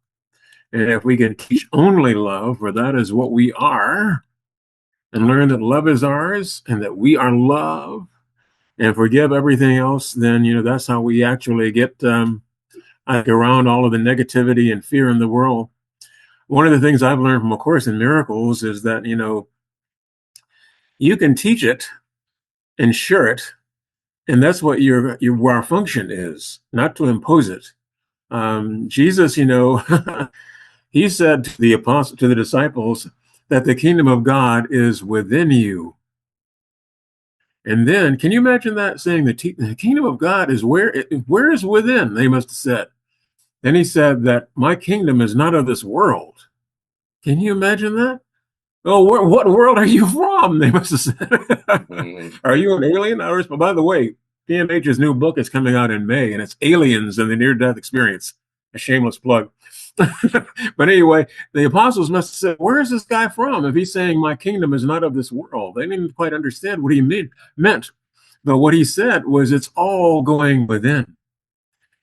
And if we can teach only love, for that is what we are, and learn that love is ours and that we are love, and forgive everything else, then, you know, that's how we actually get around all of the negativity and fear in the world. One of the things I've learned from A Course in Miracles is that, you know, you can teach it and share it, and that's what our function is, not to impose it. Jesus, you know, he said to the disciples that the kingdom of God is within you. And then, can you imagine that, saying the kingdom of God is where is within? They must have said. Then he said that my kingdom is not of this world. Can you imagine that? Oh, what world are you from? They must have said. Are you an alien? But by the way, PMH's new book is coming out in May, and it's Aliens and the Near-Death Experience. A shameless plug. But anyway, the apostles must have said, where is this guy from if he's saying my kingdom is not of this world? They didn't quite understand what he meant. But what he said was it's all going within.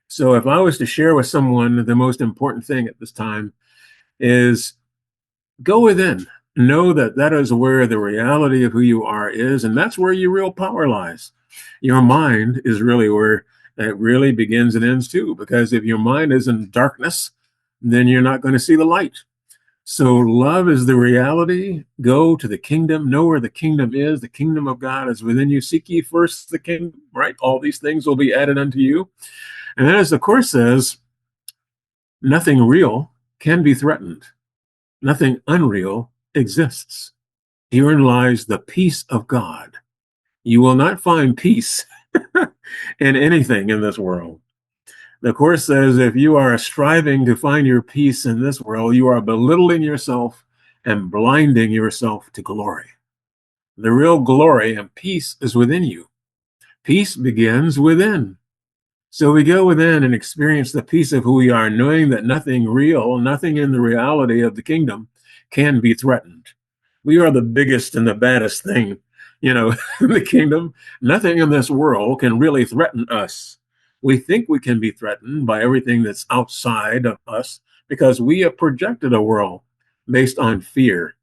So if I was to share with someone, the most important thing at this time is go within. Know that that is where the reality of who you are is, and that's where your real power lies. Your mind is really where it really begins and ends too, because if your mind is in darkness, then you're not going to see the light. So love is the reality. Go to the kingdom. Know where the kingdom is. The kingdom of God is within you. Seek ye first the kingdom, right? All these things will be added unto you. And then, as the Course says, nothing real can be threatened. Nothing unreal exists. Herein lies the peace of God. You will not find peace in anything in this world. The Course says if you are striving to find your peace in this world, you are belittling yourself and blinding yourself to glory. The real glory and peace is within you. Peace begins within. So we go within and experience the peace of who we are, knowing that nothing real, nothing in the reality of the kingdom can be threatened. We are the biggest and the baddest thing, you know, in the kingdom. Nothing in this world can really threaten us. We think we can be threatened by everything that's outside of us because we have projected a world based on fear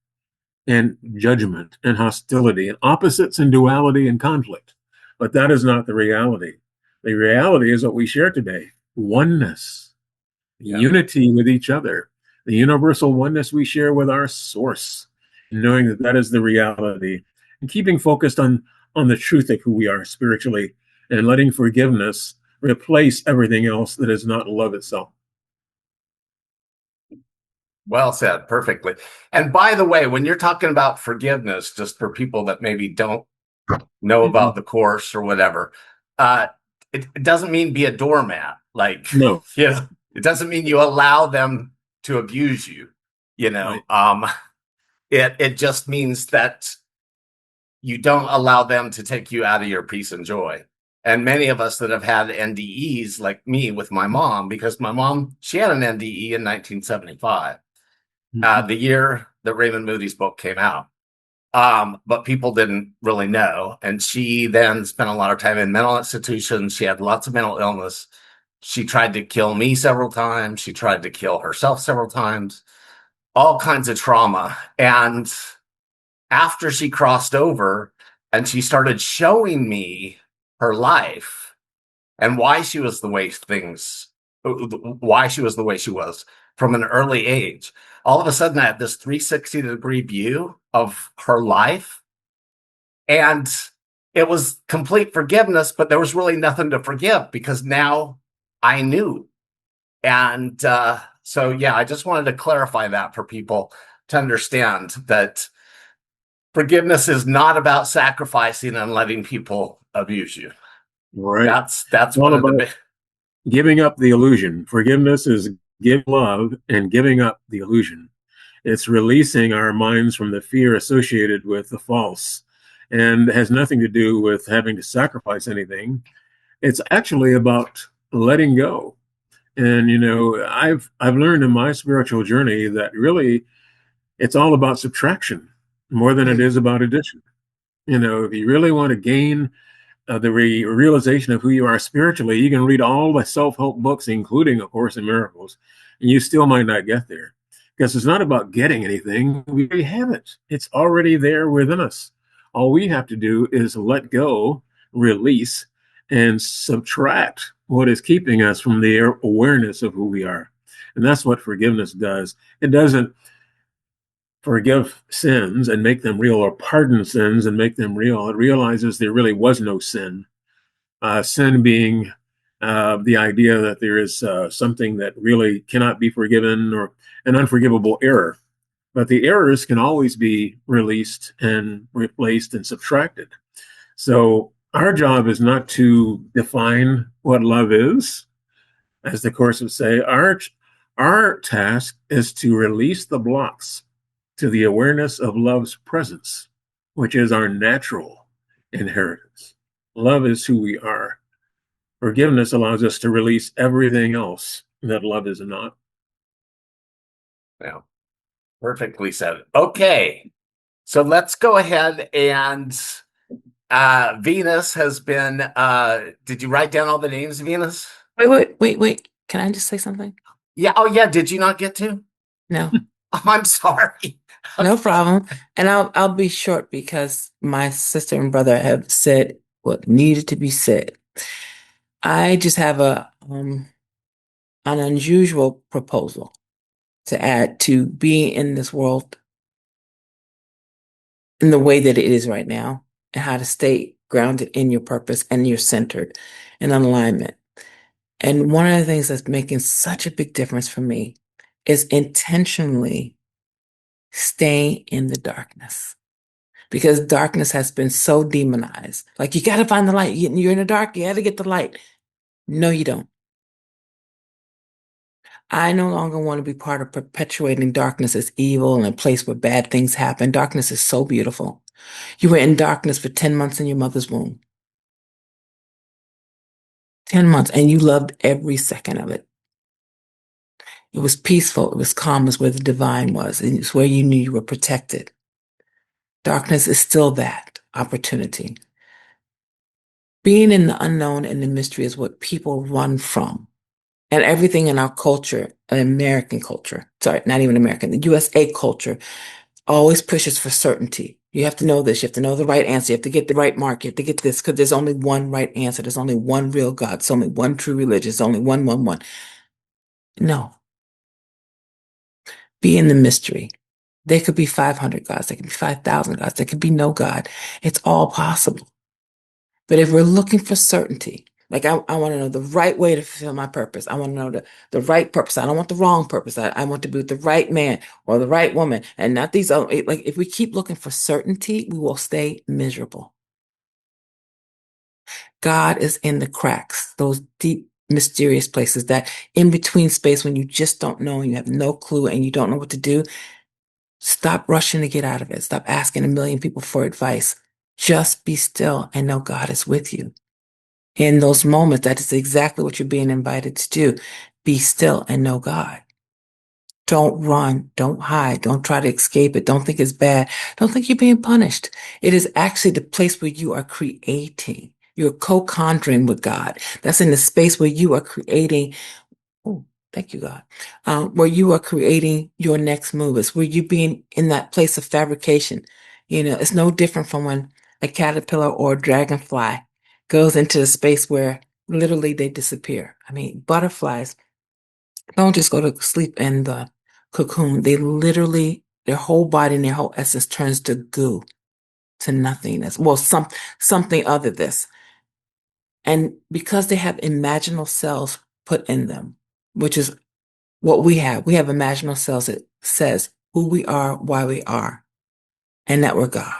and judgment and hostility and opposites and duality and conflict. But that is not the reality. The reality is what we share today: oneness, unity with each other, the universal oneness we share with our source, and knowing that that is the reality, and keeping focused on the truth of who we are spiritually, and letting forgiveness replace everything else that is not love itself. Well said, perfectly. And by the way, when you're talking about forgiveness, just for people that maybe don't know about the course or whatever, it doesn't mean be a doormat. Like, No. you know, it doesn't mean you allow them to abuse you. You know, Right. It just means that you don't allow them to take you out of your peace and joy. And many of us that have had NDEs, like me with my mom, because my mom, she had an NDE in 1975. The year that Raymond Moody's book came out. But people didn't really know. And she then spent a lot of time in mental institutions. She had lots of mental illness. She tried to kill me several times. She tried to kill herself several times, all kinds of trauma. And after she crossed over and she started showing me her life and why she was the way she was from an early age, all of a sudden I had this 360-degree view of her life. And it was complete forgiveness, but there was really nothing to forgive because now I knew. And so, yeah, I just wanted to clarify that for people to understand that forgiveness is not about sacrificing and letting people abuse you. Right. That's all one of about the giving up the illusion. Forgiveness is give love and giving up the illusion. It's releasing our minds from the fear associated with the false, and has nothing to do with having to sacrifice anything. It's actually about letting go. And I've learned in my spiritual journey that really it's all about subtraction more than it is about addition. If you really want to gain the realization of who you are spiritually, you can read all the self-help books, including A Course in Miracles, and you still might not get there. Because it's not about getting anything. We already have it. It's already there within us. All we have to do is let go, release, and subtract what is keeping us from the awareness of who we are. And that's what forgiveness does. It doesn't forgive sins and make them real, or pardon sins and make them real. It realizes there really was no sin. Sin being the idea that there is something that really cannot be forgiven, or an unforgivable error. But the errors can always be released and replaced and subtracted. So our job is not to define what love is, as the Course would say. Our task is to release the blocks to the awareness of love's presence, which is our natural inheritance. Love is who we are. Forgiveness allows us to release everything else that love is not. Yeah, perfectly said. Okay, so let's go ahead and Venus has been. Did you write down all the names, Venus? Wait. Can I just say something? Yeah. Oh, yeah. Did you not get to? No. Oh, I'm sorry. No problem. And I'll be short because my sister and brother have said what needed to be said. I just have an unusual proposal to add to being in this world in the way that it is right now, and how to stay grounded in your purpose and you're centered in alignment. And one of the things that's making such a big difference for me is intentionally staying in the darkness. Because darkness has been so demonized. Like, you got to find the light. You're in the dark, you got to get the light. No, you don't. I no longer want to be part of perpetuating darkness as evil and a place where bad things happen. Darkness is so beautiful. You were in darkness for 10 months in your mother's womb. 10 months, and you loved every second of it. It was peaceful. It was calm. It was where the divine was. And it's where you knew you were protected. Darkness is still that opportunity. Being in the unknown and the mystery is what people run from. And everything in our culture, American culture, sorry, not even American, the USA culture always pushes for certainty. You have to know this. You have to know the right answer. You have to get the right mark. You have to get this because there's only one right answer. There's only one real God. There's only one true religion. There's only one. No. Be in the mystery. There could be 500 gods. There could be 5,000 gods. There could be no God. It's all possible. But if we're looking for certainty, like I want to know the right way to fulfill my purpose. I want to know the right purpose. I don't want the wrong purpose. I want to be with the right man or the right woman and not these other, like if we keep looking for certainty, we will stay miserable. God is in the cracks, those deep, mysterious places, that in between space when you just don't know and you have no clue and you don't know what to do. Stop rushing to get out of it. Stop asking a million people for advice. Just be still and know God is with you. In those moments, that is exactly what you're being invited to do. Be still and know God. Don't run. Don't hide. Don't try to escape it. Don't think it's bad. Don't think you're being punished. It is actually the place where you are creating. You're co-conjuring with God. That's in the space where you are creating. Oh, thank you, God. Where you are creating your next move. It's where you're being in that place of fabrication. It's no different from when a caterpillar or a dragonfly goes into a space where literally they disappear. I mean, butterflies don't just go to sleep in the cocoon. They literally, their whole body and their whole essence turns to goo, to nothingness. Well, something other this. And because they have imaginal cells put in them, which is what we have imaginal cells that says who we are, why we are, and that we're God.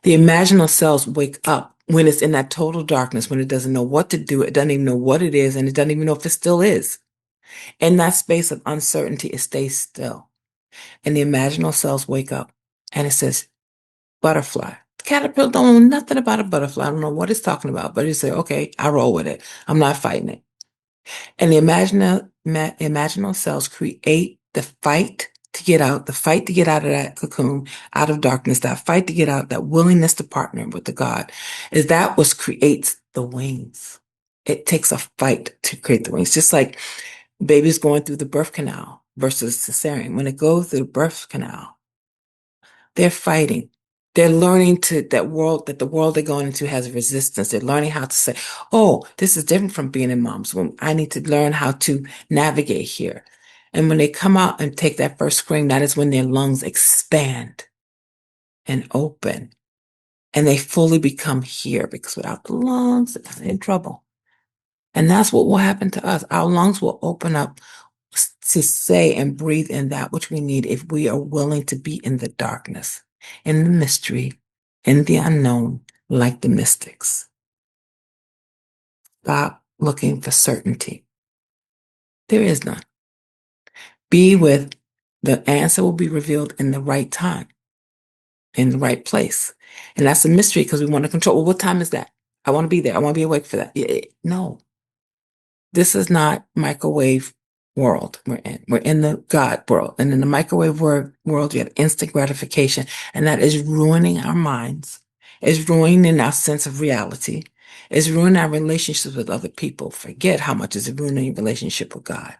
The imaginal cells wake up when it's in that total darkness, when it doesn't know what to do, it doesn't even know what it is, and it doesn't even know if it still is. In that space of uncertainty, it stays still. And the imaginal cells wake up and it says, butterfly. The caterpillar don't know nothing about a butterfly. I don't know what it's talking about, but it say, okay, I roll with it. I'm not fighting it. And the imaginal cells create the fight to get out, the fight to get out of that cocoon, out of darkness, that fight to get out, that willingness to partner with the God, is that what creates the wings. It takes a fight to create the wings. Just like babies going through the birth canal versus cesarean. When it goes through the birth canal, they're fighting. They're learning that the world they're going into has resistance. They're learning how to say, oh, this is different from being in mom's womb. I need to learn how to navigate here. And when they come out and take that first scream, that is when their lungs expand and open. And they fully become here, because without the lungs, they're in trouble. And that's what will happen to us. Our lungs will open up to say and breathe in that which we need if we are willing to be in the darkness, in the mystery, in the unknown, like the mystics. Stop looking for certainty. There is none. Be with the answer will be revealed in the right time, in the right place. And that's a mystery because we want to control. Well, what time is that? I want to be there. I want to be awake for that. No. This is not microwave world we're in. We're in the God world. And in the microwave world, you have instant gratification. And that is ruining our minds. It's ruining our sense of reality. It's ruining our relationships with other people. Forget how much is it ruining your relationship with God.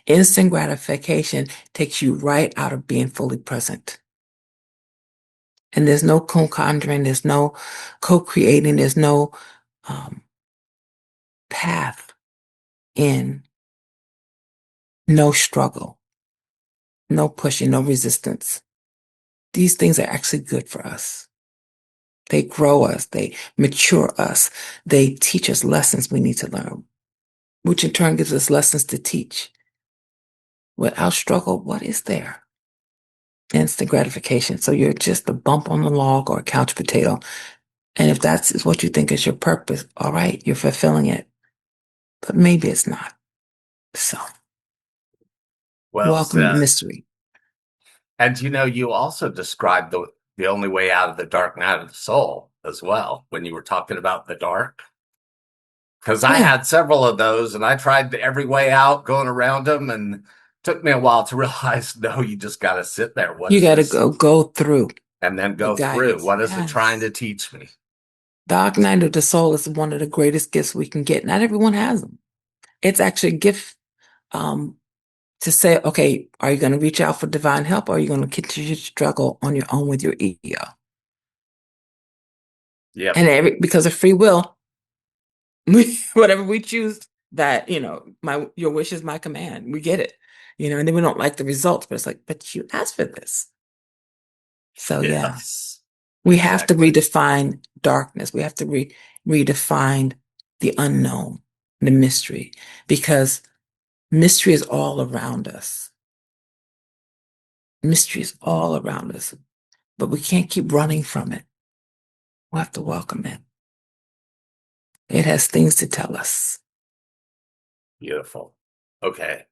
Instant gratification takes you right out of being fully present. And there's no co-conjuring, there's no co-creating, there's no path in. No struggle, no pushing, no resistance. These things are actually good for us. They grow us, they mature us, they teach us lessons we need to learn, which in turn gives us lessons to teach. Without struggle, what is there? Instant gratification. So you're just a bump on the log or a couch potato. And if that's what you think is your purpose, all right, you're fulfilling it. But maybe it's not. So, welcome to mystery. And you also described the only way out of the dark night of the soul as well, when you were talking about the dark. Because I had several of those, and I tried every way out, going around them, and it took me a while to realize, no, you just got to sit there. You got to go through. And then go through. What is it trying to teach me? The Arcanine of the soul is one of the greatest gifts we can get. Not everyone has them. It's actually a gift to say, okay, are you going to reach out for divine help, or are you going to continue to struggle on your own with your ego? Yeah. And because of free will, whatever we choose, that, your wish is my command. We get it, and then we don't like the results, but it's like, but you asked for this. So Yes. we have to redefine darkness. We have to redefine the unknown, the mystery, because mystery is all around us. Mystery is all around us, but we can't keep running from it. We have to welcome it. It has things to tell us. Beautiful. Okay.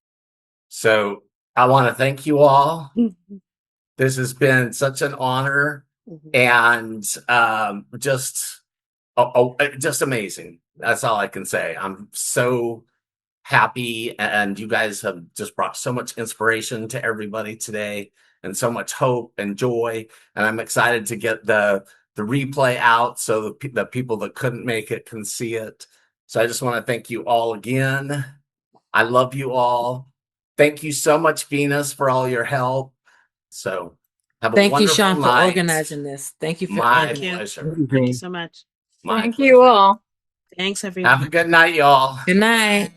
So I want to thank you all. This has been such an honor and just amazing. That's all I can say. I'm so happy, and you guys have just brought so much inspiration to everybody today, and so much hope and joy. And I'm excited to get the replay out so the people that couldn't make it can see it. So I just want to thank you all again. I love you all. Thank you so much, Venus, for all your help. So have a Thank you, wonderful Shaun, for night. organizing this. Thank you for My organizing. pleasure. Thank you so much. My Thank pleasure. you all. Thanks, everyone. Have a good night, y'all. Good night.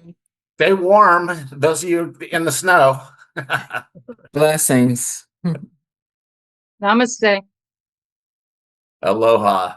Stay warm, those of you in the snow. Blessings. Namaste. Aloha.